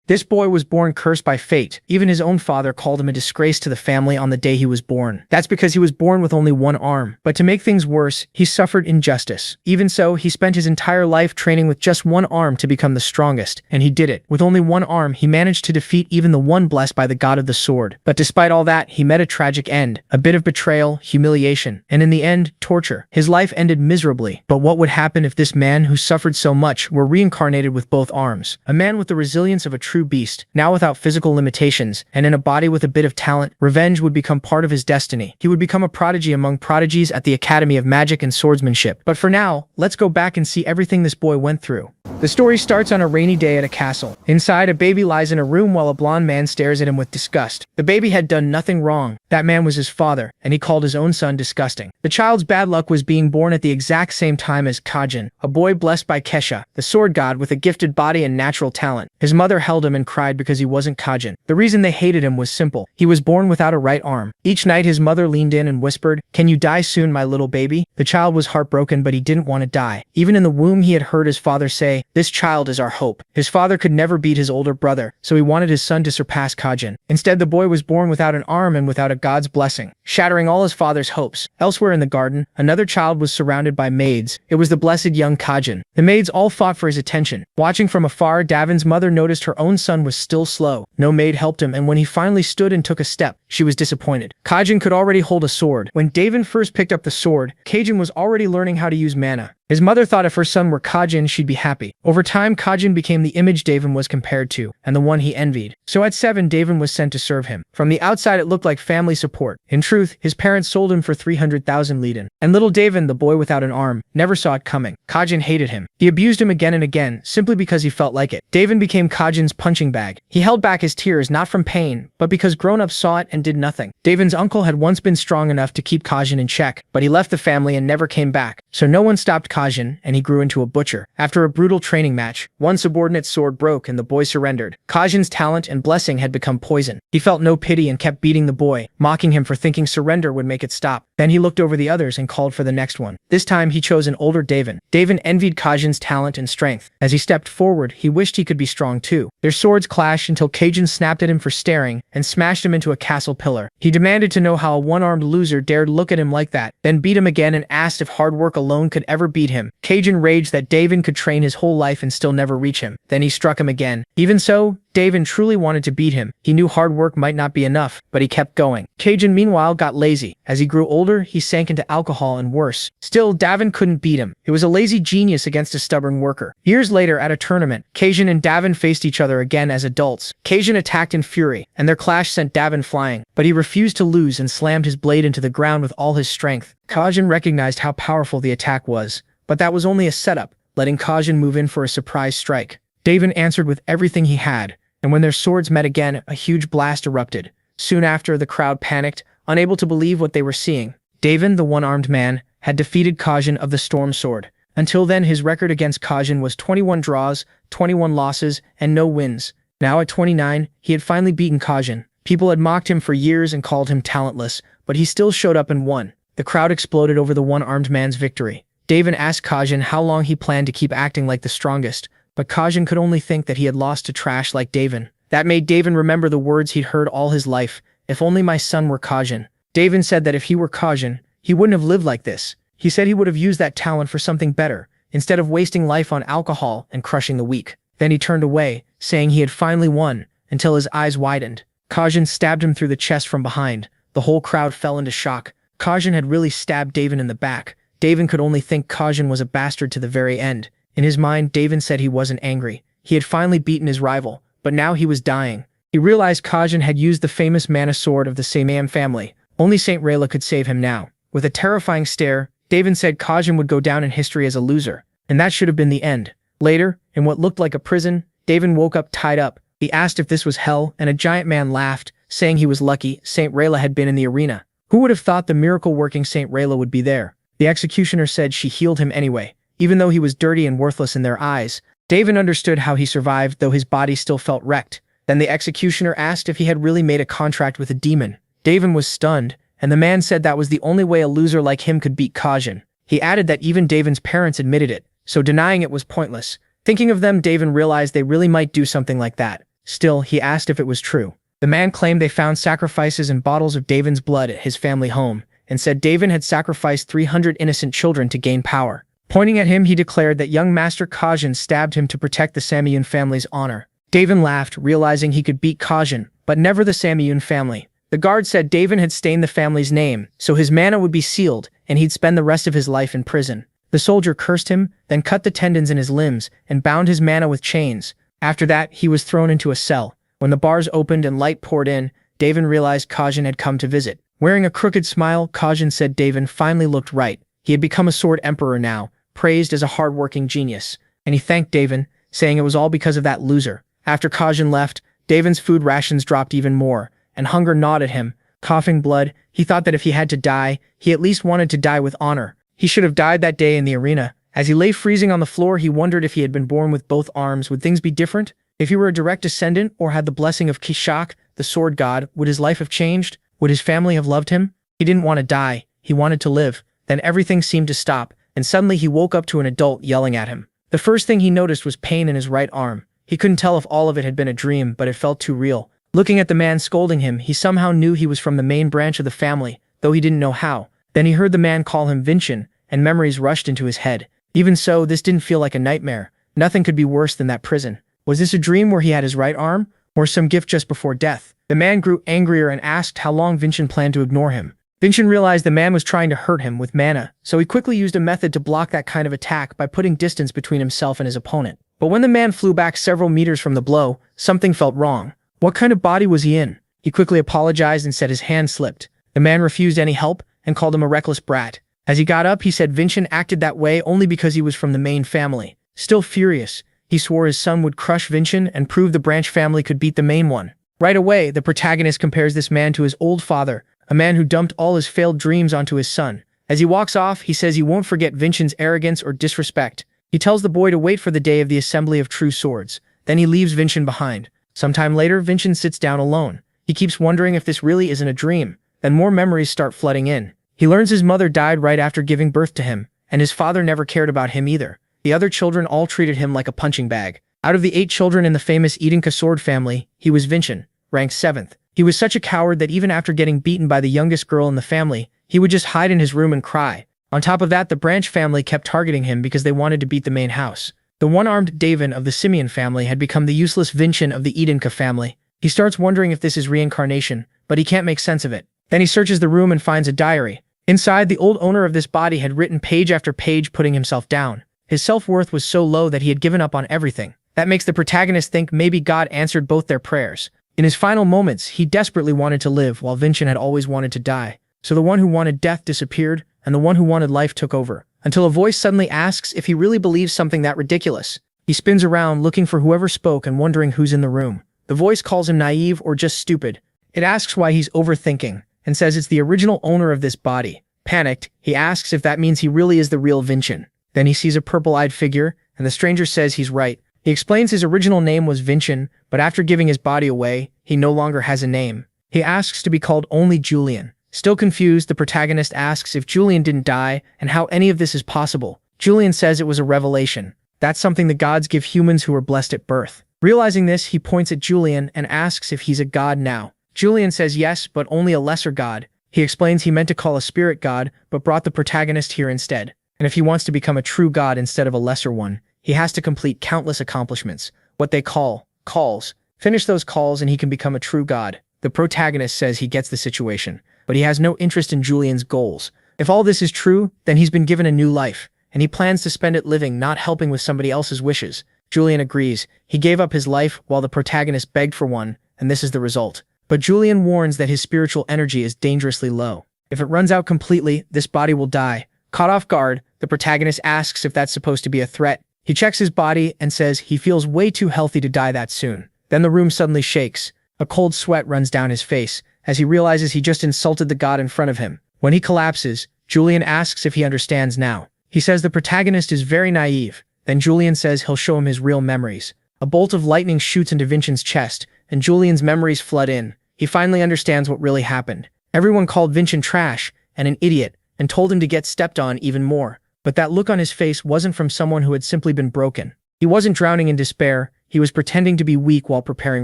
This boy was born cursed by fate. Even his own father called him a disgrace to the family on the day he was born. That's because he was born with only one arm. But to make things worse, he suffered injustice. Even so, he spent his entire life training with just one arm to become the strongest, and he did it. With only one arm, he managed to defeat even the one blessed by the god of the sword. But despite all that, he met a tragic end. A bit of betrayal, humiliation, and in the end, torture. His life ended miserably. But what would happen if this man who suffered so much were reincarnated with both arms? A man with the resilience of a true beast, now without physical limitations, and in a body with a bit of talent, revenge would become part of his destiny. He would become a prodigy among prodigies at the Academy of Magic and Swordsmanship. But for now, let's go back and see everything this boy went through. The story starts on a rainy day at a castle. Inside, a baby lies in a room while a blonde man stares at him with disgust. The baby had done nothing wrong. That man was his father, and he called his own son disgusting. The child's bad luck was being born at the exact same time as Kajin, a boy blessed by Kesha, the sword god with a gifted body and natural talent. His mother held him and cried because he wasn't Kajin. The reason they hated him was simple. He was born without a right arm. Each night his mother leaned in and whispered, "Can you die soon, my little baby?" The child was heartbroken, but he didn't want to die. Even in the womb he had heard his father say, "This child is our hope." His father could never beat his older brother, so he wanted his son to surpass Kajin. Instead, the boy was born without an arm and without a god's blessing, shattering all his father's hopes. Elsewhere in the garden, another child was surrounded by maids. It was the blessed young Kajin. The maids all fought for his attention. Watching from afar, Davin's mother noticed her own son was still slow. No maid helped him, and when he finally stood and took a step, she was disappointed. Kajin could already hold a sword. When Davin first picked up the sword, Kajin was already learning how to use mana. His mother thought if her son were Kajin, she'd be happy. Over time, Kajin became the image Davin was compared to, and the one he envied. So at 7, Davin was sent to serve him. From the outside, it looked like family support. In truth, his parents sold him for 300,000 liden. And little Davin, the boy without an arm, never saw it coming. Kajin hated him. He abused him again and again, simply because he felt like it. Davin became Kajin's punching bag. He held back his tears not from pain, but because grown-ups saw it and did nothing. Davin's uncle had once been strong enough to keep Kajin in check, but he left the family and never came back. So no one stopped Kajin, and he grew into a butcher. After a brutal training match, one subordinate's sword broke and the boy surrendered. Kajin's talent and blessing had become poison. He felt no pity and kept beating the boy, mocking him for thinking surrender would make it stop. Then he looked over the others and called for the next one. This time he chose an older Davin. Davin envied Kajin's talent and strength. As he stepped forward, he wished he could be strong too. Their swords clashed until Kajin snapped at him for staring and smashed him into a castle pillar. He demanded to know how a one-armed loser dared look at him like that, then beat him again and asked if hard work alone could ever beat him. Kajin raged that Davin could train his whole life and still never reach him. Then he struck him again. Even so, Davin truly wanted to beat him. He knew hard work might not be enough, but he kept going. Kajin meanwhile got lazy. As he grew older, he sank into alcohol and worse. Still, Davin couldn't beat him. He was a lazy genius against a stubborn worker. Years later, at a tournament, Kajin and Davin faced each other again as adults. Kajin attacked in fury, and their clash sent Davin flying, but he refused to lose and slammed his blade into the ground with all his strength. Kajin recognized how powerful the attack was, but that was only a setup, letting Kajin move in for a surprise strike. Davin answered with everything he had, and when their swords met again, a huge blast erupted. Soon after, the crowd panicked, unable to believe what they were seeing. Davin, the one-armed man, had defeated Kajin of the Storm Sword. Until then, his record against Kajin was 21 draws, 21 losses, and no wins. Now at 29, he had finally beaten Kajin. People had mocked him for years and called him talentless, but he still showed up and won. The crowd exploded over the one-armed man's victory. Davin asked Kajin how long he planned to keep acting like the strongest, but Kajin could only think that he had lost to trash like Davin. That made Davin remember the words he'd heard all his life, "If only my son were Kajin." Davin said that if he were Kajin, he wouldn't have lived like this. He said he would have used that talent for something better, instead of wasting life on alcohol and crushing the weak. Then he turned away, saying he had finally won, until his eyes widened. Kajin stabbed him through the chest from behind. The whole crowd fell into shock. Kajin had really stabbed Davin in the back. Davin could only think Kajin was a bastard to the very end. In his mind, Davin said he wasn't angry. He had finally beaten his rival, but now he was dying. He realized Kajin had used the famous mana sword of the Samam family. Only Saint Rayla could save him now. With a terrifying stare, Davin said Kajin would go down in history as a loser, and that should have been the end. Later, in what looked like a prison, Davin woke up tied up. He asked if this was hell, and a giant man laughed, saying he was lucky Saint Rayla had been in the arena. Who would have thought the miracle-working Saint Rayla would be there? The executioner said she healed him anyway. Even though he was dirty and worthless in their eyes, Davin understood how he survived, though his body still felt wrecked. Then the executioner asked if he had really made a contract with a demon. Davin was stunned, and the man said that was the only way a loser like him could beat Kajin. He added that even Davin's parents admitted it, so denying it was pointless. Thinking of them, Davin realized they really might do something like that. Still, he asked if it was true. The man claimed they found sacrifices and bottles of Davin's blood at his family home, and said Davin had sacrificed 300 innocent children to gain power. Pointing at him, he declared that young Master Kajin stabbed him to protect the Samyun family's honor. Davin laughed, realizing he could beat Kajin, but never the Samyun family. The guard said Davin had stained the family's name, so his mana would be sealed, and he'd spend the rest of his life in prison. The soldier cursed him, then cut the tendons in his limbs, and bound his mana with chains. After that, he was thrown into a cell. When the bars opened and light poured in, Davin realized Kajin had come to visit. Wearing a crooked smile, Kajin said Davin finally looked right. He had become a sword emperor now, praised as a hard-working genius, and he thanked Davin, saying it was all because of that loser. After Kajin left, Davin's food rations dropped even more, and hunger gnawed at him. Coughing blood, he thought that if he had to die, he at least wanted to die with honor. He should have died that day in the arena. As he lay freezing on the floor, he wondered if he had been born with both arms, would things be different? If he were a direct descendant or had the blessing of Kishak, the sword god, would his life have changed? Would his family have loved him? He didn't want to die, he wanted to live. Then everything seemed to stop, and suddenly he woke up to an adult yelling at him. The first thing he noticed was pain in his right arm. He couldn't tell if all of it had been a dream, but it felt too real. Looking at the man scolding him, he somehow knew he was from the main branch of the family, though he didn't know how. Then he heard the man call him Vinchin, and memories rushed into his head. Even so, this didn't feel like a nightmare. Nothing could be worse than that prison. Was this a dream where he had his right arm, or some gift just before death? The man grew angrier and asked how long Vinchin planned to ignore him. Vinchin realized the man was trying to hurt him with mana, so he quickly used a method to block that kind of attack by putting distance between himself and his opponent. But when the man flew back several meters from the blow, something felt wrong. What kind of body was he in? He quickly apologized and said his hand slipped. The man refused any help and called him a reckless brat. As he got up, he said Vinchin acted that way only because he was from the main family. Still furious, he swore his son would crush Vinchin and prove the branch family could beat the main one. Right away, the protagonist compares this man to his old father, a man who dumped all his failed dreams onto his son. As he walks off, he says he won't forget Vinchin's arrogance or disrespect. He tells the boy to wait for the day of the assembly of true swords. Then he leaves Vinchin behind. Sometime later, Vinchin sits down alone. He keeps wondering if this really isn't a dream. Then more memories start flooding in. He learns his mother died right after giving birth to him, and his father never cared about him either. The other children all treated him like a punching bag. Out of the 8 children in the famous Idinka sword family, he was Vinchin, ranked 7th. He was such a coward that even after getting beaten by the youngest girl in the family, he would just hide in his room and cry. On top of that, the branch family kept targeting him because they wanted to beat the main house. The one-armed Davin of the Simeon family had become the useless Vinchin of the Idinka family. He starts wondering if this is reincarnation, but he can't make sense of it. Then he searches the room and finds a diary. Inside, the old owner of this body had written page after page putting himself down. His self-worth was so low that he had given up on everything. That makes the protagonist think maybe God answered both their prayers. In his final moments, he desperately wanted to live while Vinchin had always wanted to die. So the one who wanted death disappeared, and the one who wanted life took over. Until a voice suddenly asks if he really believes something that ridiculous. He spins around looking for whoever spoke and wondering who's in the room. The voice calls him naive or just stupid. It asks why he's overthinking, and says it's the original owner of this body. Panicked, he asks if that means he really is the real Vinchin. Then he sees a purple-eyed figure, and the stranger says he's right. He explains his original name was Vinchin, but after giving his body away, he no longer has a name. He asks to be called only Julian. Still confused, the protagonist asks if Julian didn't die and how any of this is possible. Julian says it was a revelation. That's something the gods give humans who are blessed at birth. Realizing this, he points at Julian and asks if he's a god now. Julian says yes, but only a lesser god. He explains he meant to call a spirit god, but brought the protagonist here instead. And if he wants to become a true god instead of a lesser one, he has to complete countless accomplishments, what they call calls. Finish those calls and he can become a true god. The protagonist says he gets the situation, but he has no interest in Julian's goals. If all this is true, then he's been given a new life, and he plans to spend it living, not helping with somebody else's wishes. Julian agrees. He gave up his life while the protagonist begged for one, and this is the result. But Julian warns that his spiritual energy is dangerously low. If it runs out completely, this body will die. Caught off guard, the protagonist asks if that's supposed to be a threat. He checks his body and says he feels way too healthy to die that soon. Then the room suddenly shakes. A cold sweat runs down his face as he realizes he just insulted the god in front of him. When he collapses, Julian asks if he understands now. He says the protagonist is very naive. Then Julian says he'll show him his real memories. A bolt of lightning shoots into Vinchin's chest, and Julian's memories flood in. He finally understands what really happened. Everyone called Vinchin trash and an idiot, and told him to get stepped on even more. But that look on his face wasn't from someone who had simply been broken. He wasn't drowning in despair, he was pretending to be weak while preparing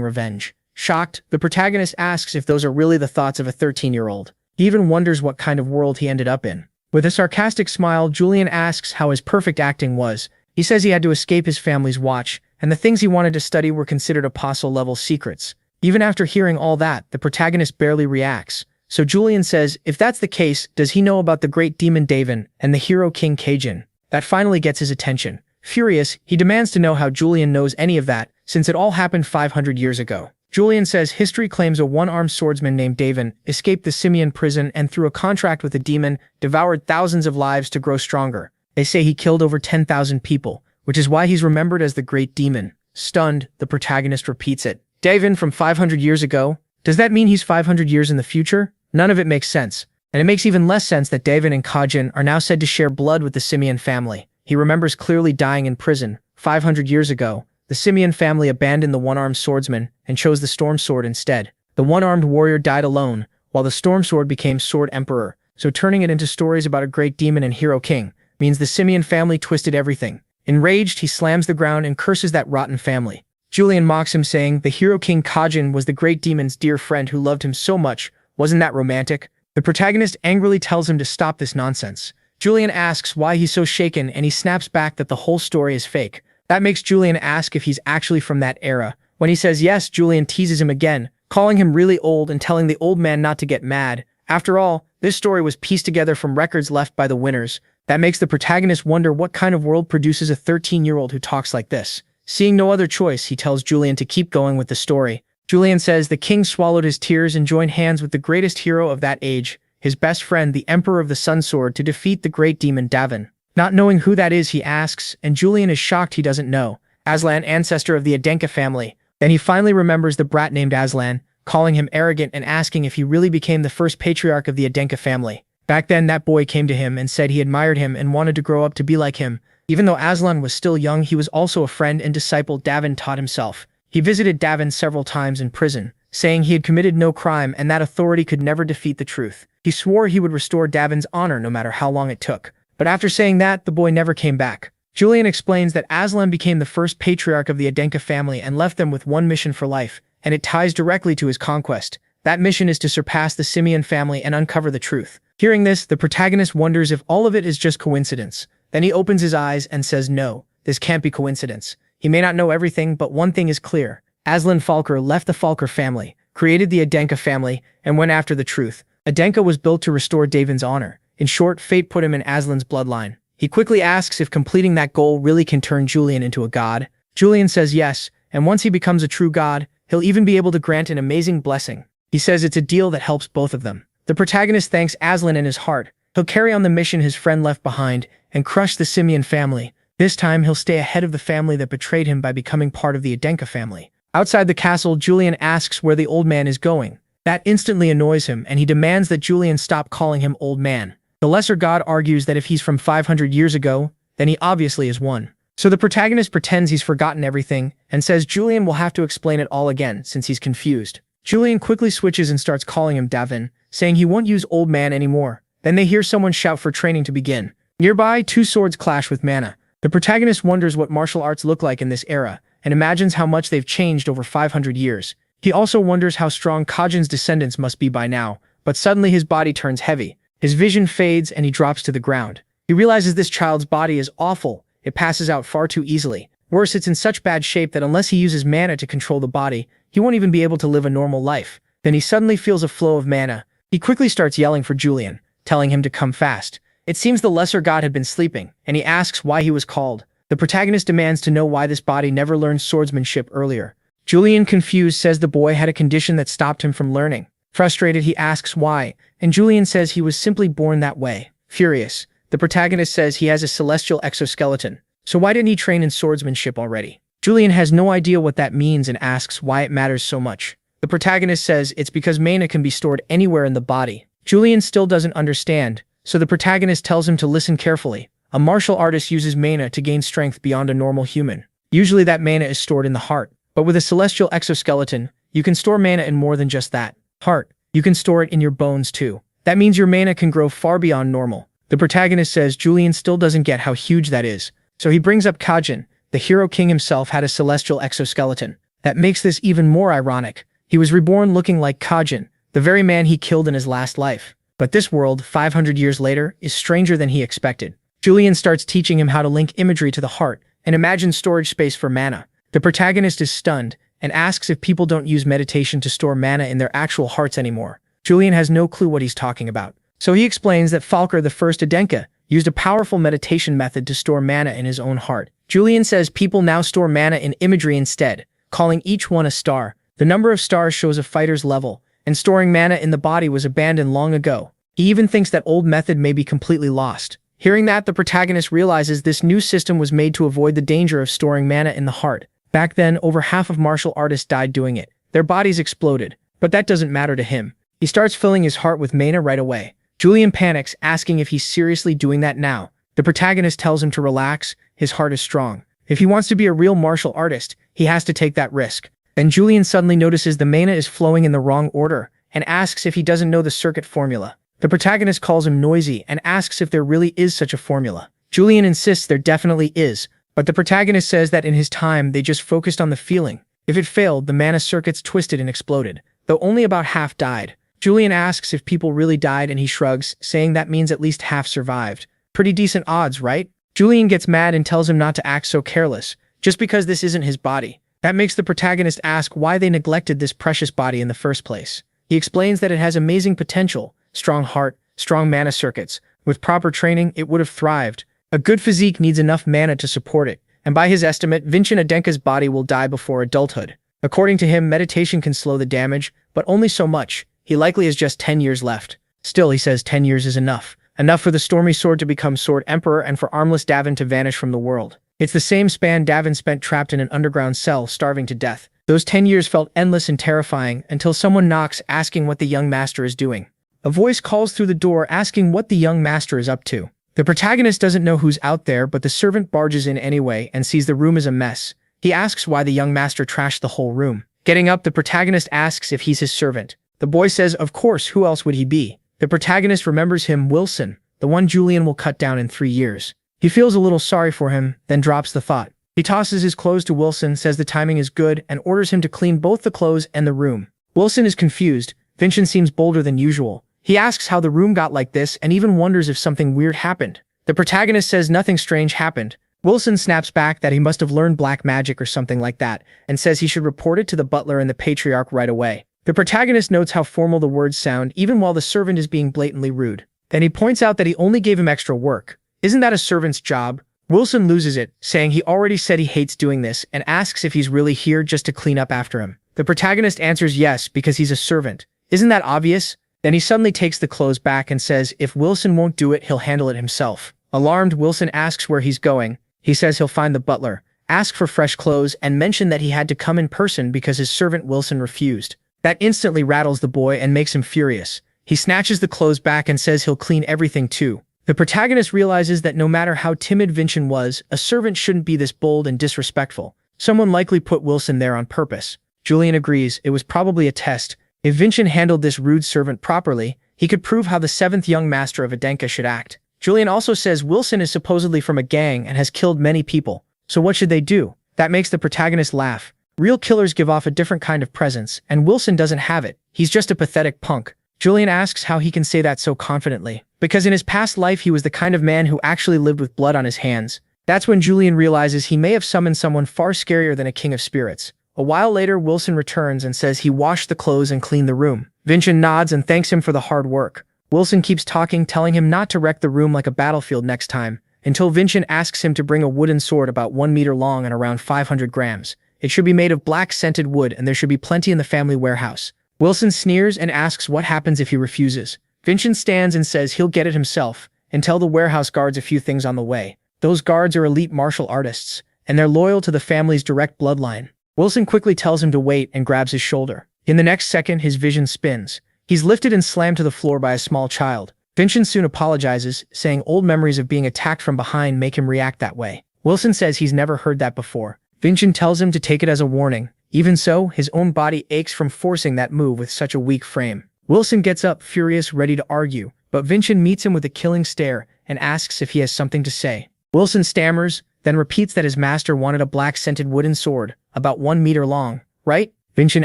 revenge. Shocked, the protagonist asks if those are really the thoughts of a 13-year-old. He even wonders what kind of world he ended up in. With a sarcastic smile, Julian asks how his perfect acting was. He says he had to escape his family's watch, and the things he wanted to study were considered apostle-level secrets. Even after hearing all that, the protagonist barely reacts. So Julian says, if that's the case, does he know about the great demon Davin and the hero King Kajin? That finally gets his attention. Furious, he demands to know how Julian knows any of that, since it all happened 500 years ago. Julian says history claims a one-armed swordsman named Davin escaped the Simian prison and through a contract with a demon, devoured thousands of lives to grow stronger. They say he killed over 10,000 people, which is why he's remembered as the Great Demon. Stunned, the protagonist repeats it. Davin from 500 years ago? Does that mean he's 500 years in the future? None of it makes sense. And it makes even less sense that Davin and Kajin are now said to share blood with the Simian family. He remembers clearly dying in prison 500 years ago. The Simian family abandoned the one-armed swordsman and chose the storm sword instead. The one-armed warrior died alone, while the storm sword became Sword Emperor. So turning it into stories about a great demon and hero king means the Simian family twisted everything. Enraged, he slams the ground and curses that rotten family. Julian mocks him, saying the hero king Kajin was the great demon's dear friend who loved him so much. Wasn't that romantic? The protagonist angrily tells him to stop this nonsense. Julian asks why he's so shaken, and he snaps back that the whole story is fake. That makes Julian ask if he's actually from that era. When he says yes, Julian teases him again, calling him really old and telling the old man not to get mad. After all, this story was pieced together from records left by the winners. That makes the protagonist wonder what kind of world produces a 13-year-old who talks like this. Seeing no other choice, he tells Julian to keep going with the story. Julian says the king swallowed his tears and joined hands with the greatest hero of that age, his best friend, the Emperor of the Sun Sword, to defeat the great demon Davin. Not knowing who that is, he asks, and Julian is shocked he doesn't know. Aslan, ancestor of the Adenka family. Then he finally remembers the brat named Aslan, calling him arrogant and asking if he really became the first patriarch of the Adenka family. Back then, that boy came to him and said he admired him and wanted to grow up to be like him. Even though Aslan was still young, he was also a friend and disciple Davin taught himself. He visited Davin several times in prison, saying he had committed no crime and that authority could never defeat the truth. He swore he would restore Davin's honor no matter how long it took. But after saying that, the boy never came back. Julian explains that Aslan became the first patriarch of the Adenka family and left them with one mission for life, and it ties directly to his conquest. That mission is to surpass the Simian family and uncover the truth. Hearing this, the protagonist wonders if all of it is just coincidence. Then he opens his eyes and says no, this can't be coincidence. He may not know everything, but one thing is clear. Aslan Falker left the Falker family, created the Adenka family, and went after the truth. Adenka was built to restore Davin's honor. In short, fate put him in Aslan's bloodline. He quickly asks if completing that goal really can turn Julian into a god. Julian says yes, and once he becomes a true god, he'll even be able to grant an amazing blessing. He says it's a deal that helps both of them. The protagonist thanks Aslan in his heart. He'll carry on the mission his friend left behind and crush the Simian family. This time, he'll stay ahead of the family that betrayed him by becoming part of the Adenka family. Outside the castle, Julian asks where the old man is going. That instantly annoys him, and he demands that Julian stop calling him old man. The lesser god argues that if he's from 500 years ago, then he obviously is one. So the protagonist pretends he's forgotten everything and says Julian will have to explain it all again since he's confused. Julian quickly switches and starts calling him Davin, saying he won't use old man anymore. Then they hear someone shout for training to begin. Nearby, two swords clash with mana. The protagonist wonders what martial arts look like in this era and imagines how much they've changed over 500 years. He also wonders how strong Kajin's descendants must be by now, but suddenly his body turns heavy. His vision fades and he drops to the ground. He realizes this child's body is awful. It passes out far too easily. Worse, it's in such bad shape that unless he uses mana to control the body, he won't even be able to live a normal life. Then he suddenly feels a flow of mana. He quickly starts yelling for Julian, telling him to come fast. It seems the lesser god had been sleeping, and he asks why he was called. The protagonist demands to know why this body never learned swordsmanship earlier. Julian, confused, says the boy had a condition that stopped him from learning. Frustrated, he asks why, and Julian says he was simply born that way. Furious, the protagonist says he has a celestial exoskeleton. So why didn't he train in swordsmanship already? Julian has no idea what that means and asks why it matters so much. The protagonist says it's because mana can be stored anywhere in the body. Julian still doesn't understand, so the protagonist tells him to listen carefully. A martial artist uses mana to gain strength beyond a normal human. Usually that mana is stored in the heart, but with a celestial exoskeleton, you can store mana in more than just that. Heart, you can store it in your bones too. That means your mana can grow far beyond normal. The protagonist says Julian still doesn't get how huge that is, so he brings up Kajin. The hero king himself had a celestial exoskeleton. That makes this even more ironic. He was reborn looking like Kajin, the very man he killed in his last life. But this world, 500 years later, is stranger than he expected. Julian starts teaching him how to link imagery to the heart and imagine storage space for mana. The protagonist is stunned and asks if people don't use meditation to store mana in their actual hearts anymore. Julian has no clue what he's talking about. So he explains that Falker, the first Adenka, used a powerful meditation method to store mana in his own heart. Julian says people now store mana in imagery instead, calling each one a star. The number of stars shows a fighter's level, and storing mana in the body was abandoned long ago. He even thinks that old method may be completely lost. Hearing that, the protagonist realizes this new system was made to avoid the danger of storing mana in the heart. Back then, over half of martial artists died doing it. Their bodies exploded, but that doesn't matter to him. He starts filling his heart with mana right away. Julian panics, asking if he's seriously doing that now. The protagonist tells him to relax, his heart is strong. If he wants to be a real martial artist, he has to take that risk. Then Julian suddenly notices the mana is flowing in the wrong order, and asks if he doesn't know the circuit formula. The protagonist calls him noisy and asks if there really is such a formula. Julian insists there definitely is, but the protagonist says that in his time they just focused on the feeling. If it failed, the mana circuits twisted and exploded, though only about half died. Julian asks if people really died and he shrugs, saying that means at least half survived. Pretty decent odds, right? Julian gets mad and tells him not to act so careless, just because this isn't his body. That makes the protagonist ask why they neglected this precious body in the first place. He explains that it has amazing potential, strong heart, strong mana circuits. With proper training, it would have thrived. A good physique needs enough mana to support it, and by his estimate, Vincent Adenka's body will die before adulthood. According to him, meditation can slow the damage, but only so much. He likely has just 10 years left. Still, he says 10 years is enough. Enough for the Stormy Sword to become Sword Emperor and for armless Davin to vanish from the world. It's the same span Davin spent trapped in an underground cell, starving to death. Those 10 years felt endless and terrifying until someone knocks, asking what the young master is doing. A voice calls through the door asking what the young master is up to. The protagonist doesn't know who's out there, but the servant barges in anyway and sees the room is a mess. He asks why the young master trashed the whole room. Getting up, the protagonist asks if he's his servant. The boy says, of course, who else would he be? The protagonist remembers him, Wilson, the one Julian will cut down in 3 years. He feels a little sorry for him, then drops the thought. He tosses his clothes to Wilson, says the timing is good, and orders him to clean both the clothes and the room. Wilson is confused. Vincent seems bolder than usual. He asks how the room got like this and even wonders if something weird happened. The protagonist says nothing strange happened. Wilson snaps back that he must have learned black magic or something like that, and says he should report it to the butler and the patriarch right away. The protagonist notes how formal the words sound even while the servant is being blatantly rude. Then he points out that he only gave him extra work. Isn't that a servant's job? Wilson loses it, saying he already said he hates doing this and asks if he's really here just to clean up after him. The protagonist answers yes because he's a servant. Isn't that obvious? Then he suddenly takes the clothes back and says if Wilson won't do it, he'll handle it himself. Alarmed, Wilson asks where he's going. He says he'll find the butler, ask for fresh clothes, and mention that he had to come in person because his servant Wilson refused. That instantly rattles the boy and makes him furious. He snatches the clothes back and says he'll clean everything too. The protagonist realizes that no matter how timid Vincent was, a servant shouldn't be this bold and disrespectful. Someone likely put Wilson there on purpose. Julian agrees it was probably a test. If Vincent handled this rude servant properly, he could prove how the 7th young master of Adenka should act. Julian also says Wilson is supposedly from a gang and has killed many people. So what should they do? That makes the protagonist laugh. Real killers give off a different kind of presence, and Wilson doesn't have it. He's just a pathetic punk. Julian asks how he can say that so confidently. Because in his past life he was the kind of man who actually lived with blood on his hands. That's when Julian realizes he may have summoned someone far scarier than a king of spirits. A while later, Wilson returns and says he washed the clothes and cleaned the room. Vincent nods and thanks him for the hard work. Wilson keeps talking, telling him not to wreck the room like a battlefield next time, until Vincent asks him to bring a wooden sword about 1 meter long and around 500 grams. It should be made of black scented wood and there should be plenty in the family warehouse. Wilson sneers and asks what happens if he refuses. Vincent stands and says he'll get it himself, and tell the warehouse guards a few things on the way. Those guards are elite martial artists, and they're loyal to the family's direct bloodline. Wilson quickly tells him to wait and grabs his shoulder. In the next second, his vision spins. He's lifted and slammed to the floor by a small child. Vincent soon apologizes, saying old memories of being attacked from behind make him react that way. Wilson says he's never heard that before. Vincent tells him to take it as a warning. Even so, his own body aches from forcing that move with such a weak frame. Wilson gets up, furious, ready to argue, but Vincent meets him with a killing stare and asks if he has something to say. Wilson stammers, then repeats that his master wanted a black-scented wooden sword, about 1 meter long, right? Vincent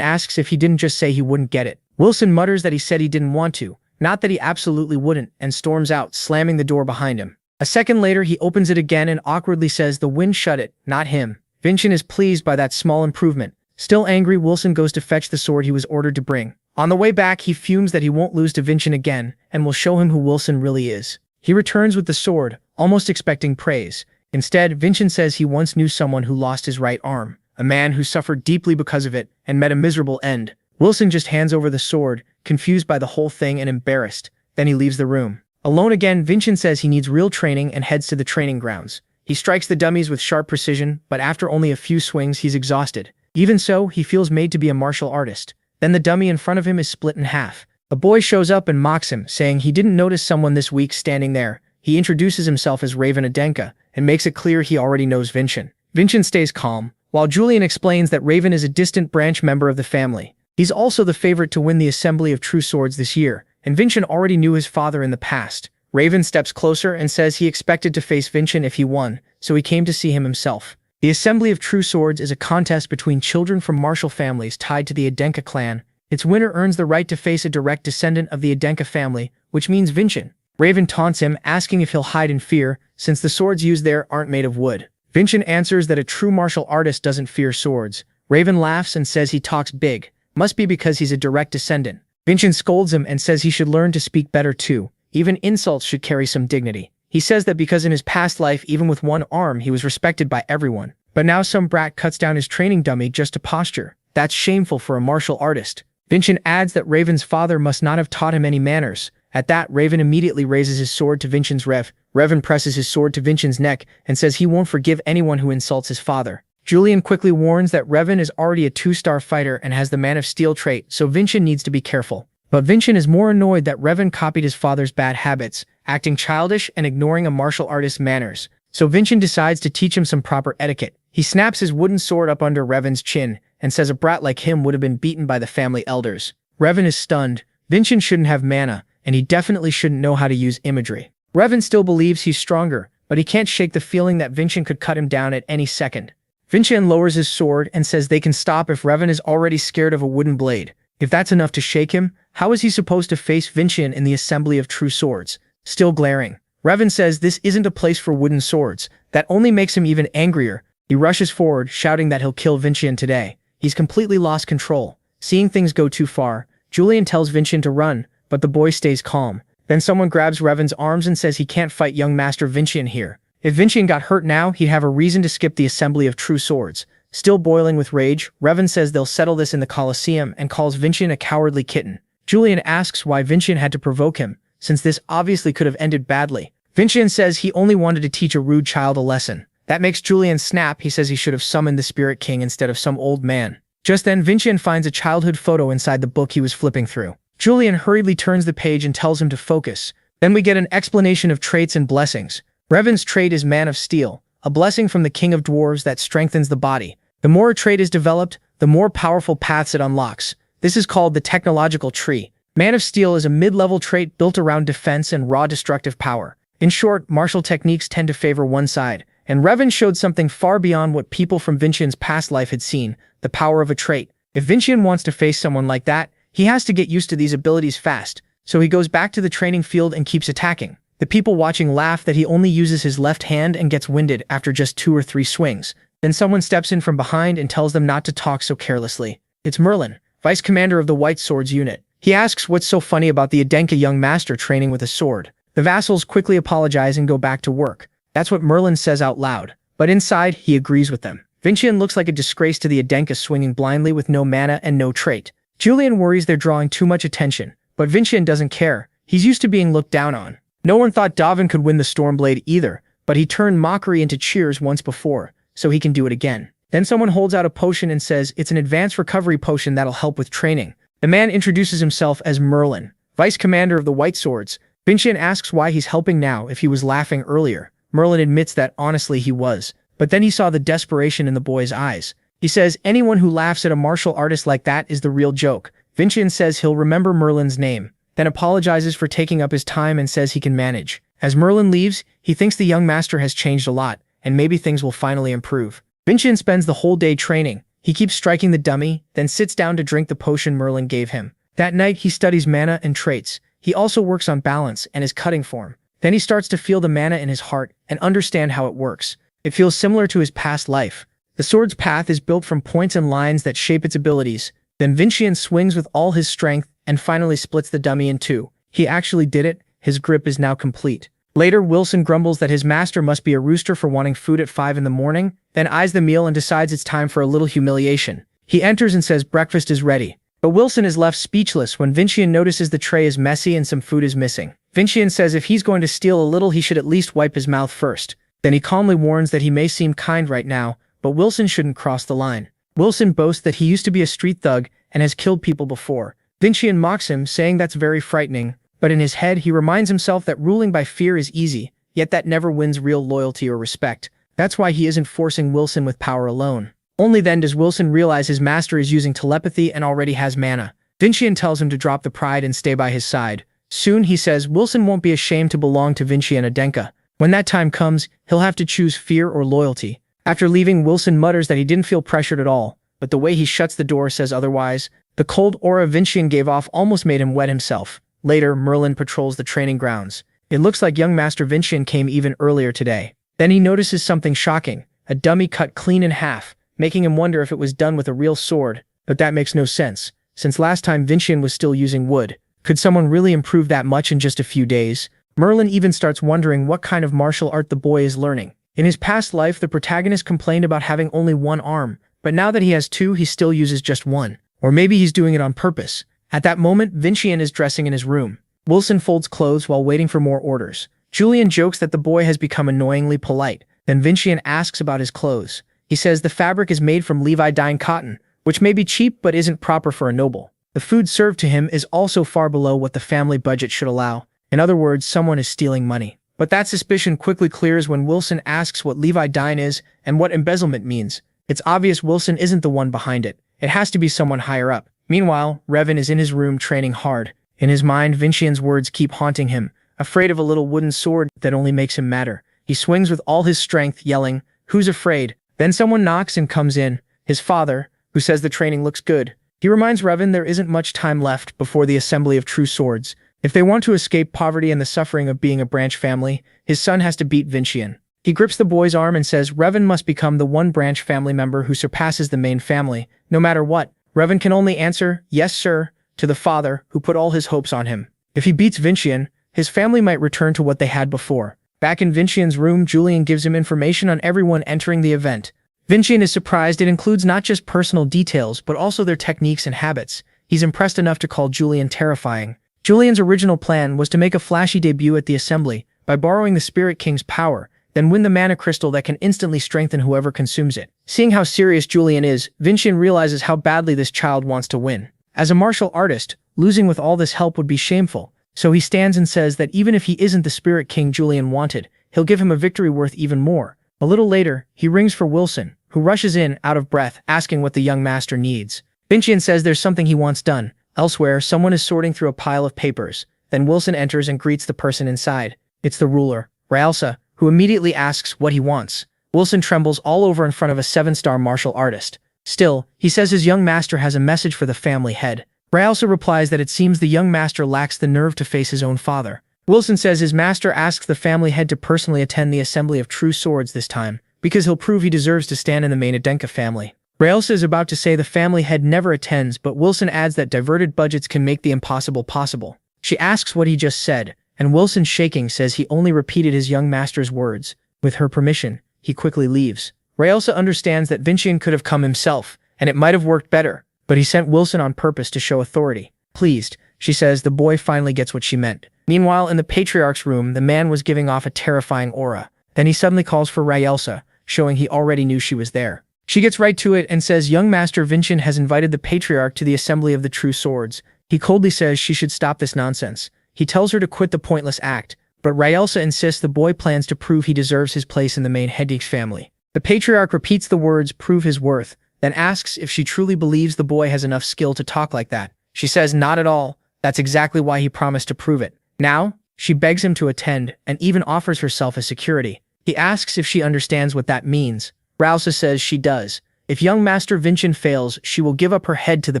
asks if he didn't just say he wouldn't get it. Wilson mutters that he said he didn't want to, not that he absolutely wouldn't, and storms out, slamming the door behind him. A second later, he opens it again and awkwardly says the wind shut it, not him. Vincent is pleased by that small improvement. Still angry, Wilson goes to fetch the sword he was ordered to bring. On the way back, he fumes that he won't lose to Vincent again, and will show him who Wilson really is. He returns with the sword, almost expecting praise. Instead, Vincent says he once knew someone who lost his right arm, a man who suffered deeply because of it, and met a miserable end. Wilson just hands over the sword, confused by the whole thing and embarrassed. Then he leaves the room. Alone again, Vincent says he needs real training and heads to the training grounds. He strikes the dummies with sharp precision, but after only a few swings, he's exhausted. Even so, he feels made to be a martial artist. Then the dummy in front of him is split in half. A boy shows up and mocks him, saying he didn't notice someone this week standing there. He introduces himself as Reincarnated and makes it clear he already knows Vincent. Vincent stays calm, while Julian explains that Raven is a distant branch member of the family. He's also the favorite to win the Assembly of True Swords this year, and Vincent already knew his father in the past. Raven steps closer and says he expected to face Vincent if he won, so he came to see him himself. The Assembly of True Swords is a contest between children from martial families tied to the Adenka clan. Its winner earns the right to face a direct descendant of the Adenka family, which means Vincent. Raven taunts him, asking if he'll hide in fear, since the swords used there aren't made of wood. Vincent answers that a true martial artist doesn't fear swords. Raven laughs and says he talks big. Must be because he's a direct descendant. Vincent scolds him and says he should learn to speak better too. Even insults should carry some dignity. He says that because in his past life, even with one arm, he was respected by everyone. But now some brat cuts down his training dummy just to posture. That's shameful for a martial artist. Vincent adds that Raven's father must not have taught him any manners. At that, Raven immediately raises his sword to Vincent's Revan presses his sword to Vincent's neck and says he won't forgive anyone who insults his father. Julian quickly warns that Revan is already a 2-star fighter and has the Man of Steel trait, so Vincent needs to be careful. But Vincent is more annoyed that Revan copied his father's bad habits, acting childish and ignoring a martial artist's manners. So Vincent decides to teach him some proper etiquette. He snaps his wooden sword up under Revan's chin and says a brat like him would have been beaten by the family elders. Revan is stunned. Vincent shouldn't have mana, and he definitely shouldn't know how to use imagery. Revan still believes he's stronger, but he can't shake the feeling that Vincent could cut him down at any second. Vincent lowers his sword and says they can stop if Revan is already scared of a wooden blade. If that's enough to shake him, how is he supposed to face Vincent in the Assembly of True Swords? Still glaring. Revan says this isn't a place for wooden swords. That only makes him even angrier. He rushes forward, shouting that he'll kill Vincent today. He's completely lost control. Seeing things go too far, Julian tells Vincent to run, but the boy stays calm. Then someone grabs Revan's arms and says he can't fight young Master Vincent here. If Vincent got hurt now, he'd have a reason to skip the Assembly of True Swords. Still boiling with rage, Revan says they'll settle this in the Colosseum and calls Vincent a cowardly kitten. Julian asks why Vincent had to provoke him, since this obviously could have ended badly. Vincent says he only wanted to teach a rude child a lesson. That makes Julian snap. He says he should have summoned the Spirit King instead of some old man. Just then, Vincent finds a childhood photo inside the book he was flipping through. Julian hurriedly turns the page and tells him to focus. Then we get an explanation of traits and blessings. Revan's trait is Man of Steel, a blessing from the King of Dwarves that strengthens the body. The more a trait is developed, the more powerful paths it unlocks. This is called the technological tree. Man of Steel is a mid-level trait built around defense and raw destructive power. In short, martial techniques tend to favor one side, and Revan showed something far beyond what people from Vincient's past life had seen, the power of a trait. If Vincent wants to face someone like that, he has to get used to these abilities fast, so he goes back to the training field and keeps attacking. The people watching laugh that he only uses his left hand and gets winded after just 2 or 3 swings. Then someone steps in from behind and tells them not to talk so carelessly. It's Merlin, vice commander of the White Swords unit. He asks what's so funny about the Adenka young master training with a sword. The vassals quickly apologize and go back to work. That's what Merlin says out loud. But inside, he agrees with them. Vincent looks like a disgrace to the Adenka, swinging blindly with no mana and no trait. Julian worries they're drawing too much attention, but Vincent doesn't care. He's used to being looked down on. No one thought Davin could win the Stormblade either, but he turned mockery into cheers once before, so he can do it again. Then someone holds out a potion and says it's an advanced recovery potion that'll help with training. The man introduces himself as Merlin, vice commander of the White Swords. Vincent asks why he's helping now if he was laughing earlier. Merlin admits that honestly he was, but then he saw the desperation in the boy's eyes. He says anyone who laughs at a martial artist like that is the real joke. Vincent says he'll remember Merlin's name, then apologizes for taking up his time and says he can manage. As Merlin leaves, he thinks the young master has changed a lot, and maybe things will finally improve. Vincian spends the whole day training. He keeps striking the dummy, then sits down to drink the potion Merlin gave him. That night, he studies mana and traits. He also works on balance and his cutting form. Then he starts to feel the mana in his heart and understand how it works. It feels similar to his past life. The sword's path is built from points and lines that shape its abilities. Then Vincian swings with all his strength and finally splits the dummy in two. He actually did it. His grip is now complete. Later, Wilson grumbles that his master must be a rooster for wanting food at 5 in the morning, then eyes the meal and decides it's time for a little humiliation. He enters and says breakfast is ready. But Wilson is left speechless when Vincian notices the tray is messy and some food is missing. Vincian says if he's going to steal a little, he should at least wipe his mouth first. Then he calmly warns that he may seem kind right now, but Wilson shouldn't cross the line. Wilson boasts that he used to be a street thug and has killed people before. Vincian mocks him, saying that's very frightening, but in his head he reminds himself that ruling by fear is easy, yet that never wins real loyalty or respect. That's why he isn't forcing Wilson with power alone. Only then does Wilson realize his master is using telepathy and already has mana. Vincian tells him to drop the pride and stay by his side. Soon, he says, Wilson won't be ashamed to belong to Vincian Adenka. When that time comes, he'll have to choose fear or loyalty. After leaving, Wilson mutters that he didn't feel pressured at all, but the way he shuts the door says otherwise. The cold aura Vincian gave off almost made him wet himself. Later, Merlin patrols the training grounds. It looks like young Master Vincian came even earlier today. Then he notices something shocking, a dummy cut clean in half, making him wonder if it was done with a real sword, but that makes no sense, since last time Vincian was still using wood. Could someone really improve that much in just a few days? Merlin even starts wondering what kind of martial art the boy is learning. In his past life, the protagonist complained about having only one arm, but now that he has two, he still uses just one. Or maybe he's doing it on purpose. At that moment, Vincian is dressing in his room. Wilson folds clothes while waiting for more orders. Julian jokes that the boy has become annoyingly polite. Then Vincian asks about his clothes. He says the fabric is made from Levi-Dine cotton, which may be cheap but isn't proper for a noble. The food served to him is also far below what the family budget should allow. In other words, someone is stealing money. But that suspicion quickly clears when Wilson asks what Levi-Dine is and what embezzlement means. It's obvious Wilson isn't the one behind it. It has to be someone higher up. Meanwhile, Revan is in his room training hard. In his mind, Vincian's words keep haunting him, afraid of a little wooden sword that only makes him madder. He swings with all his strength, yelling, "Who's afraid?" Then someone knocks and comes in, his father, who says the training looks good. He reminds Revan there isn't much time left before the assembly of true swords. If they want to escape poverty and the suffering of being a branch family, his son has to beat Vincian. He grips the boy's arm and says Revan must become the one branch family member who surpasses the main family, no matter what. Revan can only answer, "Yes, sir," to the father, who put all his hopes on him. If he beats Vincian, his family might return to what they had before. Back in Vincian's room, Julian gives him information on everyone entering the event. Vincian is surprised it includes not just personal details, but also their techniques and habits. He's impressed enough to call Julian terrifying. Julian's original plan was to make a flashy debut at the assembly by borrowing the Spirit King's power, then win the mana crystal that can instantly strengthen whoever consumes it. Seeing how serious Julian is, Vincian realizes how badly this child wants to win. As a martial artist, losing with all this help would be shameful, so he stands and says that even if he isn't the Spirit King Julian wanted, he'll give him a victory worth even more. A little later, he rings for Wilson, who rushes in, out of breath, asking what the young master needs. Vincian says there's something he wants done. Elsewhere, someone is sorting through a pile of papers. Then Wilson enters and greets the person inside. It's the ruler, Raalsa, who immediately asks what he wants. Wilson trembles all over in front of a 7-star martial artist. Still, he says his young master has a message for the family head. Raalsa replies that it seems the young master lacks the nerve to face his own father. Wilson says his master asks the family head to personally attend the assembly of true swords this time, because he'll prove he deserves to stand in the main Adenka family. Raalsa is about to say the family head never attends, but Wilson adds that diverted budgets can make the impossible possible. She asks what he just said, and Wilson, shaking, says he only repeated his young master's words. With her permission, he quickly leaves. Raalsa understands that Vincian could have come himself, and it might have worked better, but he sent Wilson on purpose to show authority. Pleased, she says the boy finally gets what she meant. Meanwhile, in the Patriarch's room, the man was giving off a terrifying aura. Then he suddenly calls for Raalsa, showing he already knew she was there. She gets right to it and says young Master Vincian has invited the Patriarch to the assembly of the true swords. He coldly says she should stop this nonsense. He tells her to quit the pointless act, but Raalsa insists the boy plans to prove he deserves his place in the main Heddick's family. The Patriarch repeats the words, "prove his worth," then asks if she truly believes the boy has enough skill to talk like that. She says not at all. That's exactly why he promised to prove it. Now, she begs him to attend and even offers herself as security. He asks if she understands what that means. Rausa says she does. If young Master Vincent fails, she will give up her head to the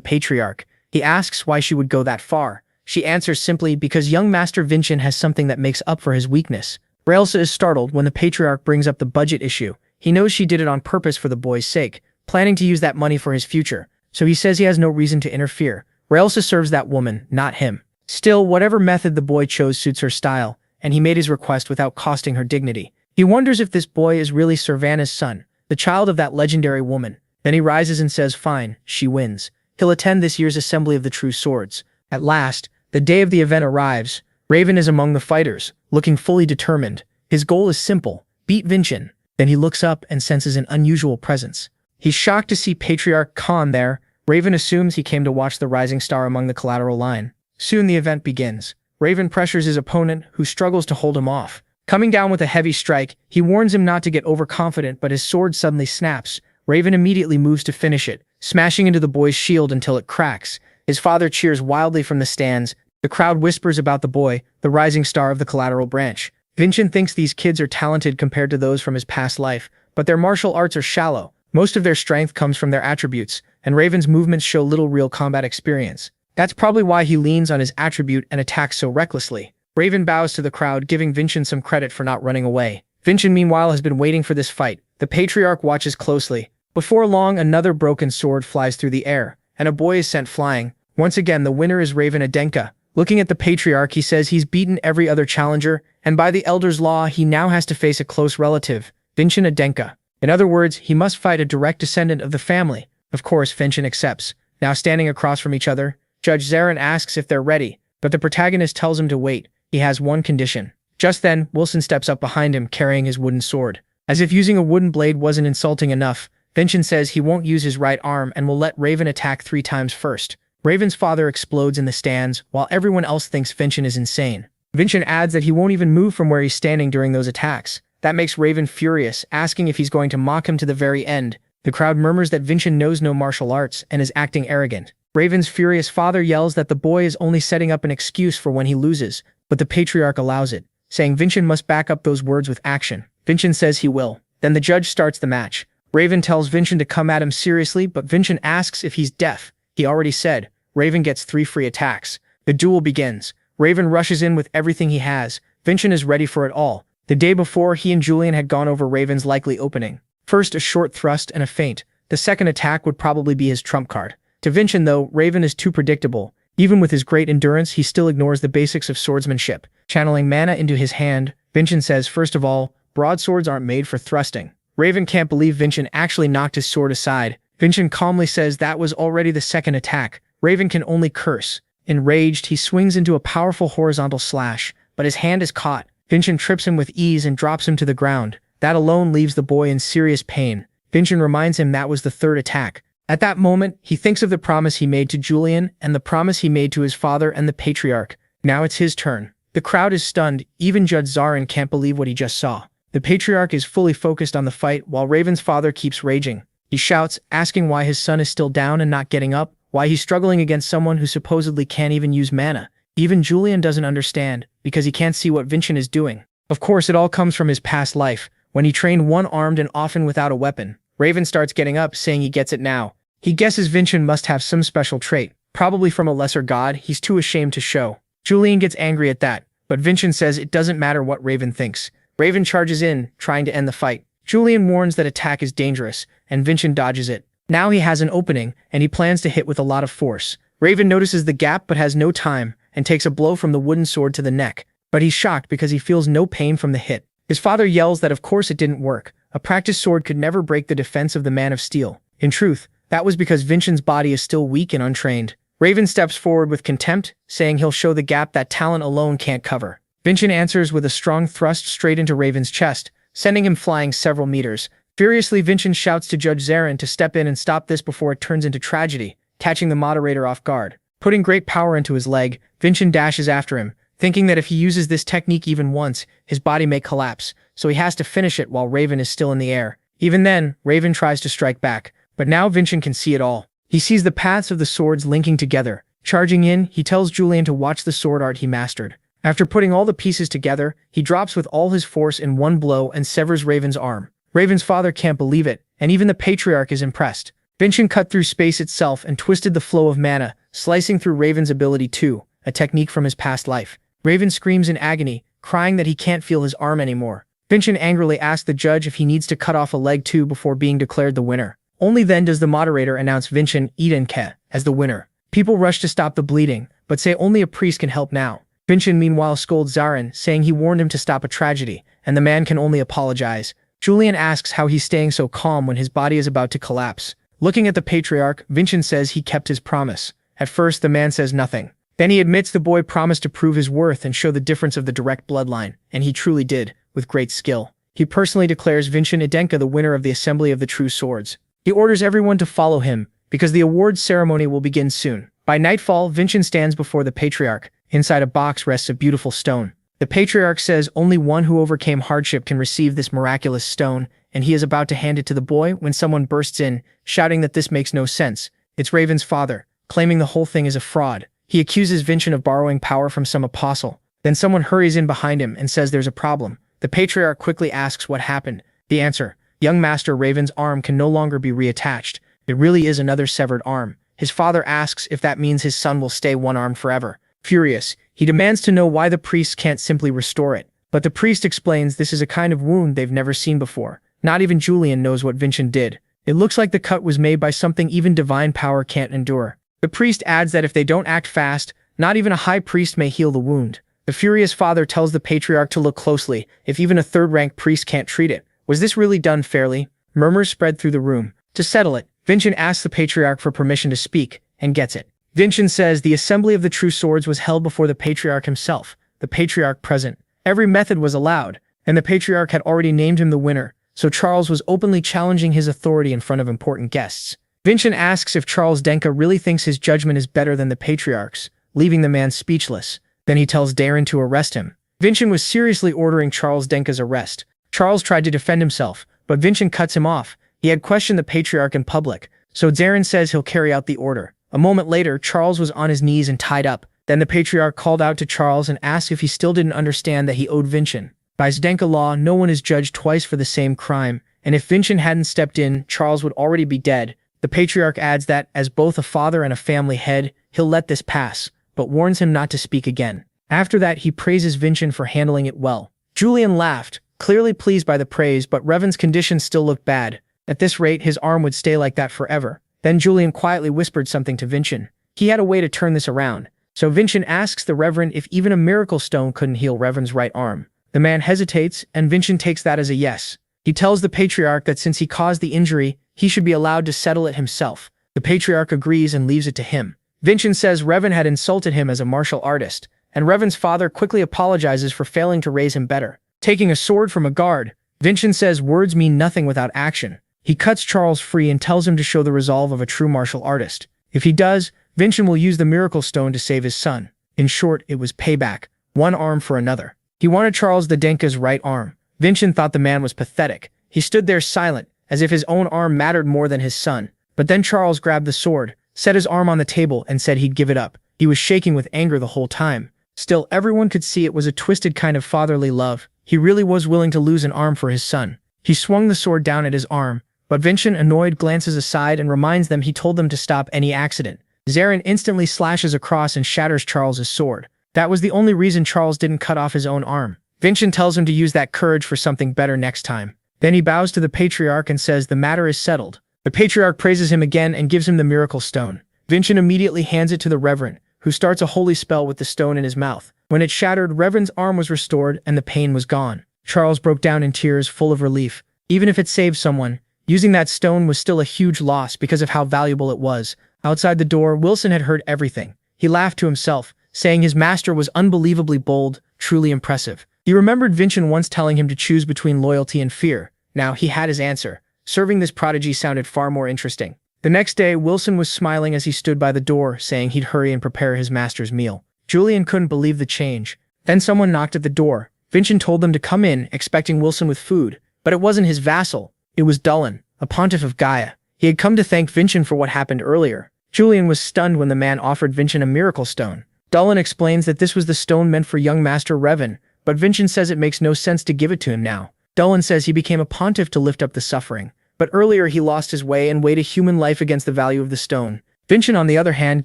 patriarch. He asks why she would go that far. She answers simply because young Master Vincent has something that makes up for his weakness. Rausa is startled when the patriarch brings up the budget issue. He knows she did it on purpose for the boy's sake, planning to use that money for his future, so he says he has no reason to interfere. Rausa serves that woman, not him. Still, whatever method the boy chose suits her style, and he made his request without costing her dignity. He wonders if this boy is really Servana's son, the child of that legendary woman. Then he rises and says fine, she wins. He'll attend this year's Assembly of the True Swords. At last, the day of the event arrives. Raven is among the fighters, looking fully determined. His goal is simple, beat Vincent. Then he looks up and senses an unusual presence. He's shocked to see Patriarch Khan there. Raven assumes he came to watch the rising star among the collateral line. Soon the event begins. Raven pressures his opponent, who struggles to hold him off. Coming down with a heavy strike, he warns him not to get overconfident, but his sword suddenly snaps. Raven immediately moves to finish it, smashing into the boy's shield until it cracks. His father cheers wildly from the stands. The crowd whispers about the boy, the rising star of the collateral branch. Vincent thinks these kids are talented compared to those from his past life, but their martial arts are shallow. Most of their strength comes from their attributes, and Raven's movements show little real combat experience. That's probably why he leans on his attribute and attacks so recklessly. Raven bows to the crowd, giving Vincent some credit for not running away. Vincent, meanwhile, has been waiting for this fight. The patriarch watches closely. Before long, another broken sword flies through the air, and a boy is sent flying. Once again, the winner is Raven Adenka. Looking at the patriarch, he says he's beaten every other challenger, and by the Elder's Law, he now has to face a close relative, Vincent Adenka. In other words, he must fight a direct descendant of the family. Of course, Vincent accepts. Now standing across from each other, Judge Zarin asks if they're ready, but the protagonist tells him to wait. He has one condition. Just then, Wilson steps up behind him carrying his wooden sword. As if using a wooden blade wasn't insulting enough, Vincent says he won't use his right arm and will let Raven attack 3 times first. Raven's father explodes in the stands, while everyone else thinks Vincent is insane. Vincent adds that he won't even move from where he's standing during those attacks. That makes Raven furious, asking if he's going to mock him to the very end. The crowd murmurs that Vincent knows no martial arts and is acting arrogant. Raven's furious father yells that the boy is only setting up an excuse for when he loses, but the patriarch allows it, saying Vincent must back up those words with action. Vincent says he will. Then the judge starts the match. Raven tells Vincent to come at him seriously, but Vincent asks if he's deaf. He already said. Raven gets 3 free attacks. The duel begins. Raven rushes in with everything he has. Vincent is ready for it all. The day before, he and Julian had gone over Raven's likely opening. First, a short thrust and a feint. The second attack would probably be his trump card. To Vincent, though, Raven is too predictable. Even with his great endurance, he still ignores the basics of swordsmanship. Channeling mana into his hand, Vincent says, first of all, broadswords aren't made for thrusting. Raven can't believe Vincent actually knocked his sword aside. Vincent calmly says that was already the second attack. Raven can only curse. Enraged, he swings into a powerful horizontal slash, but his hand is caught. Vincent trips him with ease and drops him to the ground. That alone leaves the boy in serious pain. Vincent reminds him that was the third attack. At that moment, he thinks of the promise he made to Julian and the promise he made to his father and the patriarch. Now it's his turn. The crowd is stunned. Even Judge Zarin can't believe what he just saw. The patriarch is fully focused on the fight while Raven's father keeps raging. He shouts, asking why his son is still down and not getting up, why he's struggling against someone who supposedly can't even use mana. Even Julian doesn't understand, because he can't see what Vincent is doing. Of course, it all comes from his past life, when he trained one-armed and often without a weapon. Raven starts getting up, saying he gets it now. He guesses Vincent must have some special trait, probably from a lesser god he's too ashamed to show. Julian gets angry at that, but Vincent says it doesn't matter what Raven thinks. Raven charges in, trying to end the fight. Julian warns that attack is dangerous, and Vincent dodges it. Now he has an opening, and he plans to hit with a lot of force. Raven notices the gap but has no time, and takes a blow from the wooden sword to the neck. But he's shocked because he feels no pain from the hit. His father yells that of course it didn't work. A practiced sword could never break the defense of the man of steel. In truth, that was because Vincent's body is still weak and untrained. Raven steps forward with contempt, saying he'll show the gap that talent alone can't cover. Vincent answers with a strong thrust straight into Raven's chest, sending him flying several meters. Furiously, Vincent shouts to Judge Zarin to step in and stop this before it turns into tragedy, catching the moderator off guard. Putting great power into his leg, Vincent dashes after him, thinking that if he uses this technique even once, his body may collapse, so he has to finish it while Raven is still in the air. Even then, Raven tries to strike back, but now Vincent can see it all. He sees the paths of the swords linking together. Charging in, he tells Julian to watch the sword art he mastered. After putting all the pieces together, he drops with all his force in one blow and severs Raven's arm. Raven's father can't believe it, and even the patriarch is impressed. Vincent cut through space itself and twisted the flow of mana, slicing through Raven's ability too, a technique from his past life. Raven screams in agony, crying that he can't feel his arm anymore. Vincent angrily asks the judge if he needs to cut off a leg too before being declared the winner. Only then does the moderator announce Vincent Idenke as the winner. People rush to stop the bleeding, but say only a priest can help now. Vincent meanwhile scolds Zarin, saying he warned him to stop a tragedy, and the man can only apologize. Julian asks how he's staying so calm when his body is about to collapse. Looking at the patriarch, Vincent says he kept his promise. At first, the man says nothing. Then he admits the boy promised to prove his worth and show the difference of the direct bloodline, and he truly did, with great skill. He personally declares Vincent Idenka the winner of the Assembly of the True Swords. He orders everyone to follow him, because the awards ceremony will begin soon. By nightfall, Vincent stands before the patriarch. Inside a box rests a beautiful stone. The patriarch says only one who overcame hardship can receive this miraculous stone, and he is about to hand it to the boy when someone bursts in, shouting that this makes no sense. It's Raven's father, claiming the whole thing is a fraud. He accuses Vincent of borrowing power from some apostle. Then someone hurries in behind him and says there's a problem. The patriarch quickly asks what happened. The answer: young master Raven's arm can no longer be reattached. It really is another severed arm. His father asks if that means his son will stay one-armed forever. Furious, he demands to know why the priest can't simply restore it. But the priest explains this is a kind of wound they've never seen before. Not even Julian knows what Vincent did. It looks like the cut was made by something even divine power can't endure. The priest adds that if they don't act fast, not even a high priest may heal the wound. The furious father tells the patriarch to look closely, if even a third-rank priest can't treat it. Was this really done fairly? Murmurs spread through the room. To settle it, Vincent asks the patriarch for permission to speak, and gets it. Vincent says the Assembly of the True Swords was held before the patriarch himself, the patriarch present. Every method was allowed, and the patriarch had already named him the winner, so Charles was openly challenging his authority in front of important guests. Vincent asks if Charles Denka really thinks his judgment is better than the patriarch's, leaving the man speechless. Then he tells Darren to arrest him. Vincent was seriously ordering Charles Denka's arrest. Charles tried to defend himself, but Vincent cuts him off. He had questioned the patriarch in public, so Darren says he'll carry out the order. A moment later, Charles was on his knees and tied up. Then the patriarch called out to Charles and asked if he still didn't understand that he owed Vincent. By Zdenka law, no one is judged twice for the same crime, and if Vincent hadn't stepped in, Charles would already be dead. The patriarch adds that, as both a father and a family head, he'll let this pass, but warns him not to speak again. After that, he praises Vincent for handling it well. Julian laughed, clearly pleased by the praise, but Revan's condition still looked bad. At this rate, his arm would stay like that forever. Then Julian quietly whispered something to Vincent. He had a way to turn this around. So Vincent asks the Reverend if even a miracle stone couldn't heal Revan's right arm. The man hesitates, and Vincent takes that as a yes. He tells the patriarch that since he caused the injury, he should be allowed to settle it himself. The patriarch agrees and leaves it to him. Vincent says Revan had insulted him as a martial artist, and Revan's father quickly apologizes for failing to raise him better. Taking a sword from a guard, Vincent says words mean nothing without action. He cuts Charles free and tells him to show the resolve of a true martial artist. If he does, Vincent will use the miracle stone to save his son. In short, it was payback. One arm for another. He wanted Charles the Denka's right arm. Vincent thought the man was pathetic. He stood there silent, as if his own arm mattered more than his son. But then Charles grabbed the sword, set his arm on the table, and said he'd give it up. He was shaking with anger the whole time. Still, everyone could see it was a twisted kind of fatherly love. He really was willing to lose an arm for his son. He swung the sword down at his arm, but Vincent, annoyed, glances aside and reminds them he told them to stop any accident. Zarin instantly slashes across and shatters Charles's sword. That was the only reason Charles didn't cut off his own arm. Vincent tells him to use that courage for something better next time. Then he bows to the patriarch and says the matter is settled. The patriarch praises him again and gives him the miracle stone. Vincent immediately hands it to the Reverend, who starts a holy spell with the stone in his mouth. When it shattered, Reverend's arm was restored and the pain was gone. Charles broke down in tears, full of relief. Even if it saved someone, using that stone was still a huge loss because of how valuable it was. Outside the door, Wilson had heard everything. He laughed to himself, saying his master was unbelievably bold, truly impressive. He remembered Vincent once telling him to choose between loyalty and fear. Now he had his answer. Serving this prodigy sounded far more interesting. The next day, Wilson was smiling as he stood by the door, saying he'd hurry and prepare his master's meal. Julian couldn't believe the change. Then someone knocked at the door. Vincent told them to come in, expecting Wilson with food. But it wasn't his vassal. It was Dullan, a pontiff of Gaia. He had come to thank Vincent for what happened earlier. Julian was stunned when the man offered Vincent a miracle stone. Dolan explains that this was the stone meant for young Master Revan, but Vincent says it makes no sense to give it to him now. Dolan says he became a pontiff to lift up the suffering, but earlier he lost his way and weighed a human life against the value of the stone. Vincent, on the other hand,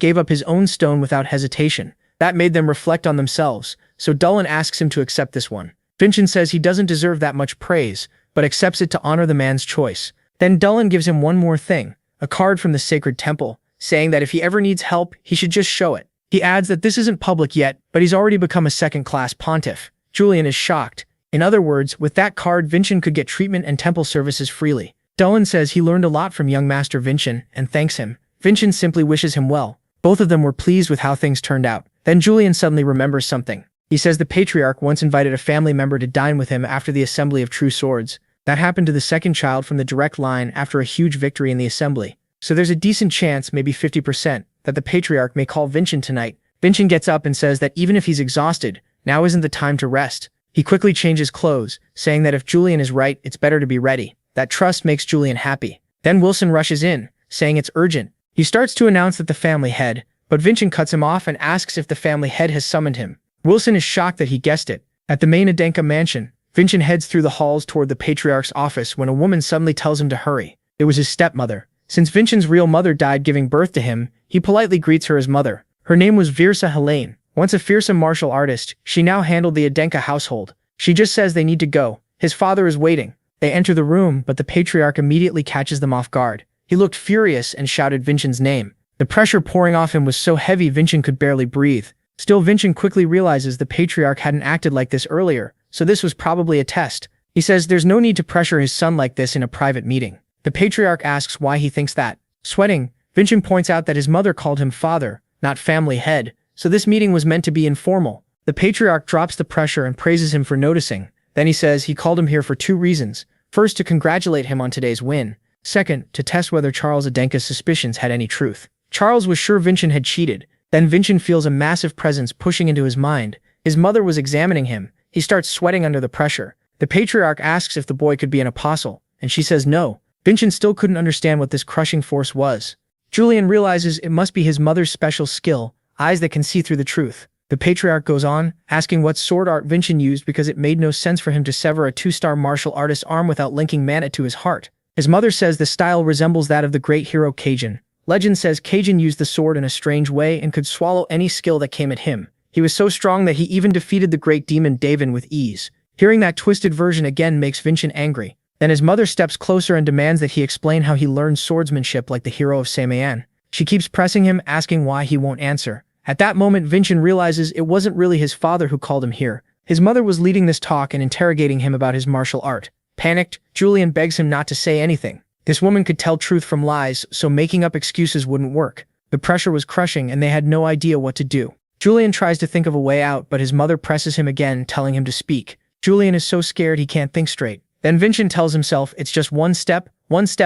gave up his own stone without hesitation. That made them reflect on themselves, so Dolan asks him to accept this one. Vincent says he doesn't deserve that much praise, but accepts it to honor the man's choice. Then Dolan gives him one more thing, a card from the sacred temple, saying that if he ever needs help, he should just show it. He adds that this isn't public yet, but he's already become a second-class pontiff. Julian is shocked. In other words, with that card, Vincent could get treatment and temple services freely. Dolan says he learned a lot from young Master Vincent and thanks him. Vincent simply wishes him well. Both of them were pleased with how things turned out. Then Julian suddenly remembers something. He says the Patriarch once invited a family member to dine with him after the Assembly of True Swords. That happened to the second child from the direct line after a huge victory in the Assembly. So there's a decent chance, maybe 50%, that the Patriarch may call Vincent tonight. Vincent gets up and says that even if he's exhausted, now isn't the time to rest. He quickly changes clothes, saying that if Julian is right, it's better to be ready. That trust makes Julian happy. Then Wilson rushes in, saying it's urgent. He starts to announce that the family head, but Vincent cuts him off and asks if the family head has summoned him. Wilson is shocked that he guessed it. At the main Adenka mansion, Vincent heads through the halls toward the Patriarch's office when a woman suddenly tells him to hurry. It was his stepmother. Since Vincent's real mother died giving birth to him, he politely greets her as mother. Her name was Virsa Helene. Once a fearsome martial artist, she now handled the Adenka household. She just says they need to go. His father is waiting. They enter the room, but the Patriarch immediately catches them off guard. He looked furious and shouted Vincent's name. The pressure pouring off him was so heavy Vincent could barely breathe. Still, Vincent quickly realizes the Patriarch hadn't acted like this earlier, so this was probably a test. He says there's no need to pressure his son like this in a private meeting. The Patriarch asks why he thinks that. Sweating, Vincent points out that his mother called him father, not family head, so this meeting was meant to be informal. The Patriarch drops the pressure and praises him for noticing. Then he says he called him here for 2 reasons. First, to congratulate him on today's win. Second, to test whether Charles Adenka's suspicions had any truth. Charles was sure Vincent had cheated. Then Vincent feels a massive presence pushing into his mind. His mother was examining him. He starts sweating under the pressure. The Patriarch asks if the boy could be an apostle, and she says no. Vincent still couldn't understand what this crushing force was. Julian realizes it must be his mother's special skill, eyes that can see through the truth. The Patriarch goes on, asking what sword art Vincent used because it made no sense for him to sever a 2-star martial artist's arm without linking mana to his heart. His mother says the style resembles that of the great hero Cajun. Legend says Cajun used the sword in a strange way and could swallow any skill that came at him. He was so strong that he even defeated the great demon Davin with ease. Hearing that twisted version again makes Vincent angry. Then his mother steps closer and demands that he explain how he learned swordsmanship like the hero of Samayan. She keeps pressing him, asking why he won't answer. At that moment, Vincent realizes it wasn't really his father who called him here. His mother was leading this talk and interrogating him about his martial art. Panicked, Julian begs him not to say anything. This woman could tell truth from lies, so making up excuses wouldn't work. The pressure was crushing and they had no idea what to do. Julian tries to think of a way out, but his mother presses him again, telling him to speak. Julian is so scared he can't think straight. Then Vincent tells himself it's just one step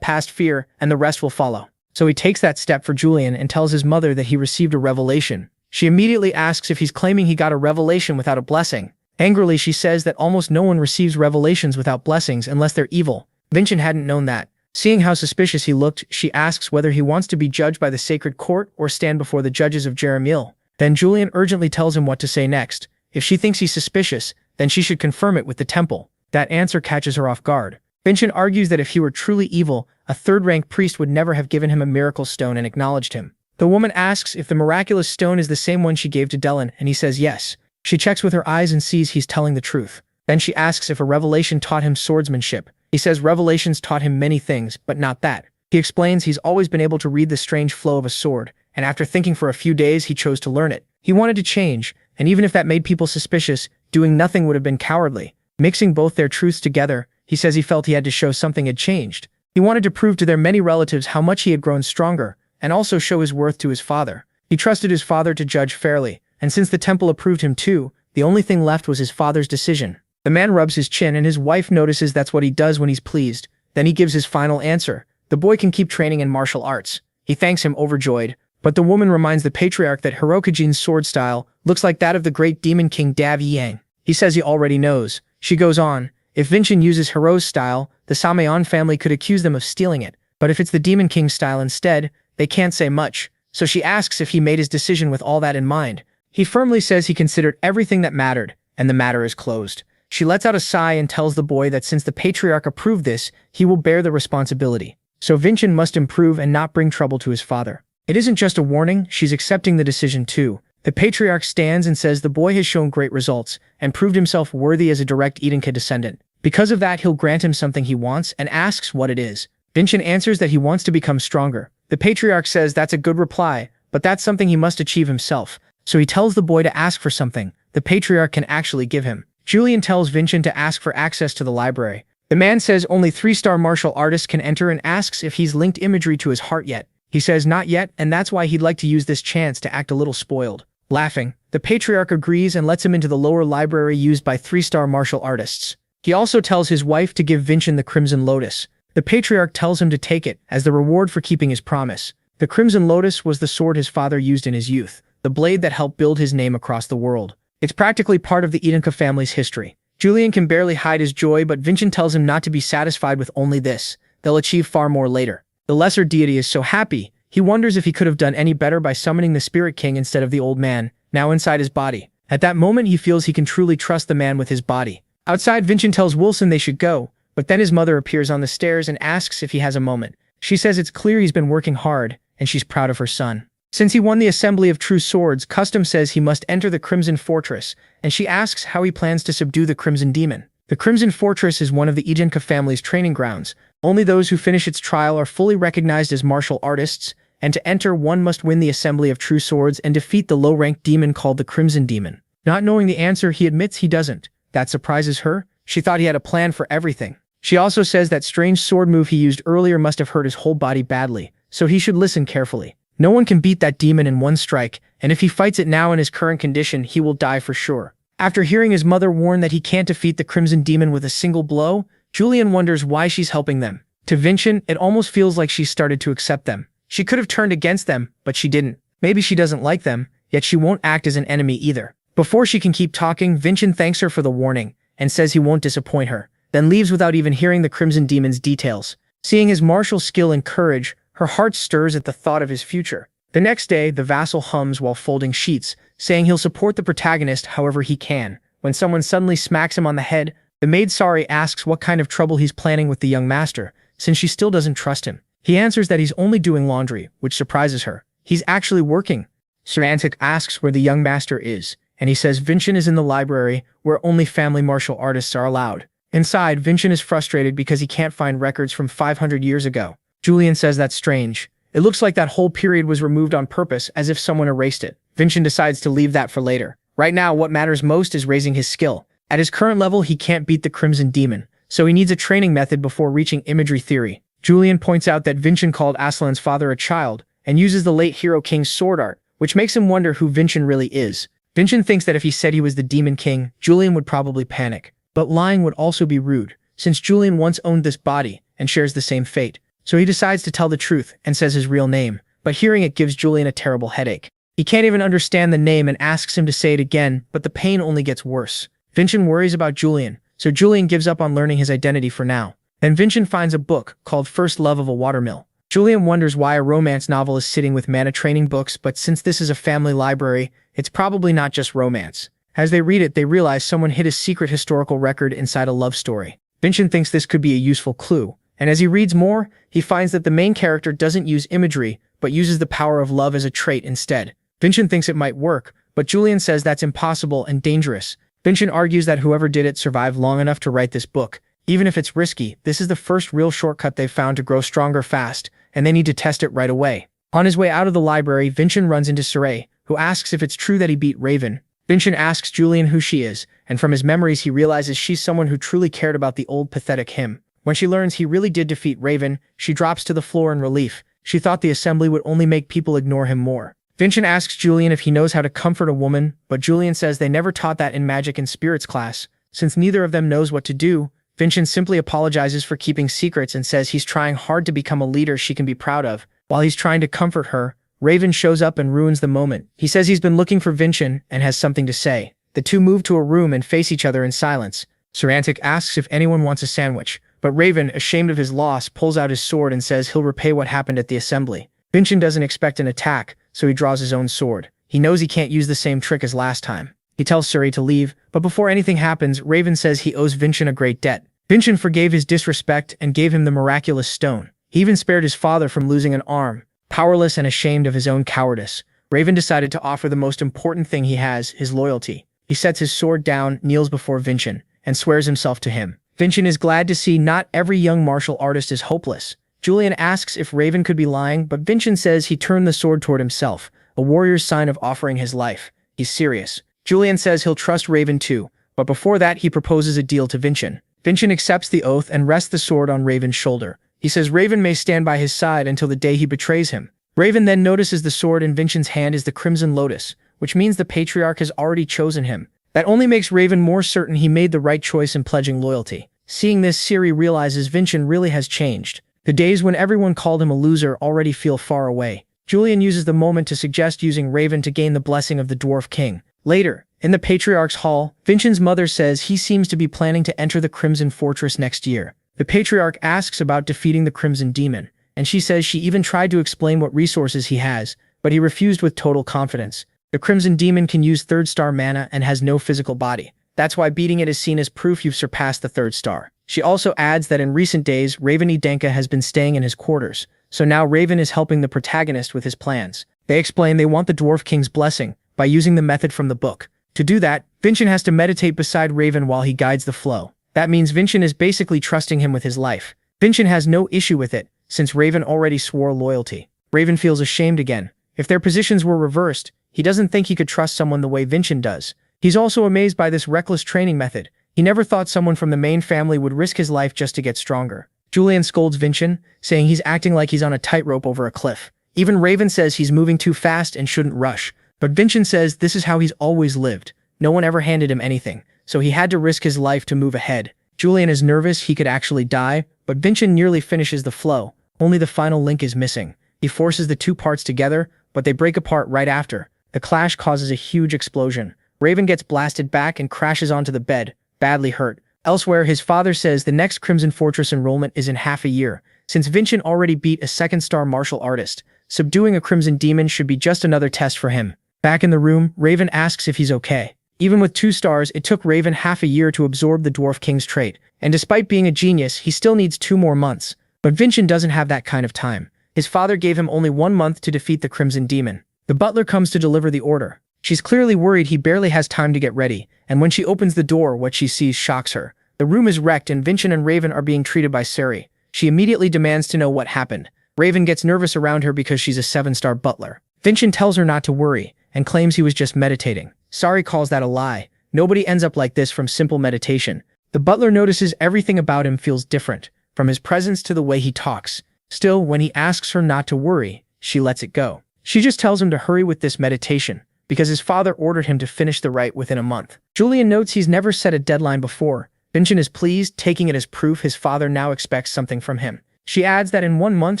past fear, and the rest will follow. So he takes that step for Julian and tells his mother that he received a revelation. She immediately asks if he's claiming he got a revelation without a blessing. Angrily, she says that almost no one receives revelations without blessings unless they're evil. Vincent hadn't known that. Seeing how suspicious he looked, she asks whether he wants to be judged by the sacred court or stand before the judges of Jeremiel. Then Julian urgently tells him what to say next. If she thinks he's suspicious, then she should confirm it with the temple. That answer catches her off guard. Vincent argues that if he were truly evil, a third-rank priest would never have given him a miracle stone and acknowledged him. The woman asks if the miraculous stone is the same one she gave to Dylan, and he says yes. She checks with her eyes and sees he's telling the truth. Then she asks if a revelation taught him swordsmanship. He says revelations taught him many things, but not that. He explains he's always been able to read the strange flow of a sword, and after thinking for a few days, he chose to learn it. He wanted to change, and even if that made people suspicious, doing nothing would have been cowardly. Mixing both their truths together, he says he felt he had to show something had changed. He wanted to prove to their many relatives how much he had grown stronger, and also show his worth to his father. He trusted his father to judge fairly, and since the temple approved him too, the only thing left was his father's decision. The man rubs his chin and his wife notices that's what he does when he's pleased. Then he gives his final answer. The boy can keep training in martial arts. He thanks him overjoyed, but the woman reminds the Patriarch that Hirokujin's sword style looks like that of the great demon king Dav Yang. He says he already knows. She goes on, if Vincent uses Hiro's style, the Samayan family could accuse them of stealing it, but if it's the demon king style instead, they can't say much. So she asks if he made his decision with all that in mind. He firmly says he considered everything that mattered, and the matter is closed. She lets out a sigh and tells the boy that since the patriarch approved this, he will bear the responsibility. So Vincent must improve and not bring trouble to his father. It isn't just a warning, she's accepting the decision too. The patriarch stands and says the boy has shown great results and proved himself worthy as a direct Edenka descendant. Because of that, he'll grant him something he wants and asks what it is. Vincent answers that he wants to become stronger. The patriarch says that's a good reply, but that's something he must achieve himself. So he tells the boy to ask for something the patriarch can actually give him. Julian tells Vincent to ask for access to the library. The man says only 3-star martial artists can enter and asks if he's linked imagery to his heart yet. He says not yet, and that's why he'd like to use this chance to act a little spoiled. Laughing, the patriarch agrees and lets him into the lower library used by 3-star martial artists. He also tells his wife to give Vincent the Crimson Lotus. The patriarch tells him to take it as the reward for keeping his promise. The Crimson Lotus was the sword his father used in his youth, the blade that helped build his name across the world. It's practically part of the Edenka family's history. Julian can barely hide his joy, but Vincent tells him not to be satisfied with only this. They'll achieve far more later. The lesser deity is so happy, he wonders if he could have done any better by summoning the Spirit King instead of the old man, now inside his body. At that moment, he feels he can truly trust the man with his body. Outside, Vincent tells Wilson they should go, but then his mother appears on the stairs and asks if he has a moment. She says it's clear he's been working hard, and she's proud of her son. Since he won the Assembly of True Swords, custom says he must enter the Crimson Fortress, and she asks how he plans to subdue the Crimson Demon. The Crimson Fortress is one of the Edenka family's training grounds. Only those who finish its trial are fully recognized as martial artists, and to enter one must win the Assembly of True Swords and defeat the low-ranked demon called the Crimson Demon. Not knowing the answer, he admits he doesn't. That surprises her. She thought he had a plan for everything. She also says that strange sword move he used earlier must have hurt his whole body badly, so he should listen carefully. No one can beat that demon in one strike, and if he fights it now in his current condition, he will die for sure. After hearing his mother warn that he can't defeat the Crimson Demon with a single blow, Julian wonders why she's helping them. To Vincent, it almost feels like she's started to accept them. She could have turned against them, but she didn't. Maybe she doesn't like them, yet she won't act as an enemy either. Before she can keep talking, Vincent thanks her for the warning and says he won't disappoint her, then leaves without even hearing the Crimson Demon's details. Seeing his martial skill and courage, her heart stirs at the thought of his future. The next day, the vassal hums while folding sheets, saying he'll support the protagonist however he can. When someone suddenly smacks him on the head, the maid Sari asks what kind of trouble he's planning with the young master, since she still doesn't trust him. He answers that he's only doing laundry, which surprises her. He's actually working. Serantic asks where the young master is, and he says Vincent is in the library, where only family martial artists are allowed. Inside, Vincent is frustrated because he can't find records from 500 years ago. Julian says that's strange. It looks like that whole period was removed on purpose, as if someone erased it. Vincent decides to leave that for later. Right now, what matters most is raising his skill. At his current level, he can't beat the Crimson Demon, so he needs a training method before reaching imagery theory. Julian points out that Vincent called Aslan's father a child, and uses the late Hero King's sword art, which makes him wonder who Vincent really is. Vincent thinks that if he said he was the Demon King, Julian would probably panic. But lying would also be rude, since Julian once owned this body, and shares the same fate. So he decides to tell the truth, and says his real name, but hearing it gives Julian a terrible headache. He can't even understand the name and asks him to say it again, but the pain only gets worse. Vincent worries about Julian, so Julian gives up on learning his identity for now. Then Vincent finds a book called First Love of a Watermill. Julian wonders why a romance novel is sitting with mana training books, but since this is a family library, it's probably not just romance. As they read it, they realize someone hid a secret historical record inside a love story. Vincent thinks this could be a useful clue, and as he reads more, he finds that the main character doesn't use imagery, but uses the power of love as a trait instead. Vincent thinks it might work, but Julian says that's impossible and dangerous. Vincent argues that whoever did it survived long enough to write this book. Even if it's risky, this is the first real shortcut they've found to grow stronger fast, and they need to test it right away. On his way out of the library, Vincent runs into Saray, who asks if it's true that he beat Raven. Vincent asks Julian who she is, and from his memories he realizes she's someone who truly cared about the old pathetic him. When she learns he really did defeat Raven, she drops to the floor in relief. She thought the assembly would only make people ignore him more. Vincent asks Julian if he knows how to comfort a woman, but Julian says they never taught that in magic and spirits class. Since neither of them knows what to do, Vincent simply apologizes for keeping secrets and says he's trying hard to become a leader she can be proud of. While he's trying to comfort her, Raven shows up and ruins the moment. He says he's been looking for Vincent and has something to say. The two move to a room and face each other in silence. Serantic asks if anyone wants a sandwich, but Raven, ashamed of his loss, pulls out his sword and says he'll repay what happened at the assembly. Vincent doesn't expect an attack, so he draws his own sword. He knows he can't use the same trick as last time. He tells Suri to leave, but before anything happens, Raven says he owes Vincent a great debt. Vincent forgave his disrespect and gave him the miraculous stone. He even spared his father from losing an arm. Powerless and ashamed of his own cowardice, Raven decided to offer the most important thing he has, his loyalty. He sets his sword down, kneels before Vincent, and swears himself to him. Vincent is glad to see not every young martial artist is hopeless. Julian asks if Raven could be lying, but Vincent says he turned the sword toward himself, a warrior's sign of offering his life. He's serious. Julian says he'll trust Raven too, but before that he proposes a deal to Vincent. Vincent accepts the oath and rests the sword on Raven's shoulder. He says Raven may stand by his side until the day he betrays him. Raven then notices the sword in Vincent's hand is the Crimson Lotus, which means the Patriarch has already chosen him. That only makes Raven more certain he made the right choice in pledging loyalty. Seeing this, Siri realizes Vincent really has changed. The days when everyone called him a loser already feel far away. Julian uses the moment to suggest using Raven to gain the blessing of the Dwarf King. Later, in the Patriarch's hall, Vincent's mother says he seems to be planning to enter the Crimson Fortress next year. The Patriarch asks about defeating the Crimson Demon, and she says she even tried to explain what resources he has, but he refused with total confidence. The Crimson Demon can use third star mana and has no physical body. That's why beating it is seen as proof you've surpassed the third star. She also adds that in recent days, Raven Idenka has been staying in his quarters, so now Raven is helping the protagonist with his plans. They explain they want the Dwarf King's blessing by using the method from the book. To do that, Vincent has to meditate beside Raven while he guides the flow. That means Vincent is basically trusting him with his life. Vincent has no issue with it, since Raven already swore loyalty. Raven feels ashamed again. If their positions were reversed, he doesn't think he could trust someone the way Vincent does. He's also amazed by this reckless training method. He never thought someone from the main family would risk his life just to get stronger. Julian scolds Vincent, saying he's acting like he's on a tightrope over a cliff. Even Raven says he's moving too fast and shouldn't rush. But Vincent says this is how he's always lived. No one ever handed him anything, so he had to risk his life to move ahead. Julian is nervous he could actually die, but Vincent nearly finishes the flow. Only the final link is missing. He forces the two parts together, but they break apart right after. The clash causes a huge explosion. Raven gets blasted back and crashes onto the bed, badly hurt. Elsewhere, his father says the next Crimson Fortress enrollment is in half a year. Since Vincent already beat a second-star martial artist, subduing a Crimson Demon should be just another test for him. Back in the room, Raven asks if he's okay. Even with 2 stars, it took Raven half a year to absorb the Dwarf King's trait, and despite being a genius, he still needs 2 more months. But Vincent doesn't have that kind of time. His father gave him only 1 month to defeat the Crimson Demon. The butler comes to deliver the order. She's clearly worried he barely has time to get ready, and when she opens the door, what she sees shocks her. The room is wrecked and Vincent and Raven are being treated by Suri. She immediately demands to know what happened. Raven gets nervous around her because she's a 7-star butler. Vincent tells her not to worry, and claims he was just meditating. Sari calls that a lie. Nobody ends up like this from simple meditation. The butler notices everything about him feels different, from his presence to the way he talks. Still, when he asks her not to worry, she lets it go. She just tells him to hurry with this meditation, because his father ordered him to finish the rite within a month. Julian notes he's never set a deadline before. Vincent is pleased, taking it as proof his father now expects something from him. She adds that in 1 month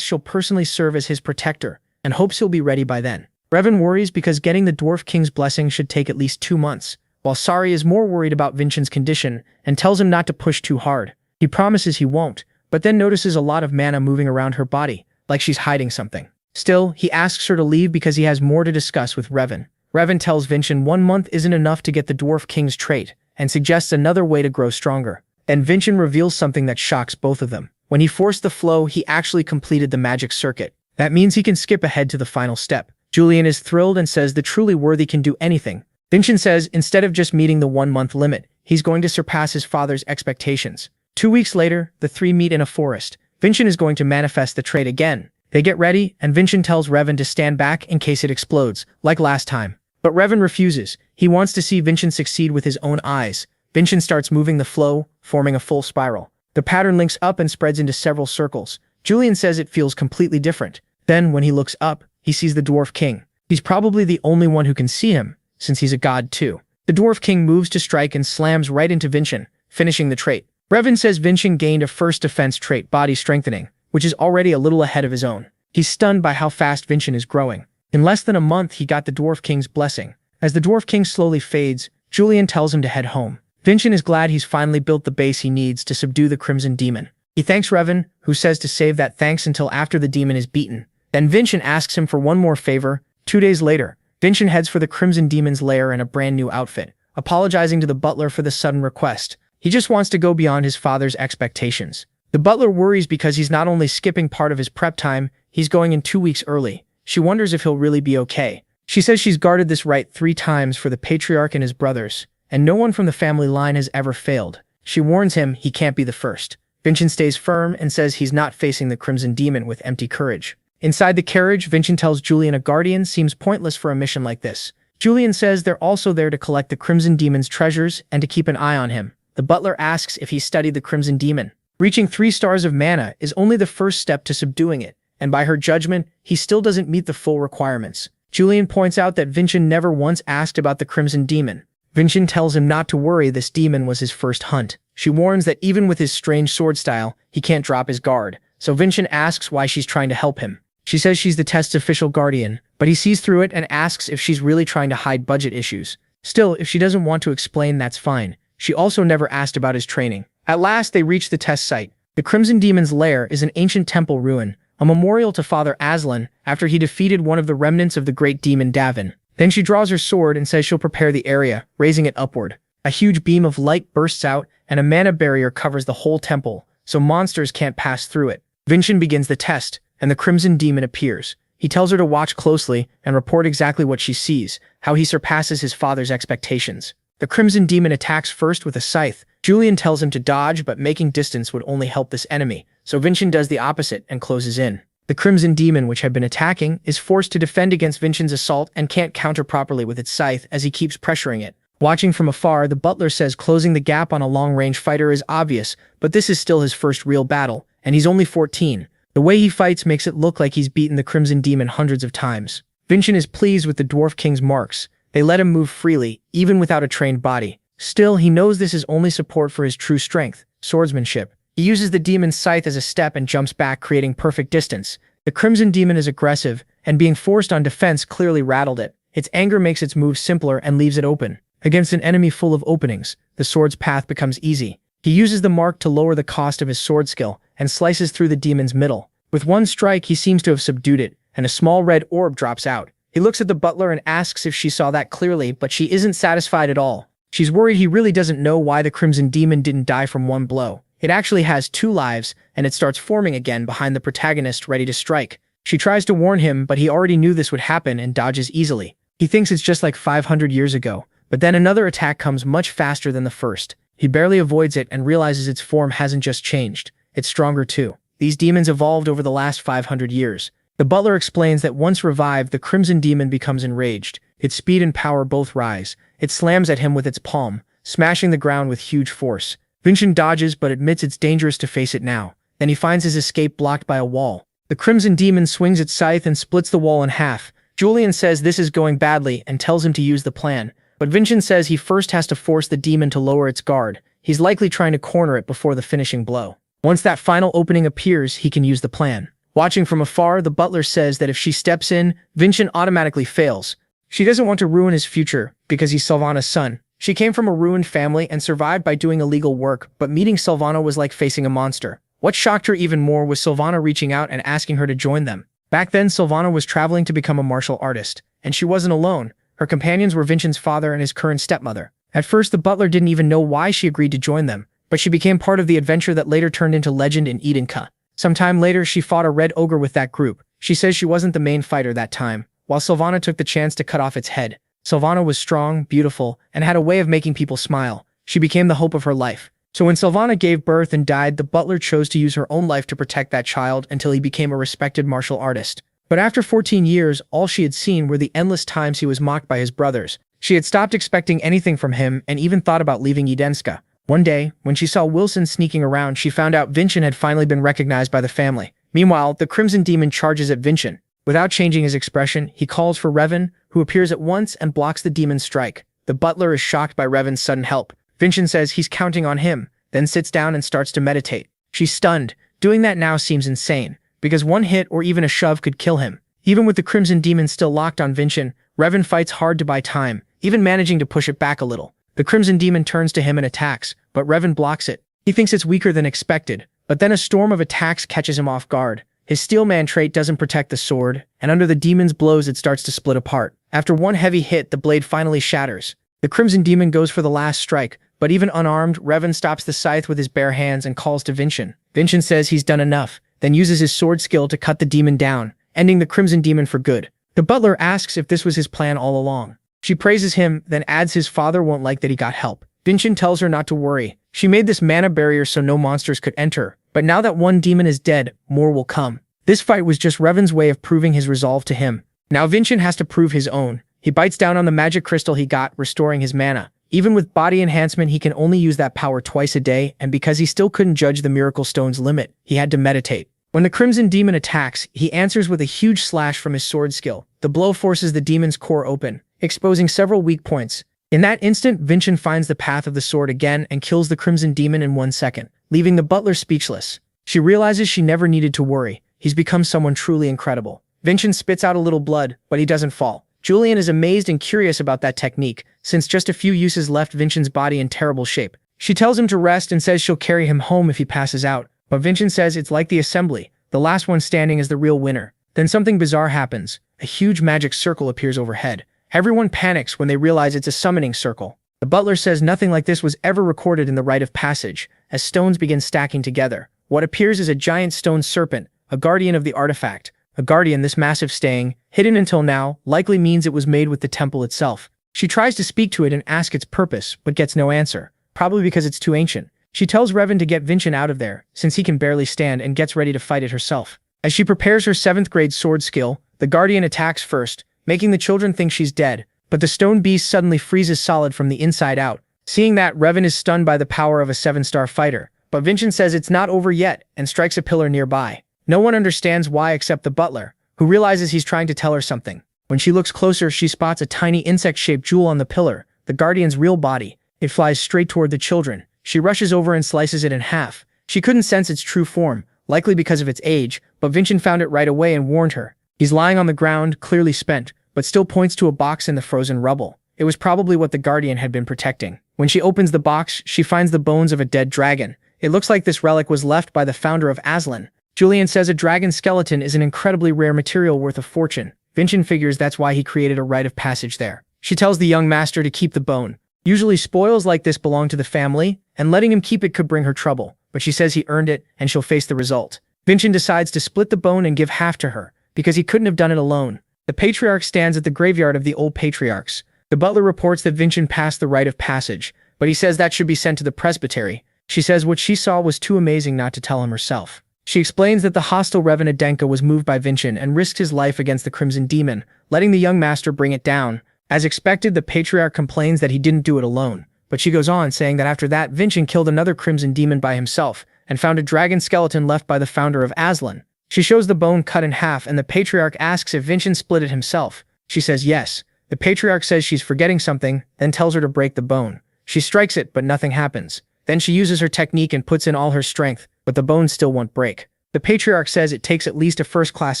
she'll personally serve as his protector, and hopes he'll be ready by then. Raven worries because getting the Dwarf King's blessing should take at least 2 months, while Sari is more worried about Vincent's condition and tells him not to push too hard. He promises he won't, but then notices a lot of mana moving around her body, like she's hiding something. Still, he asks her to leave because he has more to discuss with Raven. Raven tells Vincent 1 month isn't enough to get the Dwarf King's trait, and suggests another way to grow stronger. Then Vincent reveals something that shocks both of them. When he forced the flow, he actually completed the magic circuit. That means he can skip ahead to the final step. Julian is thrilled and says the truly worthy can do anything. Vincent says instead of just meeting the 1-month limit, he's going to surpass his father's expectations. 2 weeks later, the 3 meet in a forest. Vincent is going to manifest the trait again. They get ready, and Vincent tells Raven to stand back in case it explodes, like last time. But Raven refuses. He wants to see Vincent succeed with his own eyes. Vincent starts moving the flow, forming a full spiral. The pattern links up and spreads into several circles. Julian says it feels completely different. Then, when he looks up, he sees the Dwarf King. He's probably the only one who can see him, since he's a god too. The Dwarf King moves to strike and slams right into Vincent, finishing the trait. Raven says Vincent gained a first defense trait, body strengthening, which is already a little ahead of his own. He's stunned by how fast Vincent is growing. In less than a month, he got the Dwarf King's blessing. As the Dwarf King slowly fades, Julian tells him to head home. Vincent is glad he's finally built the base he needs to subdue the Crimson Demon. He thanks Raven, who says to save that thanks until after the demon is beaten. Then Vincent asks him for one more favor. 2 days later, Vincent heads for the Crimson Demon's lair in a brand new outfit, apologizing to the butler for the sudden request. He just wants to go beyond his father's expectations. The butler worries because he's not only skipping part of his prep time, he's going in 2 weeks early. She wonders if he'll really be okay. She says she's guarded this rite 3 times for the patriarch and his brothers, and no one from the family line has ever failed. She warns him he can't be the first. Vincent stays firm and says he's not facing the Crimson Demon with empty courage. Inside the carriage, Vincent tells Julian a guardian seems pointless for a mission like this. Julian says they're also there to collect the Crimson Demon's treasures and to keep an eye on him. The butler asks if he studied the Crimson Demon. Reaching 3 stars of mana is only the first step to subduing it, and by her judgment, he still doesn't meet the full requirements. Julian points out that Vincent never once asked about the Crimson Demon. Vincent tells him not to worry, this demon was his first hunt. She warns that even with his strange sword style, he can't drop his guard, so Vincent asks why she's trying to help him. She says she's the test's official guardian, but he sees through it and asks if she's really trying to hide budget issues. Still, if she doesn't want to explain, that's fine. She also never asked about his training. At last, they reach the test site. The Crimson Demon's lair is an ancient temple ruin, a memorial to Father Aslan after he defeated one of the remnants of the great demon Davin. Then she draws her sword and says she'll prepare the area, raising it upward. A huge beam of light bursts out, and a mana barrier covers the whole temple, so monsters can't pass through it. Vincent begins the test, and the Crimson Demon appears. He tells her to watch closely and report exactly what she sees, how he surpasses his father's expectations. The Crimson Demon attacks first with a scythe. Julian tells him to dodge, but making distance would only help this enemy, so Vincent does the opposite and closes in. The Crimson Demon, which had been attacking, is forced to defend against Vincent's assault and can't counter properly with its scythe as he keeps pressuring it. Watching from afar, the butler says closing the gap on a long-range fighter is obvious, but this is still his first real battle, and he's only 14. The way he fights makes it look like he's beaten the Crimson Demon hundreds of times. Vincent is pleased with the Dwarf King's marks. They let him move freely, even without a trained body. Still, he knows this is only support for his true strength, swordsmanship. He uses the demon's scythe as a step and jumps back, creating perfect distance. The Crimson Demon is aggressive, and being forced on defense clearly rattled it. Its anger makes its move simpler and leaves it open. Against an enemy full of openings, the sword's path becomes easy. He uses the mark to lower the cost of his sword skill, and slices through the demon's middle. With one strike, he seems to have subdued it, and a small red orb drops out. He looks at the butler and asks if she saw that clearly, but she isn't satisfied at all. She's worried he really doesn't know why the Crimson Demon didn't die from one blow. It actually has 2 lives, and it starts forming again behind the protagonist, ready to strike. She tries to warn him, but he already knew this would happen and dodges easily. He thinks it's just like 500 years ago, but then another attack comes much faster than the first. He barely avoids it and realizes its form hasn't just changed, it's stronger too. These demons evolved over the last 500 years. The butler explains that once revived, the Crimson Demon becomes enraged. Its speed and power both rise. It slams at him with its palm, smashing the ground with huge force. Vincent dodges but admits it's dangerous to face it now. Then he finds his escape blocked by a wall. The Crimson Demon swings its scythe and splits the wall in half. Julian says this is going badly and tells him to use the plan. But Vincent says he first has to force the demon to lower its guard. He's likely trying to corner it before the finishing blow. Once that final opening appears, he can use the plan. Watching from afar, the butler says that if she steps in, Vincent automatically fails. She doesn't want to ruin his future because he's Sylvana's son. She came from a ruined family and survived by doing illegal work, but meeting Sylvana was like facing a monster. What shocked her even more was Sylvana reaching out and asking her to join them. Back then, Sylvana was traveling to become a martial artist, and she wasn't alone. Her companions were Vincent's father and his current stepmother. At first, the butler didn't even know why she agreed to join them, but she became part of the adventure that later turned into legend in Edenka. Sometime later, she fought a red ogre with that group. She says she wasn't the main fighter that time, while Sylvana took the chance to cut off its head. Sylvana was strong, beautiful, and had a way of making people smile. She became the hope of her life. So when Sylvana gave birth and died, the butler chose to use her own life to protect that child until he became a respected martial artist. But after 14 years, all she had seen were the endless times he was mocked by his brothers. She had stopped expecting anything from him and even thought about leaving Edenska. One day, when she saw Wilson sneaking around, she found out Vincent had finally been recognized by the family. Meanwhile, the Crimson Demon charges at Vincent. Without changing his expression, he calls for Revan, who appears at once and blocks the demon's strike. The butler is shocked by Revan's sudden help. Vincent says he's counting on him, then sits down and starts to meditate. She's stunned. Doing that now seems insane, because one hit or even a shove could kill him. Even with the Crimson Demon still locked on Vincent, Revan fights hard to buy time, even managing to push it back a little. The Crimson Demon turns to him and attacks, but Revan blocks it. He thinks it's weaker than expected, but then a storm of attacks catches him off guard. His Steelman trait doesn't protect the sword, and under the demon's blows it starts to split apart. After one heavy hit, the blade finally shatters. The Crimson Demon goes for the last strike, but even unarmed, Revan stops the scythe with his bare hands and calls to Vincent. Vincent says he's done enough, then uses his sword skill to cut the demon down, ending the Crimson Demon for good. The butler asks if this was his plan all along. She praises him, then adds his father won't like that he got help. Vincent tells her not to worry. She made this mana barrier so no monsters could enter, but now that one demon is dead, more will come. This fight was just Revan's way of proving his resolve to him. Now Vincent has to prove his own. He bites down on the magic crystal he got, restoring his mana. Even with body enhancement, he can only use that power twice a day, and because he still couldn't judge the Miracle Stone's limit, he had to meditate. When the Crimson Demon attacks, he answers with a huge slash from his sword skill. The blow forces the demon's core open, exposing several weak points. In that instant, Vincent finds the path of the sword again and kills the Crimson Demon in 1 second, leaving the butler speechless. She realizes she never needed to worry. He's become someone truly incredible. Vincent spits out a little blood, but he doesn't fall. Julian is amazed and curious about that technique, since just a few uses left Vincent's body in terrible shape. She tells him to rest and says she'll carry him home if he passes out, but Vincent says it's like the assembly. The last one standing is the real winner. Then something bizarre happens. A huge magic circle appears overhead. Everyone panics when they realize it's a summoning circle. The butler says nothing like this was ever recorded in the rite of passage, as stones begin stacking together. What appears is a giant stone serpent, a guardian of the artifact. A guardian this massive staying, hidden until now, likely means it was made with the temple itself. She tries to speak to it and ask its purpose, but gets no answer, probably because it's too ancient. She tells Revan to get Vincent out of there, since he can barely stand, and gets ready to fight it herself. As she prepares her 7th grade sword skill, the guardian attacks first, making the children think she's dead, but the stone beast suddenly freezes solid from the inside out. Seeing that, Revan is stunned by the power of a 7-star fighter, but Vincent says it's not over yet and strikes a pillar nearby. No one understands why except the butler, who realizes he's trying to tell her something. When she looks closer, she spots a tiny insect-shaped jewel on the pillar, the guardian's real body. It flies straight toward the children. She rushes over and slices it in half. She couldn't sense its true form, likely because of its age, but Vincent found it right away and warned her. He's lying on the ground, clearly spent, but still points to a box in the frozen rubble. It was probably what the guardian had been protecting. When she opens the box, she finds the bones of a dead dragon. It looks like this relic was left by the founder of Aslan. Julian says a dragon skeleton is an incredibly rare material worth a fortune. Vincent figures that's why he created a rite of passage there. She tells the young master to keep the bone. Usually spoils like this belong to the family, and letting him keep it could bring her trouble, but she says he earned it and she'll face the result. Vincent decides to split the bone and give half to her, because he couldn't have done it alone. The patriarch stands at the graveyard of the old patriarchs. The butler reports that Vincent passed the rite of passage, but he says that should be sent to the presbytery. She says what she saw was too amazing not to tell him herself. She explains that the hostile Revan Adenka was moved by Vincent and risked his life against the Crimson Demon, letting the young master bring it down. As expected, the patriarch complains that he didn't do it alone, but she goes on saying that after that, Vincent killed another Crimson Demon by himself and found a dragon skeleton left by the founder of Aslan. She shows the bone cut in half, and the patriarch asks if Vincent split it himself. She says yes. The patriarch says she's forgetting something, then tells her to break the bone. She strikes it, but nothing happens. Then she uses her technique and puts in all her strength, but the bone still won't break. The patriarch says it takes at least a first-class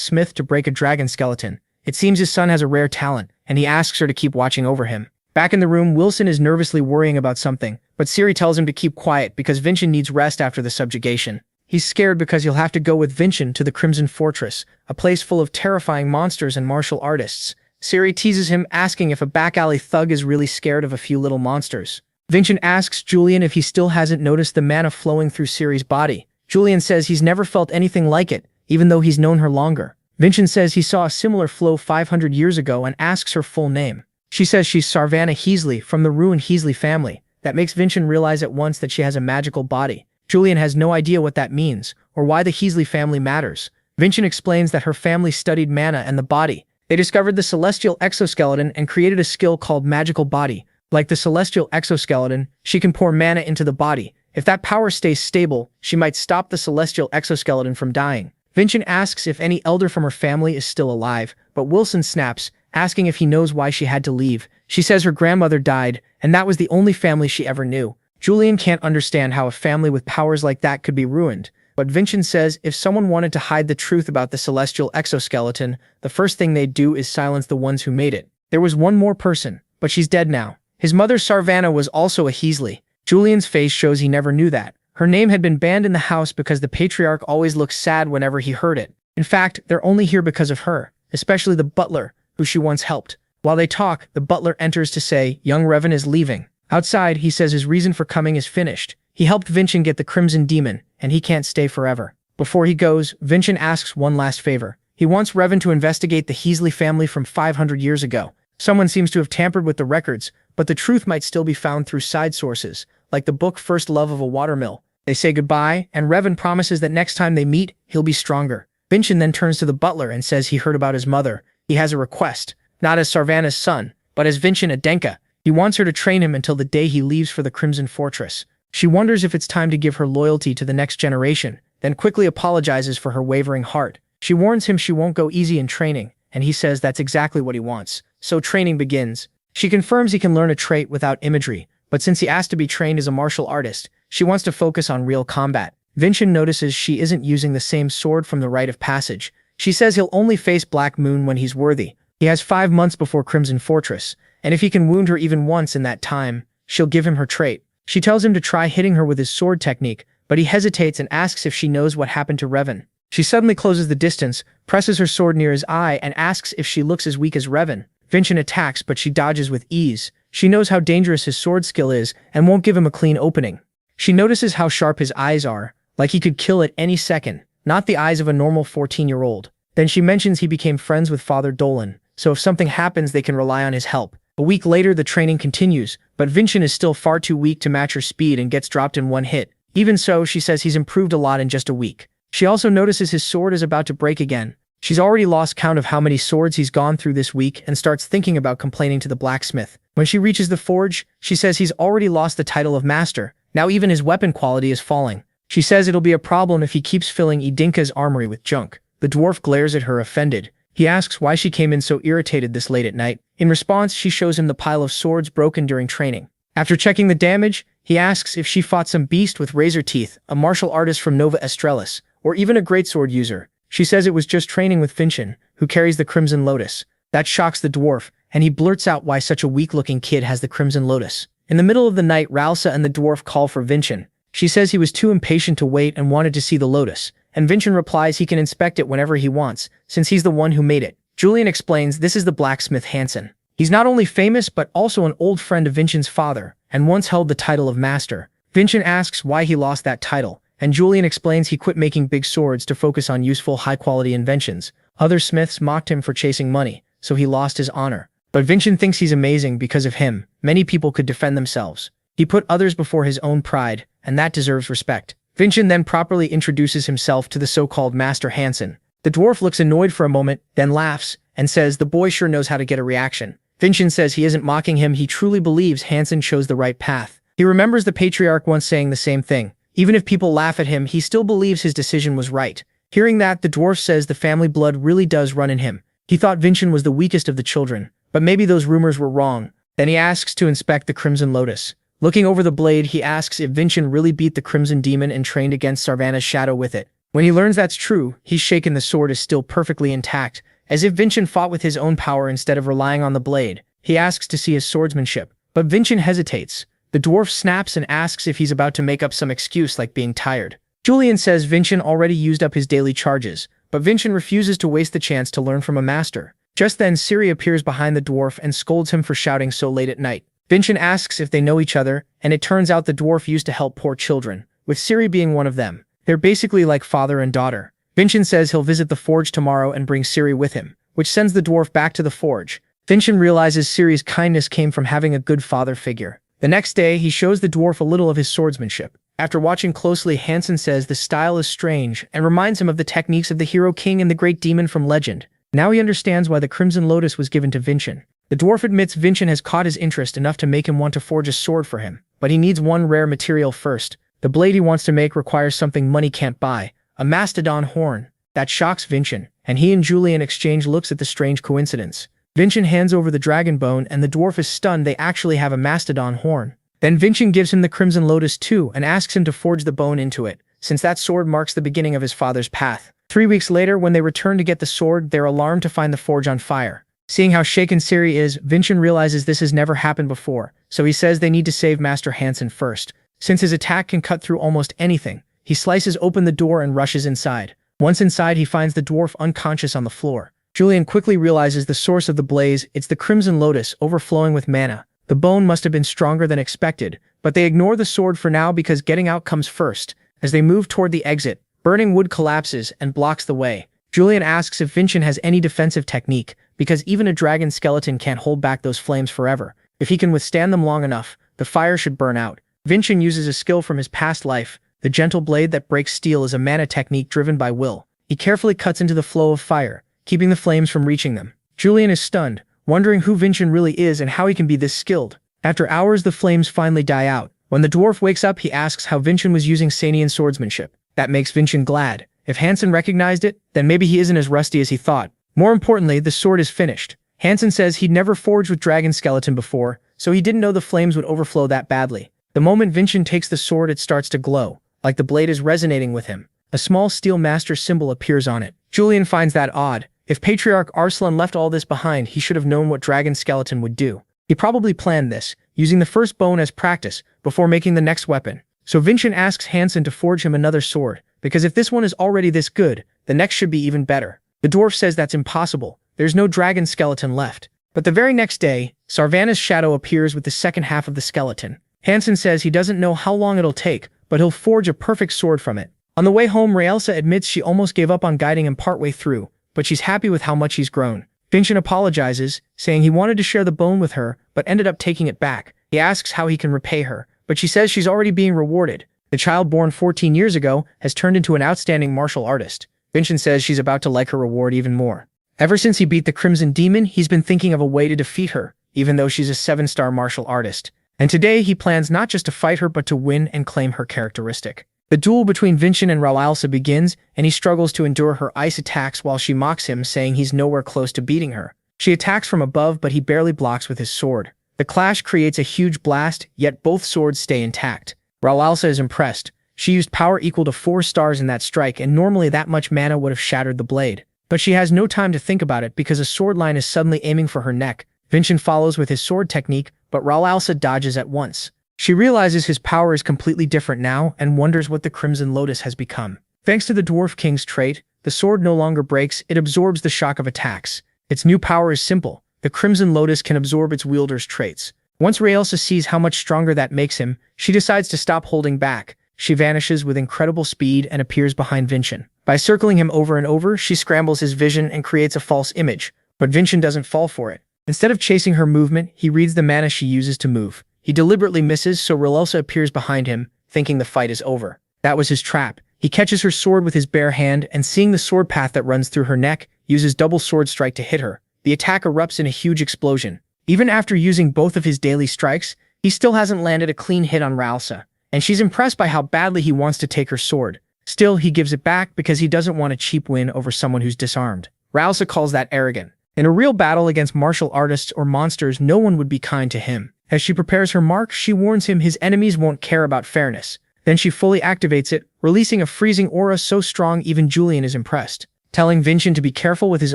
smith to break a dragon skeleton. It seems his son has a rare talent, and he asks her to keep watching over him. Back in the room, Wilson is nervously worrying about something, but Ciri tells him to keep quiet because Vincent needs rest after the subjugation. He's scared because he'll have to go with Vincent to the Crimson Fortress, a place full of terrifying monsters and martial artists. Ciri teases him, asking if a back-alley thug is really scared of a few little monsters. Vincent asks Julian if he still hasn't noticed the mana flowing through Ciri's body. Julian says he's never felt anything like it, even though he's known her longer. Vincent says he saw a similar flow 500 years ago and asks her full name. She says she's Sarvanna Heasley from the ruined Heasley family. That makes Vincent realize at once that she has a magical body. Julian has no idea what that means, or why the Heasley family matters. Vincent explains that her family studied mana and the body. They discovered the celestial exoskeleton and created a skill called magical body. Like the celestial exoskeleton, she can pour mana into the body. If that power stays stable, she might stop the celestial exoskeleton from dying. Vincent asks if any elder from her family is still alive, but Wilson snaps, asking if he knows why she had to leave. She says her grandmother died, and that was the only family she ever knew. Julian can't understand how a family with powers like that could be ruined, but Vincent says if someone wanted to hide the truth about the celestial exoskeleton, the first thing they'd do is silence the ones who made it. There was one more person, but she's dead now. His mother Sarvanna was also a Heasley. Julian's face shows he never knew that. Her name had been banned in the house because the patriarch always looked sad whenever he heard it. In fact, they're only here because of her, especially the butler, who she once helped. While they talk, the butler enters to say young Revan is leaving. Outside, he says his reason for coming is finished. He helped Vincent get the Crimson Demon, and he can't stay forever. Before he goes, Vincent asks one last favor. He wants Revan to investigate the Heasley family from 500 years ago. Someone seems to have tampered with the records, but the truth might still be found through side sources, like the book First Love of a Watermill. They say goodbye, and Revan promises that next time they meet, he'll be stronger. Vincent then turns to the butler and says he heard about his mother. He has a request, not as Sarvana's son, but as Vincent Adenka. He wants her to train him until the day he leaves for the Crimson Fortress. She wonders if it's time to give her loyalty to the next generation, then quickly apologizes for her wavering heart. She warns him she won't go easy in training, and he says that's exactly what he wants. So training begins. She confirms he can learn a trait without imagery, but since he asked to be trained as a martial artist, she wants to focus on real combat. Vincent notices she isn't using the same sword from the rite of passage. She says he'll only face Black Moon when he's worthy. He has 5 months before Crimson Fortress, and if he can wound her even once in that time, she'll give him her trait. She tells him to try hitting her with his sword technique, but he hesitates and asks if she knows what happened to Revan. She suddenly closes the distance, presses her sword near his eye, and asks if she looks as weak as Revan. Vincent attacks, but she dodges with ease. She knows how dangerous his sword skill is and won't give him a clean opening. She notices how sharp his eyes are, like he could kill at any second, not the eyes of a normal 14-year-old. Then she mentions he became friends with Father Dolan, so if something happens they can rely on his help. A week later the training continues, but Vincent is still far too weak to match her speed and gets dropped in one hit. Even so, she says he's improved a lot in just a week. She also notices his sword is about to break again. She's already lost count of how many swords he's gone through this week and starts thinking about complaining to the blacksmith. When she reaches the forge, she says he's already lost the title of master. Now even his weapon quality is falling. She says it'll be a problem if he keeps filling Idinka's armory with junk. The dwarf glares at her offended. He asks why she came in so irritated this late at night. In response, she shows him the pile of swords broken during training. After checking the damage, he asks if she fought some beast with razor teeth, a martial artist from Nova Estrelis, or even a greatsword user. She says it was just training with Vincent, who carries the Crimson Lotus. That shocks the dwarf, and he blurts out why such a weak-looking kid has the Crimson Lotus. In the middle of the night, Ralsa and the dwarf call for Vincent. She says he was too impatient to wait and wanted to see the Lotus, and Vincent replies he can inspect it whenever he wants, since he's the one who made it. Julian explains this is the blacksmith Hansen. He's not only famous but also an old friend of Vincent's father, and once held the title of master. Vincent asks why he lost that title, and Julian explains he quit making big swords to focus on useful high-quality inventions. Other smiths mocked him for chasing money, so he lost his honor. But Vincent thinks he's amazing because of him. Many people could defend themselves. He put others before his own pride, and that deserves respect. Vincent then properly introduces himself to the so-called Master Hansen. The dwarf looks annoyed for a moment, then laughs, and says the boy sure knows how to get a reaction. Vincent says he isn't mocking him, he truly believes Hansen chose the right path. He remembers the patriarch once saying the same thing. Even if people laugh at him, he still believes his decision was right. Hearing that, the dwarf says the family blood really does run in him. He thought Vincent was the weakest of the children, but maybe those rumors were wrong. Then he asks to inspect the Crimson Lotus. Looking over the blade, he asks if Vincent really beat the Crimson Demon and trained against Sarvana's shadow with it. When he learns that's true, he's shaken. The sword is still perfectly intact, as if Vincent fought with his own power instead of relying on the blade. He asks to see his swordsmanship, but Vincent hesitates. The dwarf snaps and asks if he's about to make up some excuse like being tired. Julian says Vincent already used up his daily charges, but Vincent refuses to waste the chance to learn from a master. Just then, Ciri appears behind the dwarf and scolds him for shouting so late at night. Vincent asks if they know each other, and it turns out the dwarf used to help poor children, with Ciri being one of them. They're basically like father and daughter. Vincent says he'll visit the forge tomorrow and bring Ciri with him, which sends the dwarf back to the forge. Vincent realizes Ciri's kindness came from having a good father figure. The next day, he shows the dwarf a little of his swordsmanship. After watching closely, Hansen says the style is strange and reminds him of the techniques of the Hero King and the Great Demon from legend. Now he understands why the Crimson Lotus was given to Vincent. The dwarf admits Vincent has caught his interest enough to make him want to forge a sword for him, but he needs one rare material first. The blade he wants to make requires something money can't buy, a mastodon horn. That shocks Vincent, and he and Julian exchange looks at the strange coincidence. Vincent hands over the dragon bone and the dwarf is stunned they actually have a mastodon horn. Then Vincent gives him the Crimson Lotus too and asks him to forge the bone into it, since that sword marks the beginning of his father's path. 3 weeks later, when they return to get the sword, they're alarmed to find the forge on fire. Seeing how shaken Ciri is, Vincent realizes this has never happened before, so he says they need to save Master Hansen first. Since his attack can cut through almost anything, he slices open the door and rushes inside. Once inside, he finds the dwarf unconscious on the floor. Julian quickly realizes the source of the blaze. It's the Crimson Lotus overflowing with mana. The bone must have been stronger than expected, but they ignore the sword for now because getting out comes first. As they move toward the exit, burning wood collapses and blocks the way. Julian asks if Vincent has any defensive technique, because even a dragon skeleton can't hold back those flames forever. If he can withstand them long enough, the fire should burn out. Vincent uses a skill from his past life. The gentle blade that breaks steel is a mana technique driven by will. He carefully cuts into the flow of fire, keeping the flames from reaching them. Julian is stunned, wondering who Vincent really is and how he can be this skilled. After hours, the flames finally die out. When the dwarf wakes up, he asks how Vincent was using Sanian swordsmanship. That makes Vincent glad. If Hansen recognized it, then maybe he isn't as rusty as he thought. More importantly, the sword is finished. Hansen says he'd never forged with dragon skeleton before, so he didn't know the flames would overflow that badly. The moment Vincent takes the sword, it starts to glow, like the blade is resonating with him. A small steel master symbol appears on it. Julian finds that odd. If Patriarch Arslan left all this behind, he should have known what dragon skeleton would do. He probably planned this, using the first bone as practice, before making the next weapon. So Vincent asks Hansen to forge him another sword, because if this one is already this good, the next should be even better. The dwarf says that's impossible. There's no dragon skeleton left. But the very next day, Sarvana's shadow appears with the second half of the skeleton. Hansen says he doesn't know how long it'll take, but he'll forge a perfect sword from it. On the way home, Raelsa admits she almost gave up on guiding him partway through, but she's happy with how much he's grown. Vincent apologizes, saying he wanted to share the bone with her, but ended up taking it back. He asks how he can repay her, but she says she's already being rewarded. The child born 14 years ago has turned into an outstanding martial artist. Vincent says she's about to like her reward even more. Ever since he beat the Crimson Demon, he's been thinking of a way to defeat her, even though she's a 7-star martial artist. And today he plans not just to fight her but to win and claim her characteristic. The duel between Vincent and Raelsa begins, and he struggles to endure her ice attacks while she mocks him, saying he's nowhere close to beating her. She attacks from above, but he barely blocks with his sword. The clash creates a huge blast, yet both swords stay intact. Raelsa is impressed. She used power equal to 4 stars in that strike, and normally that much mana would have shattered the blade. But she has no time to think about it because a sword line is suddenly aiming for her neck. Vincent follows with his sword technique, but Raelsa dodges at once. She realizes his power is completely different now and wonders what the Crimson Lotus has become. Thanks to the Dwarf King's trait, the sword no longer breaks, it absorbs the shock of attacks. Its new power is simple. The Crimson Lotus can absorb its wielder's traits. Once Raelsa sees how much stronger that makes him, she decides to stop holding back. She vanishes with incredible speed and appears behind Vincent. By circling him over and over, she scrambles his vision and creates a false image, but Vincent doesn't fall for it. Instead of chasing her movement, he reads the mana she uses to move. He deliberately misses, so Raelsa appears behind him, thinking the fight is over. That was his trap. He catches her sword with his bare hand and, seeing the sword path that runs through her neck, uses double sword strike to hit her. The attack erupts in a huge explosion. Even after using both of his daily strikes, he still hasn't landed a clean hit on Raelsa, and she's impressed by how badly he wants to take her sword. Still, he gives it back because he doesn't want a cheap win over someone who's disarmed. Raelsa calls that arrogant. In a real battle against martial artists or monsters, no one would be kind to him. As she prepares her mark, she warns him his enemies won't care about fairness. Then she fully activates it, releasing a freezing aura so strong even Julian is impressed. Telling Vincent to be careful with his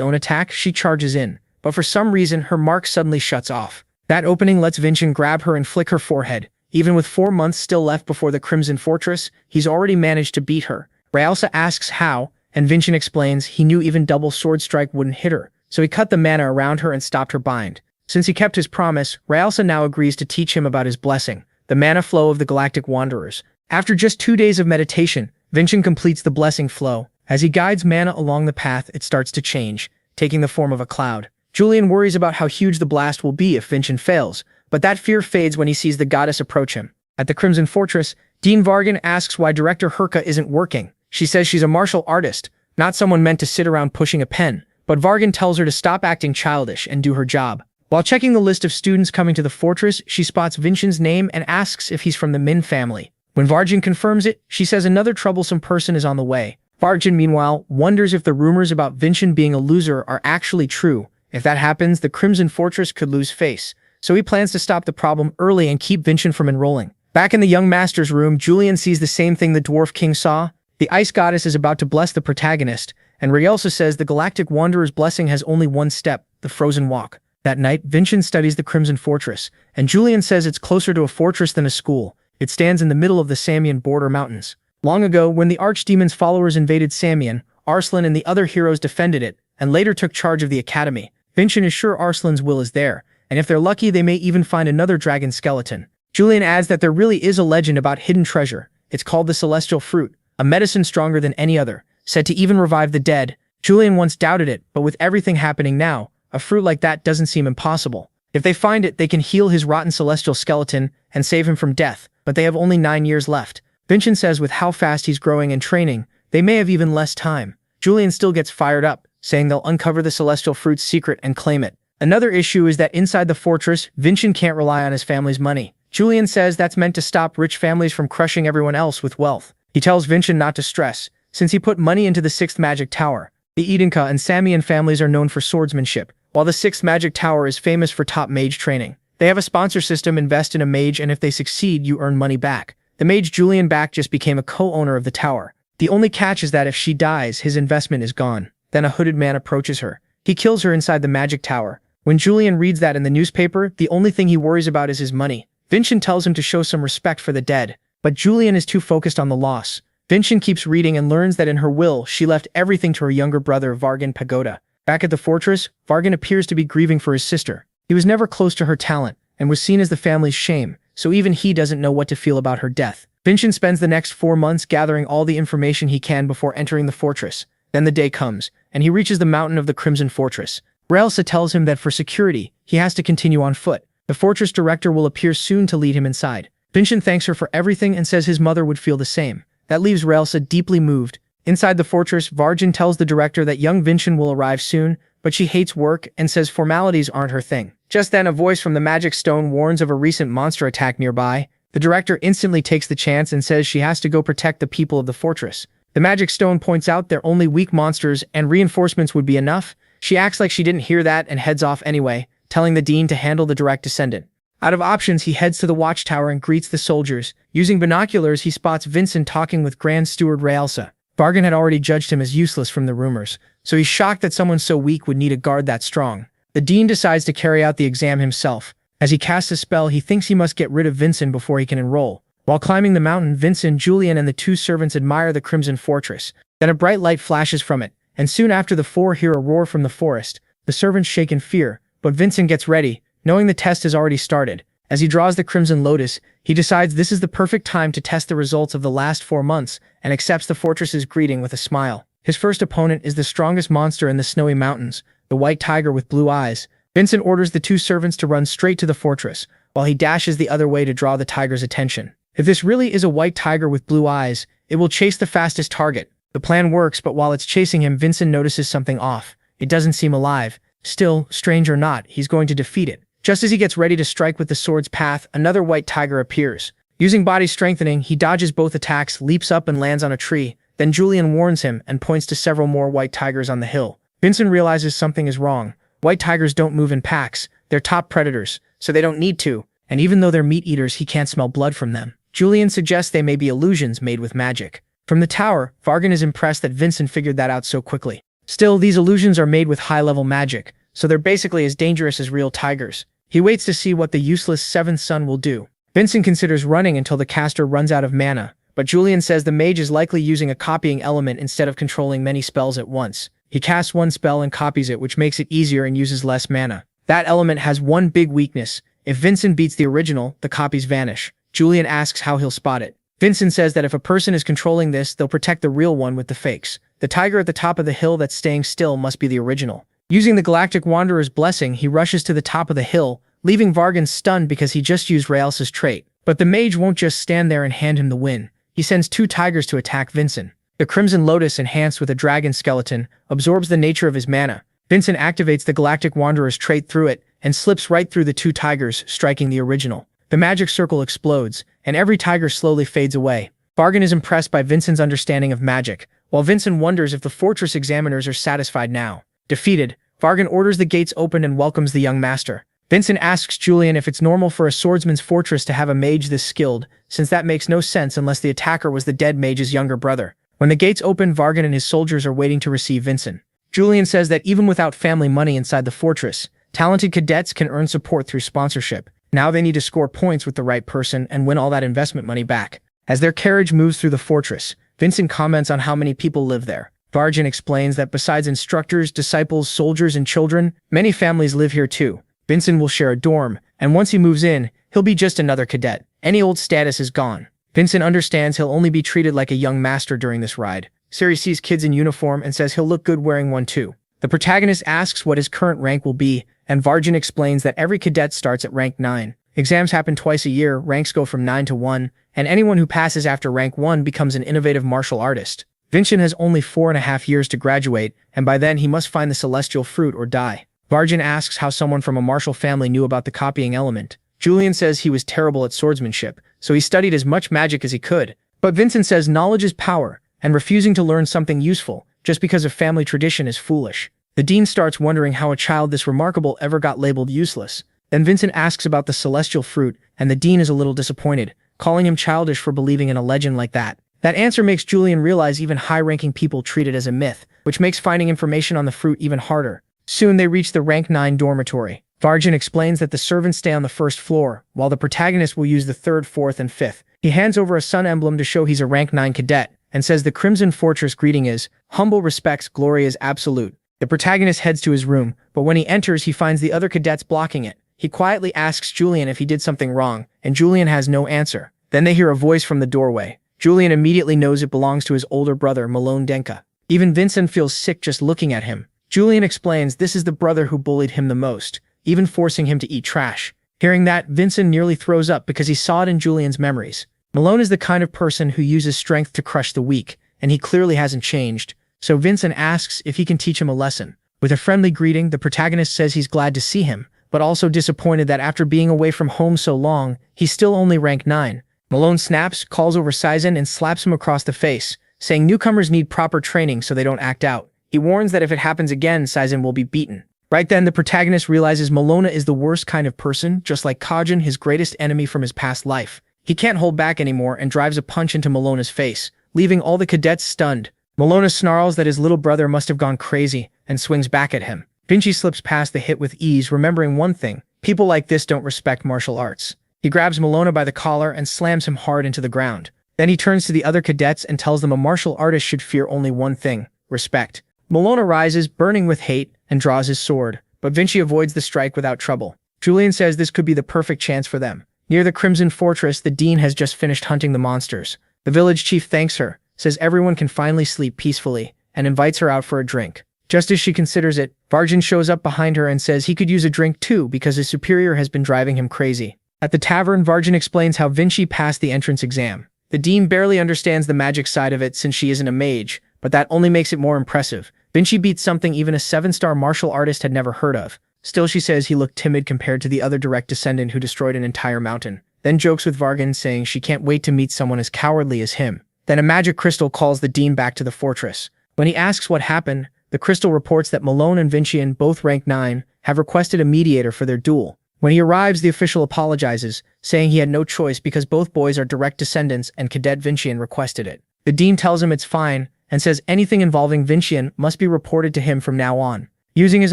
own attack, she charges in. But for some reason, her mark suddenly shuts off. That opening lets Vincent grab her and flick her forehead. Even with 4 months still left before the Crimson Fortress, he's already managed to beat her. Raelsa asks how, and Vincent explains he knew even double sword strike wouldn't hit her, so he cut the mana around her and stopped her bind. Since he kept his promise, Raelsa now agrees to teach him about his blessing, the mana flow of the Galactic Wanderers. After just 2 days of meditation, Vincent completes the blessing flow. As he guides mana along the path, it starts to change, taking the form of a cloud. Julian worries about how huge the blast will be if Vincent fails, but that fear fades when he sees the goddess approach him. At the Crimson Fortress, Dean Vargan asks why Director Herka isn't working. She says she's a martial artist, not someone meant to sit around pushing a pen, but Vargan tells her to stop acting childish and do her job. While checking the list of students coming to the fortress, she spots Vincent's name and asks if he's from the Min family. When Vargan confirms it, she says another troublesome person is on the way. Vargan, meanwhile, wonders if the rumors about Vincent being a loser are actually true. If that happens, the Crimson Fortress could lose face, so he plans to stop the problem early and keep Vincent from enrolling. Back in the young master's room, Julian sees the same thing the Dwarf King saw. The Ice Goddess is about to bless the protagonist, and Raelsa says the Galactic Wanderer's blessing has only one step, the Frozen Walk. That night, Vincent studies the Crimson Fortress, and Julian says it's closer to a fortress than a school. It stands in the middle of the Samian border mountains. Long ago, when the Archdemon's followers invaded Samian, Arslan and the other heroes defended it. and later took charge of the academy. Vincent is sure Arslan's will is there, and if they're lucky they may even find another dragon skeleton. Julian adds that there really is a legend about hidden treasure. It's called the celestial fruit, a medicine stronger than any other, said to even revive the dead. Julian once doubted it, but with everything happening now, a fruit like that doesn't seem impossible. If they find it, they can heal his rotten celestial skeleton and save him from death, but they have only 9 years left. Vincent says with how fast he's growing and training, they may have even less time. Julian still gets fired up, saying they'll uncover the celestial fruit's secret and claim it. Another issue is that inside the fortress, Vincent can't rely on his family's money. Julian says that's meant to stop rich families from crushing everyone else with wealth. He tells Vincent not to stress, since he put money into the 6th magic tower. The Edenka and Samian families are known for swordsmanship, while the 6th magic tower is famous for top mage training. They have a sponsor system: invest in a mage and if they succeed you earn money back. The mage Julian back just became a co-owner of the tower. The only catch is that if she dies, his investment is gone. Then a hooded man approaches her. He kills her inside the magic tower. When Julian reads that in the newspaper, the only thing he worries about is his money. Vincent tells him to show some respect for the dead, but Julian is too focused on the loss. Vincent keeps reading and learns that in her will, she left everything to her younger brother Vargan Pagoda. Back at the fortress, Vargan appears to be grieving for his sister. He was never close to her talent, and was seen as the family's shame, so even he doesn't know what to feel about her death. Vincent spends the next 4 months gathering all the information he can before entering the fortress. Then the day comes, and he reaches the mountain of the Crimson Fortress. Raelsa tells him that for security, he has to continue on foot. The fortress director will appear soon to lead him inside. Vincent thanks her for everything and says his mother would feel the same. That leaves Raelsa deeply moved. Inside the fortress, Vargan tells the director that young Vincent will arrive soon, but she hates work and says formalities aren't her thing. Just then, a voice from the magic stone warns of a recent monster attack nearby. The director instantly takes the chance and says she has to go protect the people of the fortress. The magic stone points out they're only weak monsters and reinforcements would be enough. She acts like she didn't hear that and heads off anyway, telling the dean to handle the direct descendant. Out of options, he heads to the watchtower and greets the soldiers. Using binoculars, he spots Vincent talking with Grand Steward Raelsa. Vargan had already judged him as useless from the rumors, so he's shocked that someone so weak would need a guard that strong. The dean decides to carry out the exam himself. As he casts a spell, he thinks he must get rid of Vincent before he can enroll. While climbing the mountain, Vincent, Julian, and the 2 servants admire the Crimson Fortress. Then a bright light flashes from it, and soon after the 4 hear a roar from the forest. The servants shake in fear, but Vincent gets ready, knowing the test has already started. As he draws the Crimson Lotus, he decides this is the perfect time to test the results of the last 4 months, and accepts the fortress's greeting with a smile. His first opponent is the strongest monster in the snowy mountains, the white tiger with blue eyes. Vincent orders the 2 servants to run straight to the fortress, while he dashes the other way to draw the tiger's attention. If this really is a white tiger with blue eyes, it will chase the fastest target. The plan works, but while it's chasing him, Vincent notices something off. It doesn't seem alive. Still, strange or not, he's going to defeat it. Just as he gets ready to strike with the sword's path, another white tiger appears. Using body strengthening, he dodges both attacks, leaps up and lands on a tree. Then Julian warns him and points to several more white tigers on the hill. Vincent realizes something is wrong. White tigers don't move in packs. They're top predators, so they don't need to. And even though they're meat eaters, he can't smell blood from them. Julian suggests they may be illusions made with magic. From the tower, Vargan is impressed that Vincent figured that out so quickly. Still, these illusions are made with high-level magic, so they're basically as dangerous as real tigers. He waits to see what the useless 7th son will do. Vincent considers running until the caster runs out of mana, but Julian says the mage is likely using a copying element instead of controlling many spells at once. He casts one spell and copies it, which makes it easier and uses less mana. That element has one big weakness. If Vincent beats the original, the copies vanish. Julian asks how he'll spot it. Vincent says that if a person is controlling this, they'll protect the real one with the fakes. The tiger at the top of the hill that's staying still must be the original. Using the Galactic Wanderer's blessing, he rushes to the top of the hill, leaving Vargan stunned because he just used Raelsa's trait. But the mage won't just stand there and hand him the win. He sends 2 tigers to attack Vincent. The Crimson Lotus, enhanced with a dragon skeleton, absorbs the nature of his mana. Vincent activates the Galactic Wanderer's trait through it, and slips right through the 2 tigers, striking the original. The magic circle explodes, and every tiger slowly fades away. Vargan is impressed by Vincent's understanding of magic, while Vincent wonders if the fortress examiners are satisfied now. Defeated, Vargan orders the gates opened and welcomes the young master. Vincent asks Julian if it's normal for a swordsman's fortress to have a mage this skilled, since that makes no sense unless the attacker was the dead mage's younger brother. When the gates open, Vargan and his soldiers are waiting to receive Vincent. Julian says that even without family money inside the fortress, talented cadets can earn support through sponsorship. Now they need to score points with the right person and win all that investment money back. As their carriage moves through the fortress, Vincent comments on how many people live there. Varjin explains that besides instructors, disciples, soldiers, and children, many families live here too. Vincent will share a dorm, and once he moves in, he'll be just another cadet. Any old status is gone. Vincent understands he'll only be treated like a young master during this ride. Siri sees kids in uniform and says he'll look good wearing one too. The protagonist asks what his current rank will be, and Varjin explains that every cadet starts at rank 9. Exams happen twice a year, ranks go from 9 to 1, and anyone who passes after rank 1 becomes an innovative martial artist. Vincent has only 4.5 years to graduate, and by then he must find the celestial fruit or die. Varjin asks how someone from a martial family knew about the copying element. Julian says he was terrible at swordsmanship, so he studied as much magic as he could. But Vincent says knowledge is power, and refusing to learn something useful just because of family tradition is foolish. The dean starts wondering how a child this remarkable ever got labeled useless. Then Vincent asks about the celestial fruit, and the dean is a little disappointed, calling him childish for believing in a legend like that. That answer makes Julian realize even high-ranking people treat it as a myth, which makes finding information on the fruit even harder. Soon they reach the rank 9 dormitory. Varjin explains that the servants stay on the first floor, while the protagonist will use the 3rd, 4th, and 5th. He hands over a sun emblem to show he's a rank 9 cadet, and says the Crimson Fortress greeting is, "Humble respects, glory is absolute." The protagonist heads to his room, but when he enters he finds the other cadets blocking it. He quietly asks Julian if he did something wrong, and Julian has no answer. Then they hear a voice from the doorway. Julian immediately knows it belongs to his older brother, Malone Denka. Even Vincent feels sick just looking at him. Julian explains this is the brother who bullied him the most, even forcing him to eat trash. Hearing that, Vincent nearly throws up because he saw it in Julian's memories. Malone is the kind of person who uses strength to crush the weak, and he clearly hasn't changed, so Vincent asks if he can teach him a lesson. With a friendly greeting, the protagonist says he's glad to see him, but also disappointed that after being away from home so long, he's still only rank 9. Malone snaps, calls over Saizen, and slaps him across the face, saying newcomers need proper training so they don't act out. He warns that if it happens again, Saizen will be beaten. Right then, the protagonist realizes Malona is the worst kind of person, just like Kajin, his greatest enemy from his past life. He can't hold back anymore and drives a punch into Malona's face, leaving all the cadets stunned. Malona snarls that his little brother must have gone crazy and swings back at him. Vinci slips past the hit with ease, remembering one thing: people like this don't respect martial arts. He grabs Malona by the collar and slams him hard into the ground. Then he turns to the other cadets and tells them a martial artist should fear only one thing: respect. Malona rises, burning with hate, and draws his sword, but Vinci avoids the strike without trouble. Julian says this could be the perfect chance for them. Near the Crimson Fortress, the dean has just finished hunting the monsters. The village chief thanks her, says everyone can finally sleep peacefully, and invites her out for a drink. Just as she considers it, Varjin shows up behind her and says he could use a drink too because his superior has been driving him crazy. At the tavern, Varjin explains how Vinci passed the entrance exam. The dean barely understands the magic side of it since she isn't a mage, but that only makes it more impressive. Vinci beats something even a 7-star martial artist had never heard of. Still, she says he looked timid compared to the other direct descendant who destroyed an entire mountain. Then jokes with Varjin, saying she can't wait to meet someone as cowardly as him. Then a magic crystal calls the dean back to the fortress. When he asks what happened, the crystal reports that Malone and Vincian, both rank 9, have requested a mediator for their duel. When he arrives, the official apologizes, saying he had no choice because both boys are direct descendants and Cadet Vincian requested it. The dean tells him it's fine, and says anything involving Vincian must be reported to him from now on. Using his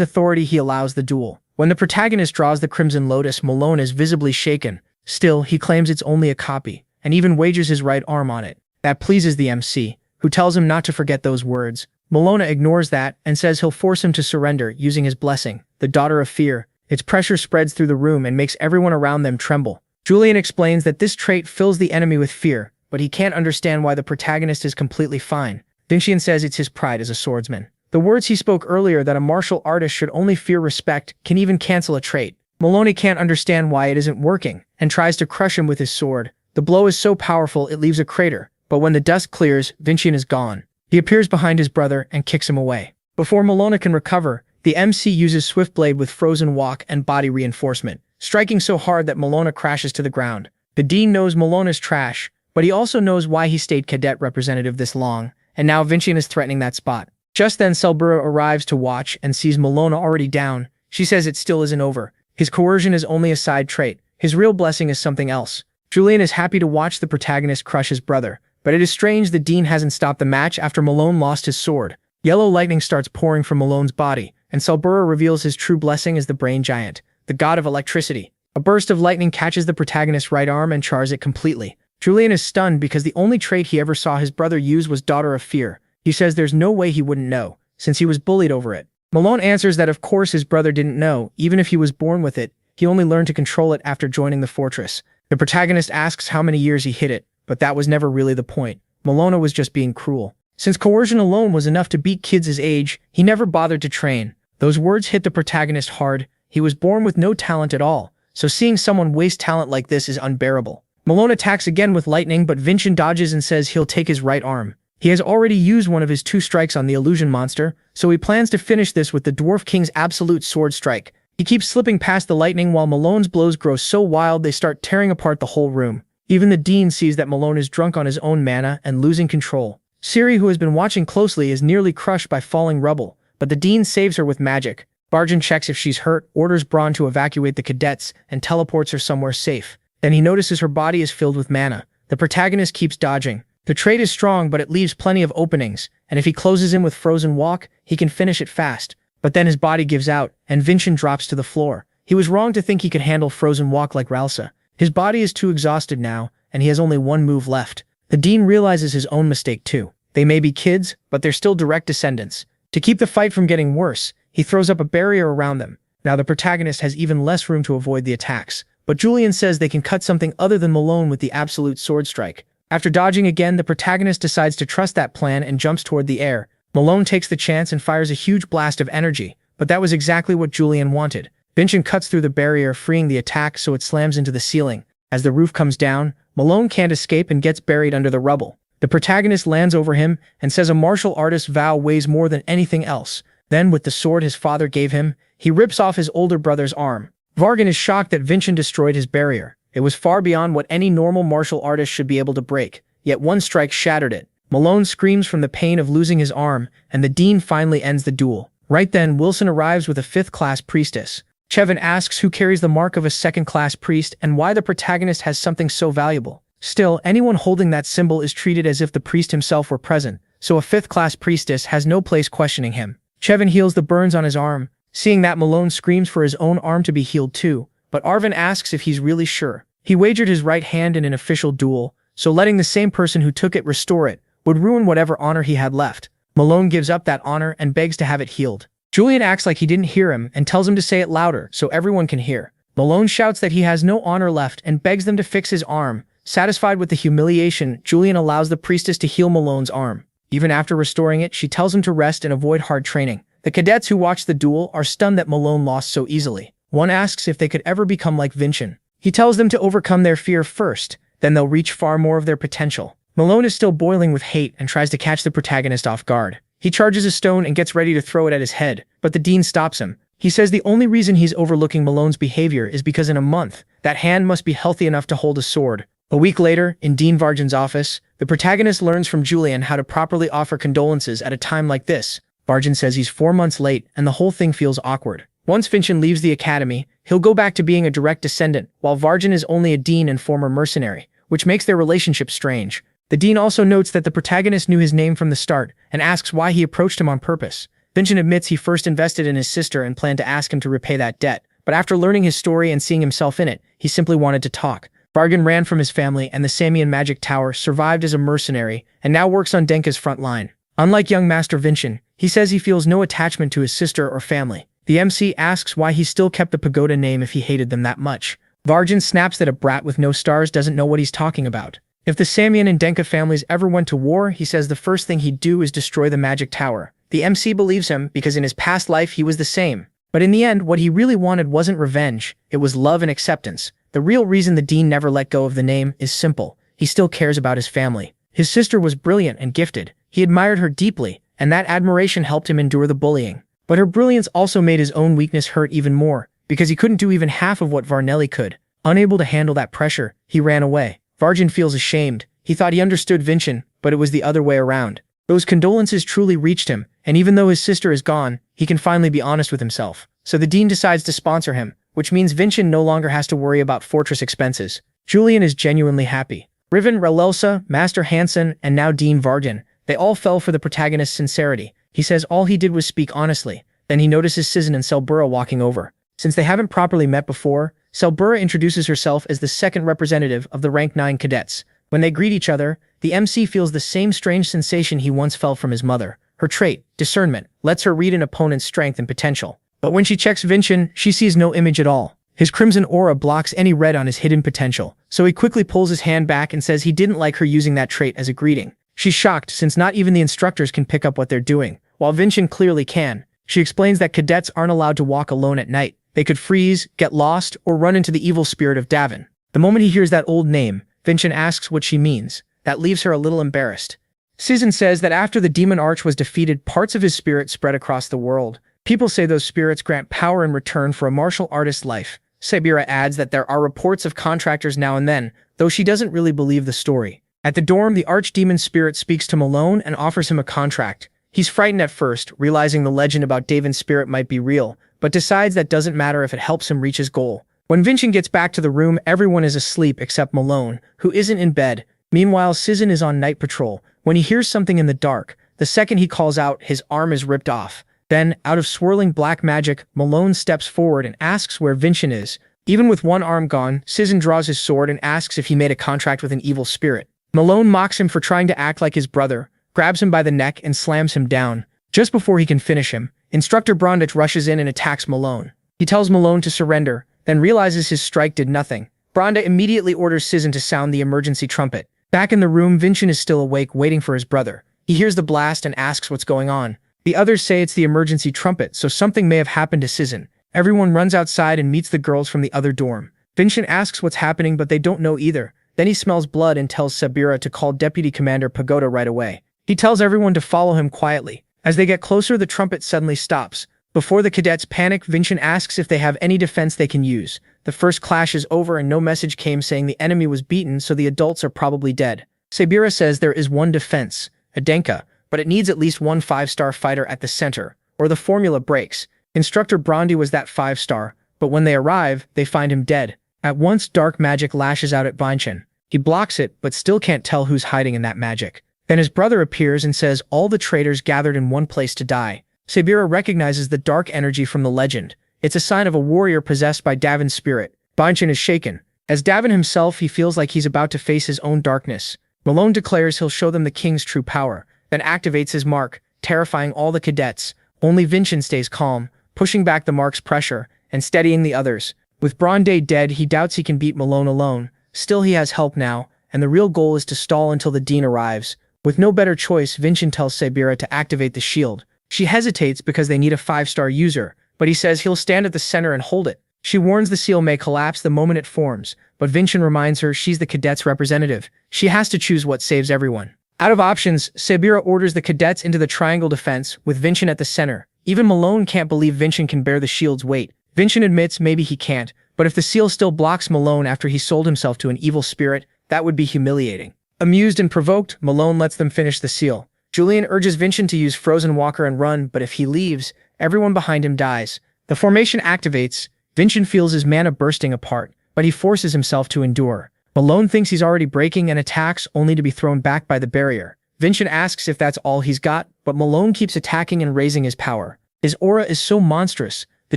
authority, he allows the duel. When the protagonist draws the Crimson Lotus, Malone is visibly shaken. Still, he claims it's only a copy, and even wagers his right arm on it. That pleases the MC, who tells him not to forget those words. Malona ignores that and says he'll force him to surrender using his blessing, the Daughter of Fear. Its pressure spreads through the room and makes everyone around them tremble. Julian explains that this trait fills the enemy with fear, but he can't understand why the protagonist is completely fine. Vincian says it's his pride as a swordsman. The words he spoke earlier that a martial artist should only fear respect can even cancel a trait. Maloney can't understand why it isn't working, and tries to crush him with his sword. The blow is so powerful it leaves a crater, but when the dust clears, Vincian is gone. He appears behind his brother and kicks him away. Before Malona can recover, the MC uses Swift Blade with Frozen Walk and body reinforcement, striking so hard that Malona crashes to the ground. The dean knows Malona's trash, but he also knows why he stayed cadet representative this long, and now Vincian is threatening that spot. Just then Selbura arrives to watch and sees Malona already down. She says it still isn't over. His coercion is only a side trait. His real blessing is something else. Julian is happy to watch the protagonist crush his brother, but it is strange the dean hasn't stopped the match after Malone lost his sword. Yellow lightning starts pouring from Malone's body, and Selbura reveals his true blessing as the Brain Giant, the god of electricity. A burst of lightning catches the protagonist's right arm and chars it completely. Julian is stunned because the only trait he ever saw his brother use was Daughter of Fear. He says there's no way he wouldn't know, since he was bullied over it. Malone answers that of course his brother didn't know, even if he was born with it, he only learned to control it after joining the fortress. The protagonist asks how many years he hid it, but that was never really the point. Malone was just being cruel. Since coercion alone was enough to beat kids his age, he never bothered to train. Those words hit the protagonist hard. He was born with no talent at all, so seeing someone waste talent like this is unbearable. Malone attacks again with lightning, but Vincent dodges and says he'll take his right arm. He has already used one of his 2 strikes on the illusion monster, so he plans to finish this with the Dwarf King's absolute sword strike. He keeps slipping past the lightning while Malone's blows grow so wild they start tearing apart the whole room. Even the Dean sees that Malone is drunk on his own mana and losing control. Siri, who has been watching closely, is nearly crushed by falling rubble, but the Dean saves her with magic. Vargan checks if she's hurt, orders Braun to evacuate the cadets, and teleports her somewhere safe. Then he notices her body is filled with mana. The protagonist keeps dodging. The trait is strong, but it leaves plenty of openings, and if he closes in with Frozen Walk, he can finish it fast. But then his body gives out, and Vincent drops to the floor. He was wrong to think he could handle Frozen Walk like Ralsa. His body is too exhausted now, and he has only one move left. The Dean realizes his own mistake too. They may be kids, but they're still direct descendants. To keep the fight from getting worse, he throws up a barrier around them. Now the protagonist has even less room to avoid the attacks, but Julian says they can cut something other than Malone with the absolute sword strike. After dodging again, the protagonist decides to trust that plan and jumps toward the air. Malone takes the chance and fires a huge blast of energy, but that was exactly what Julian wanted. Vincent cuts through the barrier, freeing the attack so it slams into the ceiling. As the roof comes down, Malone can't escape and gets buried under the rubble. The protagonist lands over him and says a martial artist's vow weighs more than anything else. Then, with the sword his father gave him, he rips off his older brother's arm. Vargan is shocked that Vincent destroyed his barrier. It was far beyond what any normal martial artist should be able to break, yet one strike shattered it. Malone screams from the pain of losing his arm, and the Dean finally ends the duel. Right then, Wilson arrives with a 5th-class priestess. Chevin asks who carries the mark of a 2nd-class priest and why the protagonist has something so valuable. Still, anyone holding that symbol is treated as if the priest himself were present, so a 5th-class priestess has no place questioning him. Chevin heals the burns on his arm. Seeing that, Malone screams for his own arm to be healed too, but Arvin asks if he's really sure. He wagered his right hand in an official duel, so letting the same person who took it restore it would ruin whatever honor he had left. Malone gives up that honor and begs to have it healed. Julian acts like he didn't hear him and tells him to say it louder so everyone can hear. Malone shouts that he has no honor left and begs them to fix his arm. Satisfied with the humiliation, Julian allows the priestess to heal Malone's arm. Even after restoring it, she tells him to rest and avoid hard training. The cadets who watch the duel are stunned that Malone lost so easily. One asks if they could ever become like Vincent. He tells them to overcome their fear first, then they'll reach far more of their potential. Malone is still boiling with hate and tries to catch the protagonist off guard. He charges a stone and gets ready to throw it at his head, but the Dean stops him. He says the only reason he's overlooking Malone's behavior is because in a month, that hand must be healthy enough to hold a sword. A week later, in Dean Vargan's office, the protagonist learns from Julian how to properly offer condolences at a time like this. Vargan says he's 4 months late, and the whole thing feels awkward. Once Vincent leaves the academy, he'll go back to being a direct descendant, while Vargan is only a Dean and former mercenary, which makes their relationship strange. The Dean also notes that the protagonist knew his name from the start, and asks why he approached him on purpose. Vincent admits he first invested in his sister and planned to ask him to repay that debt, but after learning his story and seeing himself in it, he simply wanted to talk. Vargan ran from his family and the Samian Magic Tower, survived as a mercenary, and now works on Denka's front line. Unlike young Master Vincent, he says he feels no attachment to his sister or family. The MC asks why he still kept the pagoda name if he hated them that much. Vargan snaps that a brat with no stars doesn't know what he's talking about. If the Samian and Denka families ever went to war, he says the first thing he'd do is destroy the Magic Tower. The MC believes him because in his past life he was the same. But in the end, what he really wanted wasn't revenge, it was love and acceptance. The real reason the Dean never let go of the name is simple. He still cares about his family. His sister was brilliant and gifted. He admired her deeply, and that admiration helped him endure the bullying. But her brilliance also made his own weakness hurt even more, because he couldn't do even half of what Varnelli could. Unable to handle that pressure, he ran away. Vargan feels ashamed. He thought he understood Vincent, but it was the other way around. Those condolences truly reached him, and even though his sister is gone, he can finally be honest with himself. So the Dean decides to sponsor him, which means Vincent no longer has to worry about fortress expenses. Julian is genuinely happy. Riven, Relelsa, Master Hansen, and now Dean Vargan, they all fell for the protagonist's sincerity. He says all he did was speak honestly. Then he notices Sizen and Selbura walking over. Since they haven't properly met before, Selbura introduces herself as the second representative of the Rank 9 cadets. When they greet each other, the MC feels the same strange sensation he once felt from his mother. Her trait, discernment, lets her read an opponent's strength and potential. But when she checks Vincent, she sees no image at all. His crimson aura blocks any red on his hidden potential, so he quickly pulls his hand back and says he didn't like her using that trait as a greeting. She's shocked since not even the instructors can pick up what they're doing, while Vincent clearly can. She explains that cadets aren't allowed to walk alone at night. They could freeze, get lost, or run into the evil spirit of Davin. The moment he hears that old name, Vincent asks what she means. That leaves her a little embarrassed. Cizan says that after the demon arch was defeated, parts of his spirit spread across the world. People say those spirits grant power in return for a martial artist's life. Sabira adds that there are reports of contractors now and then, though she doesn't really believe the story. At the dorm, the archdemon spirit speaks to Malone and offers him a contract. He's frightened at first, realizing the legend about Davin's spirit might be real, but decides that doesn't matter if it helps him reach his goal. When Vincent gets back to the room, everyone is asleep except Malone, who isn't in bed. Meanwhile, Cizan is on night patrol. When he hears something in the dark, the second he calls out, his arm is ripped off. Then, out of swirling black magic, Malone steps forward and asks where Vincent is. Even with one arm gone, Cizan draws his sword and asks if he made a contract with an evil spirit. Malone mocks him for trying to act like his brother, grabs him by the neck and slams him down. Just before he can finish him, Instructor Brondich rushes in and attacks Malone. He tells Malone to surrender, then realizes his strike did nothing. Bronda immediately orders Cizan to sound the emergency trumpet. Back in the room, Vincent is still awake, waiting for his brother. He hears the blast and asks what's going on. The others say it's the emergency trumpet, so something may have happened to Cizan. Everyone runs outside and meets the girls from the other dorm. Vincent asks what's happening, but they don't know either. Then he smells blood and tells Sabira to call Deputy Commander Pagoda right away. He tells everyone to follow him quietly. As they get closer, the trumpet suddenly stops. Before the cadets panic, Vincent asks if they have any defense they can use. The first clash is over and no message came saying the enemy was beaten, so the adults are probably dead. Sabira says there is one defense, Adenka, but it needs at least one 5-star fighter at the center, or the formula breaks. Instructor Brondi was that 5-star, but when they arrive, they find him dead. At once, dark magic lashes out at Vincent. He blocks it, but still can't tell who's hiding in that magic. Then his brother appears and says all the traitors gathered in one place to die. Sabira recognizes the dark energy from the legend. It's a sign of a warrior possessed by Davin's spirit. Vincent is shaken. As Davin himself, he feels like he's about to face his own darkness. Malone declares he'll show them the king's true power, then activates his mark, terrifying all the cadets. Only Vincent stays calm, pushing back the mark's pressure and steadying the others. With Bronde dead, he doubts he can beat Malone alone. Still, he has help now, and the real goal is to stall until the dean arrives. With no better choice, Vincent tells Sabira to activate the shield. She hesitates because they need a 5-star user, but he says he'll stand at the center and hold it. She warns the seal may collapse the moment it forms, but Vincent reminds her she's the cadets' representative. She has to choose what saves everyone. Out of options, Sabira orders the cadets into the triangle defense, with Vincent at the center. Even Malone can't believe Vincent can bear the shield's weight. Vincent admits maybe he can't, but if the seal still blocks Malone after he sold himself to an evil spirit, that would be humiliating. Amused and provoked, Malone lets them finish the seal. Julian urges Vincent to use Frozen Walker and run, but if he leaves, everyone behind him dies. The formation activates. Vincent feels his mana bursting apart, but he forces himself to endure. Malone thinks he's already breaking and attacks, only to be thrown back by the barrier. Vincent asks if that's all he's got, but Malone keeps attacking and raising his power. His aura is so monstrous, the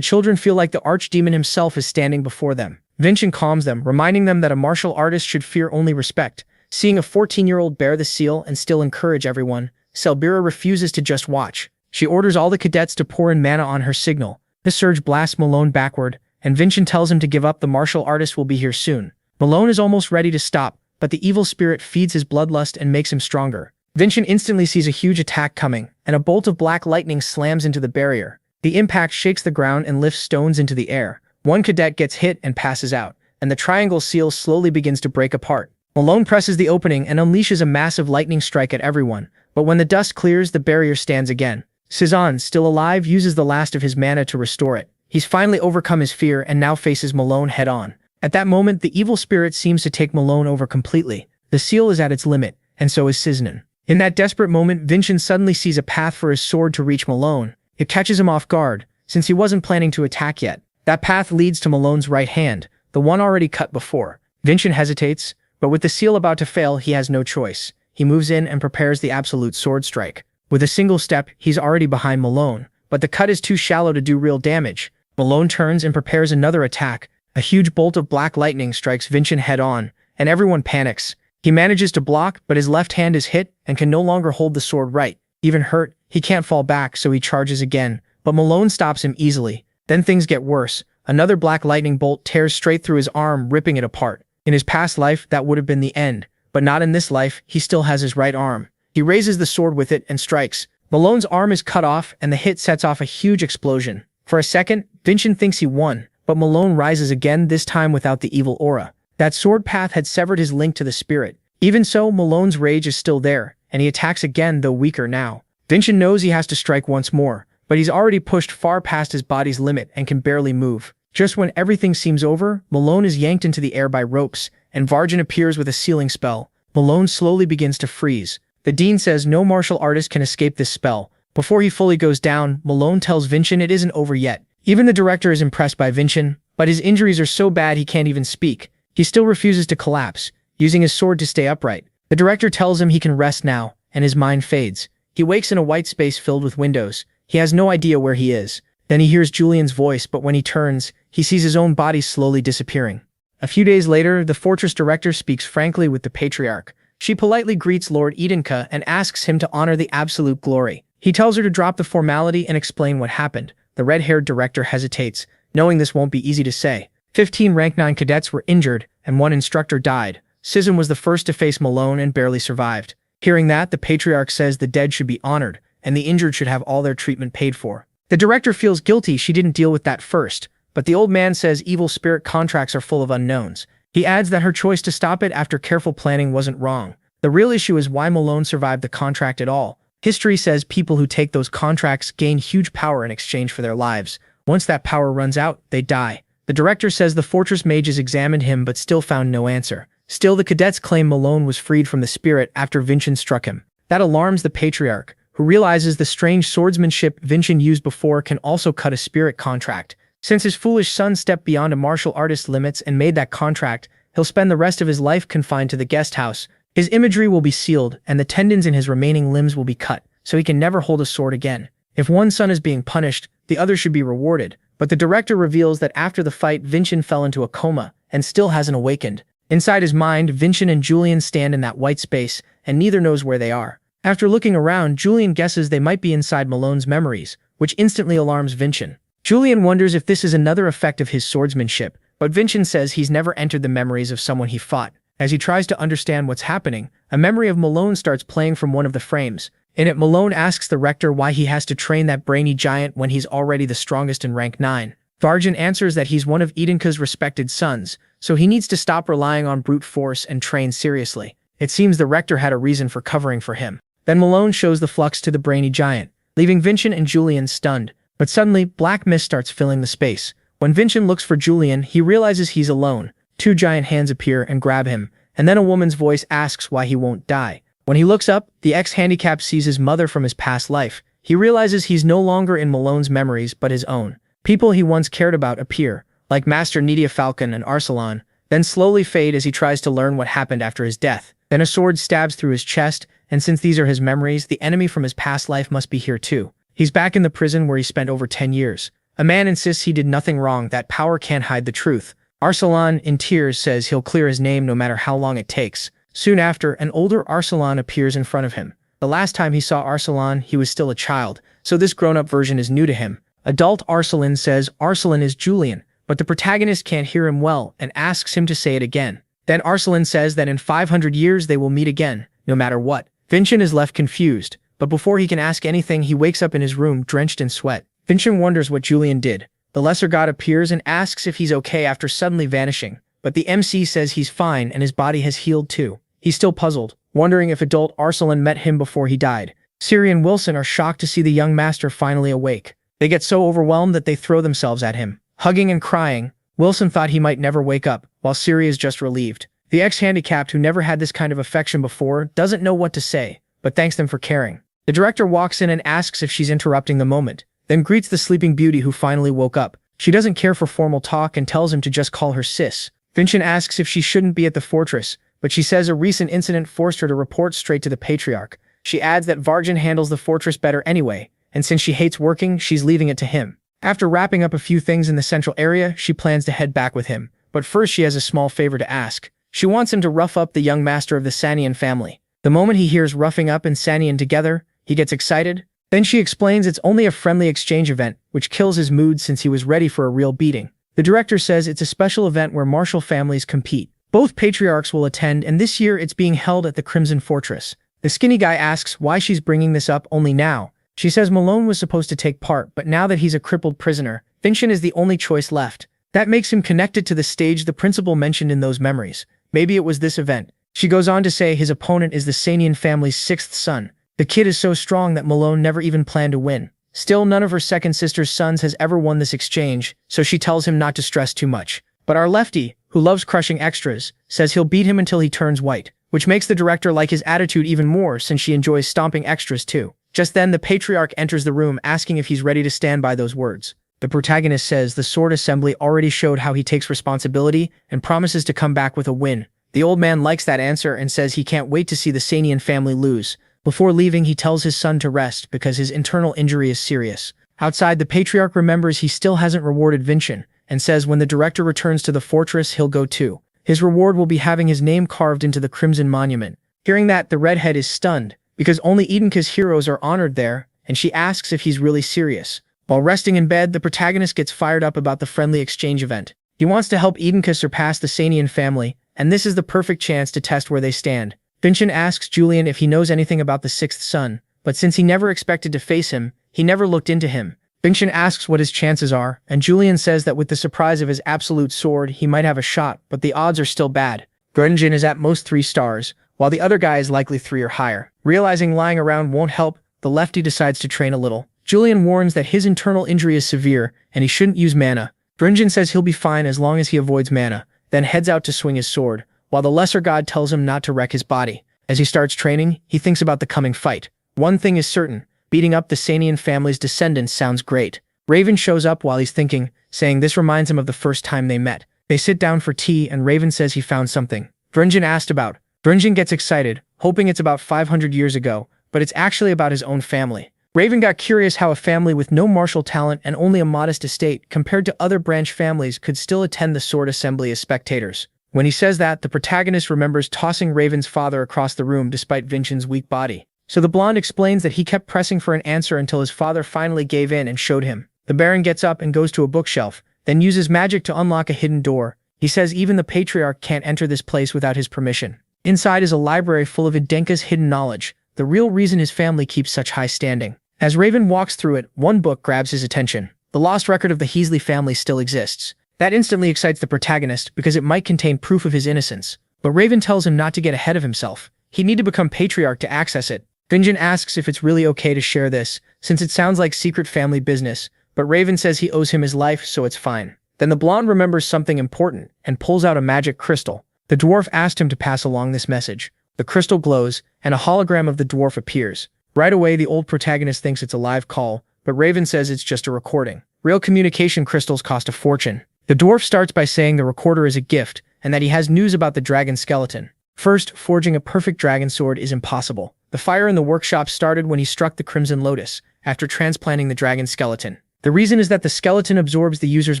children feel like the archdemon himself is standing before them. Vincent calms them, reminding them that a martial artist should fear only respect. Seeing a 14-year-old bear the seal and still encourage everyone, Sabira refuses to just watch. She orders all the cadets to pour in mana on her signal. The surge blasts Malone backward, and Vincent tells him to give up. The martial artist will be here soon. Malone is almost ready to stop, but the evil spirit feeds his bloodlust and makes him stronger. Vincent instantly sees a huge attack coming, and a bolt of black lightning slams into the barrier. The impact shakes the ground and lifts stones into the air. One cadet gets hit and passes out, and the triangle seal slowly begins to break apart. Malone presses the opening and unleashes a massive lightning strike at everyone, but when the dust clears, the barrier stands again. Cizan, still alive, uses the last of his mana to restore it. He's finally overcome his fear and now faces Malone head-on. At that moment, the evil spirit seems to take Malone over completely. The seal is at its limit, and so is Cizan. In that desperate moment, Vincent suddenly sees a path for his sword to reach Malone. It catches him off guard, since he wasn't planning to attack yet. That path leads to Malone's right hand, the one already cut before. Vincent hesitates, but with the seal about to fail, he has no choice. He moves in and prepares the absolute sword strike. With a single step, he's already behind Malone, but the cut is too shallow to do real damage. Malone turns and prepares another attack. A huge bolt of black lightning strikes Vincent head-on, and everyone panics. He manages to block, but his left hand is hit and can no longer hold the sword right. Even hurt, he can't fall back, so he charges again, but Malone stops him easily. Then things get worse. Another black lightning bolt tears straight through his arm, ripping it apart. In his past life, that would have been the end, but not in this life. He still has his right arm. He raises the sword with it and strikes. Malone's arm is cut off, and the hit sets off a huge explosion. For a second, Vincent thinks he won, but Malone rises again, this time without the evil aura. That sword path had severed his link to the spirit. Even so, Malone's rage is still there, and he attacks again, though weaker now. Vincent knows he has to strike once more, but he's already pushed far past his body's limit and can barely move. Just when everything seems over, Malone is yanked into the air by ropes, and Vargan appears with a sealing spell. Malone slowly begins to freeze. The dean says no martial artist can escape this spell. Before he fully goes down, Malone tells Vincent it isn't over yet. Even the director is impressed by Vincent, but his injuries are so bad he can't even speak. He still refuses to collapse, using his sword to stay upright. The director tells him he can rest now, and his mind fades. He wakes in a white space filled with windows. He has no idea where he is. Then he hears Julian's voice, but when he turns, he sees his own body slowly disappearing. A few days later, the fortress director speaks frankly with the patriarch. She politely greets Lord Edenka and asks him to honor the absolute glory. He tells her to drop the formality and explain what happened. The red-haired director hesitates, knowing this won't be easy to say. 15 rank 9 cadets were injured, and 1 instructor died. Sism was the first to face Malone and barely survived. Hearing that, the patriarch says the dead should be honored, and the injured should have all their treatment paid for. The director feels guilty she didn't deal with that first, but the old man says evil spirit contracts are full of unknowns. He adds that her choice to stop it after careful planning wasn't wrong. The real issue is why Malone survived the contract at all. History says people who take those contracts gain huge power in exchange for their lives. Once that power runs out, they die. The director says the fortress mages examined him but still found no answer. Still, the cadets claim Malone was freed from the spirit after Vincent struck him. That alarms the patriarch, who realizes the strange swordsmanship Vincent used before can also cut a spirit contract. Since his foolish son stepped beyond a martial artist's limits and made that contract, he'll spend the rest of his life confined to the guest house. His imagery will be sealed, and the tendons in his remaining limbs will be cut, so he can never hold a sword again. If one son is being punished, the other should be rewarded. But the director reveals that after the fight, Vincent fell into a coma, and still hasn't awakened. Inside his mind, Vincent and Julian stand in that white space, and neither knows where they are. After looking around, Julian guesses they might be inside Malone's memories, which instantly alarms Vincent. Julian wonders if this is another effect of his swordsmanship, but Vincent says he's never entered the memories of someone he fought. As he tries to understand what's happening, a memory of Malone starts playing from one of the frames. In it, Malone asks the rector why he has to train that brainy giant when he's already the strongest in rank 9. Vargan answers that he's one of Edenka's respected sons, so he needs to stop relying on brute force and train seriously. It seems the rector had a reason for covering for him. Then Malone shows the flux to the brainy giant, leaving Vincent and Julian stunned. But suddenly, black mist starts filling the space. When Vincent looks for Julian, he realizes he's alone. 2 giant hands appear and grab him, and then a woman's voice asks why he won't die. When he looks up, the ex-handicapped sees his mother from his past life. He realizes he's no longer in Malone's memories but his own. People he once cared about appear, like Master Nydia Falcon and Arsalan, then slowly fade as he tries to learn what happened after his death. Then a sword stabs through his chest, and since these are his memories, the enemy from his past life must be here too. He's back in the prison where he spent over 10 years. A man insists he did nothing wrong, that power can't hide the truth. Arsalan, in tears, says he'll clear his name no matter how long it takes. Soon after, an older Arsalan appears in front of him. The last time he saw Arsalan, he was still a child, so this grown-up version is new to him. Adult Arsalan says Arsalan is Julian, but the protagonist can't hear him well and asks him to say it again. Then Arsalan says that in 500 years they will meet again, no matter what. Vincent is left confused, but before he can ask anything, he wakes up in his room drenched in sweat. Vincent wonders what Julian did. The lesser god appears and asks if he's okay after suddenly vanishing, but the MC says he's fine and his body has healed too. He's still puzzled, wondering if adult Arsalan met him before he died. Siri and Wilson are shocked to see the young master finally awake. They get so overwhelmed that they throw themselves at him, hugging and crying. Wilson thought he might never wake up, while Siri is just relieved. The ex-handicapped, who never had this kind of affection before, doesn't know what to say, but thanks them for caring. The director walks in and asks if she's interrupting the moment, then greets the sleeping beauty who finally woke up. She doesn't care for formal talk and tells him to just call her sis. Vincent asks if she shouldn't be at the fortress, but she says a recent incident forced her to report straight to the patriarch. She adds that Vargan handles the fortress better anyway, and since she hates working, she's leaving it to him. After wrapping up a few things in the central area, she plans to head back with him. But first she has a small favor to ask. She wants him to rough up the young master of the Sanian family. The moment he hears roughing up and Sanian together, he gets excited. Then she explains it's only a friendly exchange event, which kills his mood since he was ready for a real beating. The director says it's a special event where martial families compete. Both patriarchs will attend, and this year it's being held at the Crimson Fortress. The skinny guy asks why she's bringing this up only now. She says Malone was supposed to take part, but now that he's a crippled prisoner, Vincent is the only choice left. That makes him connected to the stage the principal mentioned in those memories. Maybe it was this event. She goes on to say his opponent is the Sanian family's sixth son. The kid is so strong that Malone never even planned to win. Still, none of her second sister's sons has ever won this exchange, so she tells him not to stress too much. But our lefty, who loves crushing extras, says he'll beat him until he turns white, which makes the director like his attitude even more since she enjoys stomping extras too. Just then, the patriarch enters the room asking if he's ready to stand by those words. The protagonist says the sword assembly already showed how he takes responsibility and promises to come back with a win. The old man likes that answer and says he can't wait to see the Sanian family lose. Before leaving, he tells his son to rest because his internal injury is serious. Outside, the patriarch remembers he still hasn't rewarded Vincent and says when the director returns to the fortress, he'll go too. His reward will be having his name carved into the Crimson Monument. Hearing that, the redhead is stunned because only Edenka's heroes are honored there, and she asks if he's really serious. While resting in bed, the protagonist gets fired up about the friendly exchange event. He wants to help Edenka surpass the Sanian family, and this is the perfect chance to test where they stand. Vincent asks Julian if he knows anything about the sixth son, but since he never expected to face him, he never looked into him. Vincent asks what his chances are, and Julian says that with the surprise of his absolute sword, he might have a shot, but the odds are still bad. Grueling is at most 3 stars, while the other guy is likely 3 or higher. Realizing lying around won't help, the lefty decides to train a little. Julian warns that his internal injury is severe, and he shouldn't use mana. Grueling says he'll be fine as long as he avoids mana, then heads out to swing his sword, while the lesser god tells him not to wreck his body. As he starts training, he thinks about the coming fight. One thing is certain, beating up the Sanian family's descendants sounds great. Raven shows up while he's thinking, saying this reminds him of the first time they met. They sit down for tea and Raven says he found something. Grueling asked about. Grueling gets excited, hoping it's about 500 years ago, but it's actually about his own family. Raven got curious how a family with no martial talent and only a modest estate compared to other branch families could still attend the sword assembly as spectators. When he says that, the protagonist remembers tossing Raven's father across the room despite Vincent's weak body. So the blonde explains that he kept pressing for an answer until his father finally gave in and showed him. The Baron gets up and goes to a bookshelf, then uses magic to unlock a hidden door. He says even the patriarch can't enter this place without his permission. Inside is a library full of Edenka's hidden knowledge, the real reason his family keeps such high standing. As Raven walks through it, one book grabs his attention. The lost record of the Heasley family still exists. That instantly excites the protagonist because it might contain proof of his innocence. But Raven tells him not to get ahead of himself. He'd need to become patriarch to access it. Vincent asks if it's really okay to share this, since it sounds like secret family business, but Raven says he owes him his life, so it's fine. Then the blonde remembers something important and pulls out a magic crystal. The dwarf asked him to pass along this message. The crystal glows, and a hologram of the dwarf appears. Right away, the old protagonist thinks it's a live call, but Raven says it's just a recording. Real communication crystals cost a fortune. The dwarf starts by saying the recorder is a gift, and that he has news about the dragon skeleton. First, forging a perfect dragon sword is impossible. The fire in the workshop started when he struck the Crimson Lotus, after transplanting the dragon skeleton. The reason is that the skeleton absorbs the user's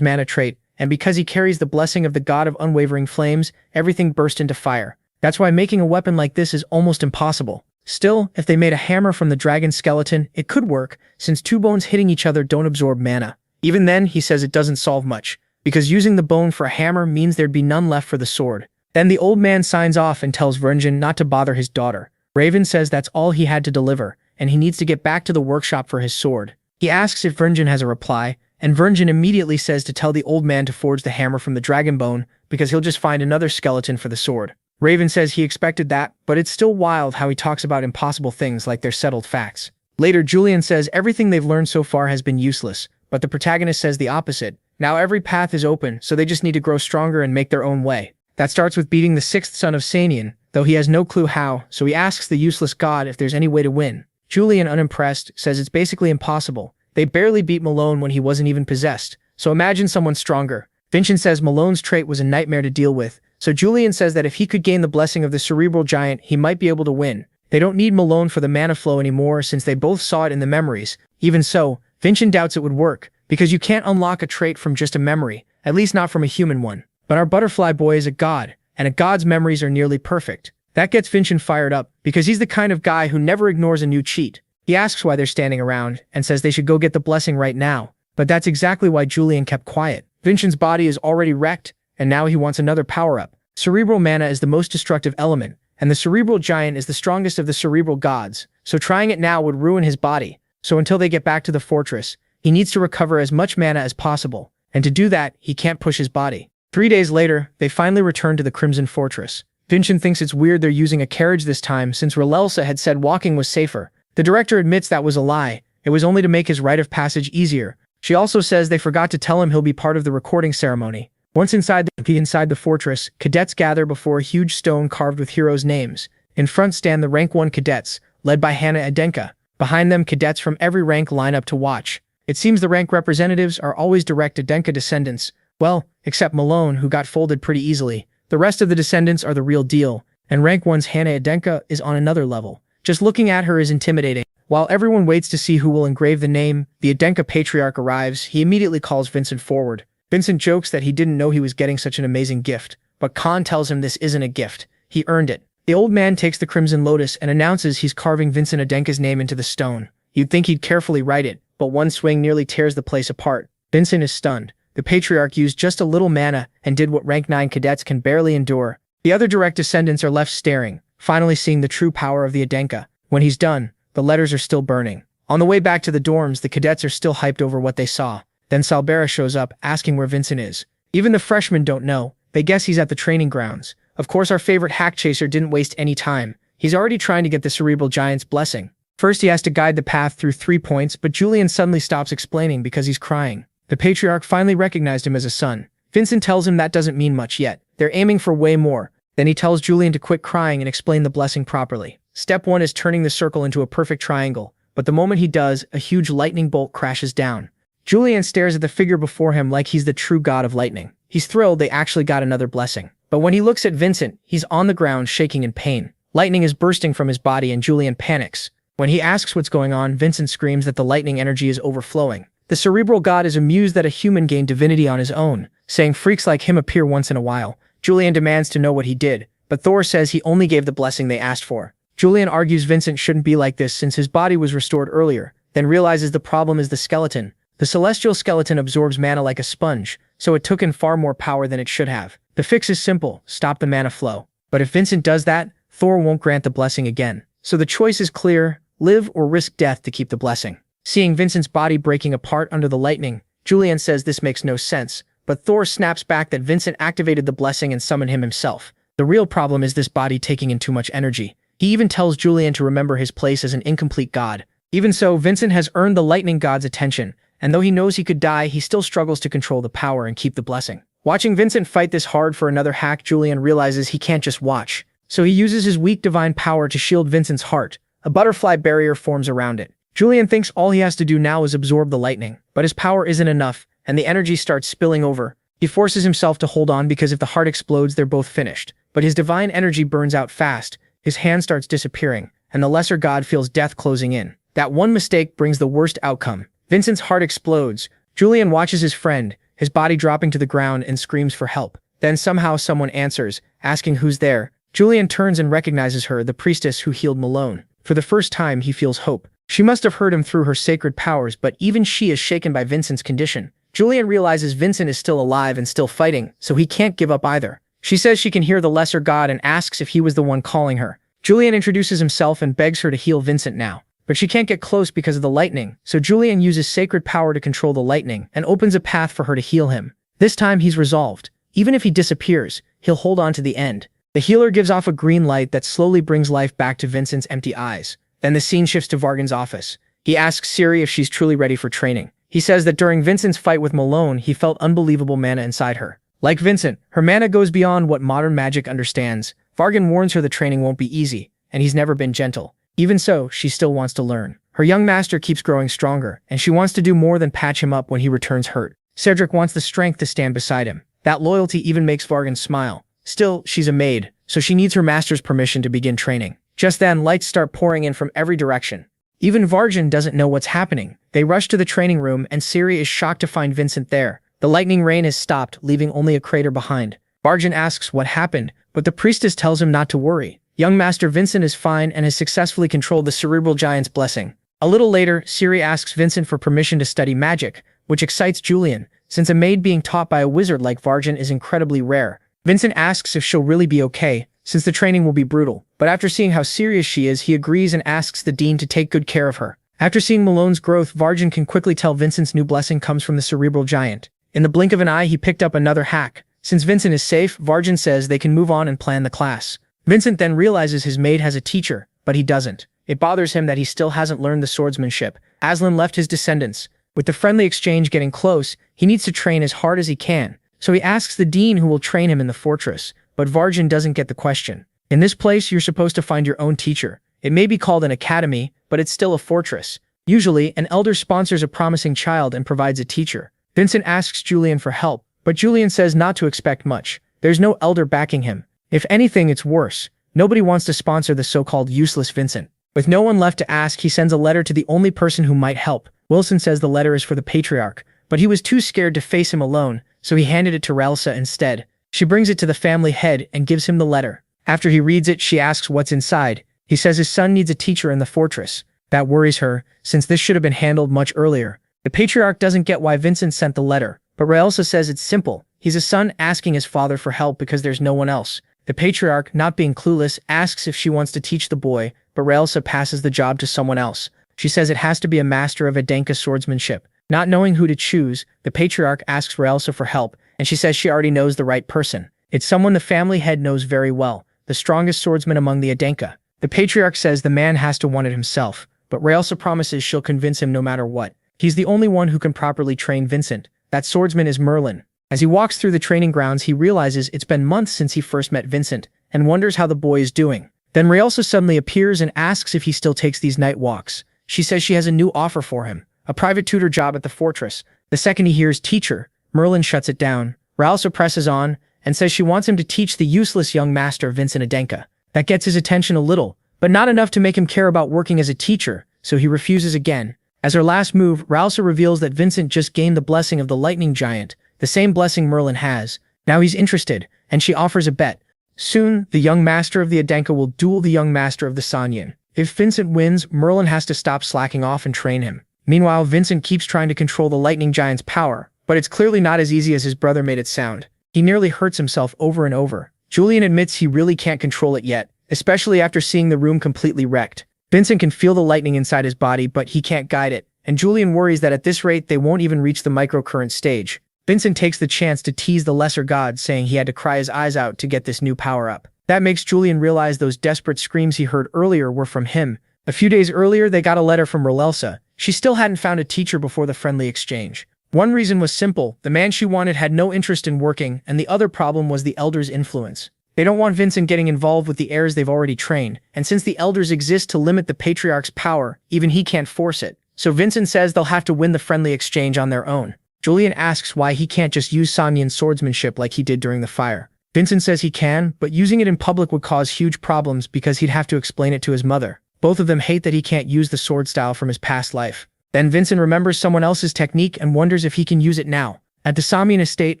mana trait, and because he carries the blessing of the god of unwavering flames, everything burst into fire. That's why making a weapon like this is almost impossible. Still, if they made a hammer from the dragon skeleton, it could work, since 2 bones hitting each other don't absorb mana. Even then, he says it doesn't solve much, because using the bone for a hammer means there'd be none left for the sword. Then the old man signs off and tells Vergen not to bother his daughter. Raven says that's all he had to deliver, and he needs to get back to the workshop for his sword. He asks if Vergen has a reply, and Vergen immediately says to tell the old man to forge the hammer from the dragon bone, because he'll just find another skeleton for the sword. Raven says he expected that, but it's still wild how he talks about impossible things like they're settled facts. Later, Julian says everything they've learned so far has been useless, but the protagonist says the opposite. Now every path is open, so they just need to grow stronger and make their own way. That starts with beating the 6th son of Sanian, though he has no clue how, so he asks the useless god if there's any way to win. Julian, unimpressed, says it's basically impossible. They barely beat Malone when he wasn't even possessed, so imagine someone stronger. Vincent says Malone's trait was a nightmare to deal with, so Julian says that if he could gain the blessing of the cerebral giant, he might be able to win. They don't need Malone for the mana flow anymore since they both saw it in the memories. Even so, Vincent doubts it would work, because you can't unlock a trait from just a memory, at least not from a human one. But our butterfly boy is a god, and a god's memories are nearly perfect. That gets Vincent fired up, because he's the kind of guy who never ignores a new cheat. He asks why they're standing around, and says they should go get the blessing right now. But that's exactly why Julian kept quiet. Vincent's body is already wrecked, and now he wants another power-up. Cerebral mana is the most destructive element, and the cerebral giant is the strongest of the cerebral gods, so trying it now would ruin his body. So until they get back to the fortress, he needs to recover as much mana as possible, and to do that, he can't push his body. 3 days later, they finally return to the Crimson Fortress. Vincent thinks it's weird they're using a carriage this time since Relelsa had said walking was safer. The director admits that was a lie. It was only to make his rite of passage easier. She also says they forgot to tell him he'll be part of the recording ceremony. Once inside the fortress, cadets gather before a huge stone carved with heroes' names. In front stand the rank 1 cadets, led by Hannah Adenka. Behind them, cadets from every rank line up to watch. It seems the rank representatives are always direct Adenka descendants. Well, except Malone, who got folded pretty easily. The rest of the descendants are the real deal, and rank 1's Hannah Adenka is on another level. Just looking at her is intimidating. While everyone waits to see who will engrave the name, the Adenka patriarch arrives. He immediately calls Vincent forward. Vincent jokes that he didn't know he was getting such an amazing gift, but Khan tells him this isn't a gift. He earned it. The old man takes the Crimson Lotus and announces he's carving Vincent Adenka's name into the stone. You'd think he'd carefully write it, but one swing nearly tears the place apart. Vincent is stunned. The patriarch used just a little mana and did what rank 9 cadets can barely endure. The other direct descendants are left staring, finally seeing the true power of the Adenka. When he's done, the letters are still burning. On the way back to the dorms, the cadets are still hyped over what they saw. Then Salbera shows up, asking where Vincent is. Even the freshmen don't know. They guess he's at the training grounds. Of course, our favorite hack chaser didn't waste any time. He's already trying to get the cerebral giant's blessing. First, he has to guide the path through 3 points, but Julian suddenly stops explaining because he's crying. The patriarch finally recognized him as a son. Vincent tells him that doesn't mean much yet. They're aiming for way more. Then he tells Julian to quit crying and explain the blessing properly. Step 1 is turning the circle into a perfect triangle, but the moment he does, a huge lightning bolt crashes down. Julian stares at the figure before him like he's the true god of lightning. He's thrilled they actually got another blessing. But when he looks at Vincent, he's on the ground shaking in pain. Lightning is bursting from his body and Julian panics. When he asks what's going on, Vincent screams that the lightning energy is overflowing. The cerebral god is amused that a human gained divinity on his own, saying freaks like him appear once in a while. Julian demands to know what he did, but Thor says he only gave the blessing they asked for. Julian argues Vincent shouldn't be like this since his body was restored earlier, then realizes the problem is the skeleton. The celestial skeleton absorbs mana like a sponge, so it took in far more power than it should have. The fix is simple, stop the mana flow. But if Vincent does that, Thor won't grant the blessing again. So the choice is clear, live or risk death to keep the blessing. Seeing Vincent's body breaking apart under the lightning, Julian says this makes no sense, but Thor snaps back that Vincent activated the blessing and summoned him himself. The real problem is this body taking in too much energy. He even tells Julian to remember his place as an incomplete god. Even so, Vincent has earned the lightning god's attention, and though he knows he could die, he still struggles to control the power and keep the blessing. Watching Vincent fight this hard for another hack, Julian realizes he can't just watch. So he uses his weak divine power to shield Vincent's heart. A butterfly barrier forms around it. Julian thinks all he has to do now is absorb the lightning, but his power isn't enough, and the energy starts spilling over. He forces himself to hold on because if the heart explodes, they're both finished. But his divine energy burns out fast, his hand starts disappearing, and the lesser god feels death closing in. That one mistake brings the worst outcome. Vincent's heart explodes. Julian watches his friend, his body dropping to the ground, and screams for help. Then somehow someone answers, asking who's there. Julian turns and recognizes her, the priestess who healed Malone. For the first time, he feels hope. She must have heard him through her sacred powers, but even she is shaken by Vincent's condition. Julian realizes Vincent is still alive and still fighting, so he can't give up either. She says she can hear the lesser god and asks if he was the one calling her. Julian introduces himself and begs her to heal Vincent now. But she can't get close because of the lightning, so Julian uses sacred power to control the lightning and opens a path for her to heal him. This time he's resolved. Even if he disappears, he'll hold on to the end. The healer gives off a green light that slowly brings life back to Vincent's empty eyes. Then the scene shifts to Vargan's office. He asks Siri if she's truly ready for training. He says that during Vincent's fight with Malone, he felt unbelievable mana inside her. Like Vincent, her mana goes beyond what modern magic understands. Vargan warns her the training won't be easy, and he's never been gentle. Even so, she still wants to learn. Her young master keeps growing stronger, and she wants to do more than patch him up when he returns hurt. Cedric wants the strength to stand beside him. That loyalty even makes Vargan smile. Still, she's a maid, so she needs her master's permission to begin training. Just then, lights start pouring in from every direction. Even Vargan doesn't know what's happening. They rush to the training room, and Siri is shocked to find Vincent there. The lightning rain has stopped, leaving only a crater behind. Vargan asks what happened, but the priestess tells him not to worry. Young Master Vincent is fine and has successfully controlled the cerebral giant's blessing. A little later, Siri asks Vincent for permission to study magic, which excites Julian, since a maid being taught by a wizard like Varjan is incredibly rare. Vincent asks if she'll really be okay, since the training will be brutal. But after seeing how serious she is, he agrees and asks the dean to take good care of her. After seeing Malone's growth, Varjan can quickly tell Vincent's new blessing comes from the cerebral giant. In the blink of an eye, he picked up another hack. Since Vincent is safe, Varjan says they can move on and plan the class. Vincent then realizes his maid has a teacher, but he doesn't. It bothers him that he still hasn't learned the swordsmanship. Aslan left his descendants. With the friendly exchange getting close, he needs to train as hard as he can. So he asks the dean who will train him in the fortress, but Varjan doesn't get the question. In this place, you're supposed to find your own teacher. It may be called an academy, but it's still a fortress. Usually, an elder sponsors a promising child and provides a teacher. Vincent asks Julian for help, but Julian says not to expect much. There's no elder backing him. If anything, it's worse. Nobody wants to sponsor the so-called useless Vincent. With no one left to ask, he sends a letter to the only person who might help. Wilson says the letter is for the patriarch, but he was too scared to face him alone, so he handed it to Ralsa instead. She brings it to the family head and gives him the letter. After he reads it, she asks what's inside. He says his son needs a teacher in the fortress. That worries her, since this should have been handled much earlier. The patriarch doesn't get why Vincent sent the letter, but Ralsa says it's simple. He's a son asking his father for help because there's no one else. The patriarch, not being clueless, asks if she wants to teach the boy, but Ralsa passes the job to someone else. She says it has to be a master of Adenka swordsmanship. Not knowing who to choose, the patriarch asks Ralsa for help, and she says she already knows the right person. It's someone the family head knows very well, the strongest swordsman among the Adenka. The patriarch says the man has to want it himself, but Ralsa promises she'll convince him no matter what. He's the only one who can properly train Vincent. That swordsman is Merlin. As he walks through the training grounds, he realizes it's been months since he first met Vincent, and wonders how the boy is doing. Then Ralsa suddenly appears and asks if he still takes these night walks. She says she has a new offer for him, a private tutor job at the fortress. The second he hears teacher, Merlin shuts it down. Ralsa presses on, and says she wants him to teach the useless young master Vincent Adenka. That gets his attention a little, but not enough to make him care about working as a teacher, so he refuses again. As her last move, Ralsa reveals that Vincent just gained the blessing of the lightning giant, the same blessing Merlin has. Now he's interested, and she offers a bet. Soon, the young master of the Adenka will duel the young master of the Sanyan. If Vincent wins, Merlin has to stop slacking off and train him. Meanwhile, Vincent keeps trying to control the lightning giant's power, but it's clearly not as easy as his brother made it sound. He nearly hurts himself over and over. Julian admits he really can't control it yet, especially after seeing the room completely wrecked. Vincent can feel the lightning inside his body, but he can't guide it, and Julian worries that at this rate they won't even reach the microcurrent stage. Vincent takes the chance to tease the lesser god, saying he had to cry his eyes out to get this new power-up. That makes Julian realize those desperate screams he heard earlier were from him. A few days earlier, they got a letter from Ralsa. She still hadn't found a teacher before the friendly exchange. One reason was simple: the man she wanted had no interest in working, and the other problem was the elders' influence. They don't want Vincent getting involved with the heirs they've already trained, and since the elders exist to limit the patriarch's power, even he can't force it. So Vincent says they'll have to win the friendly exchange on their own. Julian asks why he can't just use Sanyan swordsmanship like he did during the fire. Vincent says he can, but using it in public would cause huge problems because he'd have to explain it to his mother. Both of them hate that he can't use the sword style from his past life. Then Vincent remembers someone else's technique and wonders if he can use it now. At the Samian estate,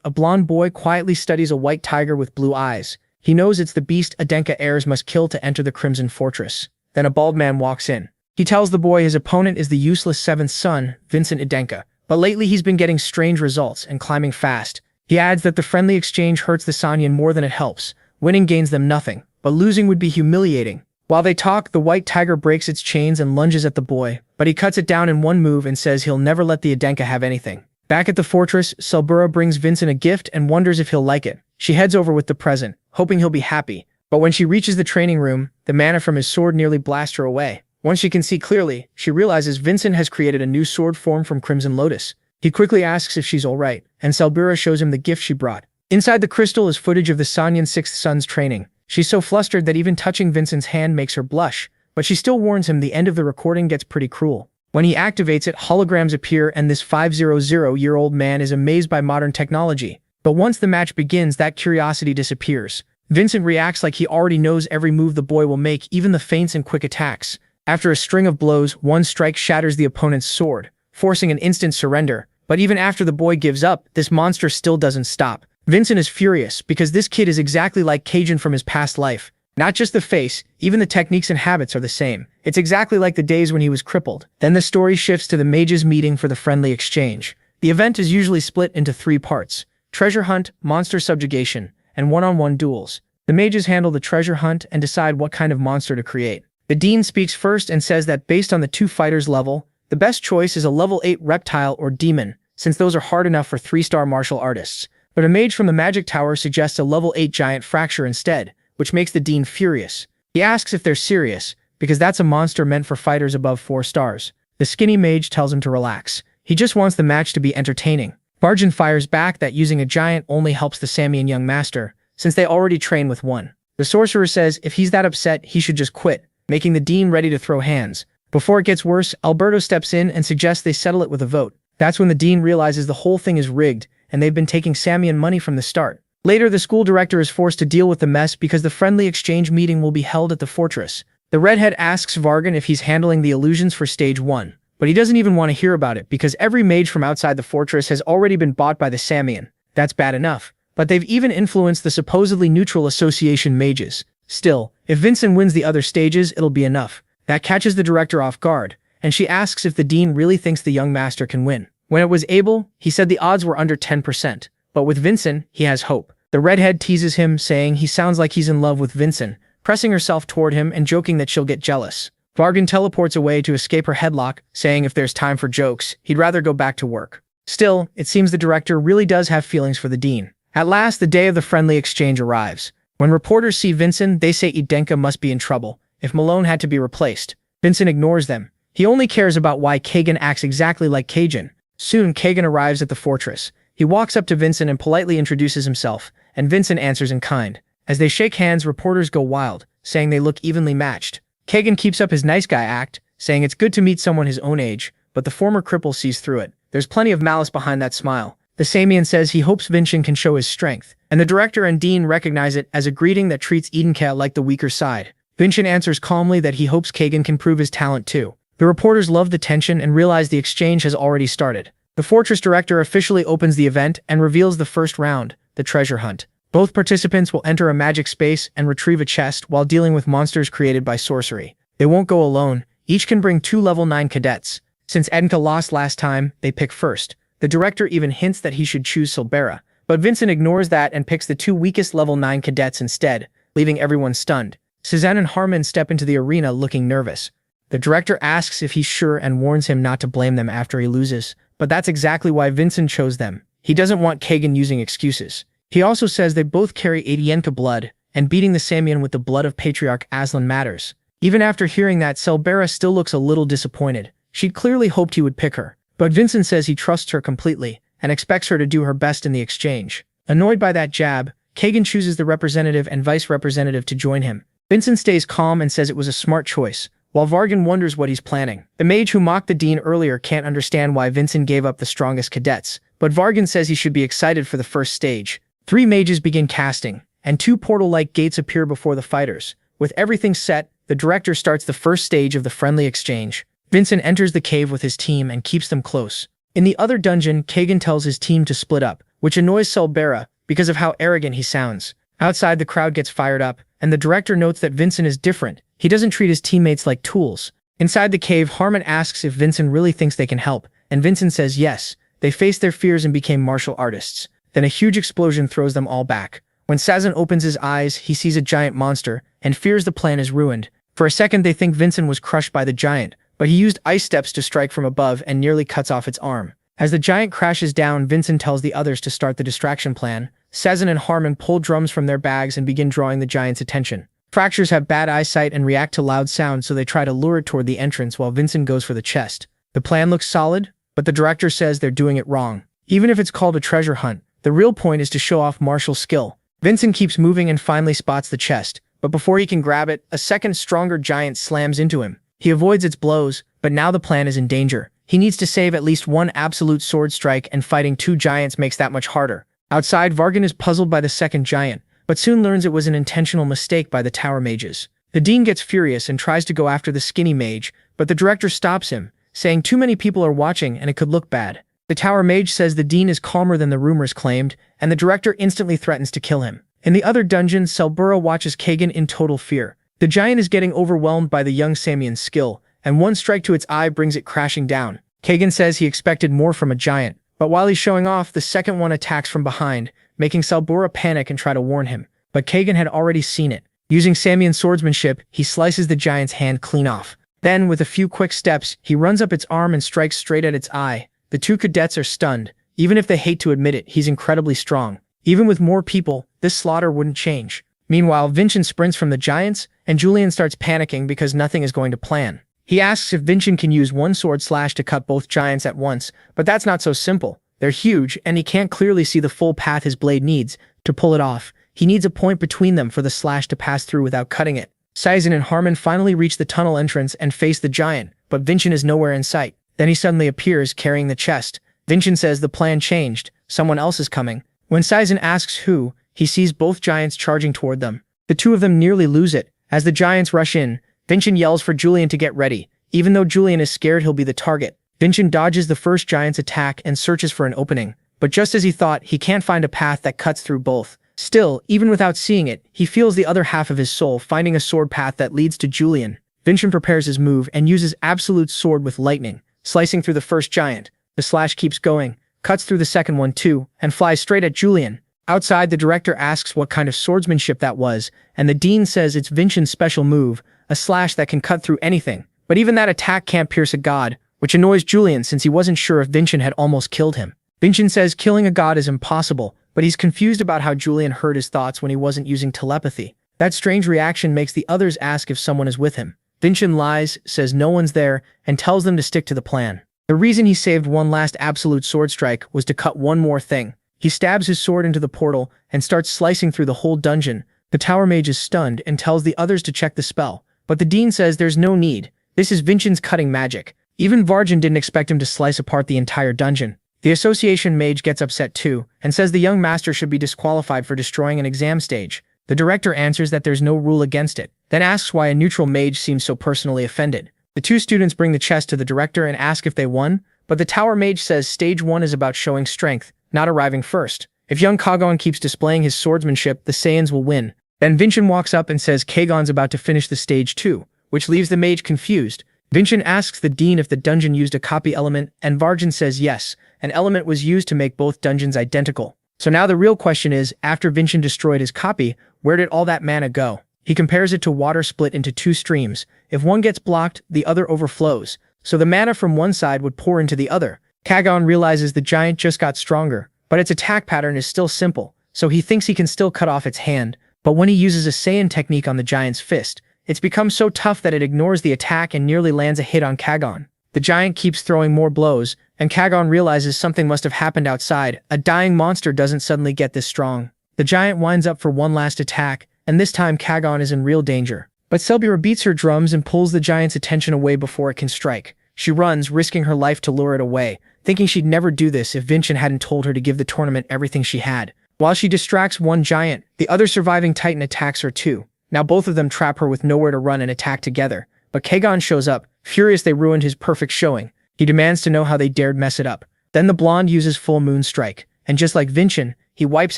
a blonde boy quietly studies a white tiger with blue eyes. He knows it's the beast Adenka heirs must kill to enter the Crimson Fortress. Then a bald man walks in. He tells the boy his opponent is the useless seventh son, Vincent Adenka. But lately he's been getting strange results and climbing fast. He adds that the friendly exchange hurts the Sanyan more than it helps. Winning gains them nothing, but losing would be humiliating. While they talk, the white tiger breaks its chains and lunges at the boy, but he cuts it down in one move and says he'll never let the Adenka have anything. Back at the fortress, Selbura brings Vincent a gift and wonders if he'll like it. She heads over with the present, hoping he'll be happy. But when she reaches the training room, the mana from his sword nearly blasts her away. Once she can see clearly, she realizes Vincent has created a new sword form from Crimson Lotus. He quickly asks if she's alright, and Selbura shows him the gift she brought. Inside the crystal is footage of the Sanyan Sixth Son's training. She's so flustered that even touching Vincent's hand makes her blush, but she still warns him the end of the recording gets pretty cruel. When he activates it, holograms appear and this 500-year-old man is amazed by modern technology. But once the match begins, that curiosity disappears. Vincent reacts like he already knows every move the boy will make, even the feints and quick attacks. After a string of blows, one strike shatters the opponent's sword, forcing an instant surrender. But even after the boy gives up, this monster still doesn't stop. Vincent is furious because this kid is exactly like Cajun from his past life. Not just the face, even the techniques and habits are the same. It's exactly like the days when he was crippled. Then the story shifts to the mages meeting for the friendly exchange. The event is usually split into 3 parts: treasure hunt, monster subjugation, and one-on-one duels. The mages handle the treasure hunt and decide what kind of monster to create. The dean speaks first and says that based on the 2 fighters' level, the best choice is a level 8 reptile or demon, since those are hard enough for 3-star martial artists. But a mage from the magic tower suggests a level 8 giant fracture instead, which makes the dean furious. He asks if they're serious, because that's a monster meant for fighters above 4 stars. The skinny mage tells him to relax. He just wants the match to be entertaining. Vargan fires back that using a giant only helps the Samian young master, since they already train with one. The sorcerer says if he's that upset, he should just quit, making the dean ready to throw hands. Before it gets worse, Alberto steps in and suggests they settle it with a vote. That's when the dean realizes the whole thing is rigged, and they've been taking Samian money from the start. Later, the school director is forced to deal with the mess because the friendly exchange meeting will be held at the fortress. The redhead asks Vargan if he's handling the illusions for stage 1, but he doesn't even want to hear about it because every mage from outside the fortress has already been bought by the Samian. That's bad enough, but they've even influenced the supposedly neutral association mages. Still, if Vincent wins the other stages, it'll be enough. That catches the director off guard, and she asks if the dean really thinks the young master can win. When it was Abel, he said the odds were under 10%, but with Vincent, he has hope. The redhead teases him, saying he sounds like he's in love with Vincent, pressing herself toward him and joking that she'll get jealous. Vargan teleports away to escape her headlock, saying if there's time for jokes, he'd rather go back to work. Still, it seems the director really does have feelings for the dean. At last, the day of the friendly exchange arrives. When reporters see Vincent, they say Idenka must be in trouble, if Malone had to be replaced. Vincent ignores them. He only cares about why Kagan acts exactly like Cajun. Soon, Kagan arrives at the fortress. He walks up to Vincent and politely introduces himself, and Vincent answers in kind. As they shake hands, reporters go wild, saying they look evenly matched. Kagan keeps up his nice guy act, saying it's good to meet someone his own age, but the former cripple sees through it. There's plenty of malice behind that smile. The Samian says he hopes Vincent can show his strength, and the director and dean recognize it as a greeting that treats Idenka like the weaker side. Vincent answers calmly that he hopes Kagan can prove his talent too. The reporters love the tension and realize the exchange has already started. The fortress director officially opens the event and reveals the first round, the treasure hunt. Both participants will enter a magic space and retrieve a chest while dealing with monsters created by sorcery. They won't go alone. Each can bring 2 level 9 cadets. Since Edinka lost last time, they pick first. The director even hints that he should choose Silbera, but Vincent ignores that and picks the 2 weakest level 9 cadets instead, leaving everyone stunned. Suzanne and Harmon step into the arena looking nervous. The director asks if he's sure and warns him not to blame them after he loses, but that's exactly why Vincent chose them. He doesn't want Kagan using excuses. He also says they both carry Adienka blood, and beating the Samian with the blood of Patriarch Aslan matters. Even after hearing that, Selbera still looks a little disappointed. She'd clearly hoped he would pick her, but Vincent says he trusts her completely, and expects her to do her best in the exchange. Annoyed by that jab, Kagan chooses the representative and vice representative to join him. Vincent stays calm and says it was a smart choice, while Vargan wonders what he's planning. The mage who mocked the dean earlier can't understand why Vincent gave up the strongest cadets, but Vargan says he should be excited for the first stage. 3 mages begin casting, and 2 portal-like gates appear before the fighters. With everything set, the director starts the first stage of the friendly exchange. Vincent enters the cave with his team and keeps them close. In the other dungeon, Kagan tells his team to split up, which annoys Selbera because of how arrogant he sounds. Outside, the crowd gets fired up, and the director notes that Vincent is different. He doesn't treat his teammates like tools. Inside the cave, Harmon asks if Vincent really thinks they can help, and Vincent says yes. They faced their fears and became martial artists. Then a huge explosion throws them all back. When Sazan opens his eyes, he sees a giant monster, and fears the plan is ruined. For a second, they think Vincent was crushed by the giant, but he used ice steps to strike from above and nearly cuts off its arm. As the giant crashes down, Vincent tells the others to start the distraction plan. Sazan and Harmon pull drums from their bags and begin drawing the giant's attention. Fractures have bad eyesight and react to loud sounds, so they try to lure it toward the entrance while Vincent goes for the chest. The plan looks solid, but the director says they're doing it wrong. Even if it's called a treasure hunt, the real point is to show off martial skill. Vincent keeps moving and finally spots the chest, but before he can grab it, a second stronger giant slams into him. He avoids its blows, but now the plan is in danger. He needs to save at least 1 absolute sword strike, and fighting 2 giants makes that much harder. Outside, Vargan is puzzled by the second giant, but soon learns it was an intentional mistake by the tower mages. The dean gets furious and tries to go after the skinny mage, but the director stops him, saying too many people are watching and it could look bad. The tower mage says the dean is calmer than the rumors claimed, and the director instantly threatens to kill him. In the other dungeon, Selbura watches Kagan in total fear. The giant is getting overwhelmed by the young Samian's skill, and one strike to its eye brings it crashing down. Kagan says he expected more from a giant, but while he's showing off, the second one attacks from behind, making Selbura panic and try to warn him. But Kagan had already seen it. Using Samian swordsmanship, he slices the giant's hand clean off. Then, with a few quick steps, he runs up its arm and strikes straight at its eye. The two cadets are stunned. Even if they hate to admit it, he's incredibly strong. Even with more people, this slaughter wouldn't change. Meanwhile, Vincent sprints from the giants, and Julian starts panicking because nothing is going to plan. He asks if Vincent can use one sword slash to cut both giants at once, but that's not so simple. They're huge, and he can't clearly see the full path his blade needs to pull it off. He needs a point between them for the slash to pass through without cutting it. Saizen and Harmon finally reach the tunnel entrance and face the giant, but Vincent is nowhere in sight. Then he suddenly appears, carrying the chest. Vincent says the plan changed. Someone else is coming. When Saizen asks who, he sees both giants charging toward them. The two of them nearly lose it. As the giants rush in, Vincent yells for Julian to get ready. Even though Julian is scared he'll be the target, Vincent dodges the first giant's attack and searches for an opening. But just as he thought, he can't find a path that cuts through both. Still, even without seeing it, he feels the other half of his soul finding a sword path that leads to Julian. Vincent prepares his move and uses absolute sword with lightning, slicing through the first giant. The slash keeps going, cuts through the second one too, and flies straight at Julian. Outside, the director asks what kind of swordsmanship that was, and the dean says it's Vincent's special move, a slash that can cut through anything. But even that attack can't pierce a god, which annoys Julian since he wasn't sure if Vincent had almost killed him. Vincent says killing a god is impossible, but he's confused about how Julian heard his thoughts when he wasn't using telepathy. That strange reaction makes the others ask if someone is with him. Vincent lies, says no one's there, and tells them to stick to the plan. The reason he saved one last absolute sword strike was to cut one more thing. He stabs his sword into the portal and starts slicing through the whole dungeon. The tower mage is stunned and tells the others to check the spell, but the dean says there's no need. This is Vincent's cutting magic. Even Varjan didn't expect him to slice apart the entire dungeon. The association mage gets upset too, and says the young master should be disqualified for destroying an exam stage. The director answers that there's no rule against it, then asks why a neutral mage seems so personally offended. The two students bring the chest to the director and ask if they won, but the tower mage says stage 1 is about showing strength, not arriving first. If young Kagon keeps displaying his swordsmanship, the Saiyans will win. Then Vincent walks up and says Kagon's about to finish the stage 2, which leaves the mage confused. Vincent asks the dean if the dungeon used a copy element, and Varjan says yes, an element was used to make both dungeons identical. So now the real question is, after Vincent destroyed his copy, where did all that mana go? He compares it to water split into two streams. If one gets blocked, the other overflows. So the mana from one side would pour into the other. Kagon realizes the giant just got stronger, but its attack pattern is still simple, so he thinks he can still cut off its hand. But when he uses a Saiyan technique on the giant's fist, it's become so tough that it ignores the attack and nearly lands a hit on Kagon. The giant keeps throwing more blows, and Kagon realizes something must have happened outside. A dying monster doesn't suddenly get this strong. The giant winds up for one last attack, and this time Kagon is in real danger. But Selbura beats her drums and pulls the giant's attention away before it can strike. She runs, risking her life to lure it away, thinking she'd never do this if Vincent hadn't told her to give the tournament everything she had. While she distracts one giant, the other surviving titan attacks her too. Now both of them trap her with nowhere to run and attack together. But Kagon shows up, furious they ruined his perfect showing. He demands to know how they dared mess it up. Then the blonde uses full moon strike, and just like Vincent, he wipes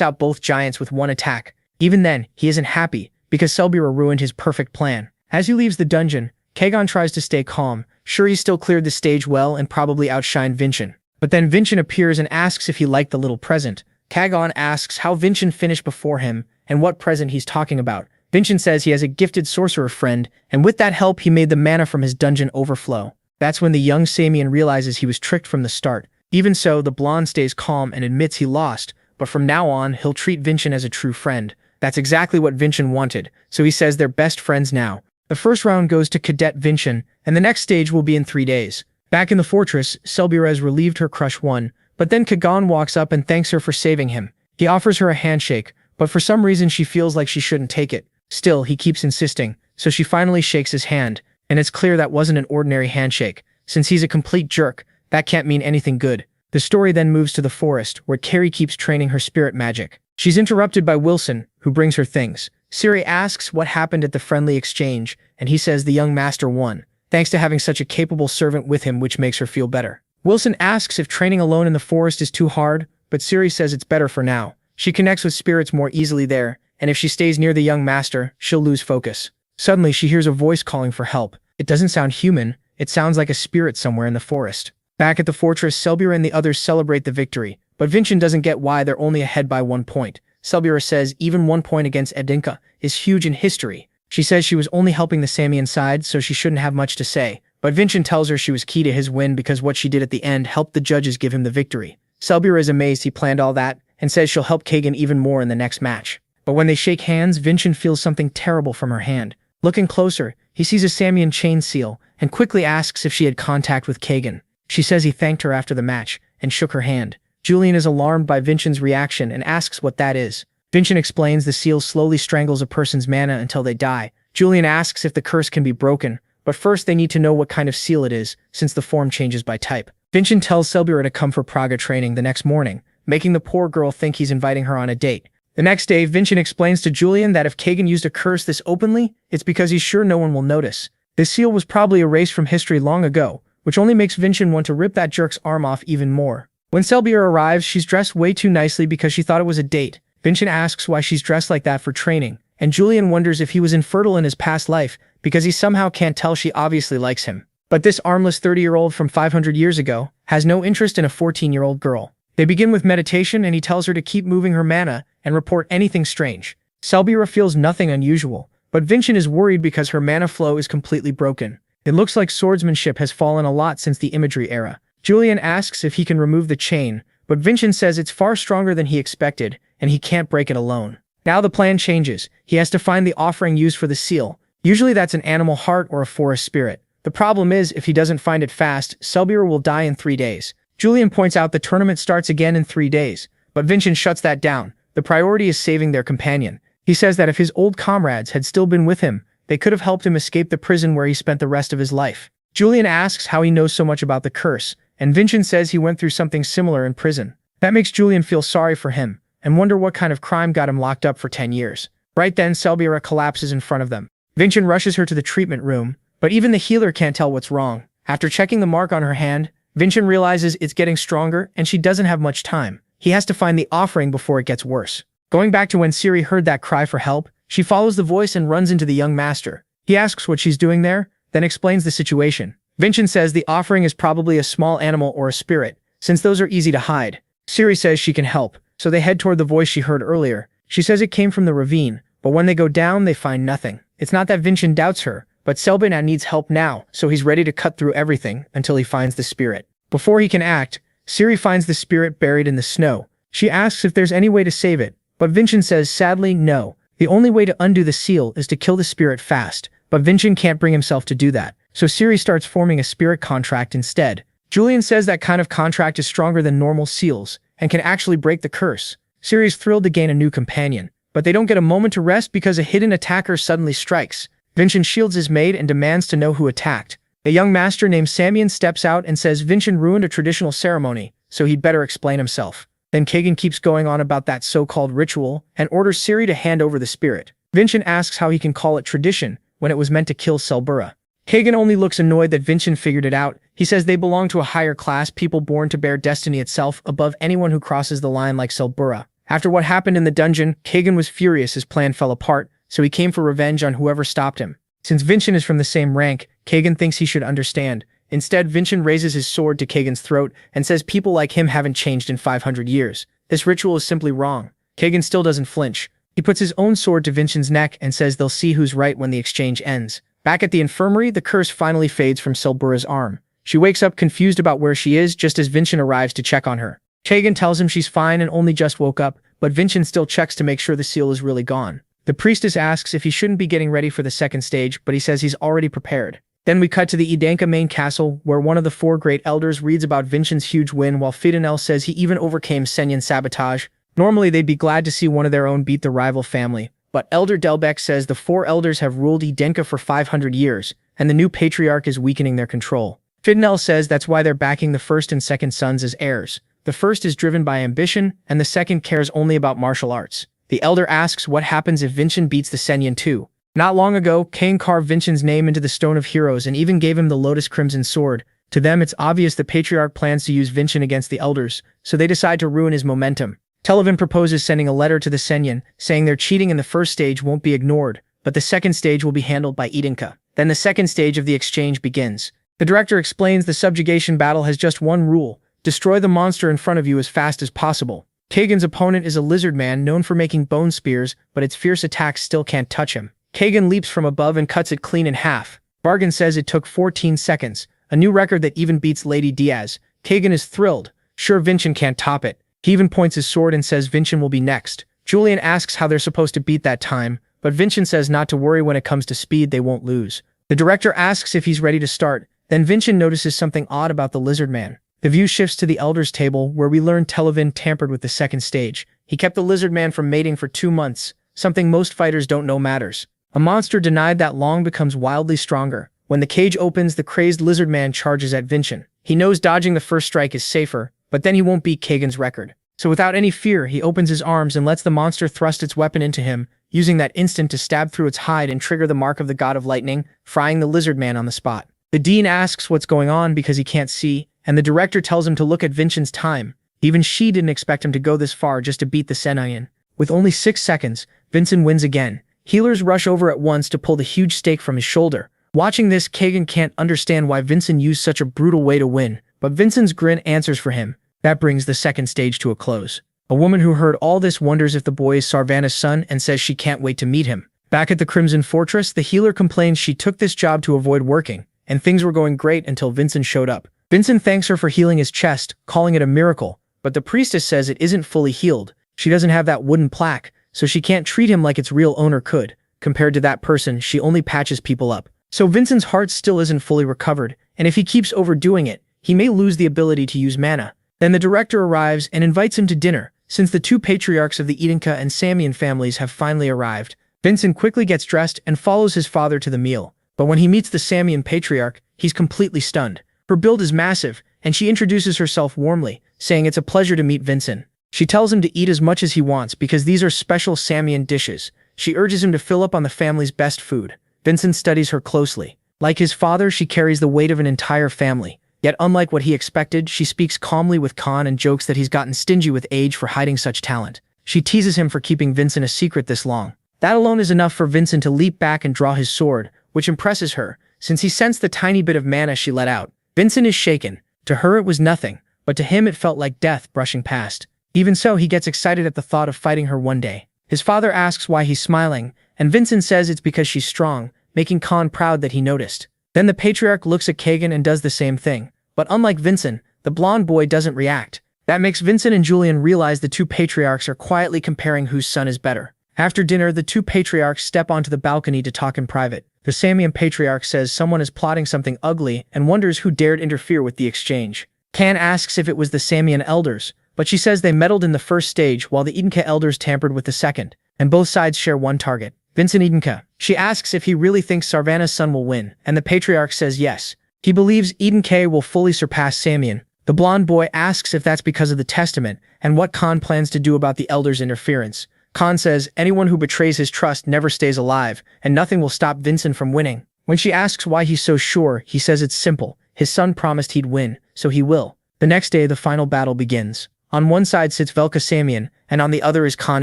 out both giants with one attack. Even then, he isn't happy, because Selbura ruined his perfect plan. As he leaves the dungeon, Kagon tries to stay calm, sure he still cleared the stage well and probably outshined Vincent. But then Vincent appears and asks if he liked the little present. Kagon asks how Vincent finished before him, and what present he's talking about. Vincent says he has a gifted sorcerer friend, and with that help he made the mana from his dungeon overflow. That's when the young Samian realizes he was tricked from the start. Even so, the blonde stays calm and admits he lost, but from now on, he'll treat Vincent as a true friend. That's exactly what Vincent wanted, so he says they're best friends now. The first round goes to Cadet Vincent, and the next stage will be in 3 days. Back in the fortress, Selbura has relieved her crush one, but then Kagon walks up and thanks her for saving him. He offers her a handshake, but for some reason she feels like she shouldn't take it. Still, he keeps insisting, so she finally shakes his hand, and it's clear that wasn't an ordinary handshake. Since he's a complete jerk, that can't mean anything good. The story then moves to the forest, where Carrie keeps training her spirit magic. She's interrupted by Wilson, who brings her things. Siri asks what happened at the friendly exchange, and he says the young master won, thanks to having such a capable servant with him, which makes her feel better. Wilson asks if training alone in the forest is too hard, but Siri says it's better for now. She connects with spirits more easily there, and if she stays near the young master, she'll lose focus. Suddenly, she hears a voice calling for help. It doesn't sound human, it sounds like a spirit somewhere in the forest. Back at the fortress, Selbira and the others celebrate the victory, but Vincent doesn't get why they're only ahead by 1 point. Selbira says even 1 point against Edinka is huge in history. She says she was only helping the Samian side, so she shouldn't have much to say. But Vincent tells her she was key to his win because what she did at the end helped the judges give him the victory. Selbira is amazed he planned all that, and says she'll help Kagan even more in the next match. But when they shake hands, Vincent feels something terrible from her hand. Looking closer, he sees a Samian chain seal, and quickly asks if she had contact with Kagan. She says he thanked her after the match, and shook her hand. Julian is alarmed by Vincent's reaction and asks what that is. Vincent explains the seal slowly strangles a person's mana until they die. Julian asks if the curse can be broken, but first they need to know what kind of seal it is, since the form changes by type. Vincent tells Selbira to come for Praga training the next morning, making the poor girl think he's inviting her on a date. The next day, Vincent explains to Julian that if Kagan used a curse this openly, it's because he's sure no one will notice. This seal was probably erased from history long ago, which only makes Vincent want to rip that jerk's arm off even more. When Selbira arrives, she's dressed way too nicely because she thought it was a date. Vincent asks why she's dressed like that for training, and Julian wonders if he was infertile in his past life because he somehow can't tell she obviously likes him. But this armless 30-year-old from 500 years ago has no interest in a 14-year-old girl. They begin with meditation and he tells her to keep moving her mana and report anything strange. Selbira feels nothing unusual, but Vincent is worried because her mana flow is completely broken. It looks like swordsmanship has fallen a lot since the imagery era. Julian asks if he can remove the chain, but Vincent says it's far stronger than he expected, and he can't break it alone. Now the plan changes. He has to find the offering used for the seal. Usually that's an animal heart or a forest spirit. The problem is, if he doesn't find it fast, Selbira will die in 3 days. Julian points out the tournament starts again in 3 days, but Vincent shuts that down. The priority is saving their companion. He says that if his old comrades had still been with him, they could have helped him escape the prison where he spent the rest of his life. Julian asks how he knows so much about the curse, and Vincent says he went through something similar in prison. That makes Julian feel sorry for him, and wonder what kind of crime got him locked up for 10 years. Right then, Selbira collapses in front of them. Vincent rushes her to the treatment room, but even the healer can't tell what's wrong. After checking the mark on her hand, Vincent realizes it's getting stronger and she doesn't have much time. He has to find the offering before it gets worse. Going back to when Siri heard that cry for help, she follows the voice and runs into the young master. He asks what she's doing there, then explains the situation. Vincent says the offering is probably a small animal or a spirit, since those are easy to hide. Siri says she can help, so they head toward the voice she heard earlier. She says it came from the ravine, but when they go down, they find nothing. It's not that Vincent doubts her, but Selbina needs help now, so he's ready to cut through everything until he finds the spirit. Before he can act, Siri finds the spirit buried in the snow. She asks if there's any way to save it, but Vincent says sadly no. The only way to undo the seal is to kill the spirit fast, but Vincent can't bring himself to do that, so Siri starts forming a spirit contract instead. Julian says that kind of contract is stronger than normal seals, and can actually break the curse. Siri's thrilled to gain a new companion, but they don't get a moment to rest because a hidden attacker suddenly strikes. Vincent shields his maid and demands to know who attacked. A young master named Samian steps out and says Vincent ruined a traditional ceremony, so he'd better explain himself. Then Kagan keeps going on about that so-called ritual and orders Siri to hand over the spirit. Vincent asks how he can call it tradition when it was meant to kill Selbura. Kagan only looks annoyed that Vincent figured it out. He says they belong to a higher class, people born to bear destiny itself above anyone who crosses the line like Selbura. After what happened in the dungeon, Kagan was furious his plan fell apart, so he came for revenge on whoever stopped him. Since Vincent is from the same rank, Kagan thinks he should understand. Instead, Vincent raises his sword to Kagan's throat and says people like him haven't changed in 500 years. This ritual is simply wrong. Kagan still doesn't flinch. He puts his own sword to Vincent's neck and says they'll see who's right when the exchange ends. Back at the infirmary, the curse finally fades from Selbura's arm. She wakes up confused about where she is just as Vincent arrives to check on her. Kagan tells him she's fine and only just woke up, but Vincent still checks to make sure the seal is really gone. The priestess asks if he shouldn't be getting ready for the second stage, but he says he's already prepared. Then we cut to the Idanka main castle, where one of the 4 great elders reads about Vincent's huge win while Fidanel says he even overcame Senyan sabotage. Normally they'd be glad to see one of their own beat the rival family, but Elder Delbek says the 4 elders have ruled Idenka for 500 years, and the new patriarch is weakening their control. Fidanel says that's why they're backing the first and second sons as heirs. The first is driven by ambition, and the second cares only about martial arts. The elder asks what happens if Vincent beats the Senyan too. Not long ago, Cain carved Vincent's name into the Stone of Heroes and even gave him the Lotus Crimson Sword, To them, it's obvious the Patriarch plans to use Vincent against the Elders, so they decide to ruin his momentum. Televan proposes sending a letter to the Senyan, saying their cheating in the first stage won't be ignored, but the second stage will be handled by Idinka. Then the second stage of the exchange begins. The director explains the subjugation battle has just one rule: destroy the monster in front of you as fast as possible. Kagan's opponent is a lizard man known for making bone spears, but its fierce attacks still can't touch him. Kagan leaps from above and cuts it clean in half. Bargain says it took 14 seconds, a new record that even beats Lady Diaz. Kagan is thrilled. Sure, Vincent can't top it. He even points his sword and says Vincent will be next. Julian asks how they're supposed to beat that time, but Vincent says not to worry, when it comes to speed they won't lose. The director asks if he's ready to start, then Vincent notices something odd about the lizard man. The view shifts to the Elders' table, where we learn Televan tampered with the second stage. He kept the lizard man from mating for 2 months, something most fighters don't know matters. A monster denied that long becomes wildly stronger. When the cage opens, the crazed lizard man charges at Vincent. He knows dodging the first strike is safer, but then he won't beat Kagan's record. So without any fear, he opens his arms and lets the monster thrust its weapon into him, using that instant to stab through its hide and trigger the mark of the god of lightning, frying the lizard man on the spot. The dean asks what's going on because he can't see, and the director tells him to look at Vincent's time. Even she didn't expect him to go this far just to beat the Senayan. With only 6 seconds, Vincent wins again. Healers rush over at once to pull the huge stake from his shoulder. Watching this, Kagan can't understand why Vincent used such a brutal way to win, but Vincent's grin answers for him. That brings the second stage to a close. A woman who heard all this wonders if the boy is Sarvana's son and says she can't wait to meet him. Back at the Crimson Fortress, the healer complains she took this job to avoid working, and things were going great until Vincent showed up. Vincent thanks her for healing his chest, calling it a miracle, but the priestess says it isn't fully healed. She doesn't have that wooden plaque, so she can't treat him like its real owner could. Compared to that person, she only patches people up. So Vincent's heart still isn't fully recovered, and if he keeps overdoing it, he may lose the ability to use mana. Then the director arrives and invites him to dinner. Since the 2 patriarchs of the Idinka and Samian families have finally arrived, Vincent quickly gets dressed and follows his father to the meal. But when he meets the Samian patriarch, he's completely stunned. Her build is massive, and she introduces herself warmly, saying it's a pleasure to meet Vincent. She tells him to eat as much as he wants because these are special Samian dishes. She urges him to fill up on the family's best food. Vincent studies her closely. Like his father, she carries the weight of an entire family. Yet unlike what he expected, she speaks calmly with Khan and jokes that he's gotten stingy with age for hiding such talent. She teases him for keeping Vincent a secret this long. That alone is enough for Vincent to leap back and draw his sword, which impresses her, since he sensed the tiny bit of mana she let out. Vincent is shaken. To her it was nothing, but to him it felt like death brushing past. Even so, he gets excited at the thought of fighting her one day. His father asks why he's smiling, and Vincent says it's because she's strong, making Khan proud that he noticed. Then the patriarch looks at Kagan and does the same thing. But unlike Vincent, the blonde boy doesn't react. That makes Vincent and Julian realize the 2 patriarchs are quietly comparing whose son is better. After dinner, the 2 patriarchs step onto the balcony to talk in private. The Samian patriarch says someone is plotting something ugly and wonders who dared interfere with the exchange. Kan asks if it was the Samian elders, but she says they meddled in the first stage while the Idinka elders tampered with the second, and both sides share one target, Vincent Idinka. She asks if he really thinks Sarvana's son will win, and the patriarch says yes. He believes Idinka will fully surpass Samian. The blonde boy asks if that's because of the testament, and what Khan plans to do about the elders' interference. Khan says anyone who betrays his trust never stays alive, and nothing will stop Vincent from winning. When she asks why he's so sure, he says it's simple. His son promised he'd win, so he will. The next day, the final battle begins. On one side sits Velka Samian, and on the other is Khan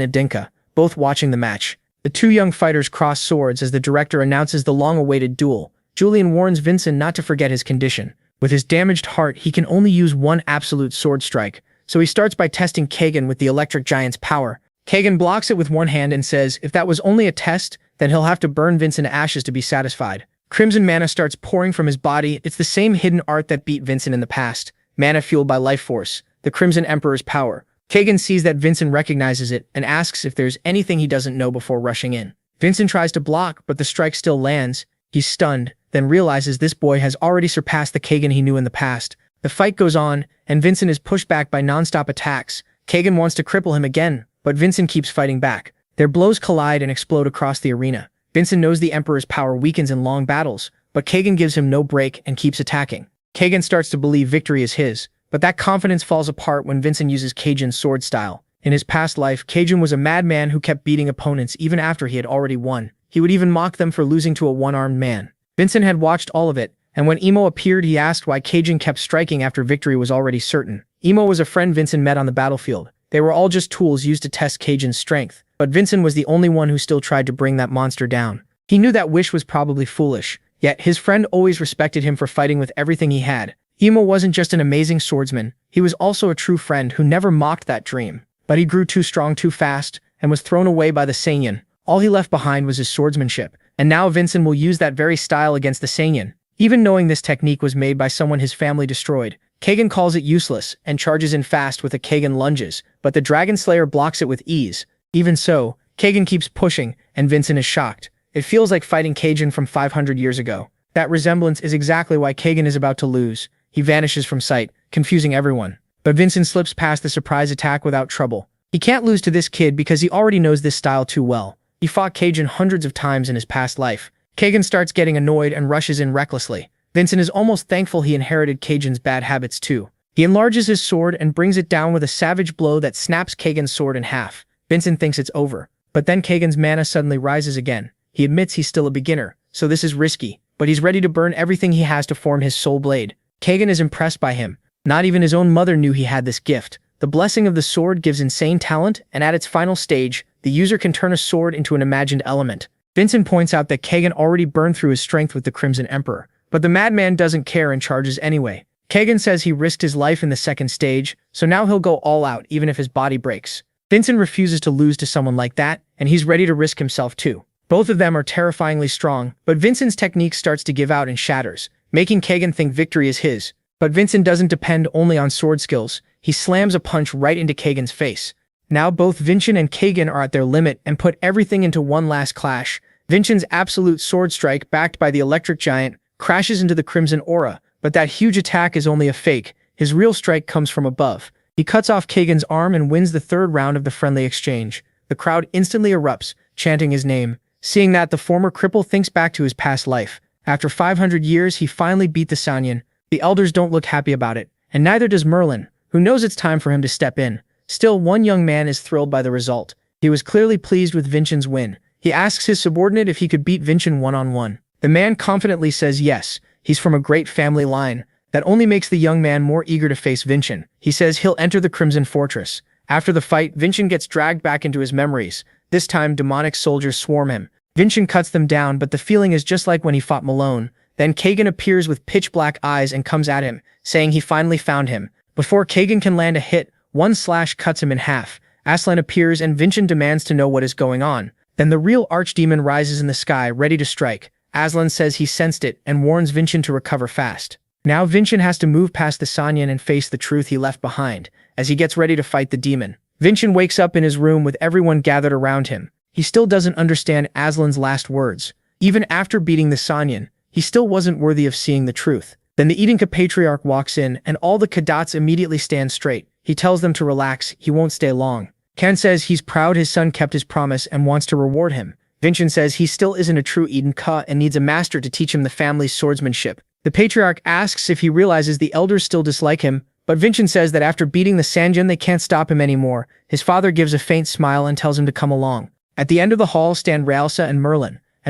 Idinka, both watching the match. The 2 young fighters cross swords as the director announces the long-awaited duel. Julian warns Vincent not to forget his condition. With his damaged heart, he can only use one absolute sword strike, so he starts by testing Kagan with the electric giant's power. Kagan blocks it with one hand and says if that was only a test, then he'll have to burn Vincent to ashes to be satisfied. Crimson mana starts pouring from his body. It's the same hidden art that beat Vincent in the past. Mana fueled by life force, the Crimson Emperor's power. Kagan sees that Vincent recognizes it and asks if there's anything he doesn't know before rushing in. Vincent tries to block, but the strike still lands. He's stunned, then realizes this boy has already surpassed the Kagan he knew in the past. The fight goes on, and Vincent is pushed back by non-stop attacks. Kagan wants to cripple him again, but Vincent keeps fighting back. Their blows collide and explode across the arena. Vincent knows the Emperor's power weakens in long battles, but Kagan gives him no break and keeps attacking. Kagan starts to believe victory is his, but that confidence falls apart when Vincent uses Kajan's sword style. In his past life, Kajan was a madman who kept beating opponents even after he had already won. He would even mock them for losing to a one-armed man. Vincent had watched all of it, and when Emo appeared he asked why Cajun kept striking after victory was already certain. Emo was a friend Vincent met on the battlefield. They were all just tools used to test Cajun's strength, but Vincent was the only one who still tried to bring that monster down. He knew that wish was probably foolish, yet his friend always respected him for fighting with everything he had. Emo wasn't just an amazing swordsman, he was also a true friend who never mocked that dream. But he grew too strong too fast, and was thrown away by the Saiyan. All he left behind was his swordsmanship, and now Vincent will use that very style against the Saiyan. Even knowing this technique was made by someone his family destroyed, Kagan calls it useless and charges in fast with a Kagan lunges, but the Dragon Slayer blocks it with ease. Even so, Kagan keeps pushing, and Vincent is shocked. It feels like fighting Kagan from 500 years ago. That resemblance is exactly why Kagan is about to lose. He vanishes from sight, confusing everyone. But Vincent slips past the surprise attack without trouble. He can't lose to this kid because he already knows this style too well. He fought Kagan hundreds of times in his past life. Kagan starts getting annoyed and rushes in recklessly. Vincent is almost thankful he inherited Kagan's bad habits too. He enlarges his sword and brings it down with a savage blow that snaps Kagan's sword in half. Vincent thinks it's over. But then Kagan's mana suddenly rises again. He admits he's still a beginner, so this is risky, but he's ready to burn everything he has to form his soul blade. Kagan is impressed by him. Not even his own mother knew he had this gift. The blessing of the sword gives insane talent, and at its final stage, the user can turn a sword into an imagined element. Vincent points out that Kagan already burned through his strength with the Crimson Emperor, but the madman doesn't care and charges anyway. Kagan says he risked his life in the second stage, so now he'll go all out even if his body breaks. Vincent refuses to lose to someone like that, and he's ready to risk himself too. Both of them are terrifyingly strong, but Vincent's technique starts to give out and shatters, making Kagan think victory is his. But Vincent doesn't depend only on sword skills. He slams a punch right into Kagan's face. Now both Vincent and Kagan are at their limit and put everything into one last clash. Vincent's absolute sword strike, backed by the electric giant, crashes into the Crimson Aura, but that huge attack is only a fake. His real strike comes from above. He cuts off Kagan's arm and wins the third round of the friendly exchange. The crowd instantly erupts, chanting his name. Seeing that, the former cripple thinks back to his past life. After 500 years, he finally beat the Saiyan. The elders don't look happy about it, and neither does Merlin, who knows it's time for him to step in. Still, one young man is thrilled by the result. He was clearly pleased with Vincent's win. He asks his subordinate if he could beat Vincent one-on-one. The man confidently says yes, he's from a great family line. That only makes the young man more eager to face Vincent. He says he'll enter the Crimson Fortress. After the fight, Vincent gets dragged back into his memories. This time, demonic soldiers swarm him. Vincent cuts them down, but the feeling is just like when he fought Malone. Then Kagan appears with pitch-black eyes and comes at him, saying he finally found him. Before Kagan can land a hit, one slash cuts him in half. Aslan appears and Vincent demands to know what is going on. Then the real archdemon rises in the sky, ready to strike. Aslan says he sensed it and warns Vincent to recover fast. Now Vincent has to move past the Saiyan and face the truth he left behind, as he gets ready to fight the demon. Vincent wakes up in his room with everyone gathered around him. He still doesn't understand Aslan's last words. Even after beating the Saiyan, he still wasn't worthy of seeing the truth. Then the Edinka Patriarch walks in, and all the Cadets immediately stand straight. He tells them to relax, he won't stay long. Ken says he's proud his son kept his promise and wants to reward him. Vincent says he still isn't a true Edinka and needs a master to teach him the family's swordsmanship. The Patriarch asks if he realizes the elders still dislike him, but Vincent says that after beating the Sanjin they can't stop him anymore. His father gives a faint smile and tells him to come along. At the end of the hall stand Realsa and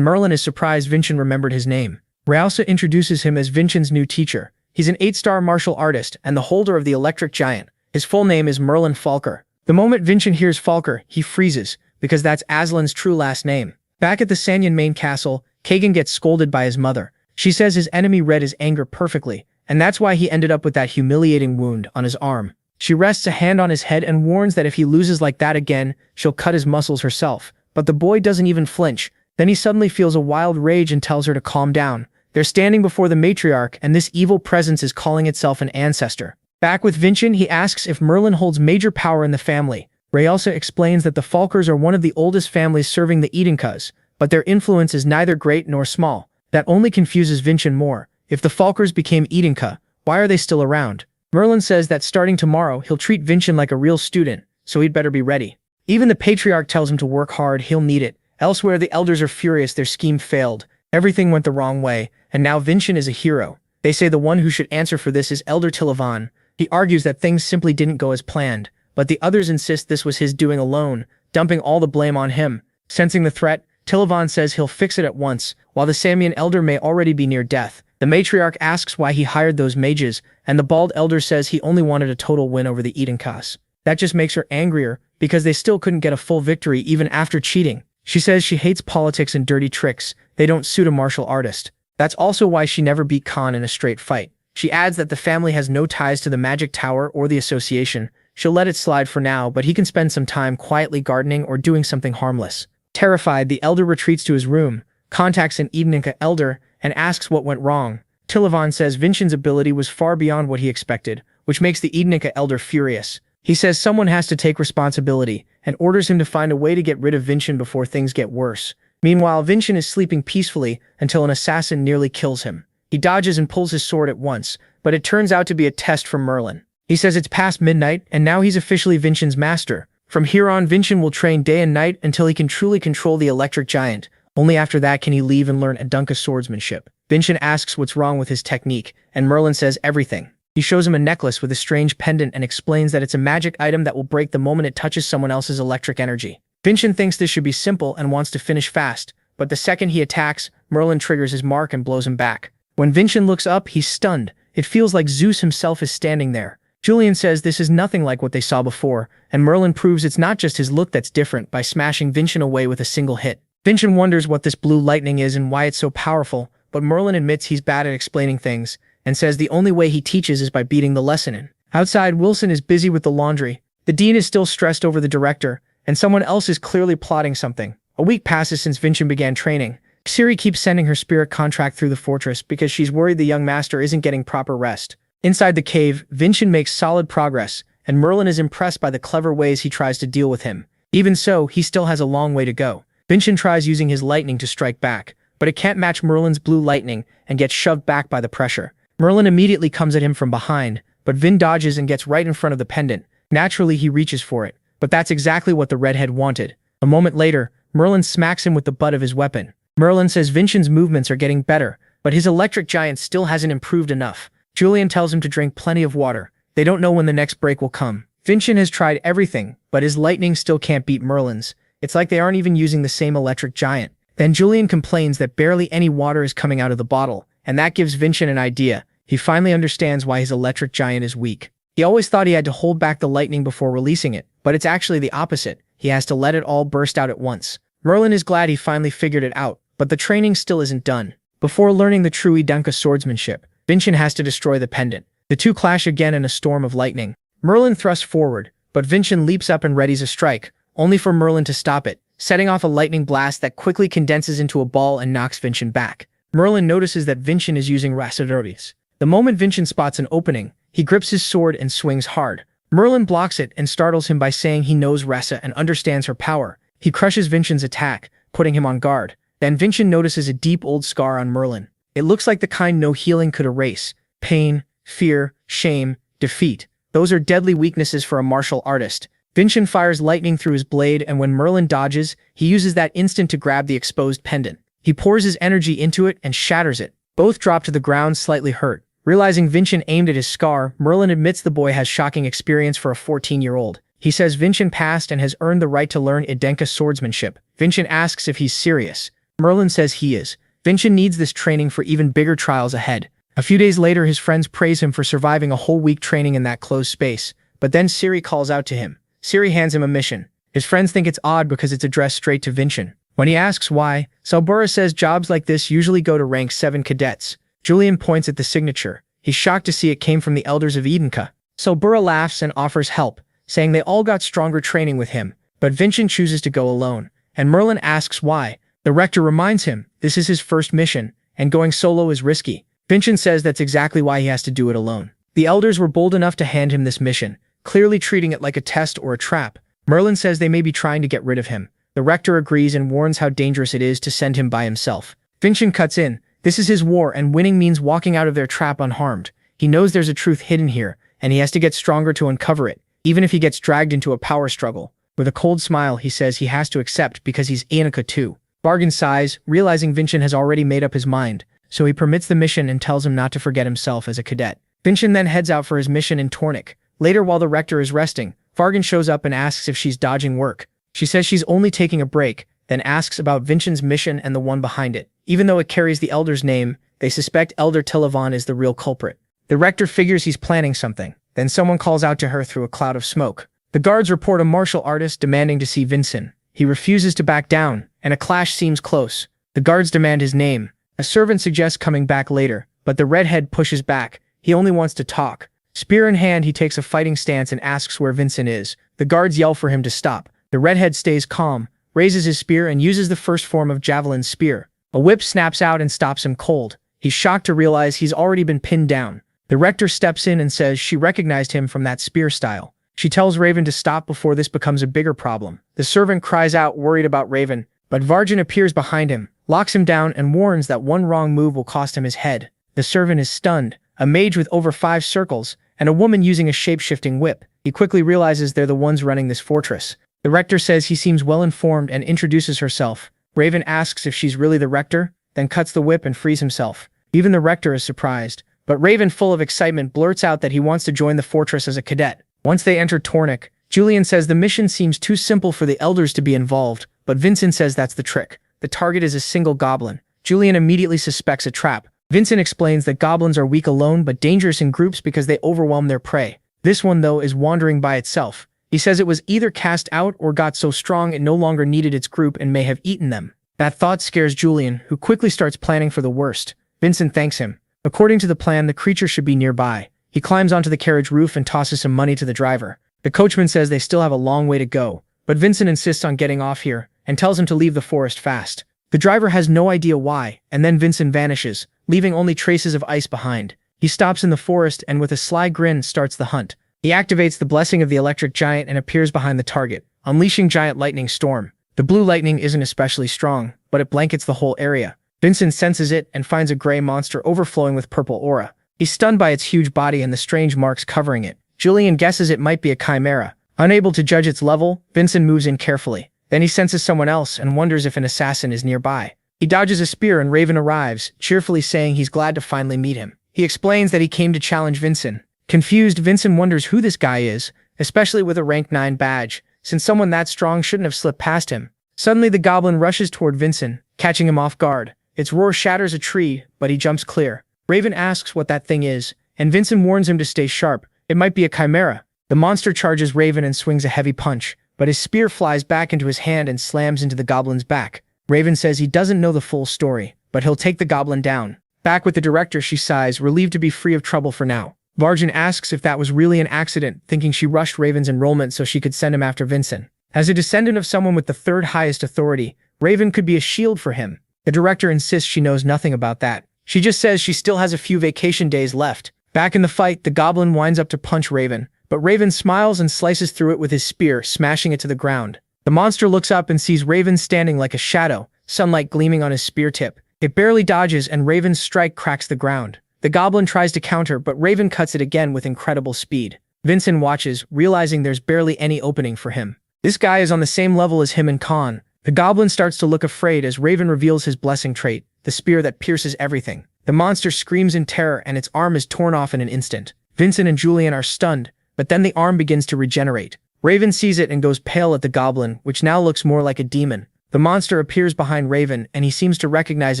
Merlin is surprised Vincent remembered his name. Realsa introduces him as Vincent's new teacher. He's an 8-star martial artist and the holder of the electric giant. His full name is Merlin Falker. The moment Vincent hears Falker, he freezes, because that's Aslan's true last name. Back at the Sanyan main castle, Kagan gets scolded by his mother. She says his enemy read his anger perfectly, and that's why he ended up with that humiliating wound on his arm. She rests a hand on his head and warns that if he loses like that again, she'll cut his muscles herself. But the boy doesn't even flinch. Then he suddenly feels a wild rage and tells her to calm down. They're standing before the matriarch, and this evil presence is calling itself an ancestor. Back with Vincent, he asks if Merlin holds major power in the family. Realsa explains that the Falkers are one of the oldest families serving the Edinkas, but their influence is neither great nor small. That only confuses Vincent more. If the Falkers became Edinka, why are they still around? Merlin says that starting tomorrow, he'll treat Vincent like a real student, so he'd better be ready. Even the Patriarch tells him to work hard, he'll need it. Elsewhere, the elders are furious their scheme failed. Everything went the wrong way, and now Vincent is a hero. They say the one who should answer for this is Elder Tilavan. He argues that things simply didn't go as planned, but the others insist this was his doing alone, dumping all the blame on him. Sensing the threat, Tilavan says he'll fix it at once, while the Samian elder may already be near death. The matriarch asks why he hired those mages, and the bald elder says he only wanted a total win over the Edenkas. That just makes her angrier, because they still couldn't get a full victory even after cheating. She says she hates politics and dirty tricks. They don't suit a martial artist. That's also why she never beat Khan in a straight fight. She adds that the family has no ties to the Magic Tower or the association. She'll let it slide for now, but he can spend some time quietly gardening or doing something harmless. Terrified, the elder retreats to his room, contacts an Edeninka elder, and asks what went wrong. Tilavan says Vincent's ability was far beyond what he expected, which makes the Edeninka elder furious. He says someone has to take responsibility, and orders him to find a way to get rid of Vincent before things get worse. Meanwhile, Vincent is sleeping peacefully until an assassin nearly kills him. He dodges and pulls his sword at once, but it turns out to be a test from Merlin. He says it's past midnight, and now he's officially Vincent's master. From here on, Vincent will train day and night until he can truly control the electric giant. Only after that can he leave and learn Edunka swordsmanship. Vincent asks what's wrong with his technique, and Merlin says everything. He shows him a necklace with a strange pendant and explains that it's a magic item that will break the moment it touches someone else's electric energy. Vincent thinks this should be simple and wants to finish fast, but the second he attacks, Merlin triggers his mark and blows him back. When Vincent looks up, he's stunned. It feels like Zeus himself is standing there. Julian says this is nothing like what they saw before, and Merlin proves it's not just his look that's different by smashing Vincent away with a single hit. Vincent wonders what this blue lightning is and why it's so powerful, but Merlin admits he's bad at explaining things, and says the only way he teaches is by beating the lesson in. Outside, Wilson is busy with the laundry. The dean is still stressed over the director, and someone else is clearly plotting something. A week passes since Vincent began training. Ciri keeps sending her spirit contract through the fortress because she's worried the young master isn't getting proper rest. Inside the cave, Vincent makes solid progress, and Merlin is impressed by the clever ways he tries to deal with him. Even so, he still has a long way to go. Vincent tries using his lightning to strike back, but it can't match Merlin's blue lightning and gets shoved back by the pressure. Merlin immediately comes at him from behind, but Vin dodges and gets right in front of the pendant. Naturally, he reaches for it, but that's exactly what the redhead wanted. A moment later, Merlin smacks him with the butt of his weapon. Merlin says Vincent's movements are getting better, but his electric giant still hasn't improved enough. Julian tells him to drink plenty of water. They don't know when the next break will come. Vincent has tried everything, but his lightning still can't beat Merlin's. It's like they aren't even using the same electric giant. Then Julian complains that barely any water is coming out of the bottle, and that gives Vincent an idea. He finally understands why his electric giant is weak. He always thought he had to hold back the lightning before releasing it, but it's actually the opposite. He has to let it all burst out at once. Merlin is glad he finally figured it out, but the training still isn't done. Before learning the true Edenka swordsmanship, Vincent has to destroy the pendant. The two clash again in a storm of lightning. Merlin thrusts forward, but Vincent leaps up and readies a strike, only for Merlin to stop it, setting off a lightning blast that quickly condenses into a ball and knocks Vincent back. Merlin notices that Vincent is using Rasadotes. The moment Vincent spots an opening, he grips his sword and swings hard. Merlin blocks it and startles him by saying he knows Ressa and understands her power. He crushes Vincent's attack, putting him on guard. Then Vincent notices a deep old scar on Merlin. It looks like the kind no healing could erase. Pain, fear, shame, defeat. Those are deadly weaknesses for a martial artist. Vincent fires lightning through his blade, and when Merlin dodges, he uses that instant to grab the exposed pendant. He pours his energy into it and shatters it. Both drop to the ground slightly hurt. Realizing Vincent aimed at his scar, Merlin admits the boy has shocking experience for a 14-year-old. He says Vincent passed and has earned the right to learn Edenka swordsmanship. Vincent asks if he's serious. Merlin says he is. Vincent needs this training for even bigger trials ahead. A few days later, his friends praise him for surviving a whole week training in that closed space, but then Ciri calls out to him. Ciri hands him a mission. His friends think it's odd because it's addressed straight to Vincent. When he asks why, Salbura says jobs like this usually go to rank 7 cadets. Julian points at the signature. He's shocked to see it came from the elders of Edenka. Salbura laughs and offers help, saying they all got stronger training with him, but Vincent chooses to go alone, and Merlin asks why. The rector reminds him this is his first mission, and going solo is risky. Vincent says that's exactly why he has to do it alone. The elders were bold enough to hand him this mission, clearly treating it like a test or a trap. Merlin says they may be trying to get rid of him. The rector agrees and warns how dangerous it is to send him by himself. Vincent cuts in. This is his war, and winning means walking out of their trap unharmed. He knows there's a truth hidden here, and he has to get stronger to uncover it, even if he gets dragged into a power struggle. With a cold smile, he says he has to accept because he's Edenka too. Bargain sighs, realizing Vincent has already made up his mind, so he permits the mission and tells him not to forget himself as a cadet. Vincent then heads out for his mission in Tornik. Later, while the rector is resting, Vargan shows up and asks if she's dodging work. She says she's only taking a break, then asks about Vincent's mission and the one behind it. Even though it carries the Elder's name, they suspect Elder Tilavan is the real culprit. The rector figures he's planning something. Then someone calls out to her through a cloud of smoke. The guards report a martial artist demanding to see Vincent. He refuses to back down, and a clash seems close. The guards demand his name. A servant suggests coming back later, but the redhead pushes back. He only wants to talk. Spear in hand, he takes a fighting stance and asks where Vincent is. The guards yell for him to stop. The redhead stays calm, raises his spear and uses the first form of javelin's spear. A whip snaps out and stops him cold. He's shocked to realize he's already been pinned down. The rector steps in and says she recognized him from that spear style. She tells Raven to stop before this becomes a bigger problem. The servant cries out, worried about Raven, but Varjan appears behind him, locks him down and warns that one wrong move will cost him his head. The servant is stunned. A mage with over 5 circles, and a woman using a shape-shifting whip. He quickly realizes they're the ones running this fortress. The rector says he seems well-informed and introduces herself. Raven asks if she's really the rector, then cuts the whip and frees himself. Even the rector is surprised, but Raven, full of excitement, blurts out that he wants to join the fortress as a cadet. Once they enter Tornik, Julian says the mission seems too simple for the elders to be involved, but Vincent says that's the trick. The target is a single goblin. Julian immediately suspects a trap. Vincent explains that goblins are weak alone but dangerous in groups because they overwhelm their prey. This one, though, is wandering by itself. He says it was either cast out or got so strong it no longer needed its group and may have eaten them. That thought scares Julian, who quickly starts planning for the worst. Vincent thanks him. According to the plan, the creature should be nearby. He climbs onto the carriage roof and tosses some money to the driver. The coachman says they still have a long way to go, but Vincent insists on getting off here and tells him to leave the forest fast. The driver has no idea why, and then Vincent vanishes, leaving only traces of ice behind. He stops in the forest and with a sly grin starts the hunt. He activates the blessing of the electric giant and appears behind the target, unleashing giant lightning storm. The blue lightning isn't especially strong, but it blankets the whole area. Vincent senses it and finds a gray monster overflowing with purple aura. He's stunned by its huge body and the strange marks covering it. Julian guesses it might be a chimera. Unable to judge its level, Vincent moves in carefully. Then he senses someone else and wonders if an assassin is nearby. He dodges a spear and Raven arrives, cheerfully saying he's glad to finally meet him. He explains that he came to challenge Vincent. Confused, Vincent wonders who this guy is, especially with a rank 9 badge, since someone that strong shouldn't have slipped past him. Suddenly the goblin rushes toward Vincent, catching him off guard. Its roar shatters a tree, but he jumps clear. Raven asks what that thing is, and Vincent warns him to stay sharp. It might be a chimera. The monster charges Raven and swings a heavy punch, but his spear flies back into his hand and slams into the goblin's back. Raven says he doesn't know the full story, but he'll take the goblin down. Back with the director, she sighs, relieved to be free of trouble for now. Varjan asks if that was really an accident, thinking she rushed Raven's enrollment so she could send him after Vincent. As a descendant of someone with the 3rd highest authority, Raven could be a shield for him. The director insists she knows nothing about that. She just says she still has a few vacation days left. Back in the fight, the goblin winds up to punch Raven, but Raven smiles and slices through it with his spear, smashing it to the ground. The monster looks up and sees Raven standing like a shadow, sunlight gleaming on his spear tip. It barely dodges and Raven's strike cracks the ground. The goblin tries to counter, but Raven cuts it again with incredible speed. Vincent watches, realizing there's barely any opening for him. This guy is on the same level as him and Khan. The goblin starts to look afraid as Raven reveals his blessing trait, the spear that pierces everything. The monster screams in terror and its arm is torn off in an instant. Vincent and Julian are stunned, but then the arm begins to regenerate. Raven sees it and goes pale at the goblin, which now looks more like a demon. The monster appears behind Raven and he seems to recognize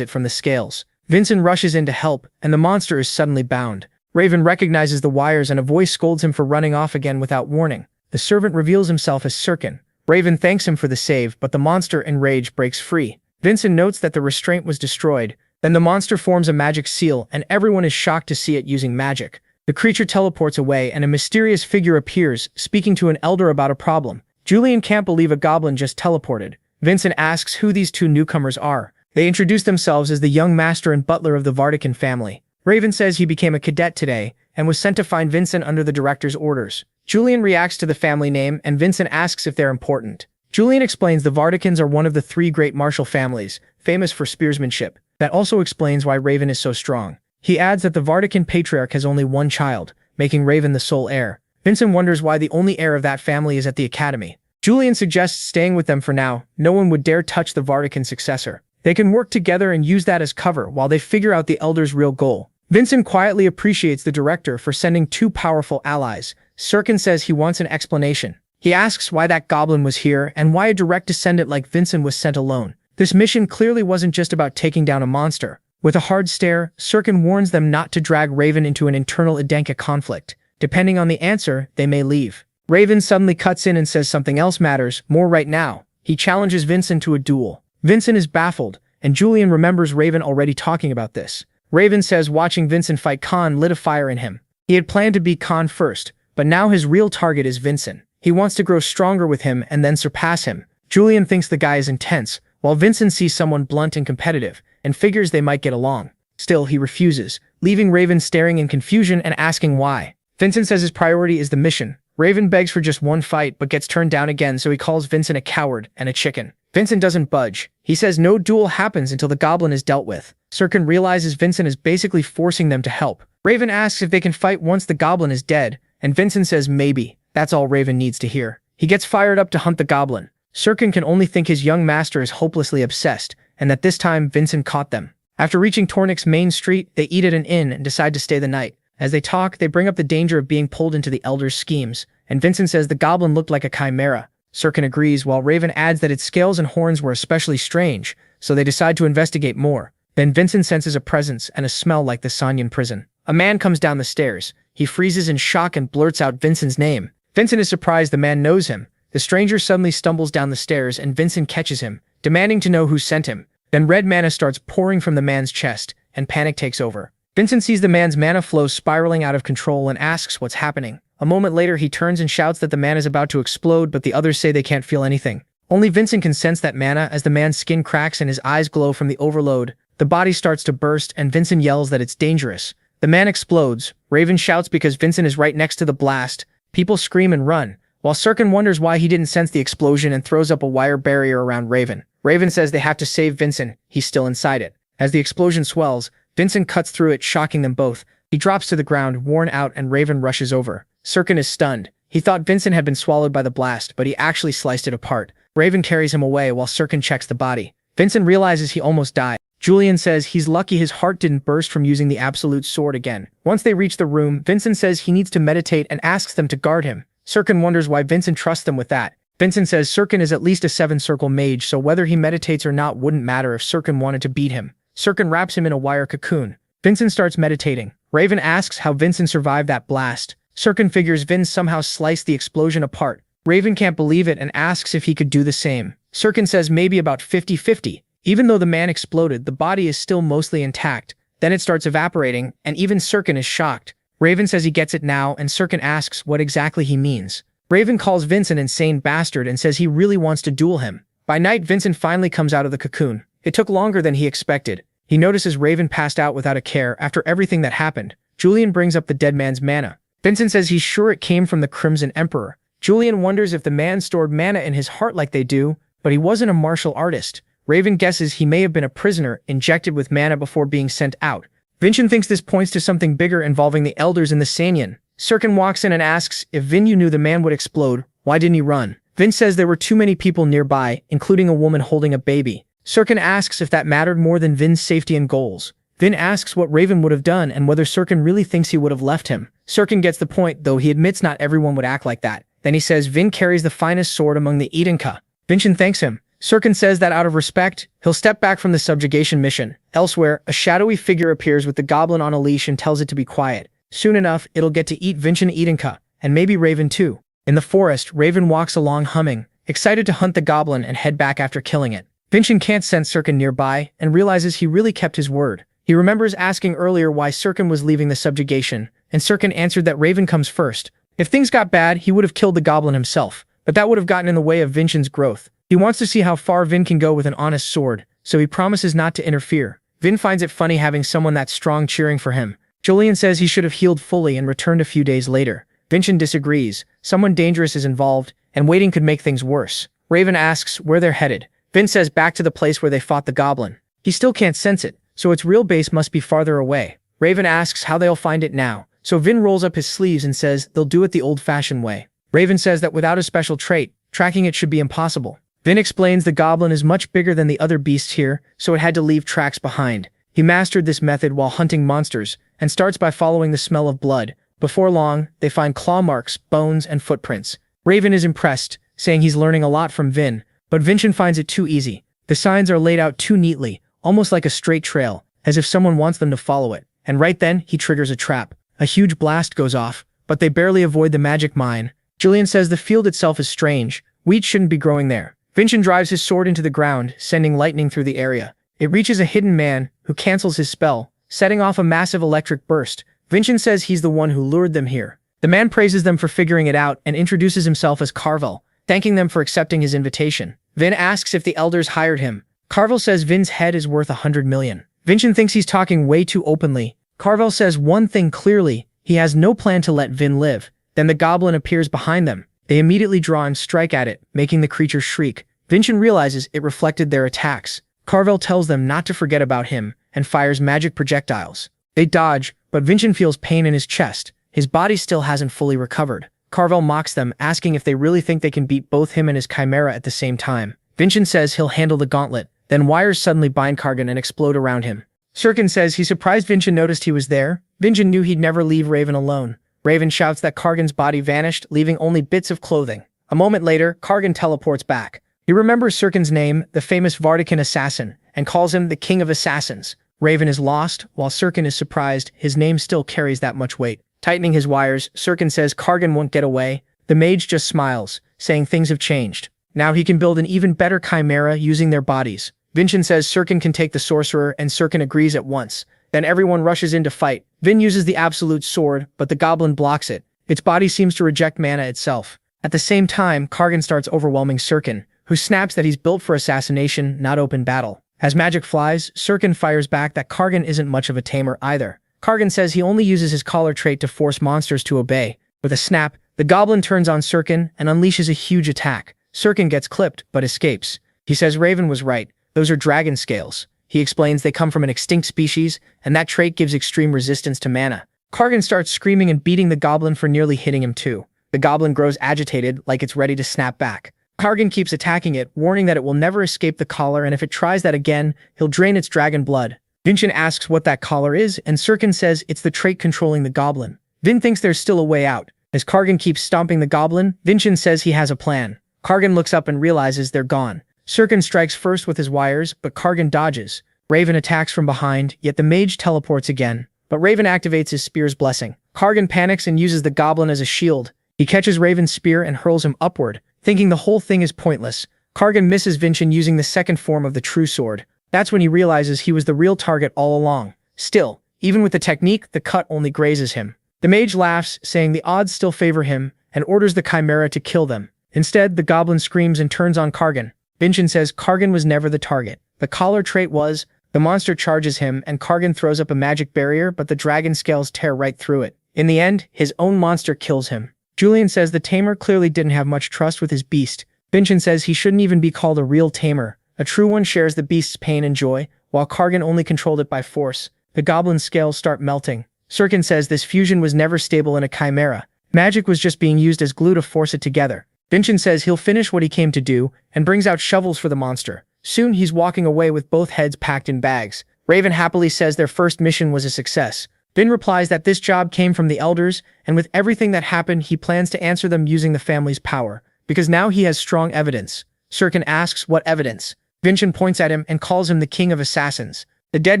it from the scales. Vincent rushes in to help, and the monster is suddenly bound. Raven recognizes the wires and a voice scolds him for running off again without warning. The servant reveals himself as Sirkin. Raven thanks him for the save, but the monster, in rage, breaks free. Vincent notes that the restraint was destroyed. Then the monster forms a magic seal, and everyone is shocked to see it using magic. The creature teleports away, and a mysterious figure appears, speaking to an elder about a problem. Julian can't believe a goblin just teleported. Vincent asks who these 2 newcomers are. They introduce themselves as the young master and butler of the Vardican family. Raven says he became a cadet today, and was sent to find Vincent under the director's orders. Julian reacts to the family name, and Vincent asks if they're important. Julian explains the Vardicans are one of the 3 great martial families, famous for spearsmanship. That also explains why Raven is so strong. He adds that the Vardican patriarch has only 1 child, making Raven the sole heir. Vincent wonders why the only heir of that family is at the academy. Julian suggests staying with them for now. No one would dare touch the Vardican successor. They can work together and use that as cover while they figure out the elder's real goal. Vincent quietly appreciates the director for sending 2 powerful allies. Sirkin says he wants an explanation. He asks why that goblin was here and why a direct descendant like Vincent was sent alone. This mission clearly wasn't just about taking down a monster. With a hard stare, Sirkin warns them not to drag Raven into an internal Idenka conflict. Depending on the answer, they may leave. Raven suddenly cuts in and says something else matters more right now. He challenges Vincent to a duel. Vincent is baffled, and Julian remembers Raven already talking about this. Raven says watching Vincent fight Khan lit a fire in him. He had planned to beat Khan first, but now his real target is Vincent. He wants to grow stronger with him and then surpass him. Julian thinks the guy is intense, while Vincent sees someone blunt and competitive, and figures they might get along. Still, he refuses, leaving Raven staring in confusion and asking why. Vincent says his priority is the mission. Raven begs for just one fight but gets turned down again, so he calls Vincent a coward and a chicken. Vincent doesn't budge. He says no duel happens until the goblin is dealt with. Sirkin realizes Vincent is basically forcing them to help. Raven asks if they can fight once the goblin is dead, and Vincent says maybe. That's all Raven needs to hear. He gets fired up to hunt the goblin. Sirkin can only think his young master is hopelessly obsessed, and that this time Vincent caught them. After reaching Tornik's main street, they eat at an inn and decide to stay the night. As they talk, they bring up the danger of being pulled into the Elder's schemes, and Vincent says the goblin looked like a chimera. Sirkin agrees, while Raven adds that its scales and horns were especially strange, so they decide to investigate more. Then Vincent senses a presence and a smell like the Sanyan prison. A man comes down the stairs. He freezes in shock and blurts out Vincent's name. Vincent is surprised the man knows him. The stranger suddenly stumbles down the stairs and Vincent catches him, demanding to know who sent him. Then red mana starts pouring from the man's chest, and panic takes over. Vincent sees the man's mana flow spiraling out of control and asks what's happening. A moment later, he turns and shouts that the man is about to explode, but the others say they can't feel anything. Only Vincent can sense that mana as the man's skin cracks and his eyes glow from the overload. The body starts to burst, and Vincent yells that it's dangerous. The man explodes. Raven shouts because Vincent is right next to the blast. People scream and run, while Sirkin wonders why he didn't sense the explosion and throws up a wire barrier around Raven. Raven says they have to save Vincent. He's still inside it. As the explosion swells, Vincent cuts through it, shocking them both. He drops to the ground, worn out, and Raven rushes over. Sirkin is stunned. He thought Vincent had been swallowed by the blast, but he actually sliced it apart. Raven carries him away while Sirkin checks the body. Vincent realizes he almost died. Julian says he's lucky his heart didn't burst from using the absolute sword again. Once they reach the room, Vincent says he needs to meditate and asks them to guard him. Sirkin wonders why Vincent trusts them with that. Vincent says Sirkin is at least a 7-circle mage, so whether he meditates or not wouldn't matter if Sirkin wanted to beat him. Sirkin wraps him in a wire cocoon. Vincent starts meditating. Raven asks how Vincent survived that blast. Sirkin figures Vince somehow sliced the explosion apart. Raven can't believe it and asks if he could do the same. Sirkin says maybe about 50-50. Even though the man exploded, the body is still mostly intact. Then it starts evaporating, and even Sirkin is shocked. Raven says he gets it now, and Sirkin asks what exactly he means. Raven calls Vince an insane bastard and says he really wants to duel him. By night, Vincent finally comes out of the cocoon. It took longer than he expected. He notices Raven passed out without a care after everything that happened. Julian brings up the dead man's mana. Vincent says he's sure it came from the Crimson Emperor. Julian wonders if the man stored mana in his heart like they do, but he wasn't a martial artist. Raven guesses he may have been a prisoner injected with mana before being sent out. Vincent thinks this points to something bigger involving the elders in the Sanyan. Sirkin walks in and asks if Vin knew the man would explode, why didn't he run? Vin says there were too many people nearby, including a woman holding a baby. Sirkin asks if that mattered more than Vin's safety and goals. Vin asks what Raven would have done and whether Sirkin really thinks he would have left him. Sirkin gets the point, though he admits not everyone would act like that. Then he says Vin carries the finest sword among the Idenka. Vincent thanks him. Sirkin says that out of respect, he'll step back from the subjugation mission. Elsewhere, a shadowy figure appears with the goblin on a leash and tells it to be quiet. Soon enough, it'll get to eat Vincent Idenka, and maybe Raven too. In the forest, Raven walks along humming, excited to hunt the goblin and head back after killing it. Vincent can't sense Sirkin nearby and realizes he really kept his word. He remembers asking earlier why Sirkin was leaving the subjugation, and Sirkin answered that Raven comes first. If things got bad, he would have killed the goblin himself, but that would have gotten in the way of Vincent's growth. He wants to see how far Vin can go with an honest sword, so he promises not to interfere. Vin finds it funny having someone that strong cheering for him. Julian says he should have healed fully and returned a few days later. Vincent disagrees. Someone dangerous is involved, and waiting could make things worse. Raven asks where they're headed. Vin says back to the place where they fought the goblin. He still can't sense it, so its real base must be farther away. Raven asks how they'll find it now, so Vin rolls up his sleeves and says they'll do it the old-fashioned way. Raven says that without a special trait, tracking it should be impossible. Vin explains the goblin is much bigger than the other beasts here, so it had to leave tracks behind. He mastered this method while hunting monsters, and starts by following the smell of blood. Before long, they find claw marks, bones, and footprints. Raven is impressed, saying he's learning a lot from Vin, but Vincent finds it too easy. The signs are laid out too neatly, almost like a straight trail, as if someone wants them to follow it. And right then, he triggers a trap. A huge blast goes off, but they barely avoid the magic mine. Julian says the field itself is strange. Wheat shouldn't be growing there. Vincent drives his sword into the ground, sending lightning through the area. It reaches a hidden man, who cancels his spell, setting off a massive electric burst. Vincent says he's the one who lured them here. The man praises them for figuring it out and introduces himself as Carvel, thanking them for accepting his invitation. Vin asks if the elders hired him. Carvel says Vin's head is worth 100 million. Vincent thinks he's talking way too openly. Carvel says one thing clearly, he has no plan to let Vin live. Then the goblin appears behind them. They immediately draw and strike at it, making the creature shriek. Vincent realizes it reflected their attacks. Carvel tells them not to forget about him, and fires magic projectiles. They dodge, but Vincent feels pain in his chest. His body still hasn't fully recovered. Carvel mocks them, asking if they really think they can beat both him and his chimera at the same time. Vincent says he'll handle the gauntlet. Then wires suddenly bind Kargan and explode around him. Sirkin says he's surprised Vincent noticed he was there. Vincent knew he'd never leave Raven alone. Raven shouts that Kargan's body vanished, leaving only bits of clothing. A moment later, Kargan teleports back. He remembers Sirkin's name, the famous Vardican assassin, and calls him the King of Assassins. Raven is lost, while Sirkin is surprised his name still carries that much weight. Tightening his wires, Sirkin says Kargan won't get away. The mage just smiles, saying things have changed. Now he can build an even better chimera using their bodies. Vincent says Sirkin can take the sorcerer, and Sirkin agrees at once. Then everyone rushes in to fight. Vin uses the absolute sword, but the goblin blocks it. Its body seems to reject mana itself. At the same time, Kargan starts overwhelming Sirkin, who snaps that he's built for assassination, not open battle. As magic flies, Sirkin fires back that Kargan isn't much of a tamer either. Kargan says he only uses his collar trait to force monsters to obey. With a snap, the goblin turns on Sirkin and unleashes a huge attack. Sirkin gets clipped, but escapes. He says Raven was right. Those are dragon scales. He explains they come from an extinct species, and that trait gives extreme resistance to mana. Kargan starts screaming and beating the goblin for nearly hitting him too. The goblin grows agitated, like it's ready to snap back. Kargan keeps attacking it, warning that it will never escape the collar, and if it tries that again, he'll drain its dragon blood. Vincent asks what that collar is, and Sirkin says it's the trait controlling the goblin. Vin thinks there's still a way out. As Kargan keeps stomping the goblin, Vincent says he has a plan. Kargan looks up and realizes they're gone. Sirkin strikes first with his wires, but Kargan dodges. Raven attacks from behind, yet the mage teleports again. But Raven activates his spear's blessing. Kargan panics and uses the goblin as a shield. He catches Raven's spear and hurls him upward, thinking the whole thing is pointless. Kargan misses Vincent using the second form of the true sword. That's when he realizes he was the real target all along. Still, even with the technique, the cut only grazes him. The mage laughs, saying the odds still favor him, and orders the chimera to kill them. Instead, the goblin screams and turns on Kargan. Vincent says Kargan was never the target. The collar trait was. The monster charges him, and Kargan throws up a magic barrier, but the dragon scales tear right through it. In the end, his own monster kills him. Julian says the tamer clearly didn't have much trust with his beast. Vincent says he shouldn't even be called a real tamer. A true one shares the beast's pain and joy, while Kargan only controlled it by force. The goblin's scales start melting. Sirkin says this fusion was never stable in a chimera. Magic was just being used as glue to force it together. Vincent says he'll finish what he came to do, and brings out shovels for the monster. Soon he's walking away with both heads packed in bags. Raven happily says their first mission was a success. Vin replies that this job came from the elders, and with everything that happened he plans to answer them using the family's power, because now he has strong evidence. Sirkin asks what evidence. Vincent points at him and calls him the King of Assassins. The dead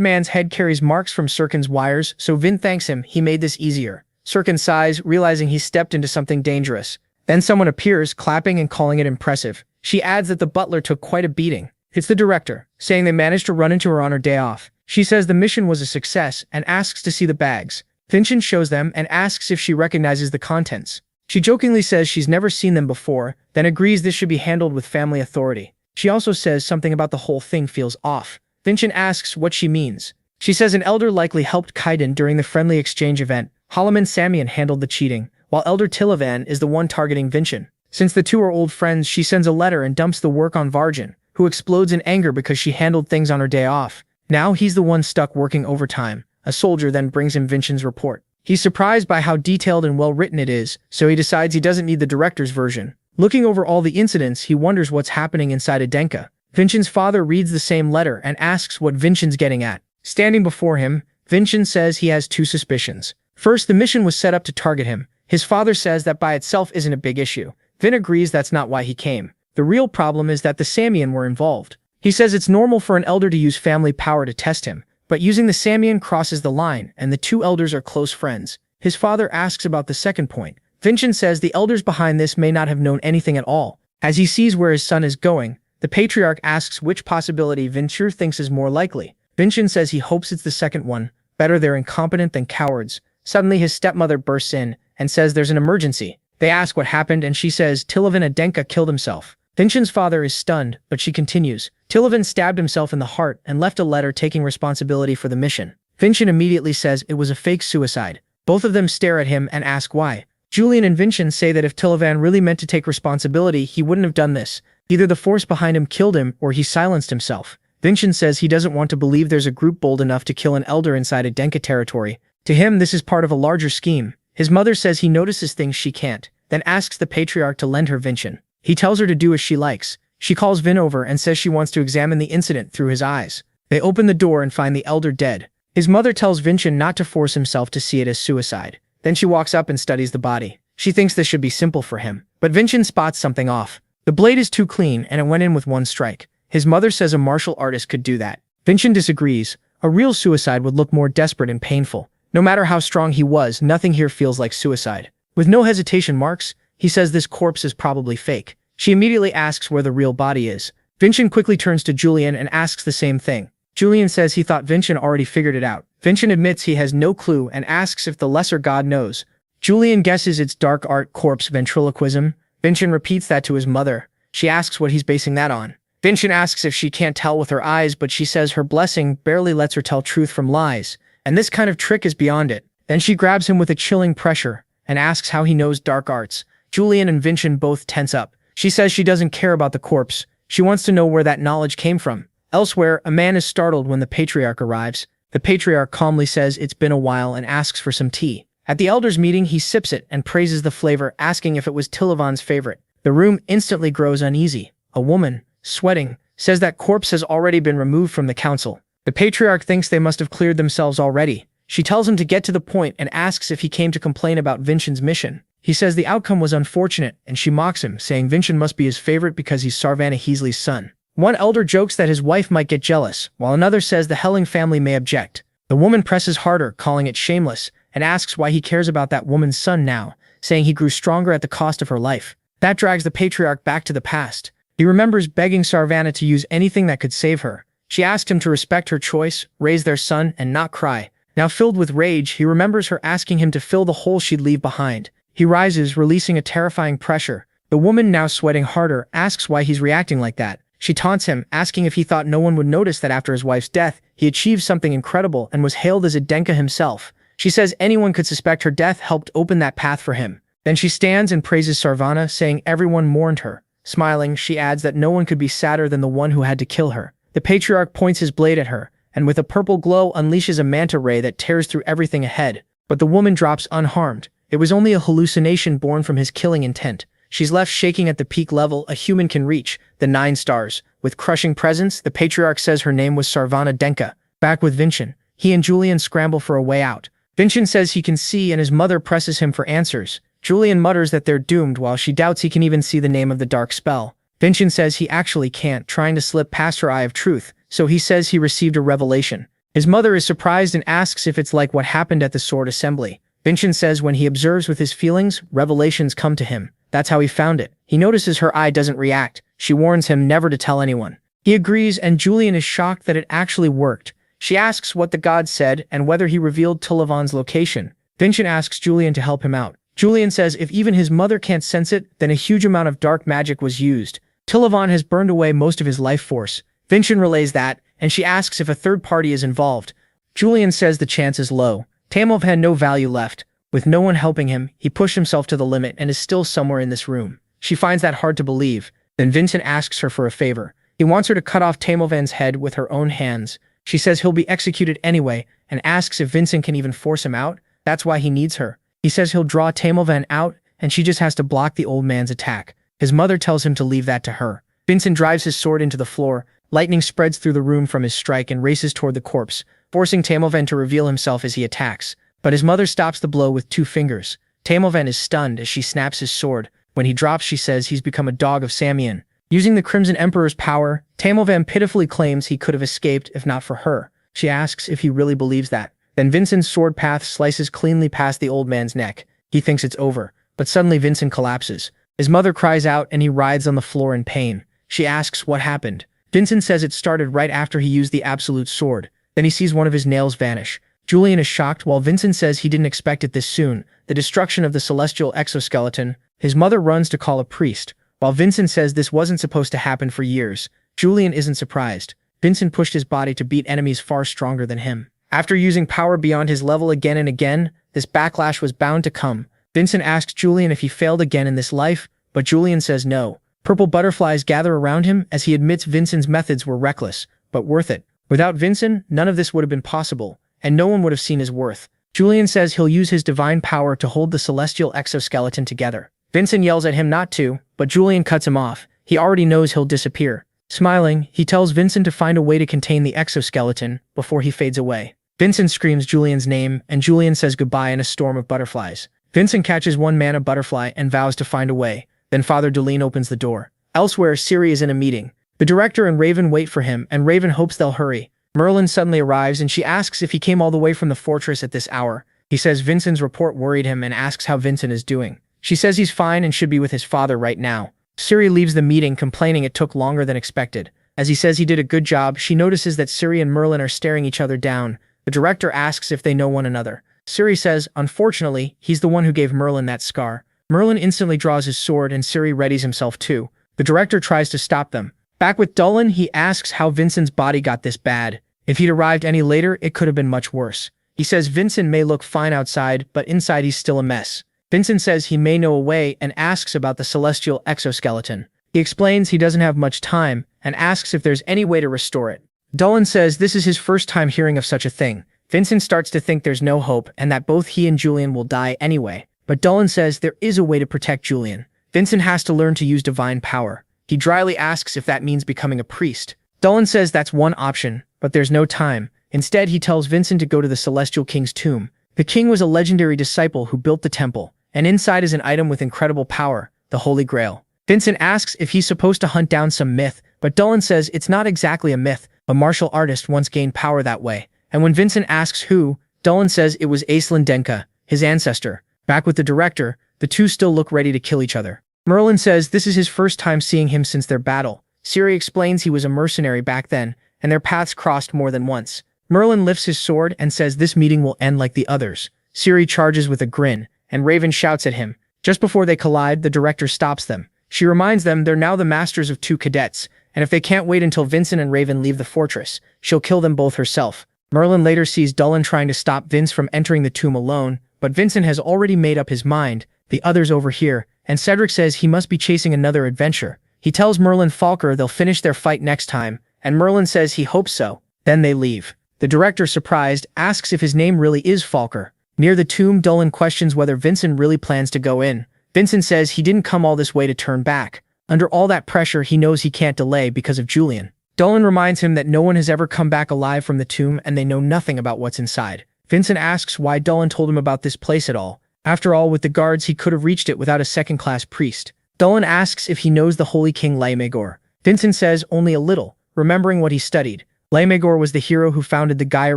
man's head carries marks from Sirkin's wires, so Vin thanks him he made this easier. Sirkin sighs, realizing he stepped into something dangerous. Then someone appears, clapping and calling it impressive. She adds that the butler took quite a beating. It's the director, saying they managed to run into her on her day off. She says the mission was a success and asks to see the bags. Vincent shows them and asks if she recognizes the contents. She jokingly says she's never seen them before, then agrees this should be handled with family authority. She also says something about the whole thing feels off. Vincent asks what she means. She says an elder likely helped Kaiden during the friendly exchange event. Halaman Samian handled the cheating, while Elder Tilavan is the one targeting Vincent. Since the two are old friends, she sends a letter and dumps the work on Varjan, who explodes in anger because she handled things on her day off. Now he's the one stuck working overtime. A soldier then brings him Vincent's report. He's surprised by how detailed and well written it is, so he decides he doesn't need the director's version. Looking over all the incidents, he wonders what's happening inside Adenka. Vincent's father reads the same letter and asks what Vincent's getting at. Standing before him, Vincent says he has two suspicions. First, the mission was set up to target him. His father says that by itself isn't a big issue. Vin agrees that's not why he came. The real problem is that the Samian were involved. He says it's normal for an elder to use family power to test him, but using the Samian crosses the line, and the two elders are close friends. His father asks about the second point. Vincent says the elders behind this may not have known anything at all. As he sees where his son is going, the patriarch asks which possibility Vincent thinks is more likely. Vincent says he hopes it's the second one. Better they're incompetent than cowards. Suddenly his stepmother bursts in and says there's an emergency. They ask what happened and she says Tilavan Adenka killed himself. Vincent's father is stunned, but she continues. Tilavan stabbed himself in the heart and left a letter taking responsibility for the mission. Vincent immediately says it was a fake suicide. Both of them stare at him and ask why. Julian and Vincent say that if Tilavan really meant to take responsibility, he wouldn't have done this. Either the force behind him killed him or he silenced himself. Vincent says he doesn't want to believe there's a group bold enough to kill an elder inside Adenka territory. To him, this is part of a larger scheme. His mother says he notices things she can't, then asks the patriarch to lend her Vincent. He tells her to do as she likes. She calls Vin over and says she wants to examine the incident through his eyes. They open the door and find the elder dead. His mother tells Vincent not to force himself to see it as suicide. Then she walks up and studies the body. She thinks this should be simple for him. But Vincent spots something off. The blade is too clean and it went in with one strike. His mother says a martial artist could do that. Vincent disagrees. A real suicide would look more desperate and painful. No matter how strong he was, nothing here feels like suicide. With no hesitation marks, he says this corpse is probably fake. She immediately asks where the real body is. Vincent quickly turns to Julian and asks the same thing. Julian says he thought Vincent already figured it out. Vincent admits he has no clue and asks if the lesser god knows. Julian guesses it's dark art corpse ventriloquism. Vincent repeats that to his mother. She asks what he's basing that on. Vincent asks if she can't tell with her eyes, but she says her blessing barely lets her tell truth from lies, and this kind of trick is beyond it. Then she grabs him with a chilling pressure and asks how he knows dark arts. Julian and Vincent both tense up. She says she doesn't care about the corpse. She wants to know where that knowledge came from. Elsewhere, a man is startled when the patriarch arrives. The patriarch calmly says it's been a while and asks for some tea. At the elders' meeting, he sips it and praises the flavor, asking if it was Tilavan's favorite. The room instantly grows uneasy. A woman, sweating, says that corpse has already been removed from the council. The patriarch thinks they must have cleared themselves already. She tells him to get to the point and asks if he came to complain about Vincent's mission. He says the outcome was unfortunate, and she mocks him, saying Vincent must be his favorite because he's Sarvana Heasley's son. One elder jokes that his wife might get jealous, while another says the Helling family may object. The woman presses harder, calling it shameless, and asks why he cares about that woman's son now, saying he grew stronger at the cost of her life. That drags the patriarch back to the past. He remembers begging Sarvana to use anything that could save her. She asked him to respect her choice, raise their son, and not cry. Now filled with rage, he remembers her asking him to fill the hole she'd leave behind. He rises, releasing a terrifying pressure. The woman, now sweating harder, asks why he's reacting like that. She taunts him, asking if he thought no one would notice that after his wife's death, he achieved something incredible and was hailed as a Denka himself. She says anyone could suspect her death helped open that path for him. Then she stands and praises Sarvana, saying everyone mourned her. Smiling, she adds that no one could be sadder than the one who had to kill her. The patriarch points his blade at her, and with a purple glow unleashes a manta ray that tears through everything ahead. But the woman drops unharmed. It was only a hallucination born from his killing intent. She's left shaking at the peak level a human can reach, the 9 stars. With crushing presence, the patriarch says her name was Sarvana Denka. Back with Vincent, he and Julian scramble for a way out. Vincent says he can see and his mother presses him for answers. Julian mutters that they're doomed while she doubts he can even see the name of the dark spell. Vincent says he actually can't, trying to slip past her eye of truth, so he says he received a revelation. His mother is surprised and asks if it's like what happened at the sword assembly. Vincent says when he observes with his feelings, revelations come to him. That's how he found it. He notices her eye doesn't react. She warns him never to tell anyone. He agrees, and Julian is shocked that it actually worked. She asks what the god said and whether he revealed Tilavan's location. Vincent asks Julian to help him out. Julian says if even his mother can't sense it, then a huge amount of dark magic was used. Tilavan has burned away most of his life force. Vincent relays that, and she asks if a third party is involved. Julian says the chance is low. Tamov had no value left. With no one helping him, he pushed himself to the limit and is still somewhere in this room. She finds that hard to believe. Then Vincent asks her for a favor. He wants her to cut off Tamovan's head with her own hands. She says he'll be executed anyway and asks if Vincent can even force him out. That's why he needs her. He says he'll draw Tamovan out and she just has to block the old man's attack. His mother tells him to leave that to her. Vincent drives his sword into the floor. Lightning spreads through the room from his strike and races toward the corpse, forcing Tamovan to reveal himself as he attacks. But his mother stops the blow with 2 fingers. Tamovan is stunned as she snaps his sword. When he drops, she says he's become a dog of Samian. Using the Crimson Emperor's power, Tamovan pitifully claims he could have escaped if not for her. She asks if he really believes that. Then Vincent's sword path slices cleanly past the old man's neck. He thinks it's over, but suddenly Vincent collapses. His mother cries out and he writhes on the floor in pain. She asks what happened. Vincent says it started right after he used the absolute sword. Then he sees one of his nails vanish. Julian is shocked while Vincent says he didn't expect it this soon. The destruction of the celestial exoskeleton. His mother runs to call a priest. While Vincent says this wasn't supposed to happen for years, Julian isn't surprised. Vincent pushed his body to beat enemies far stronger than him. After using power beyond his level again and again, this backlash was bound to come. Vincent asks Julian if he failed again in this life, but Julian says no. Purple butterflies gather around him as he admits Vincent's methods were reckless, but worth it. Without Vincent, none of this would have been possible, and no one would have seen his worth. Julian says he'll use his divine power to hold the celestial exoskeleton together. Vincent yells at him not to, but Julian cuts him off. He already knows he'll disappear. Smiling, he tells Vincent to find a way to contain the exoskeleton before he fades away. Vincent screams Julian's name, and Julian says goodbye in a storm of butterflies. Vincent catches one mana butterfly and vows to find a way. Then Father Dulene opens the door. Elsewhere, Ciri is in a meeting. The director and Raven wait for him, and Raven hopes they'll hurry. Merlin suddenly arrives, and she asks if he came all the way from the fortress at this hour. He says Vincent's report worried him and asks how Vincent is doing. She says he's fine and should be with his father right now. Ciri leaves the meeting, complaining it took longer than expected. As he says he did a good job, she notices that Ciri and Merlin are staring each other down. The director asks if they know one another. Ciri says, unfortunately, he's the one who gave Merlin that scar. Merlin instantly draws his sword and Ciri readies himself too. The director tries to stop them. Back with Dullen, he asks how Vincent's body got this bad. If he'd arrived any later, it could have been much worse. He says Vincent may look fine outside, but inside he's still a mess. Vincent says he may know a way and asks about the celestial exoskeleton. He explains he doesn't have much time and asks if there's any way to restore it. Dullen says this is his first time hearing of such a thing. Vincent starts to think there's no hope and that both he and Julian will die anyway. But Dullen says there is a way to protect Julian. Vincent has to learn to use divine power. He dryly asks if that means becoming a priest. Dullen says that's one option, but there's no time. Instead, he tells Vincent to go to the Celestial King's tomb. The king was a legendary disciple who built the temple, and inside is an item with incredible power, the Holy Grail. Vincent asks if he's supposed to hunt down some myth, but Dullen says it's not exactly a myth. A martial artist once gained power that way. And when Vincent asks who, Dullen says it was Aislinn Denka, his ancestor. Back with the director, the two still look ready to kill each other. Merlin says this is his first time seeing him since their battle. Ciri explains he was a mercenary back then, and their paths crossed more than once. Merlin lifts his sword and says this meeting will end like the others. Ciri charges with a grin, and Raven shouts at him. Just before they collide, the director stops them. She reminds them they're now the masters of two cadets, and if they can't wait until Vincent and Raven leave the fortress, she'll kill them both herself. Merlin later sees Dullen trying to stop Vince from entering the tomb alone, but Vincent has already made up his mind. The others overhear, and Cedric says he must be chasing another adventure. He tells Merlin Falker they'll finish their fight next time, and Merlin says he hopes so. Then they leave. The director, surprised, asks if his name really is Falker. Near the tomb, Dullen questions whether Vincent really plans to go in. Vincent says he didn't come all this way to turn back. Under all that pressure, he knows he can't delay because of Julian. Dullen reminds him that no one has ever come back alive from the tomb and they know nothing about what's inside. Vincent asks why Dullen told him about this place at all. After all, with the guards, he could have reached it without a second-class priest. Dullen asks if he knows the Holy King Laemegor. Vincent says only a little, remembering what he studied. Laemegor was the hero who founded the Gaia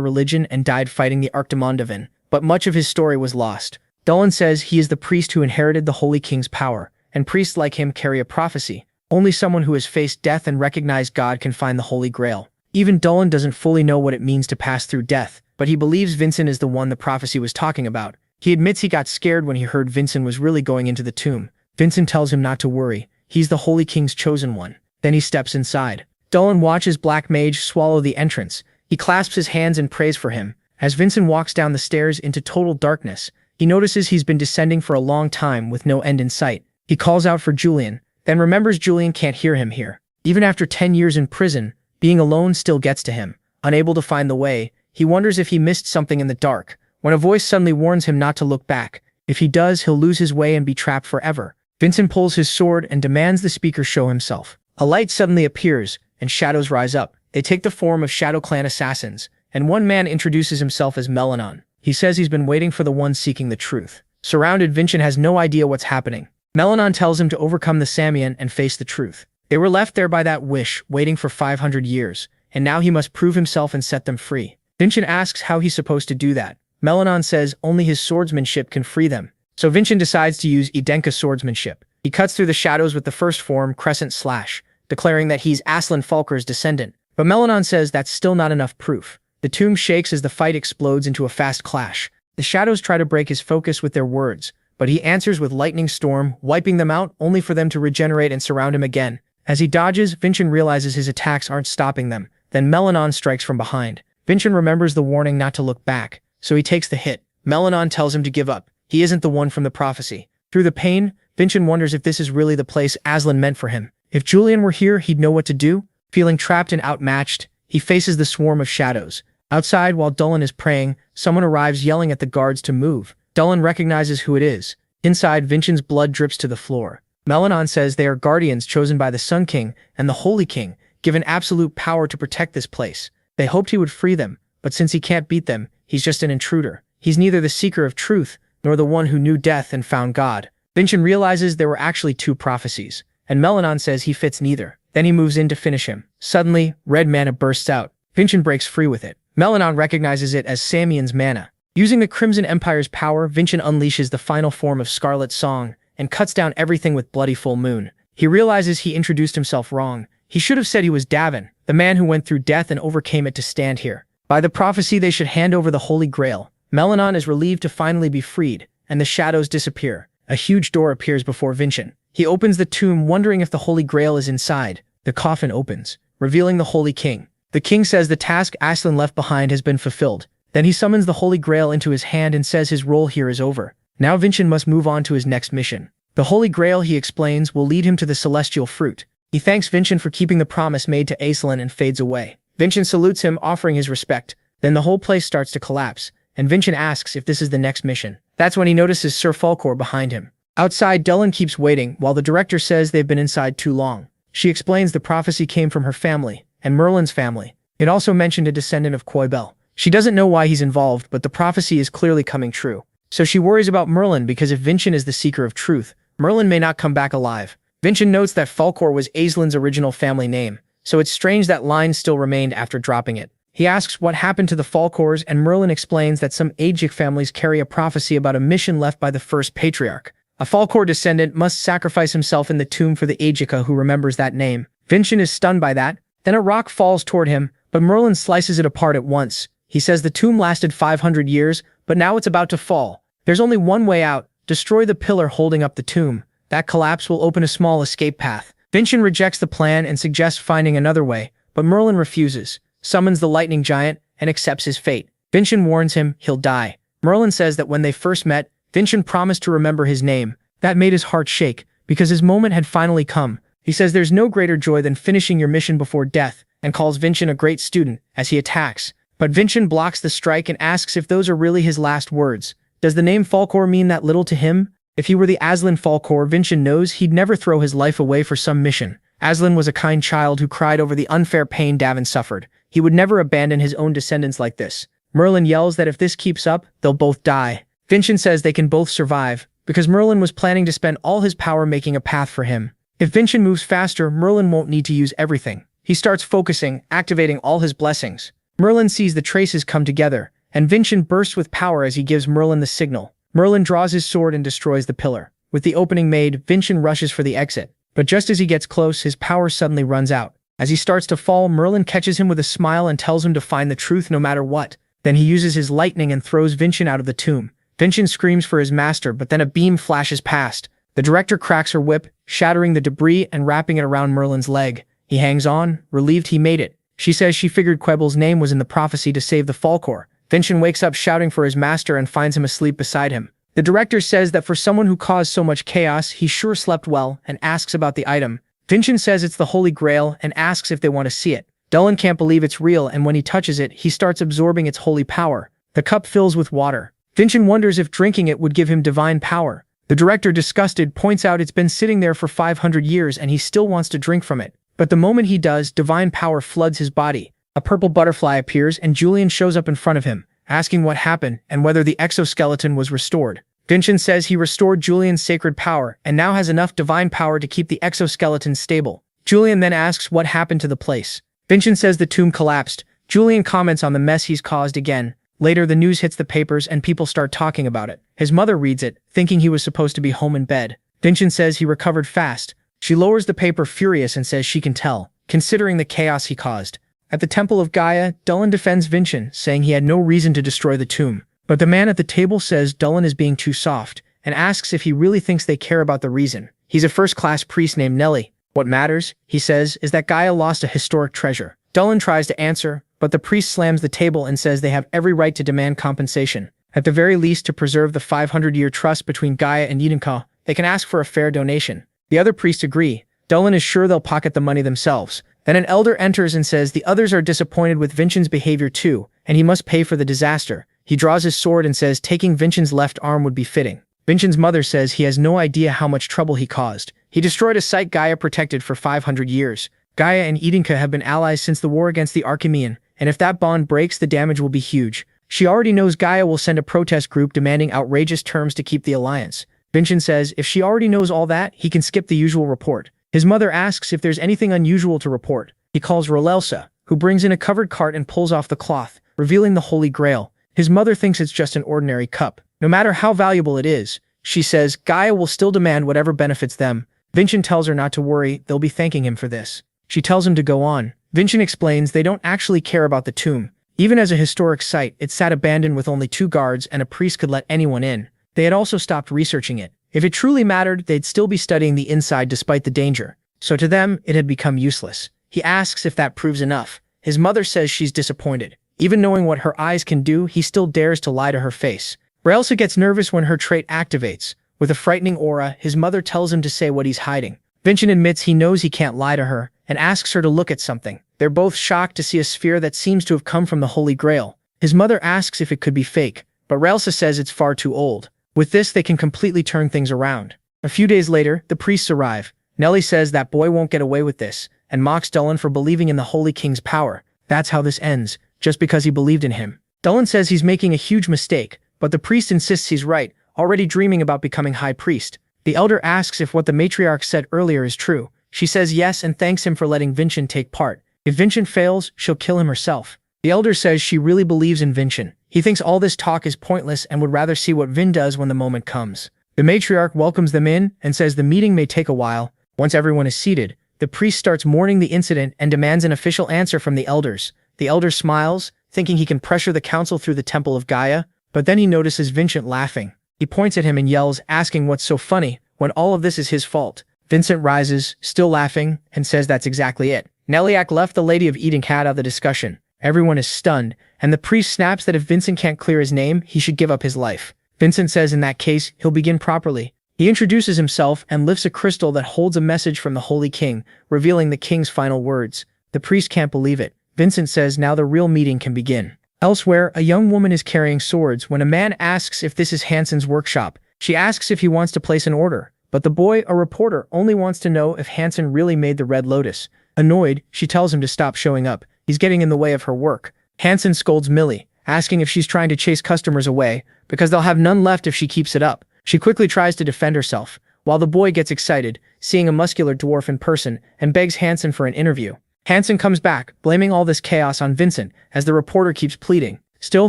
religion and died fighting the Archdemondavin, but much of his story was lost. Dullen says he is the priest who inherited the Holy King's power, and priests like him carry a prophecy. Only someone who has faced death and recognized God can find the Holy Grail. Even Dullen doesn't fully know what it means to pass through death, but he believes Vincent is the one the prophecy was talking about. He admits he got scared when he heard Vincent was really going into the tomb. Vincent tells him not to worry. He's the Holy King's chosen one. Then he steps inside. Dullen watches Black Mage swallow the entrance. He clasps his hands and prays for him. As Vincent walks down the stairs into total darkness, he notices he's been descending for a long time with no end in sight. He calls out for Julian, then remembers Julian can't hear him here. Even after 10 years in prison, being alone still gets to him. Unable to find the way, he wonders if he missed something in the dark, when a voice suddenly warns him not to look back. If he does, he'll lose his way and be trapped forever. Vincent pulls his sword and demands the speaker show himself. A light suddenly appears, and shadows rise up. They take the form of Shadow Clan assassins, and one man introduces himself as Melanon. He says he's been waiting for the one seeking the truth. Surrounded, Vincent has no idea what's happening. Melanon tells him to overcome the Samian and face the truth. They were left there by that wish, waiting for 500 years, and now he must prove himself and set them free. Vincent asks how he's supposed to do that. Melanon says only his swordsmanship can free them. So Vincent decides to use Idenka swordsmanship. He cuts through the shadows with the first form, Crescent Slash, declaring that he's Aslan Falker's descendant. But Melanon says that's still not enough proof. The tomb shakes as the fight explodes into a fast clash. The shadows try to break his focus with their words, but he answers with lightning storm, wiping them out only for them to regenerate and surround him again. As he dodges, Vincent realizes his attacks aren't stopping them. Then Melanon strikes from behind. Vincent remembers the warning not to look back, so he takes the hit. Melanon tells him to give up. He isn't the one from the prophecy. Through the pain, Vincent wonders if this is really the place Aslan meant for him. If Julian were here, he'd know what to do. Feeling trapped and outmatched, he faces the swarm of shadows. Outside, while Dolan is praying, someone arrives yelling at the guards to move. Dolan recognizes who it is. Inside, Vincent's blood drips to the floor. Melanon says they are guardians chosen by the Sun King and the Holy King, given absolute power to protect this place. They hoped he would free them, but since he can't beat them, he's just an intruder. He's neither the seeker of truth, nor the one who knew death and found God. Vincent realizes there were actually two prophecies, and Melanon says he fits neither. Then he moves in to finish him. Suddenly, red mana bursts out. Vincent breaks free with it. Melanon recognizes it as Samian's mana. Using the Crimson Empire's power, Vincent unleashes the final form of Scarlet Song and cuts down everything with Bloody Full Moon. He realizes he introduced himself wrong. He should have said he was Davin, the man who went through death and overcame it to stand here. By the prophecy, they should hand over the Holy Grail. Melanon is relieved to finally be freed, and the shadows disappear. A huge door appears before Vincent. He opens the tomb, wondering if the Holy Grail is inside. The coffin opens, revealing the Holy King. The king says the task Aslan left behind has been fulfilled. Then he summons the Holy Grail into his hand and says his role here is over. Now Vincent must move on to his next mission. The Holy Grail, he explains, will lead him to the celestial fruit. He thanks Vincent for keeping the promise made to Aslan and fades away. Vincent salutes him, offering his respect. Then the whole place starts to collapse, and Vincent asks if this is the next mission. That's when he notices Sir Falkor behind him. Outside, Dolan keeps waiting, while the director says they've been inside too long. She explains the prophecy came from her family, and Merlin's family. It also mentioned a descendant of Coibel. She doesn't know why he's involved, but the prophecy is clearly coming true. So she worries about Merlin because if Vincent is the seeker of truth, Merlin may not come back alive. Vincent notes that Falkor was Aslan's original family name, so it's strange that line still remained after dropping it. He asks what happened to the Falkors, and Merlin explains that some Ajic families carry a prophecy about a mission left by the first patriarch. A Falkor descendant must sacrifice himself in the tomb for the Ajica who remembers that name. Vincent is stunned by that. Then a rock falls toward him, but Merlin slices it apart at once. He says the tomb lasted 500 years, but now it's about to fall. There's only one way out: destroy the pillar holding up the tomb. That collapse will open a small escape path. Vincent rejects the plan and suggests finding another way, but Merlin refuses, summons the lightning giant, and accepts his fate. Vincent warns him he'll die. Merlin says that when they first met, Vincent promised to remember his name. That made his heart shake, because his moment had finally come. He says there's no greater joy than finishing your mission before death, and calls Vincent a great student as he attacks. But Vincent blocks the strike and asks if those are really his last words. Does the name Falkor mean that little to him? If he were the Aslan Falkor, Vincent knows he'd never throw his life away for some mission. Aslan was a kind child who cried over the unfair pain Davin suffered. He would never abandon his own descendants like this. Merlin yells that if this keeps up, they'll both die. Vincent says they can both survive, because Merlin was planning to spend all his power making a path for him. If Vincent moves faster, Merlin won't need to use everything. He starts focusing, activating all his blessings. Merlin sees the traces come together, and Vincent bursts with power as he gives Merlin the signal. Merlin draws his sword and destroys the pillar. With the opening made, Vincent rushes for the exit. But just as he gets close, his power suddenly runs out. As he starts to fall, Merlin catches him with a smile and tells him to find the truth no matter what. Then he uses his lightning and throws Vincent out of the tomb. Vincent screams for his master, but then a beam flashes past. The director cracks her whip, shattering the debris and wrapping it around Merlin's leg. He hangs on, relieved he made it. She says she figured Quebel's name was in the prophecy to save the Falkor. Vincent wakes up shouting for his master and finds him asleep beside him. The director says that for someone who caused so much chaos, he sure slept well, and asks about the item. Vincent says it's the Holy Grail and asks if they want to see it. Dolan can't believe it's real, and when he touches it, he starts absorbing its holy power. The cup fills with water. Vincent wonders if drinking it would give him divine power. The director, disgusted, points out it's been sitting there for 500 years and he still wants to drink from it. But the moment he does, divine power floods his body. A purple butterfly appears and Julian shows up in front of him, asking what happened and whether the exoskeleton was restored. Vincent says he restored Julian's sacred power and now has enough divine power to keep the exoskeleton stable. Julian then asks what happened to the place. Vincent says the tomb collapsed. Julian comments on the mess he's caused again. Later, the news hits the papers and people start talking about it. His mother reads it, thinking he was supposed to be home in bed. Vincent says he recovered fast. She lowers the paper furious and says she can tell, considering the chaos he caused. At the Temple of Gaia, Dulin defends Vincent, saying he had no reason to destroy the tomb. But the man at the table says Dulin is being too soft, and asks if he really thinks they care about the reason. He's a first-class priest named Nelly. What matters, he says, is that Gaia lost a historic treasure. Dulin tries to answer, but the priest slams the table and says they have every right to demand compensation. At the very least, to preserve the 500-year trust between Gaia and Yidenka, they can ask for a fair donation. The other priests agree. Dulin is sure they'll pocket the money themselves. Then an elder enters and says the others are disappointed with Vincent's behavior too, and he must pay for the disaster. He draws his sword and says taking Vincent's left arm would be fitting. Vincent's mother says he has no idea how much trouble he caused. He destroyed a site Gaia protected for 500 years. Gaia and Yidenka have been allies since the war against the Archimean, and if that bond breaks, the damage will be huge. She already knows Gaia will send a protest group demanding outrageous terms to keep the alliance. Vincent says if she already knows all that, he can skip the usual report. His mother asks if there's anything unusual to report. He calls Rolelsa, who brings in a covered cart and pulls off the cloth, revealing the Holy Grail. His mother thinks it's just an ordinary cup. No matter how valuable it is, she says Gaia will still demand whatever benefits them. Vincent tells her not to worry, they'll be thanking him for this. She tells him to go on. Vincent explains they don't actually care about the tomb. Even as a historic site, it sat abandoned with only 2 guards and a priest could let anyone in. They had also stopped researching it. If it truly mattered, they'd still be studying the inside despite the danger. So to them, it had become useless. He asks if that proves enough. His mother says she's disappointed. Even knowing what her eyes can do, he still dares to lie to her face. Raelsa gets nervous when her trait activates. With a frightening aura, his mother tells him to say what he's hiding. Vincent admits he knows he can't lie to her, and asks her to look at something. They're both shocked to see a sphere that seems to have come from the Holy Grail. His mother asks if it could be fake, but Raelsa says it's far too old. With this, they can completely turn things around. A few days later, the priests arrive. Nelly says that boy won't get away with this, and mocks Dulin for believing in the Holy King's power. That's how this ends, just because he believed in him. Dulin says he's making a huge mistake, but the priest insists he's right, already dreaming about becoming high priest. The elder asks if what the matriarch said earlier is true. She says yes and thanks him for letting Vincent take part. If Vincent fails, she'll kill him herself. The elder says she really believes in Vincent. He thinks all this talk is pointless and would rather see what Vin does when the moment comes. The matriarch welcomes them in and says the meeting may take a while. Once everyone is seated, the priest starts mourning the incident and demands an official answer from the elders. The elder smiles, thinking he can pressure the council through the Temple of Gaia, but then he notices Vincent laughing. He points at him and yells, asking what's so funny, when all of this is his fault. Vincent rises, still laughing, and says that's exactly it. Neliak left the Lady of Eden out of the discussion. Everyone is stunned, and the priest snaps that if Vincent can't clear his name, he should give up his life. Vincent says in that case, he'll begin properly. He introduces himself and lifts a crystal that holds a message from the Holy King, revealing the king's final words. The priest can't believe it. Vincent says now the real meeting can begin. Elsewhere, a young woman is carrying swords when a man asks if this is Hansen's workshop. She asks if he wants to place an order, but the boy, a reporter, only wants to know if Hansen really made the Red Lotus. Annoyed, she tells him to stop showing up. He's getting in the way of her work. Hansen scolds Millie, asking if she's trying to chase customers away, because they'll have none left if she keeps it up. She quickly tries to defend herself, while the boy gets excited, seeing a muscular dwarf in person, and begs Hansen for an interview. Hansen comes back, blaming all this chaos on Vincent, as the reporter keeps pleading. Still,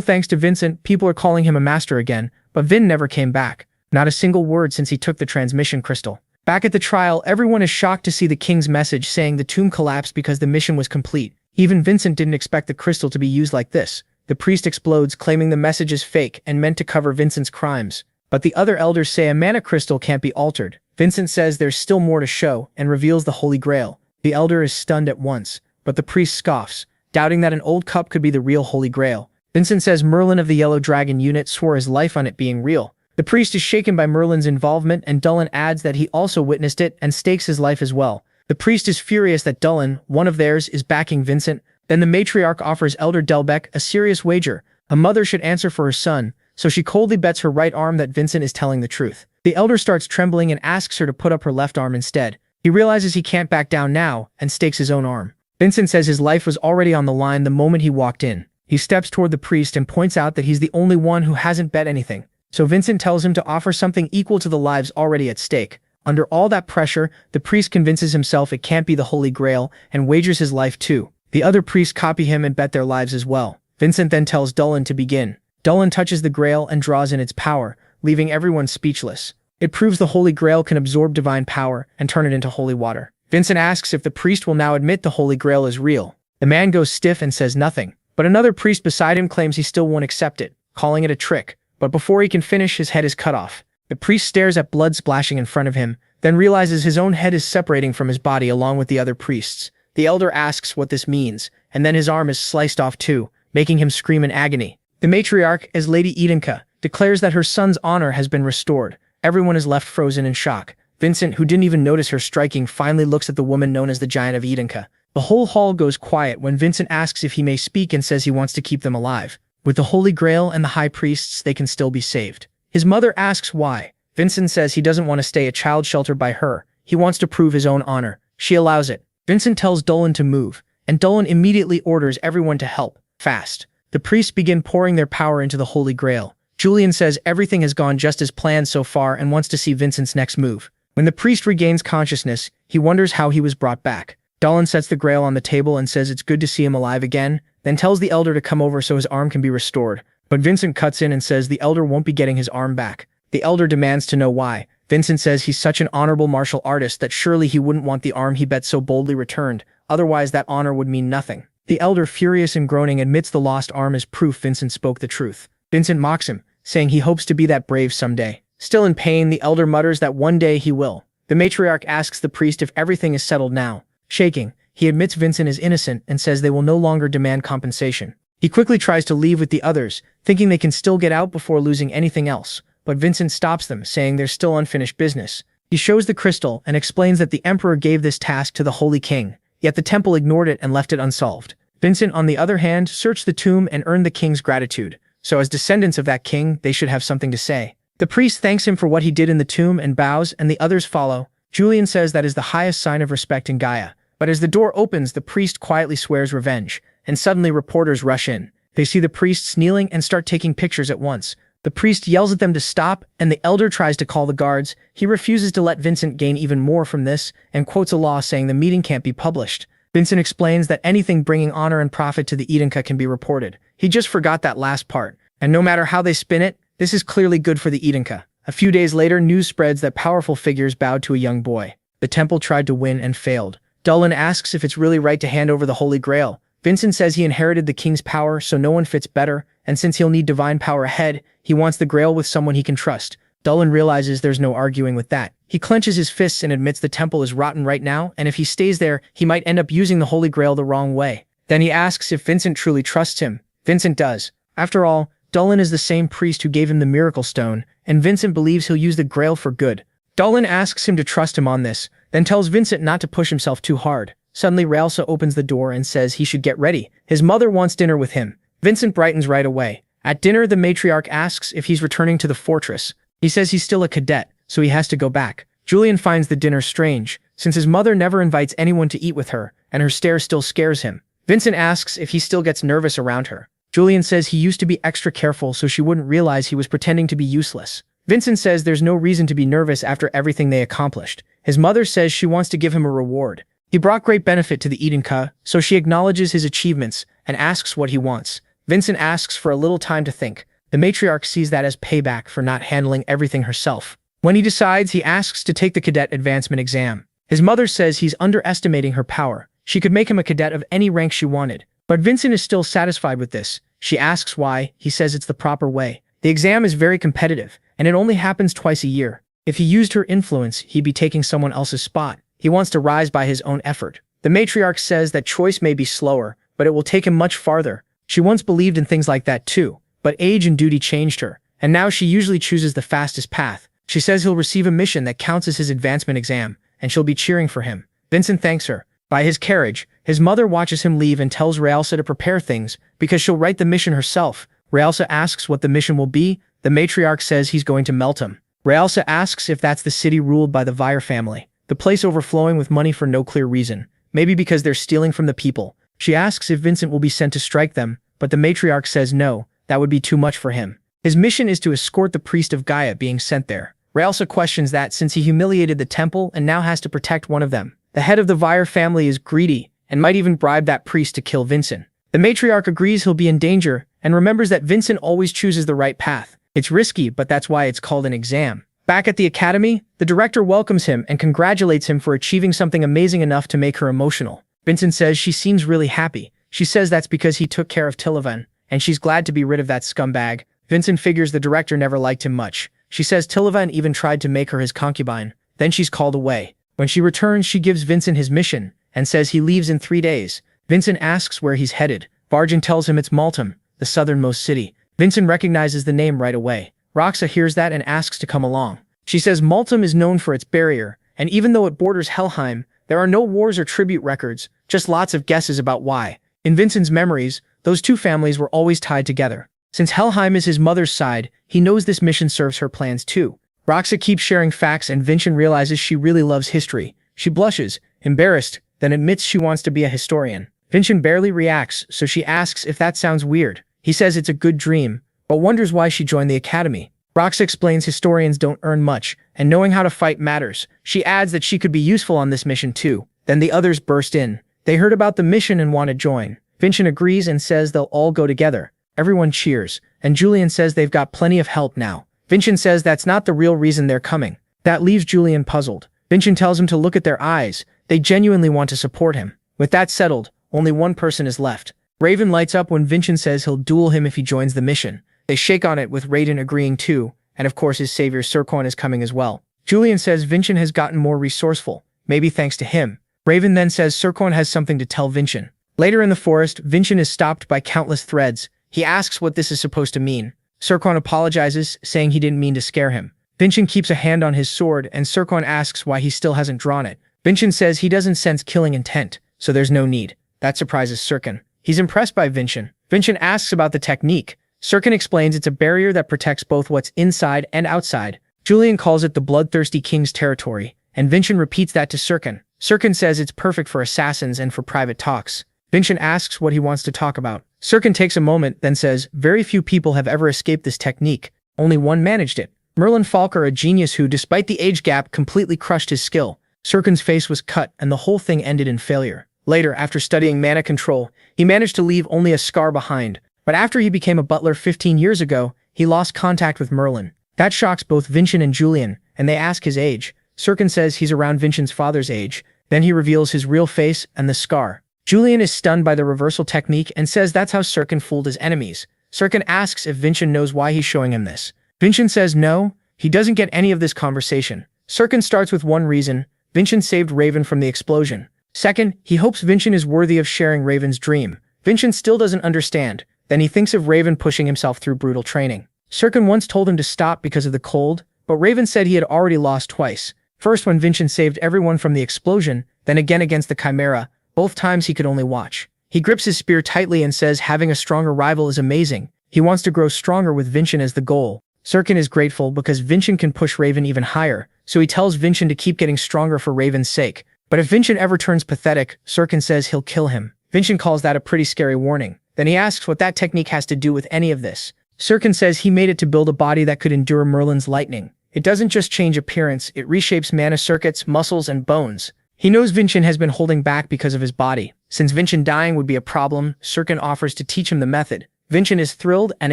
thanks to Vincent, people are calling him a master again, but Vin never came back. Not a single word since he took the transmission crystal. Back at the trial, everyone is shocked to see the king's message saying the tomb collapsed because the mission was complete. Even Vincent didn't expect the crystal to be used like this. The priest explodes, claiming the message is fake and meant to cover Vincent's crimes. But the other elders say a mana crystal can't be altered. Vincent says there's still more to show and reveals the Holy Grail. The elder is stunned at once, but the priest scoffs, doubting that an old cup could be the real Holy Grail. Vincent says Merlin of the Yellow Dragon unit swore his life on it being real. The priest is shaken by Merlin's involvement, and Dulin adds that he also witnessed it and stakes his life as well. The priest is furious that Dulin, one of theirs, is backing Vincent. Then the matriarch offers Elder Delbecq a serious wager. A mother should answer for her son, so she coldly bets her right arm that Vincent is telling the truth. The elder starts trembling and asks her to put up her left arm instead. He realizes he can't back down now and stakes his own arm. Vincent says his life was already on the line the moment he walked in. He steps toward the priest and points out that he's the only one who hasn't bet anything. so Vincent tells him to offer something equal to the lives already at stake. Under all that pressure, the priest convinces himself it can't be the Holy Grail and wagers his life too. The other priests copy him and bet their lives as well. Vincent then tells Dolan to begin. Dolan touches the Grail and draws in its power, leaving everyone speechless. It proves the Holy Grail can absorb divine power and turn it into holy water. Vincent asks if the priest will now admit the Holy Grail is real. The man goes stiff and says nothing, but another priest beside him claims he still won't accept it, calling it a trick. But before he can finish, his head is cut off. The priest stares at blood splashing in front of him, then realizes his own head is separating from his body along with the other priests. The elder asks what this means, and then his arm is sliced off too, making him scream in agony. The matriarch, as Lady Edinka, declares that her son's honor has been restored. Everyone is left frozen in shock. Vincent, who didn't even notice her striking, finally looks at the woman known as the Giant of Edinka. The whole hall goes quiet when Vincent asks if he may speak and says he wants to keep them alive. With the Holy Grail and the High Priests, they can still be saved. His mother asks why. Vincent says he doesn't want to stay a child sheltered by her. He wants to prove his own honor. She allows it. Vincent tells Dolan to move, and Dolan immediately orders everyone to help, fast. The priests begin pouring their power into the Holy Grail. Julian says everything has gone just as planned so far and wants to see Vincent's next move. When the priest regains consciousness, he wonders how he was brought back. Dolan sets the Grail on the table and says it's good to see him alive again, then tells the elder to come over so his arm can be restored. But Vincent cuts in and says the elder won't be getting his arm back. The elder demands to know why. Vincent says he's such an honorable martial artist that surely he wouldn't want the arm he bet so boldly returned, otherwise that honor would mean nothing. The elder, furious and groaning, admits the lost arm as proof Vincent spoke the truth. Vincent mocks him, saying he hopes to be that brave someday. Still in pain, the elder mutters that one day he will. The matriarch asks the priest if everything is settled now. Shaking, he admits Vincent is innocent and says they will no longer demand compensation. He quickly tries to leave with the others, thinking they can still get out before losing anything else, but Vincent stops them, saying there's still unfinished business. He shows the crystal and explains that the emperor gave this task to the Holy King, yet the temple ignored it and left it unsolved. Vincent, on the other hand, searched the tomb and earned the king's gratitude, so as descendants of that king, they should have something to say. The priest thanks him for what he did in the tomb and bows, and the others follow. Julian says that is the highest sign of respect in Gaia. But as the door opens, the priest quietly swears revenge, and suddenly reporters rush in. They see the priests kneeling and start taking pictures at once. The priest yells at them to stop, and the elder tries to call the guards. He refuses to let Vincent gain even more from this, and quotes a law saying the meeting can't be published. Vincent explains that anything bringing honor and profit to the Edinka can be reported. He just forgot that last part. And no matter how they spin it, this is clearly good for the Edinka. A few days later, news spreads that powerful figures bowed to a young boy. The temple tried to win and failed. Dolan asks if it's really right to hand over the Holy Grail. Vincent says he inherited the king's power, so no one fits better, and since he'll need divine power ahead, he wants the Grail with someone he can trust. Dolan realizes there's no arguing with that. He clenches his fists and admits the temple is rotten right now, and if he stays there, he might end up using the Holy Grail the wrong way. Then he asks if Vincent truly trusts him. Vincent does. After all, Dolan is the same priest who gave him the Miracle Stone, and Vincent believes he'll use the Grail for good. Dolan asks him to trust him on this, then tells Vincent not to push himself too hard. Suddenly, Realsa opens the door and says he should get ready. His mother wants dinner with him. Vincent brightens right away. At dinner, the matriarch asks if he's returning to the fortress. He says he's still a cadet, so he has to go back. Julian finds the dinner strange, since his mother never invites anyone to eat with her, and her stare still scares him. Vincent asks if he still gets nervous around her. Julian says he used to be extra careful so she wouldn't realize he was pretending to be useless. Vincent says there's no reason to be nervous after everything they accomplished. His mother says she wants to give him a reward. He brought great benefit to the Edinka, so she acknowledges his achievements and asks what he wants. Vincent asks for a little time to think. The matriarch sees that as payback for not handling everything herself. When he decides, he asks to take the cadet advancement exam. His mother says he's underestimating her power. She could make him a cadet of any rank she wanted. But Vincent is still satisfied with this. She asks why. He says it's the proper way. The exam is very competitive, and it only happens twice a year. If he used her influence, he'd be taking someone else's spot. He wants to rise by his own effort. The matriarch says that choice may be slower, but it will take him much farther. She once believed in things like that too, but age and duty changed her, and now she usually chooses the fastest path. She says he'll receive a mission that counts as his advancement exam, and she'll be cheering for him. Vincent thanks her. By his carriage, his mother watches him leave and tells Realsa to prepare things, because she'll write the mission herself. Realsa asks what the mission will be. The matriarch says he's going to melt him. Realsa asks if that's the city ruled by the Vire family, the place overflowing with money for no clear reason, maybe because they're stealing from the people. She asks if Vincent will be sent to strike them, but the matriarch says no, that would be too much for him. His mission is to escort the priest of Gaia being sent there. Ray also questions that since he humiliated the temple and now has to protect one of them. The head of the Vire family is greedy and might even bribe that priest to kill Vincent. The matriarch agrees he'll be in danger and remembers that Vincent always chooses the right path. It's risky, but that's why it's called an exam. Back at the academy, the director welcomes him and congratulates him for achieving something amazing enough to make her emotional. Vincent says she seems really happy. She says that's because he took care of Tilavan, and she's glad to be rid of that scumbag. Vincent figures the director never liked him much. She says Tilavan even tried to make her his concubine. Then she's called away. When she returns, she gives Vincent his mission and says he leaves in 3 days. Vincent asks where he's headed. Vargan tells him it's Maltum, the southernmost city. Vincent recognizes the name right away. Roxa hears that and asks to come along. She says Maltum is known for its barrier, and even though it borders Helheim, there are no wars or tribute records, just lots of guesses about why. In Vincent's memories, those two families were always tied together. Since Helheim is his mother's side, he knows this mission serves her plans too. Roxa keeps sharing facts and Vincent realizes she really loves history. She blushes, embarrassed, then admits she wants to be a historian. Vincent barely reacts, so she asks if that sounds weird. He says it's a good dream, but wonders why she joined the academy. Roxa explains historians don't earn much, and knowing how to fight matters. She adds that she could be useful on this mission too. Then the others burst in. They heard about the mission and want to join. Vincent agrees and says they'll all go together. Everyone cheers, and Julian says they've got plenty of help now. Vincent says that's not the real reason they're coming. That leaves Julian puzzled. Vincent tells him to look at their eyes. They genuinely want to support him. With that settled, only one person is left. Raven lights up when Vincent says he'll duel him if he joins the mission. They shake on it with Raiden agreeing too, and of course his savior Serkon is coming as well. Julian says Vincent has gotten more resourceful, maybe thanks to him. Raven then says Serkon has something to tell Vincent. Later in the forest, Vincent is stopped by countless threads. He asks what this is supposed to mean. Serkon apologizes, saying he didn't mean to scare him. Vincent keeps a hand on his sword, and Serkon asks why he still hasn't drawn it. Vincent says he doesn't sense killing intent, so there's no need. That surprises Serkon. He's impressed by Vincent. Vincent asks about the technique. Serkon explains it's a barrier that protects both what's inside and outside. Julian calls it the Bloodthirsty King's territory, and Vincent repeats that to Serkon. Serkon says it's perfect for assassins and for private talks. Vincent asks what he wants to talk about. Serkon takes a moment, then says, very few people have ever escaped this technique. Only one managed it. Merlin Falker, a genius who, despite the age gap, completely crushed his skill. Serkon's face was cut, and the whole thing ended in failure. Later, after studying mana control, he managed to leave only a scar behind. But after he became a butler 15 years ago, he lost contact with Merlin. That shocks both Vincent and Julian, and they ask his age. Serkon says he's around Vincent's father's age. Then he reveals his real face and the scar. Julian is stunned by the reversal technique and says that's how Serkon fooled his enemies. Serkon asks if Vincent knows why he's showing him this. Vincent says no, he doesn't get any of this conversation. Serkon starts with one reason: Vincent saved Raven from the explosion. Second, he hopes Vincent is worthy of sharing Raven's dream. Vincent still doesn't understand. Then he thinks of Raven pushing himself through brutal training. Serkon once told him to stop because of the cold, but Raven said he had already lost twice. First when Vincent saved everyone from the explosion, then again against the Chimera. Both times he could only watch. He grips his spear tightly and says having a stronger rival is amazing. He wants to grow stronger with Vincent as the goal. Serkon is grateful because Vincent can push Raven even higher, so he tells Vincent to keep getting stronger for Raven's sake. But if Vincent ever turns pathetic, Serkon says he'll kill him. Vincent calls that a pretty scary warning. Then he asks what that technique has to do with any of this. Serkon says he made it to build a body that could endure Merlin's lightning. It doesn't just change appearance, it reshapes mana circuits, muscles, and bones. He knows Vincent has been holding back because of his body. Since Vincent dying would be a problem, Serkon offers to teach him the method. Vincent is thrilled and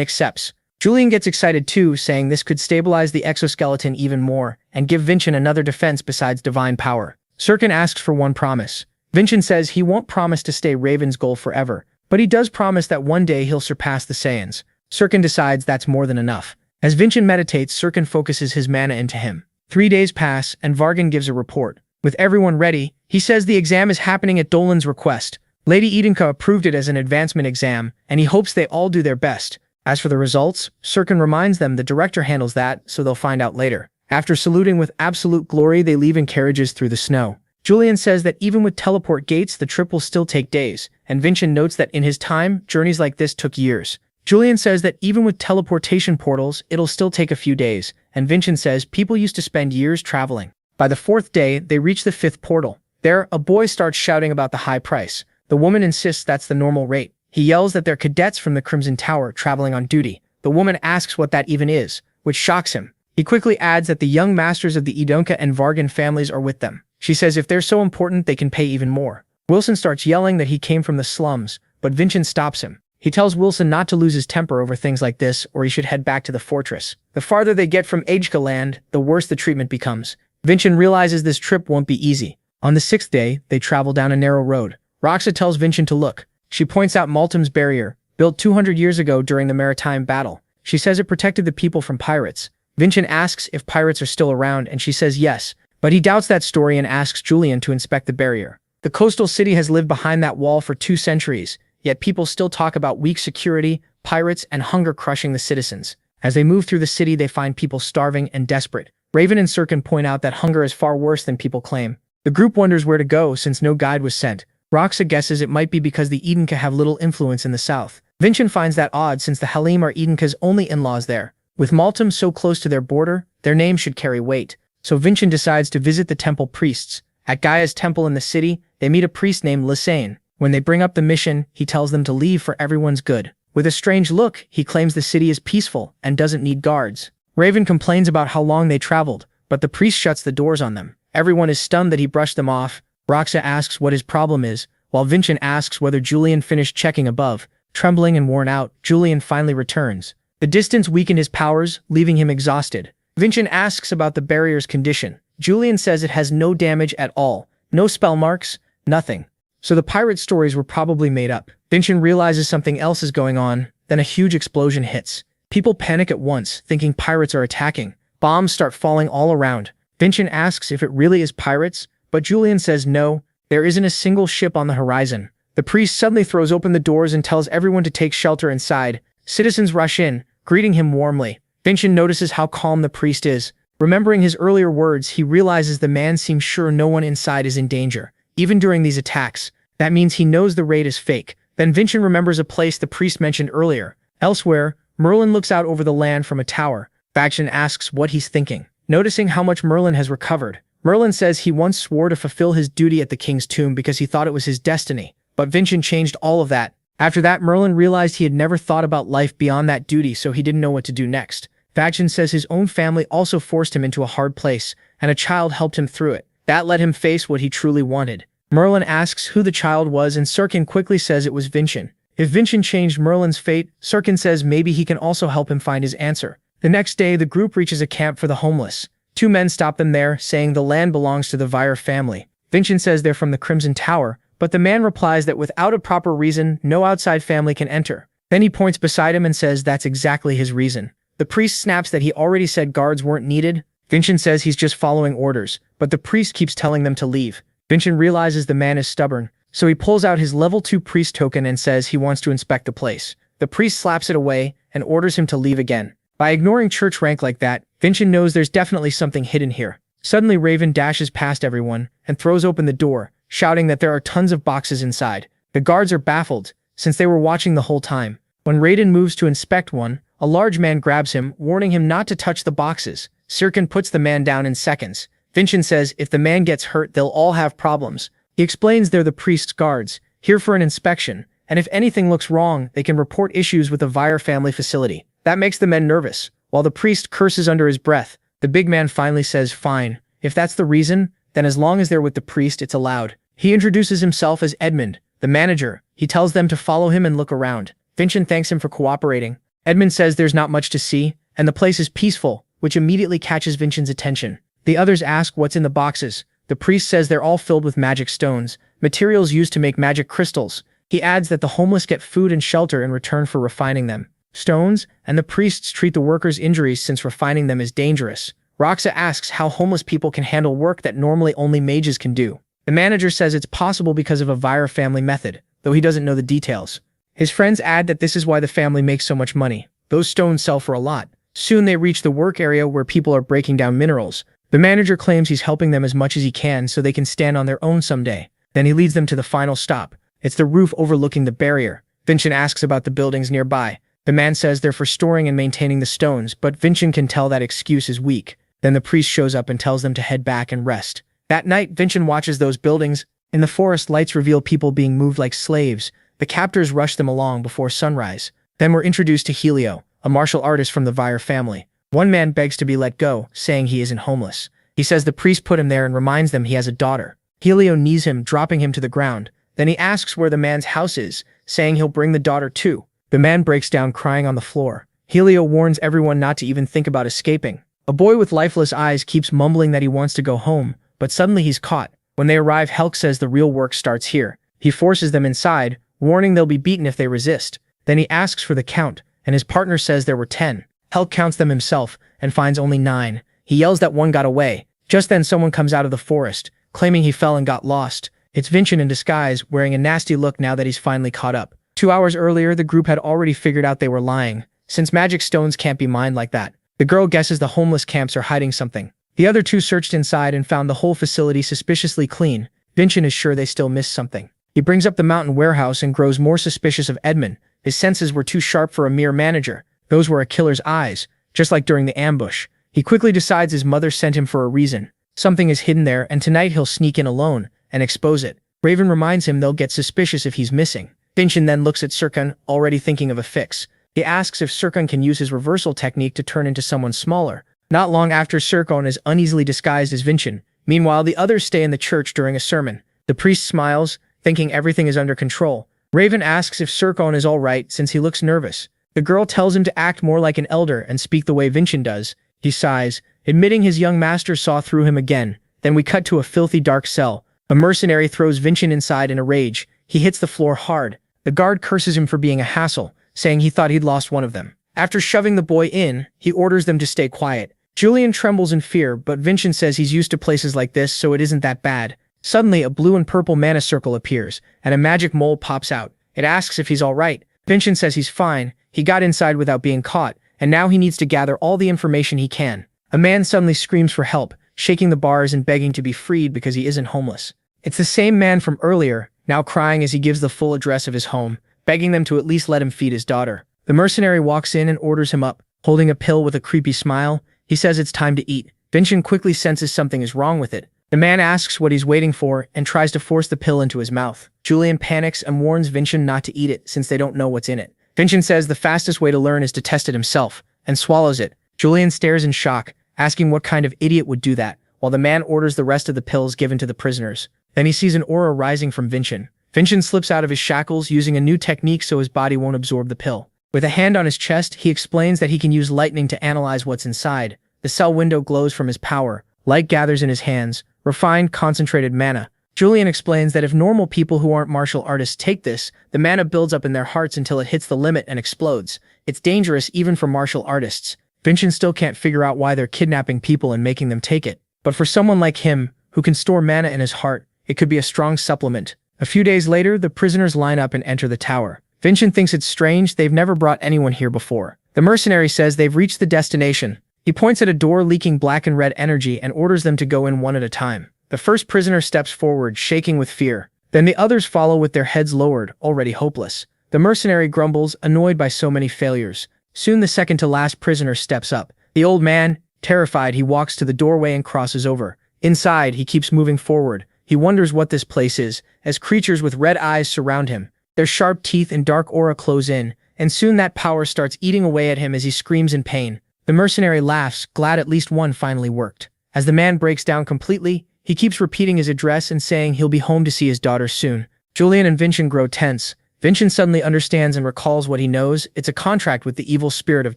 accepts. Julian gets excited too, saying this could stabilize the exoskeleton even more and give Vincent another defense besides divine power. Serkon asks for one promise. Vincent says he won't promise to stay Raven's goal forever, but he does promise that one day he'll surpass the Saiyans. Serkon decides that's more than enough. As Vincent meditates, Serkon focuses his mana into him. 3 days pass, and Vargan gives a report. With everyone ready, he says the exam is happening at Dolan's request. Lady Edenka approved it as an advancement exam, and he hopes they all do their best. As for the results, Serkon reminds them the director handles that, so they'll find out later. After saluting with absolute glory, they leave in carriages through the snow. Julian says that even with teleport gates, the trip will still take days, and Vincent notes that in his time, journeys like this took years. Julian says that even with teleportation portals, it'll still take a few days, and Vincent says people used to spend years traveling. By the 4th day, they reach the 5th portal. There, a boy starts shouting about the high price. The woman insists that's the normal rate. He yells that they're cadets from the Crimson Tower traveling on duty. The woman asks what that even is, which shocks him. He quickly adds that the young masters of the Idonka and Vargan families are with them. She says if they're so important, they can pay even more. Wilson starts yelling that he came from the slums, but Vincent stops him. He tells Wilson not to lose his temper over things like this, or he should head back to the fortress. The farther they get from Ajka land, the worse the treatment becomes. Vincent realizes this trip won't be easy. On the 6th day, they travel down a narrow road. Roxa tells Vincent to look. She points out Maltum's barrier, built 200 years ago during the maritime battle. She says it protected the people from pirates. Vincent asks if pirates are still around, and she says yes, but he doubts that story and asks Julian to inspect the barrier. The coastal city has lived behind that wall for 2 centuries, yet people still talk about weak security, pirates, and hunger crushing the citizens. As they move through the city, they find people starving and desperate. Raven and Sirkin point out that hunger is far worse than people claim. The group wonders where to go since no guide was sent. Roxa guesses it might be because the Idonka have little influence in the south. Vincent finds that odd since the Halim are Idonka's only in-laws there. With Maltum so close to their border, their name should carry weight. So Vincent decides to visit the temple priests. At Gaia's temple in the city, they meet a priest named Lisane. When they bring up the mission, he tells them to leave for everyone's good. With a strange look, he claims the city is peaceful and doesn't need guards. Raven complains about how long they traveled, but the priest shuts the doors on them. Everyone is stunned that he brushed them off. Roxa asks what his problem is, while Vincent asks whether Julian finished checking above. Trembling and worn out, Julian finally returns. The distance weakened his powers, leaving him exhausted. Vincent asks about the barrier's condition. Julian says it has no damage at all. No spell marks, nothing. So the pirate stories were probably made up. Vincent realizes something else is going on, then a huge explosion hits. People panic at once, thinking pirates are attacking. Bombs start falling all around. Vincent asks if it really is pirates, but Julian says no, there isn't a single ship on the horizon. The priest suddenly throws open the doors and tells everyone to take shelter inside. Citizens rush in, greeting him warmly. Vincent notices how calm the priest is. Remembering his earlier words, he realizes the man seems sure no one inside is in danger, even during these attacks. That means he knows the raid is fake. Then Vincent remembers a place the priest mentioned earlier. Elsewhere, Merlin looks out over the land from a tower. Vincent asks what he's thinking. Noticing how much Merlin has recovered, Merlin says he once swore to fulfill his duty at the king's tomb because he thought it was his destiny. But Vincent changed all of that. After that, Merlin realized he had never thought about life beyond that duty, so he didn't know what to do next. Vincent says his own family also forced him into a hard place, and a child helped him through it. That let him face what he truly wanted. Merlin asks who the child was, and Sirkin quickly says it was Vincent. If Vincent changed Merlin's fate, Sirkin says maybe he can also help him find his answer. The next day, the group reaches a camp for the homeless. 2 men stop them there, saying the land belongs to the Vire family. Vincent says they're from the Crimson Tower, but the man replies that without a proper reason, no outside family can enter. Then he points beside him and says that's exactly his reason. The priest snaps that he already said guards weren't needed. Vincent says he's just following orders, but the priest keeps telling them to leave. Vincent realizes the man is stubborn, so he pulls out his level 2 priest token and says he wants to inspect the place. The priest slaps it away and orders him to leave again. By ignoring church rank like that, Vincent knows there's definitely something hidden here. Suddenly Raven dashes past everyone and throws open the door, shouting that there are tons of boxes inside. The guards are baffled, since they were watching the whole time. When Raiden moves to inspect one, a large man grabs him, warning him not to touch the boxes. Sirkin puts the man down in seconds. Vincent says if the man gets hurt, they'll all have problems. He explains they're the priest's guards, here for an inspection, and if anything looks wrong, they can report issues with the Vire family facility. That makes the men nervous. While the priest curses under his breath, the big man finally says fine. If that's the reason, then as long as they're with the priest, it's allowed. He introduces himself as Edmund, the manager. He tells them to follow him and look around. Vincent thanks him for cooperating. Edmund says there's not much to see, and the place is peaceful, which immediately catches Vincent's attention. The others ask what's in the boxes. The priest says they're all filled with magic stones, materials used to make magic crystals. He adds that the homeless get food and shelter in return for refining them. Stones, and the priests treat the workers' injuries since refining them is dangerous. Roxa asks how homeless people can handle work that normally only mages can do. The manager says it's possible because of a Vire family method, though he doesn't know the details. His friends add that this is why the family makes so much money. Those stones sell for a lot. Soon they reach the work area where people are breaking down minerals. The manager claims he's helping them as much as he can so they can stand on their own someday. Then he leads them to the final stop. It's the roof overlooking the barrier. Vincent asks about the buildings nearby. The man says they're for storing and maintaining the stones, but Vincent can tell that excuse is weak. Then the priest shows up and tells them to head back and rest. That night, Vincent watches those buildings. In the forest, lights reveal people being moved like slaves. The captors rush them along before sunrise. Then we're introduced to Helio, a martial artist from the Vire family. One man begs to be let go, saying he isn't homeless. He says the priest put him there and reminds them he has a daughter. Helio knees him, dropping him to the ground. Then he asks where the man's house is, saying he'll bring the daughter too. The man breaks down crying on the floor. Helio warns everyone not to even think about escaping. A boy with lifeless eyes keeps mumbling that he wants to go home, but suddenly he's caught. When they arrive, Helk says the real work starts here. He forces them inside, warning they'll be beaten if they resist. Then he asks for the count, and his partner says there were 10. Helk counts them himself, and finds only 9. He yells that one got away. Just then someone comes out of the forest, claiming he fell and got lost. It's Vincent in disguise, wearing a nasty look now that he's finally caught up. 2 hours earlier, the group had already figured out they were lying, since magic stones can't be mined like that. The girl guesses the homeless camps are hiding something. The other two searched inside and found the whole facility suspiciously clean. Vincent is sure they still missed something. He brings up the mountain warehouse and grows more suspicious of Edmund. His senses were too sharp for a mere manager. Those were a killer's eyes, just like during the ambush. He quickly decides his mother sent him for a reason. Something is hidden there, and tonight he'll sneak in alone and expose it. Raven reminds him they'll get suspicious if he's missing. Vincent then looks at Serkan, already thinking of a fix. He asks if Serkan can use his reversal technique to turn into someone smaller. Not long after, Serkan is uneasily disguised as Vincent. Meanwhile, the others stay in the church during a sermon. The priest smiles, thinking everything is under control. Raven asks if Serkan is all right since he looks nervous. The girl tells him to act more like an elder and speak the way Vincent does. He sighs, admitting his young master saw through him again. Then we cut to a filthy dark cell. A mercenary throws Vincent inside in a rage. He hits the floor hard. The guard curses him for being a hassle, saying he thought he'd lost one of them. After shoving the boy in, he orders them to stay quiet. Julian trembles in fear, but Vincent says he's used to places like this, so it isn't that bad. Suddenly, a blue and purple mana circle appears, and a magic mole pops out. It asks if he's all right. Vincent says he's fine. He got inside without being caught, and now he needs to gather all the information he can. A man suddenly screams for help, shaking the bars and begging to be freed because he isn't homeless. It's the same man from earlier, now crying as he gives the full address of his home, begging them to at least let him feed his daughter. The mercenary walks in and orders him up, holding a pill with a creepy smile. He says it's time to eat. Vincent quickly senses something is wrong with it. The man asks what he's waiting for and tries to force the pill into his mouth. Julian panics and warns Vincent not to eat it since they don't know what's in it. Vincent says the fastest way to learn is to test it himself, and swallows it. Julian stares in shock, asking what kind of idiot would do that, while the man orders the rest of the pills given to the prisoners. Then he sees an aura rising from Vincent. Vincent slips out of his shackles using a new technique so his body won't absorb the pill. With a hand on his chest, he explains that he can use lightning to analyze what's inside. The cell window glows from his power. Light gathers in his hands, refined, concentrated mana. Julian explains that if normal people who aren't martial artists take this, the mana builds up in their hearts until it hits the limit and explodes. It's dangerous even for martial artists. Vincent still can't figure out why they're kidnapping people and making them take it. But for someone like him, who can store mana in his heart, it could be a strong supplement. A few days later, the prisoners line up and enter the tower. Vincent thinks it's strange they've never brought anyone here before. The mercenary says they've reached the destination. He points at a door leaking black and red energy and orders them to go in one at a time. The first prisoner steps forward, shaking with fear. Then the others follow with their heads lowered, already hopeless. The mercenary grumbles, annoyed by so many failures. Soon the second-to-last prisoner steps up. The old man, terrified, he walks to the doorway and crosses over. Inside, he keeps moving forward. He wonders what this place is, as creatures with red eyes surround him. Their sharp teeth and dark aura close in, and soon that power starts eating away at him as he screams in pain. The mercenary laughs, glad at least one finally worked. As the man breaks down completely, he keeps repeating his address and saying he'll be home to see his daughter soon. Julian and Vincent grow tense. Vincent suddenly understands and recalls what he knows. It's a contract with the evil spirit of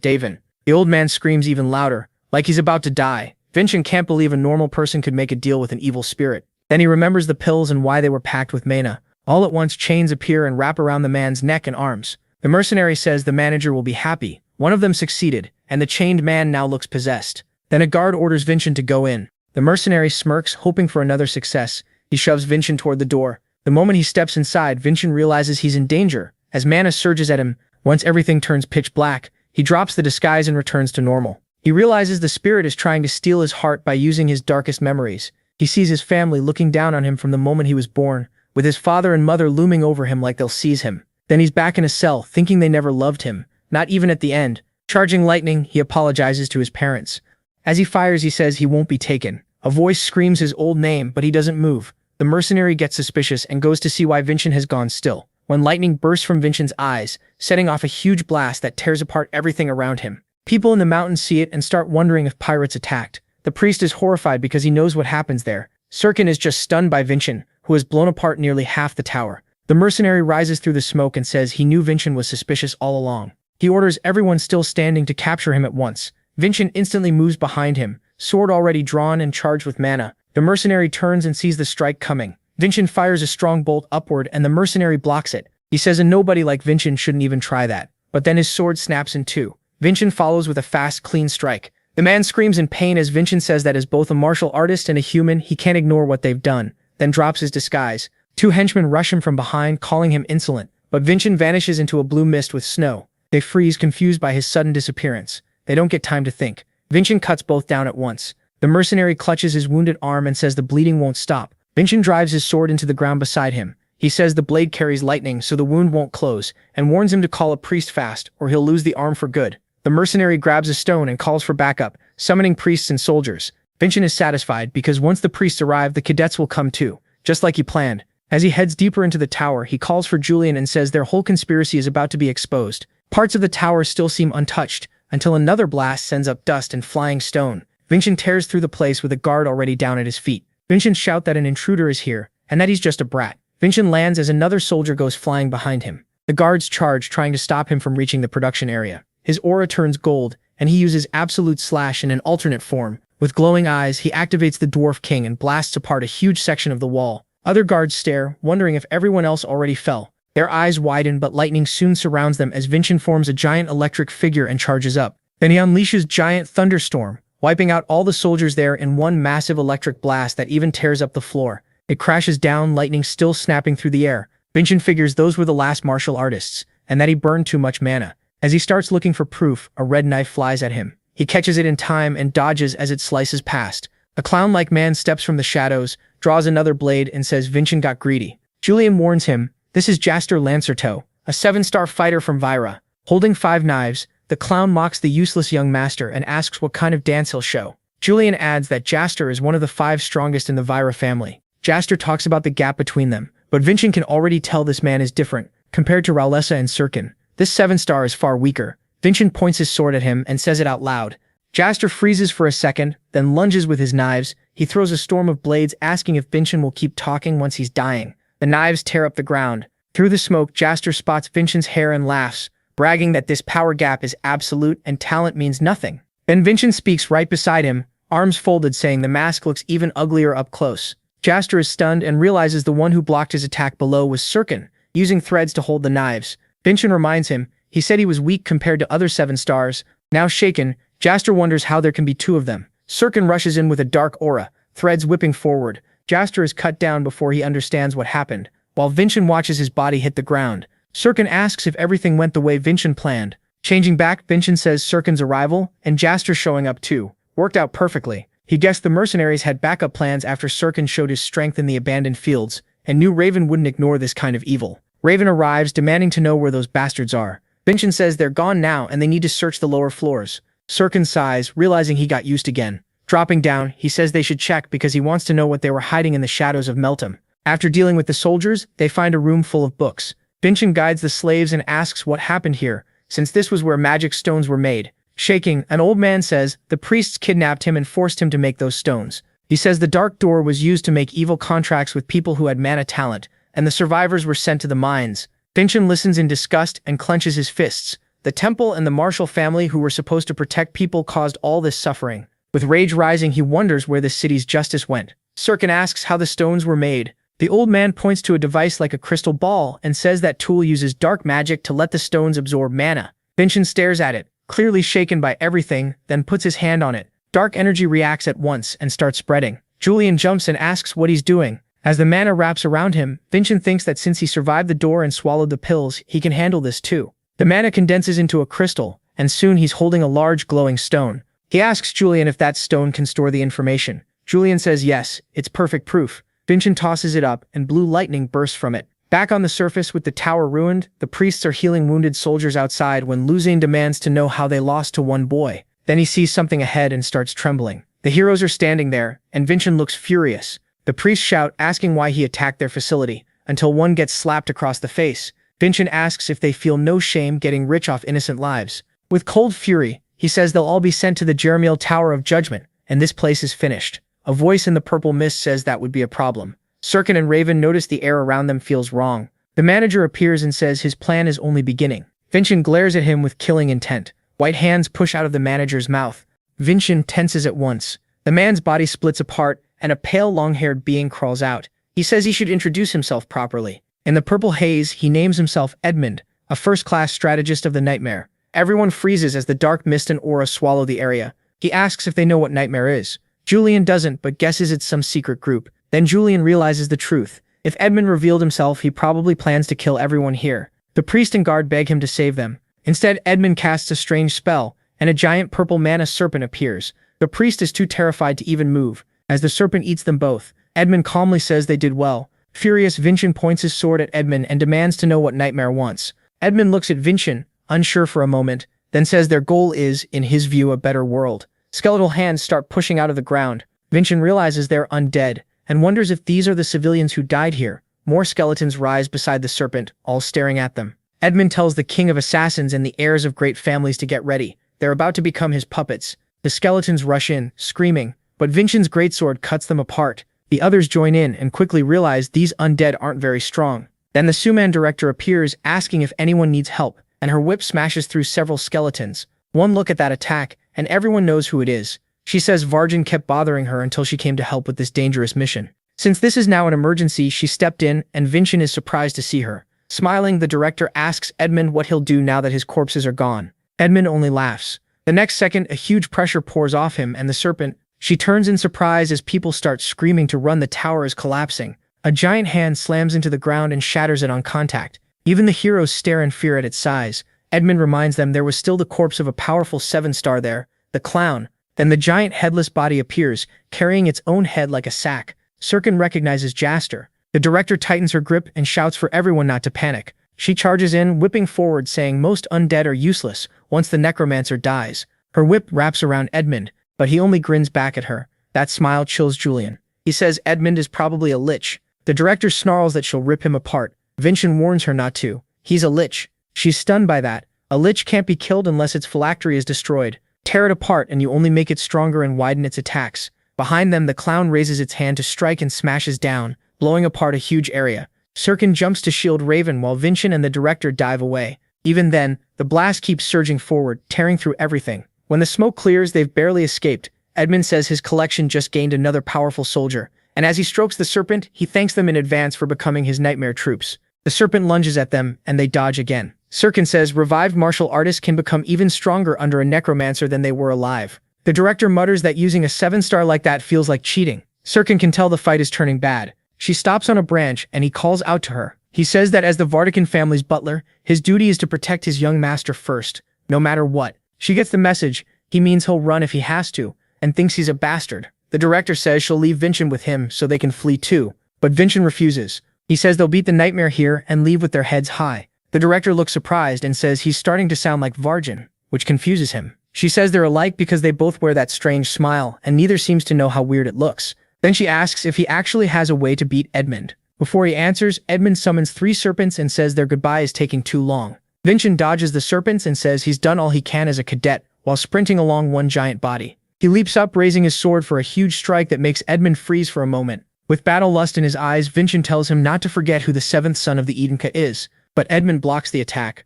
Davin. The old man screams even louder, like he's about to die. Vincent can't believe a normal person could make a deal with an evil spirit. Then he remembers the pills and why they were packed with mana. All at once, chains appear and wrap around the man's neck and arms. The mercenary says the manager will be happy. One of them succeeded, and the chained man now looks possessed. Then a guard orders Vincent to go in. The mercenary smirks, hoping for another success. He shoves Vincent toward the door. The moment he steps inside, Vincent realizes he's in danger. As mana surges at him, once everything turns pitch black, he drops the disguise and returns to normal. He realizes the spirit is trying to steal his heart by using his darkest memories. He sees his family looking down on him from the moment he was born, with his father and mother looming over him like they'll seize him. Then he's back in a cell, thinking they never loved him, not even at the end. Charging lightning, he apologizes to his parents. As he fires, he says he won't be taken. A voice screams his old name, but he doesn't move. The mercenary gets suspicious and goes to see why Vincent has gone still. when lightning bursts from Vincent's eyes, setting off a huge blast that tears apart everything around him. People in the mountains see it and start wondering if pirates attacked. The priest is horrified because he knows what happens there. Sirkin is just stunned by Vincent, who has blown apart nearly half the tower. The mercenary rises through the smoke and says he knew Vincent was suspicious all along. He orders everyone still standing to capture him at once. Vincent instantly moves behind him, sword already drawn and charged with mana. The mercenary turns and sees the strike coming. Vincent fires a strong bolt upward and the mercenary blocks it. He says a nobody like Vincent shouldn't even try that. But then his sword snaps in two. Vincent follows with a fast, clean strike. The man screams in pain as Vincent says that as both a martial artist and a human, he can't ignore what they've done, then drops his disguise. Two henchmen rush him from behind, calling him insolent, but Vincent vanishes into a blue mist with snow. They freeze, confused by his sudden disappearance. They don't get time to think. Vincent cuts both down at once. The mercenary clutches his wounded arm and says the bleeding won't stop. Vincent drives his sword into the ground beside him. He says the blade carries lightning so the wound won't close, and warns him to call a priest fast or he'll lose the arm for good. The mercenary grabs a stone and calls for backup, summoning priests and soldiers. Vincent is satisfied because once the priests arrive, the cadets will come too, just like he planned. As he heads deeper into the tower, he calls for Julian and says their whole conspiracy is about to be exposed. Parts of the tower still seem untouched, until another blast sends up dust and flying stone. Vincent tears through the place with a guard already down at his feet. Vincent shouts that an intruder is here, and that he's just a brat. Vincent lands as another soldier goes flying behind him. The guards charge, trying to stop him from reaching the production area. His aura turns gold, and he uses Absolute Slash in an alternate form. With glowing eyes, he activates the Dwarf King and blasts apart a huge section of the wall. Other guards stare, wondering if everyone else already fell. Their eyes widen, but lightning soon surrounds them as Vincent forms a giant electric figure and charges up. Then he unleashes giant thunderstorm, wiping out all the soldiers there in one massive electric blast that even tears up the floor. It crashes down, lightning still snapping through the air. Vincent figures those were the last martial artists, and that he burned too much mana. As he starts looking for proof, a red knife flies at him. He catches it in time and dodges as it slices past. A clown-like man steps from the shadows, draws another blade, and says Vincent got greedy. Julian warns him, this is Jaster Lancerto, a 7-star fighter from Vyra. Holding 5 knives, the clown mocks the useless young master and asks what kind of dance he'll show. Julian adds that Jaster is one of the 5 strongest in the Vyra family. Jaster talks about the gap between them, but Vincent can already tell this man is different. Compared to Rowlessa and Sirkin, this 7-star is far weaker. Vincent points his sword at him and says it out loud. Jaster freezes for a second, then lunges with his knives. He throws a storm of blades, asking if Vincent will keep talking once he's dying. The knives tear up the ground. Through the smoke, Jaster spots Vincent's hair and laughs, bragging that this power gap is absolute and talent means nothing. Then Vincent speaks right beside him, arms folded, saying the mask looks even uglier up close. Jaster is stunned and realizes the one who blocked his attack below was Sirkin, using threads to hold the knives. Vincent reminds him, he said he was weak compared to other 7-stars. Now shaken, Jaster wonders how there can be 2 of them. Sirkin rushes in with a dark aura, threads whipping forward. Jaster is cut down before he understands what happened, while Vincent watches his body hit the ground. Sirkin asks if everything went the way Vincent planned. Changing back, Vincent says Sirkin's arrival, and Jaster showing up too, worked out perfectly. He guessed the mercenaries had backup plans after Sirkin showed his strength in the abandoned fields, and knew Raven wouldn't ignore this kind of evil. Raven arrives, demanding to know where those bastards are. Vincent says they're gone now and they need to search the lower floors. Sirkin sighs, realizing he got used again. Dropping down, he says they should check because he wants to know what they were hiding in the shadows of Meltem. After dealing with the soldiers, they find a room full of books. Vincent guides the slaves and asks what happened here, since this was where magic stones were made. Shaking, an old man says the priests kidnapped him and forced him to make those stones. He says the dark door was used to make evil contracts with people who had mana talent, and the survivors were sent to the mines. Vincent listens in disgust and clenches his fists. The temple and the Marshall family who were supposed to protect people caused all this suffering. With rage rising, he wonders where the city's justice went. Sirkin asks how the stones were made. The old man points to a device like a crystal ball and says that tool uses dark magic to let the stones absorb mana. Vincent stares at it, clearly shaken by everything, then puts his hand on it. Dark energy reacts at once and starts spreading. Julian jumps and asks what he's doing. As the mana wraps around him, Vincent thinks that since he survived the door and swallowed the pills, he can handle this too. The mana condenses into a crystal, and soon he's holding a large glowing stone. He asks Julian if that stone can store the information. Julian says yes, it's perfect proof. Vincent tosses it up, and blue lightning bursts from it. Back on the surface with the tower ruined, the priests are healing wounded soldiers outside when Luzane demands to know how they lost to one boy. Then he sees something ahead and starts trembling. The heroes are standing there, and Vincent looks furious. The priests shout, asking why he attacked their facility. until one gets slapped across the face. Vincent asks if they feel no shame getting rich off innocent lives. With cold fury, he says they'll all be sent to the Jeremiel Tower of Judgment, and this place is finished. A voice in the purple mist says that would be a problem. Serkin and Raven notice the air around them feels wrong. The manager appears and says his plan is only beginning. Vincent glares at him with killing intent. White hands push out of the manager's mouth. Vincent tenses at once. The man's body splits apart, and a pale long-haired being crawls out. He says he should introduce himself properly. In the purple haze, he names himself Edmund, a first-class strategist of the Nightmare. Everyone freezes as the dark mist and aura swallow the area. He asks if they know what Nightmare is. Julian doesn't, but guesses it's some secret group. Then Julian realizes the truth. If Edmund revealed himself, he probably plans to kill everyone here. The priest and guard beg him to save them. Instead, Edmund casts a strange spell, and a giant purple mana serpent appears. The priest is too terrified to even move. As the serpent eats them both, Edmund calmly says they did well. Furious, Vincent points his sword at Edmund and demands to know what Nightmare wants. Edmund looks at Vincent, unsure for a moment, then says their goal is, in his view, a better world. Skeletal hands start pushing out of the ground. Vincent realizes they're undead, and wonders if these are the civilians who died here. More skeletons rise beside the serpent, all staring at them. Edmund tells the king of assassins and the heirs of great families to get ready. They're about to become his puppets. The skeletons rush in, screaming, but Vincent's greatsword cuts them apart. The others join in and quickly realize these undead aren't very strong. Then the Suman director appears, asking if anyone needs help, and her whip smashes through several skeletons. One look at that attack, and everyone knows who it is. She says Varjan kept bothering her until she came to help with this dangerous mission. Since this is now an emergency, she stepped in, and Vincent is surprised to see her. Smiling, the director asks Edmund what he'll do now that his corpses are gone. Edmund only laughs. The next second, a huge pressure pours off him and the serpent. She turns in surprise as people start screaming to run. The tower is collapsing. A giant hand slams into the ground and shatters it on contact. Even the heroes stare in fear at its size. Edmund reminds them there was still the corpse of a powerful 7-star there, the clown. Then the giant headless body appears, carrying its own head like a sack. Serkin recognizes Jaster. The director tightens her grip and shouts for everyone not to panic. She charges in, whipping forward, saying most undead are useless once the necromancer dies. Her whip wraps around Edmund, but he only grins back at her. That smile chills Julian. He says Edmund is probably a lich. The director snarls that she'll rip him apart. Vincent warns her not to. He's a lich. She's stunned by that. A lich can't be killed unless its phylactery is destroyed. Tear it apart and you only make it stronger and widen its attacks. Behind them, the clown raises its hand to strike and smashes down, blowing apart a huge area. Serkin jumps to shield Raven while Vincent and the director dive away. Even then, the blast keeps surging forward, tearing through everything. When the smoke clears, they've barely escaped. Edmund says his collection just gained another powerful soldier, and as he strokes the serpent, he thanks them in advance for becoming his nightmare troops. The serpent lunges at them, and they dodge again. Serkin says revived martial artists can become even stronger under a necromancer than they were alive. The director mutters that using a 7-star like that feels like cheating. Serkin can tell the fight is turning bad. She stops on a branch, and he calls out to her. He says that as the Vartican family's butler, his duty is to protect his young master first, no matter what. She gets the message. He means he'll run if he has to, and thinks he's a bastard. The director says she'll leave Vincent with him so they can flee too, but Vincent refuses. He says they'll beat the nightmare here and leave with their heads high. The director looks surprised and says he's starting to sound like Varjan, which confuses him. She says they're alike because they both wear that strange smile, and neither seems to know how weird it looks. Then she asks if he actually has a way to beat Edmund. Before he answers, Edmund summons 3 serpents and says their goodbye is taking too long. Vincent dodges the serpents and says he's done all he can as a cadet, while sprinting along one giant body. He leaps up, raising his sword for a huge strike that makes Edmund freeze for a moment. With battle lust in his eyes, Vincent tells him not to forget who the 7th son of the Edenka is, but Edmund blocks the attack.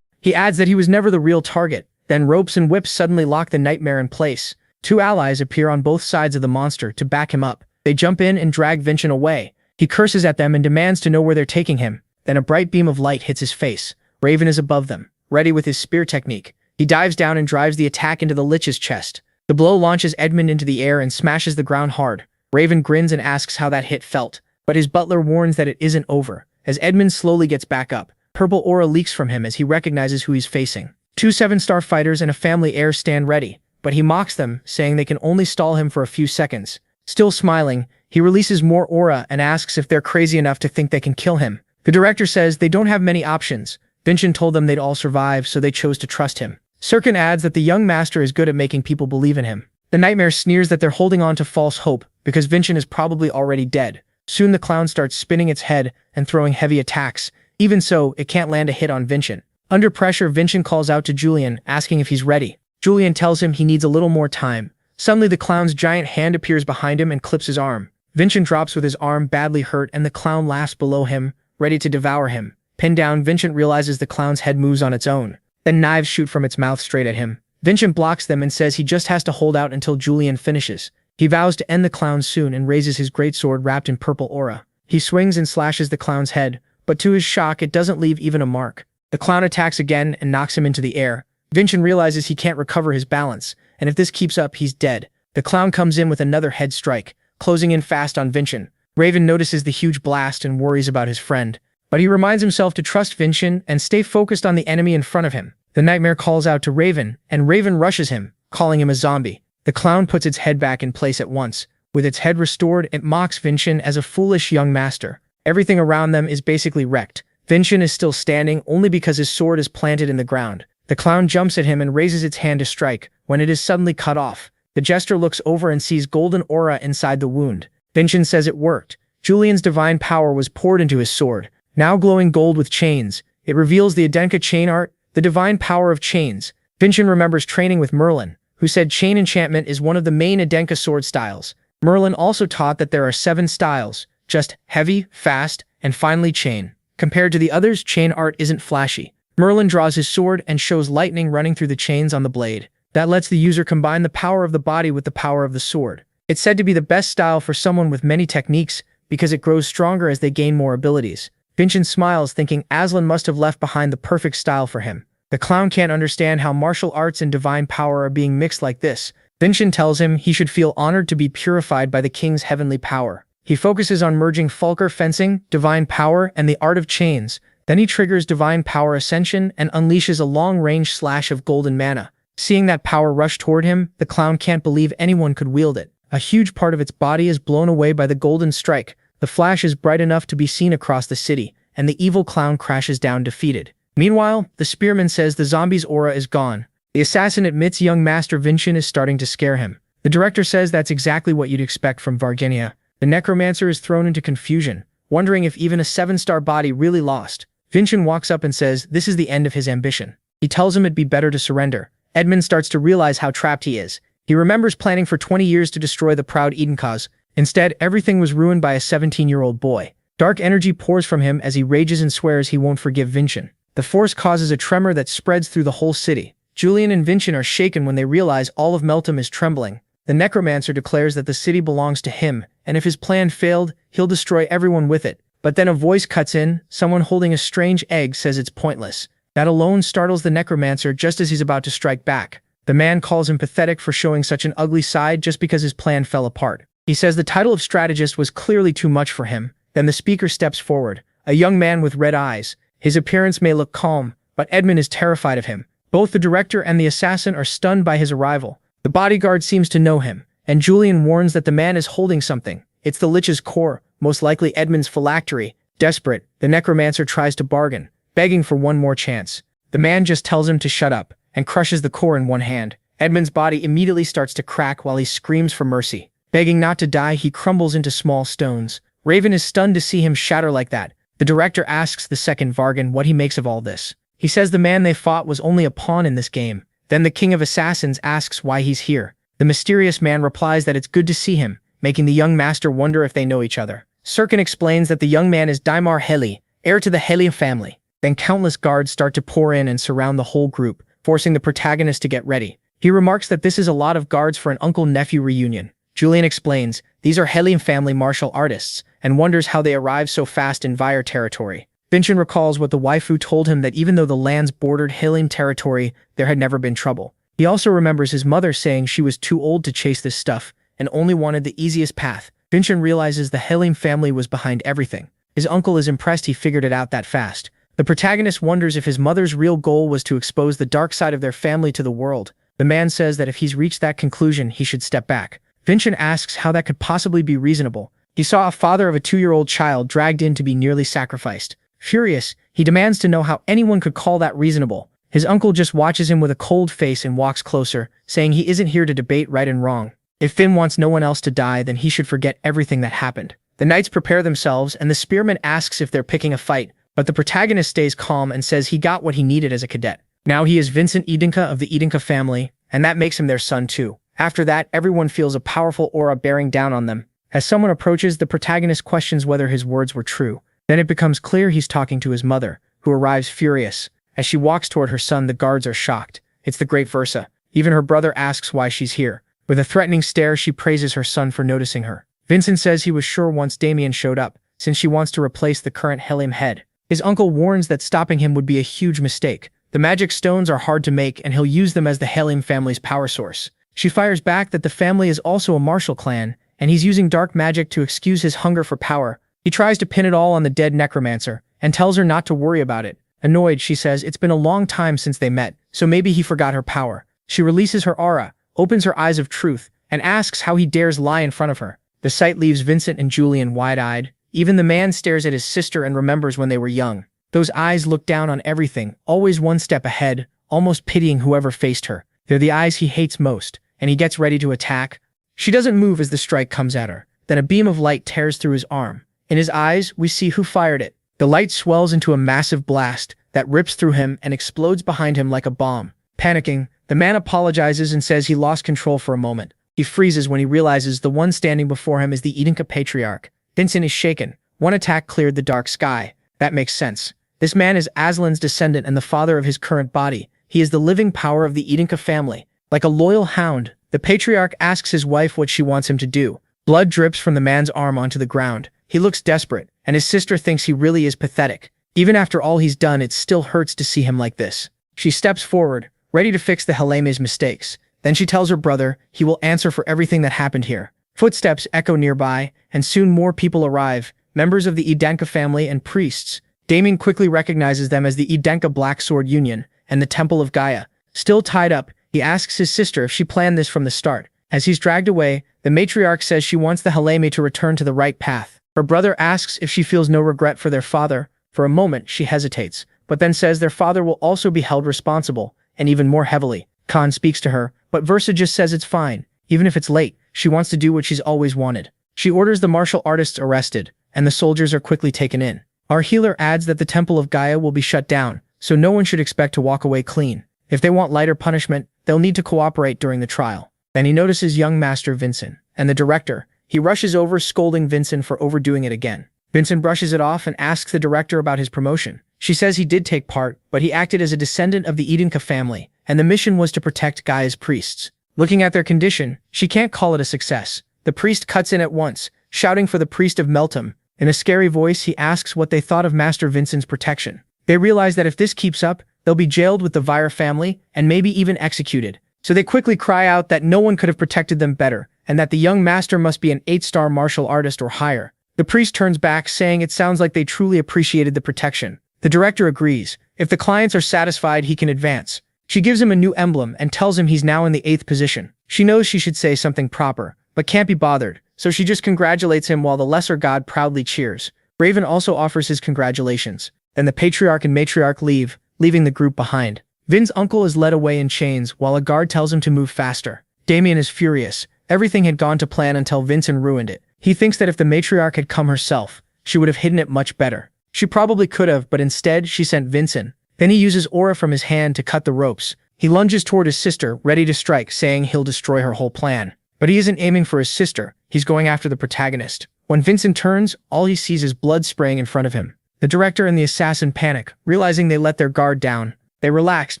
He adds that he was never the real target. Then ropes and whips suddenly lock the nightmare in place. 2 allies appear on both sides of the monster to back him up. They jump in and drag Vincent away. He curses at them and demands to know where they're taking him. Then a bright beam of light hits his face. Raven is above them, ready with his spear technique. He dives down and drives the attack into the lich's chest. The blow launches Edmund into the air and smashes the ground hard. Raven grins and asks how that hit felt, but his butler warns that it isn't over. As Edmund slowly gets back up, purple aura leaks from him as he recognizes who he's facing. 2 7-star fighters and a family heir stand ready, but he mocks them, saying they can only stall him for a few seconds. Still smiling, he releases more aura and asks if they're crazy enough to think they can kill him. The director says they don't have many options. Vincent told them they'd all survive, so they chose to trust him. Serkin adds that the young master is good at making people believe in him. The nightmare sneers that they're holding on to false hope because Vincent is probably already dead. Soon the clown starts spinning its head and throwing heavy attacks. Even so, it can't land a hit on Vincent. Under pressure, Vincent calls out to Julian, asking if he's ready. Julian tells him he needs a little more time. Suddenly, the clown's giant hand appears behind him and clips his arm. Vincent drops with his arm badly hurt, and the clown laughs below him, ready to devour him. Pinned down, Vincent realizes the clown's head moves on its own. Then knives shoot from its mouth straight at him. Vincent blocks them and says he just has to hold out until Julian finishes. He vows to end the clown soon and raises his greatsword wrapped in purple aura. He swings and slashes the clown's head, but to his shock, it doesn't leave even a mark. The clown attacks again and knocks him into the air. Vincent realizes he can't recover his balance, and if this keeps up, he's dead. The clown comes in with another head strike, closing in fast on Vincent. Raven notices the huge blast and worries about his friend, but he reminds himself to trust Vincent and stay focused on the enemy in front of him. The nightmare calls out to Raven, and Raven rushes him, calling him a zombie. The clown puts its head back in place at once. With its head restored, it mocks Vincent as a foolish young master. Everything around them is basically wrecked. Vincent is still standing only because his sword is planted in the ground. The clown jumps at him and raises its hand to strike, when it is suddenly cut off. The jester looks over and sees golden aura inside the wound. Vincent says it worked. Julian's divine power was poured into his sword, now glowing gold with chains. It reveals the Adenka chain art, the divine power of chains. Vincent remembers training with Merlin, who said chain enchantment is one of the main Adenka sword styles. Merlin also taught that there are 7 styles, just heavy, fast, and finally chain. Compared to the others, chain art isn't flashy. Merlin draws his sword and shows lightning running through the chains on the blade. That lets the user combine the power of the body with the power of the sword. It's said to be the best style for someone with many techniques because it grows stronger as they gain more abilities. Vincent smiles, thinking Aslan must have left behind the perfect style for him. The clown can't understand how martial arts and divine power are being mixed like this. Vincent tells him he should feel honored to be purified by the king's heavenly power. He focuses on merging Fulgur fencing, divine power, and the art of chains. Then he triggers divine power ascension and unleashes a long-range slash of golden mana. Seeing that power rush toward him, the clown can't believe anyone could wield it. A huge part of its body is blown away by the golden strike. The flash is bright enough to be seen across the city, and the evil clown crashes down defeated. Meanwhile, the spearman says the zombie's aura is gone. The assassin admits young Master Vincent is starting to scare him. The director says that's exactly what you'd expect from Varginha. The necromancer is thrown into confusion, wondering if even a 7-star body really lost. Vincent walks up and says this is the end of his ambition. He tells him it'd be better to surrender. Edmund starts to realize how trapped he is. He remembers planning for 20 years to destroy the proud Eden cause. Instead, everything was ruined by a 17-year-old boy. Dark energy pours from him as he rages and swears he won't forgive Vincent. The force causes a tremor that spreads through the whole city. Julian and Vincent are shaken when they realize all of Meltem is trembling. The necromancer declares that the city belongs to him, and if his plan failed, he'll destroy everyone with it. But then a voice cuts in. Someone holding a strange egg says it's pointless. That alone startles the necromancer just as he's about to strike back. The man calls him pathetic for showing such an ugly side just because his plan fell apart. He says the title of strategist was clearly too much for him. Then the speaker steps forward, a young man with red eyes. His appearance may look calm, but Edmund is terrified of him. Both the director and the assassin are stunned by his arrival. The bodyguard seems to know him, and Julian warns that the man is holding something. It's the Lich's core, most likely Edmund's phylactery. Desperate, the necromancer tries to bargain, begging for one more chance. The man just tells him to shut up, and crushes the core in one hand. Edmund's body immediately starts to crack while he screams for mercy. Begging not to die, he crumbles into small stones. Raven is stunned to see him shatter like that. The director asks the second Vargan what he makes of all this. He says the man they fought was only a pawn in this game. Then the king of assassins asks why he's here. The mysterious man replies that it's good to see him, making the young master wonder if they know each other. Sirkin explains that the young man is Daimar Heli, heir to the Heli family. Then countless guards start to pour in and surround the whole group, forcing the protagonist to get ready. He remarks that this is a lot of guards for an uncle-nephew reunion. Julian explains, these are Helium family martial artists, and wonders how they arrived so fast in Vyre territory. Vincent recalls what the waifu told him that even though the lands bordered Helium territory, there had never been trouble. He also remembers his mother saying she was too old to chase this stuff, and only wanted the easiest path. Vincent realizes the Helium family was behind everything. His uncle is impressed he figured it out that fast. The protagonist wonders if his mother's real goal was to expose the dark side of their family to the world. The man says that if he's reached that conclusion, he should step back. Vincent asks how that could possibly be reasonable. He saw a father of a 2-year-old child dragged in to be nearly sacrificed. Furious, he demands to know how anyone could call that reasonable. His uncle just watches him with a cold face and walks closer, saying he isn't here to debate right and wrong. If Finn wants no one else to die, then he should forget everything that happened. The knights prepare themselves, and the spearman asks if they're picking a fight, but the protagonist stays calm and says he got what he needed as a cadet. Now he is Vincent Idinka of the Idinka family, and that makes him their son too. After that, everyone feels a powerful aura bearing down on them. As someone approaches, the protagonist questions whether his words were true. Then it becomes clear he's talking to his mother, who arrives furious. As she walks toward her son, the guards are shocked. It's the great Versa. Even her brother asks why she's here. With a threatening stare, she praises her son for noticing her. Vincent says he was sure once Damien showed up, since she wants to replace the current Helium head. His uncle warns that stopping him would be a huge mistake. The magic stones are hard to make, and he'll use them as the Helium family's power source. She fires back that the family is also a martial clan, and he's using dark magic to excuse his hunger for power. He tries to pin it all on the dead necromancer, and tells her not to worry about it. Annoyed, she says it's been a long time since they met, so maybe he forgot her power. She releases her aura, opens her eyes of truth, and asks how he dares lie in front of her. The sight leaves Vincent and Julian wide-eyed. Even the man stares at his sister and remembers when they were young. Those eyes look down on everything, always one step ahead, almost pitying whoever faced her. They're the eyes he hates most, and he gets ready to attack. She doesn't move as the strike comes at her. Then a beam of light tears through his arm. In his eyes, we see who fired it. The light swells into a massive blast that rips through him and explodes behind him like a bomb. Panicking, the man apologizes and says he lost control for a moment. He freezes when he realizes the one standing before him is the Idinka patriarch. Vincent is shaken. One attack cleared the dark sky. That makes sense. This man is Aslan's descendant and the father of his current body. He is the living power of the Idinka family. Like a loyal hound, the patriarch asks his wife what she wants him to do. Blood drips from the man's arm onto the ground. He looks desperate, and his sister thinks he really is pathetic. Even after all he's done, it still hurts to see him like this. She steps forward, ready to fix the Heleme's mistakes. Then she tells her brother he will answer for everything that happened here. Footsteps echo nearby, and soon more people arrive, members of the Idenka family and priests. Damien quickly recognizes them as the Idenka Black Sword Union and the Temple of Gaia. Still tied up, he asks his sister if she planned this from the start. As he's dragged away, the matriarch says she wants the Heleme to return to the right path. Her brother asks if she feels no regret for their father. For a moment, she hesitates, but then says their father will also be held responsible, and even more heavily. Khan speaks to her, but Versa just says it's fine. Even if it's late, she wants to do what she's always wanted. She orders the martial artists arrested, and the soldiers are quickly taken in. Our healer adds that the Temple of Gaia will be shut down, so no one should expect to walk away clean. If they want lighter punishment, they'll need to cooperate during the trial. Then he notices young Master Vincent, and the director. He rushes over, scolding Vincent for overdoing it again. Vincent brushes it off and asks the director about his promotion. She says he did take part, but he acted as a descendant of the Idinka family, and the mission was to protect Gaia's priests. Looking at their condition, she can't call it a success. The priest cuts in at once, shouting for the priest of Meltum. In a scary voice, he asks what they thought of Master Vincent's protection. They realize that if this keeps up, they'll be jailed with the Vire family, and maybe even executed. So they quickly cry out that no one could have protected them better, and that the young master must be an 8-star martial artist or higher. The priest turns back, saying it sounds like they truly appreciated the protection. The director agrees. If the clients are satisfied, he can advance. She gives him a new emblem and tells him he's now in the 8th position. She knows she should say something proper, but can't be bothered, so she just congratulates him while the lesser god proudly cheers. Raven also offers his congratulations. Then the patriarch and matriarch leave, leaving the group behind. Vin's uncle is led away in chains while a guard tells him to move faster. Damien is furious. Everything had gone to plan until Vincent ruined it. He thinks that if the matriarch had come herself, she would have hidden it much better. She probably could have, but instead she sent Vincent. Then he uses aura from his hand to cut the ropes. He lunges toward his sister, ready to strike, saying he'll destroy her whole plan. But he isn't aiming for his sister. He's going after the protagonist. When Vincent turns, all he sees is blood spraying in front of him. The director and the assassin panic, realizing they let their guard down. They relaxed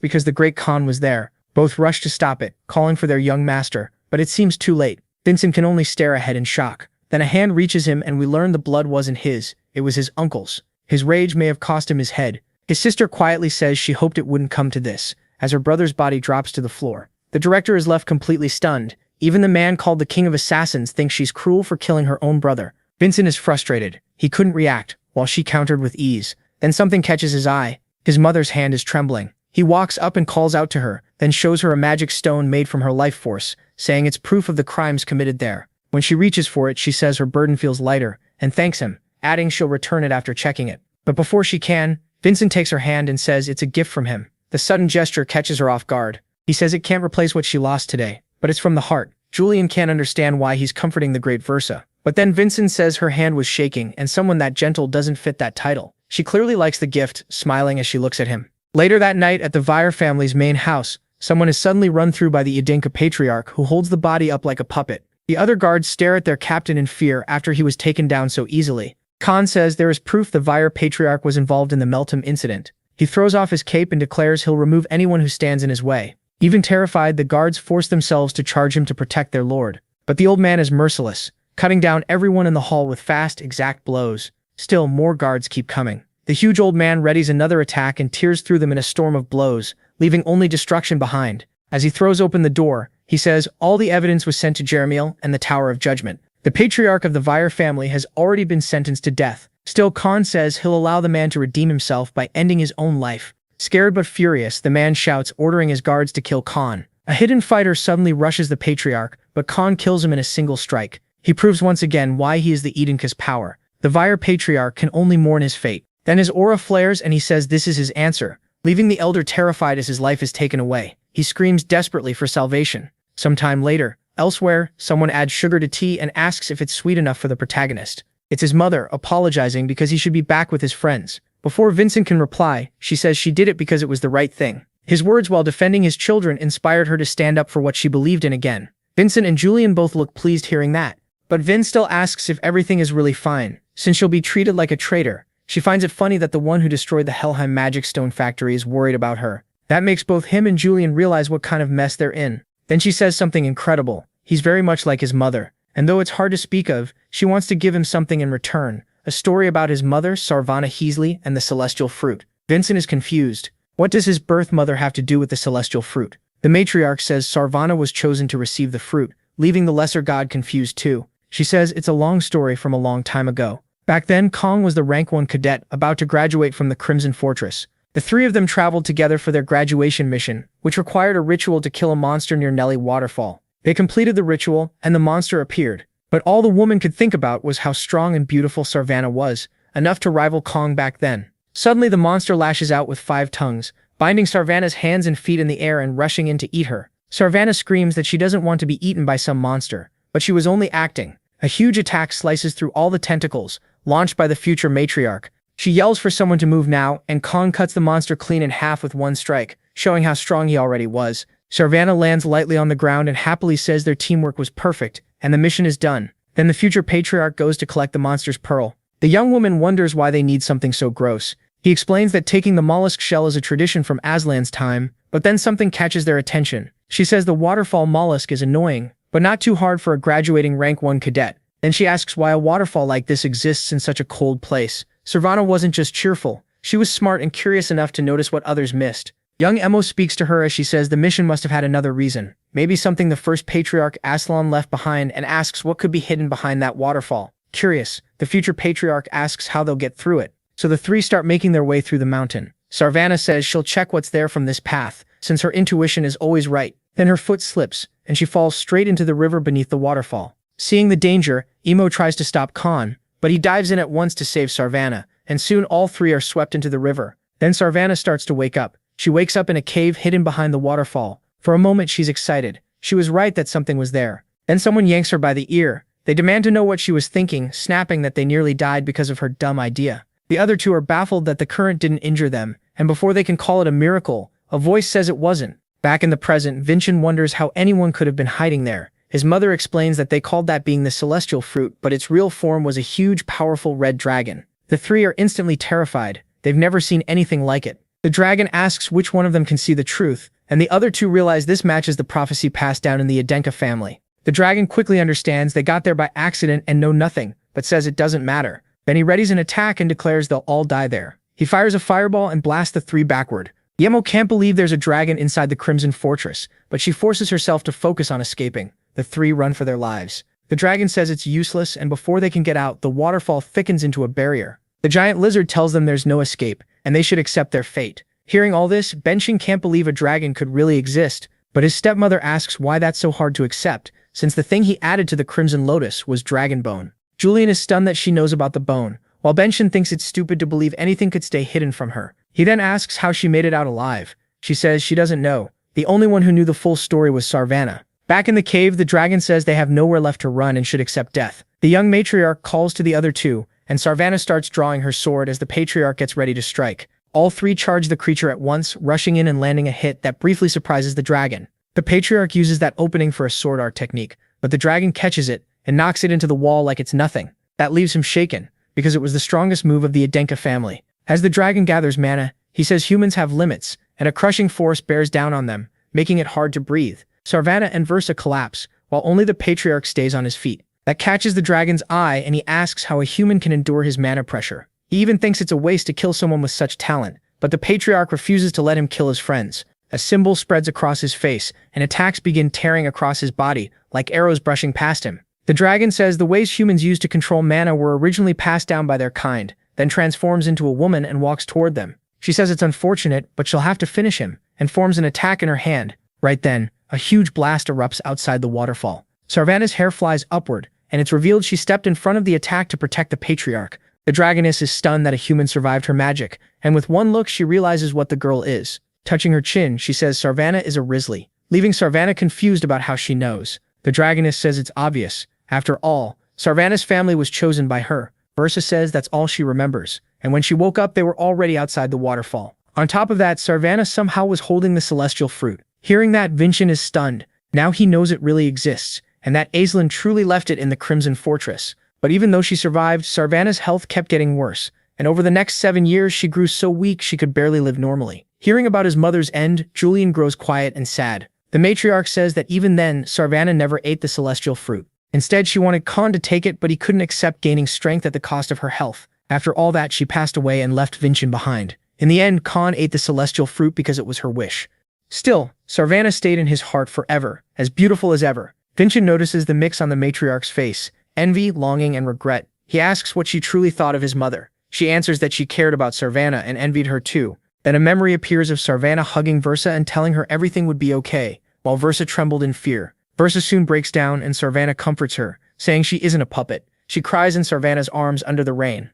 because the Great Khan was there. Both rush to stop it, calling for their young master, but it seems too late. Vincent can only stare ahead in shock. Then a hand reaches him and we learn the blood wasn't his, it was his uncle's. His rage may have cost him his head. His sister quietly says she hoped it wouldn't come to this, as her brother's body drops to the floor. The director is left completely stunned. Even the man called the King of Assassins thinks she's cruel for killing her own brother. Vincent is frustrated. He couldn't react, while she countered with ease. Then something catches his eye. His mother's hand is trembling. He walks up and calls out to her, then shows her a magic stone made from her life force, saying it's proof of the crimes committed there. When she reaches for it, she says her burden feels lighter, and thanks him, adding she'll return it after checking it. But before she can, Vincent takes her hand and says it's a gift from him. The sudden gesture catches her off guard. He says it can't replace what she lost today, but it's from the heart. Julian can't understand why he's comforting the great Versa. But then Vincent says her hand was shaking and someone that gentle doesn't fit that title. She clearly likes the gift, smiling as she looks at him. Later that night at the Vire family's main house, someone is suddenly run through by the Idinka patriarch who holds the body up like a puppet. The other guards stare at their captain in fear after he was taken down so easily. Khan says there is proof the Vire patriarch was involved in the Meltem incident. He throws off his cape and declares he'll remove anyone who stands in his way. Even terrified, the guards force themselves to charge him to protect their lord. But the old man is merciless, cutting down everyone in the hall with fast, exact blows. Still, more guards keep coming. The huge old man readies another attack and tears through them in a storm of blows, leaving only destruction behind. As he throws open the door, he says all the evidence was sent to Jeremiel and the Tower of Judgment. The patriarch of the Vire family has already been sentenced to death. Still, Khan says he'll allow the man to redeem himself by ending his own life. Scared but furious, the man shouts, ordering his guards to kill Khan. A hidden fighter suddenly rushes the patriarch, but Khan kills him in a single strike. He proves once again why he is the Edinka's power. The Vire patriarch can only mourn his fate. Then his aura flares and he says this is his answer, leaving the elder terrified as his life is taken away. He screams desperately for salvation. Sometime later, elsewhere, someone adds sugar to tea and asks if it's sweet enough for the protagonist. It's his mother, apologizing because he should be back with his friends. Before Vincent can reply, she says she did it because it was the right thing. His words while defending his children inspired her to stand up for what she believed in again. Vincent and Julian both look pleased hearing that. But Vin still asks if everything is really fine, since she'll be treated like a traitor. She finds it funny that the one who destroyed the Helheim Magic Stone factory is worried about her. That makes both him and Julian realize what kind of mess they're in. Then she says something incredible. He's very much like his mother. And though it's hard to speak of, she wants to give him something in return. A story about his mother, Sarvana Heasley, and the celestial fruit. Vincent is confused. What does his birth mother have to do with the celestial fruit? The matriarch says Sarvana was chosen to receive the fruit, leaving the lesser god confused too. She says it's a long story from a long time ago. Back then, Kong was the rank 1 cadet about to graduate from the Crimson Fortress. The three of them traveled together for their graduation mission, which required a ritual to kill a monster near Nelly Waterfall. They completed the ritual, and the monster appeared. But all the woman could think about was how strong and beautiful Sarvana was, enough to rival Kong back then. Suddenly the monster lashes out with 5 tongues, binding Sarvana's hands and feet in the air and rushing in to eat her. Sarvana screams that she doesn't want to be eaten by some monster, but she was only acting. A huge attack slices through all the tentacles, launched by the future matriarch. She yells for someone to move now, and Kong cuts the monster clean in half with one strike, showing how strong he already was. Sarvana lands lightly on the ground and happily says their teamwork was perfect, and the mission is done. Then the future patriarch goes to collect the monster's pearl. The young woman wonders why they need something so gross. He explains that taking the mollusk shell is a tradition from Aslan's time, but then something catches their attention. She says the waterfall mollusk is annoying, but not too hard for a graduating rank 1 cadet. Then she asks why a waterfall like this exists in such a cold place. Sarvana wasn't just cheerful. She was smart and curious enough to notice what others missed. Young Emo speaks to her as she says the mission must have had another reason. Maybe something the first patriarch Aslan left behind, and asks what could be hidden behind that waterfall. Curious, the future patriarch asks how they'll get through it. So the three start making their way through the mountain. Sarvana says she'll check what's there from this path, since her intuition is always right. Then her foot slips, and she falls straight into the river beneath the waterfall. Seeing the danger, Emo tries to stop Khan, but he dives in at once to save Sarvana, and soon all three are swept into the river. Then Sarvana starts to wake up. She wakes up in a cave hidden behind the waterfall. For a moment she's excited. She was right that something was there. Then someone yanks her by the ear. They demand to know what she was thinking, snapping that they nearly died because of her dumb idea. The other two are baffled that the current didn't injure them, and before they can call it a miracle, a voice says it wasn't. Back in the present, Vincent wonders how anyone could have been hiding there. His mother explains that they called that being the celestial fruit, but its real form was a huge, powerful red dragon. The three are instantly terrified. They've never seen anything like it. The dragon asks which one of them can see the truth, and the other two realize this matches the prophecy passed down in the Adenka family. The dragon quickly understands they got there by accident and know nothing, but says it doesn't matter. Then he readies an attack and declares they'll all die there. He fires a fireball and blasts the three backward. Yemo can't believe there's a dragon inside the Crimson Fortress, but she forces herself to focus on escaping. The three run for their lives. The dragon says it's useless, and before they can get out, the waterfall thickens into a barrier. The giant lizard tells them there's no escape, and they should accept their fate. Hearing all this, Benshin can't believe a dragon could really exist, but his stepmother asks why that's so hard to accept, since the thing he added to the Crimson Lotus was dragon bone. Julian is stunned that she knows about the bone, while Benshin thinks it's stupid to believe anything could stay hidden from her. He then asks how she made it out alive. She says she doesn't know. The only one who knew the full story was Sarvana. Back in the cave, the dragon says they have nowhere left to run and should accept death. The young matriarch calls to the other two, and Sarvana starts drawing her sword as the patriarch gets ready to strike. All three charge the creature at once, rushing in and landing a hit that briefly surprises the dragon. The patriarch uses that opening for a sword art technique, but the dragon catches it and knocks it into the wall like it's nothing. That leaves him shaken, because it was the strongest move of the Adenka family. As the dragon gathers mana, he says humans have limits, and a crushing force bears down on them, making it hard to breathe. Sarvana and Versa collapse, while only the patriarch stays on his feet. That catches the dragon's eye, and he asks how a human can endure his mana pressure. He even thinks it's a waste to kill someone with such talent, but the patriarch refuses to let him kill his friends. A symbol spreads across his face, and attacks begin tearing across his body, like arrows brushing past him. The dragon says the ways humans use to control mana were originally passed down by their kind, then transforms into a woman and walks toward them. She says it's unfortunate, but she'll have to finish him, and forms an attack in her hand. Right then, a huge blast erupts outside the waterfall. Sarvana's hair flies upward, and it's revealed she stepped in front of the attack to protect the patriarch. The dragoness is stunned that a human survived her magic, and with one look she realizes what the girl is. Touching her chin, she says Sarvana is a Risley, leaving Sarvana confused about how she knows. The dragoness says it's obvious. After all, Sarvana's family was chosen by her. Versa says that's all she remembers, and when she woke up they were already outside the waterfall. On top of that, Sarvana somehow was holding the celestial fruit. Hearing that, Vincent is stunned. Now he knows it really exists, and that Aislinn truly left it in the Crimson Fortress. But even though she survived, Sarvana's health kept getting worse, and over the next 7 years she grew so weak she could barely live normally. Hearing about his mother's end, Julian grows quiet and sad. The matriarch says that even then, Sarvana never ate the celestial fruit. Instead, she wanted Khan to take it, but he couldn't accept gaining strength at the cost of her health. After all that, she passed away and left Vincent behind. In the end, Khan ate the celestial fruit because it was her wish. Still, Sarvana stayed in his heart forever, as beautiful as ever. Vincent notices the mix on the matriarch's face: envy, longing, and regret. He asks what she truly thought of his mother. She answers that she cared about Sarvana and envied her too. Then a memory appears of Sarvana hugging Versa and telling her everything would be okay, while Versa trembled in fear. Versa soon breaks down and Sarvana comforts her, saying she isn't a puppet. She cries in Sarvana's arms under the rain.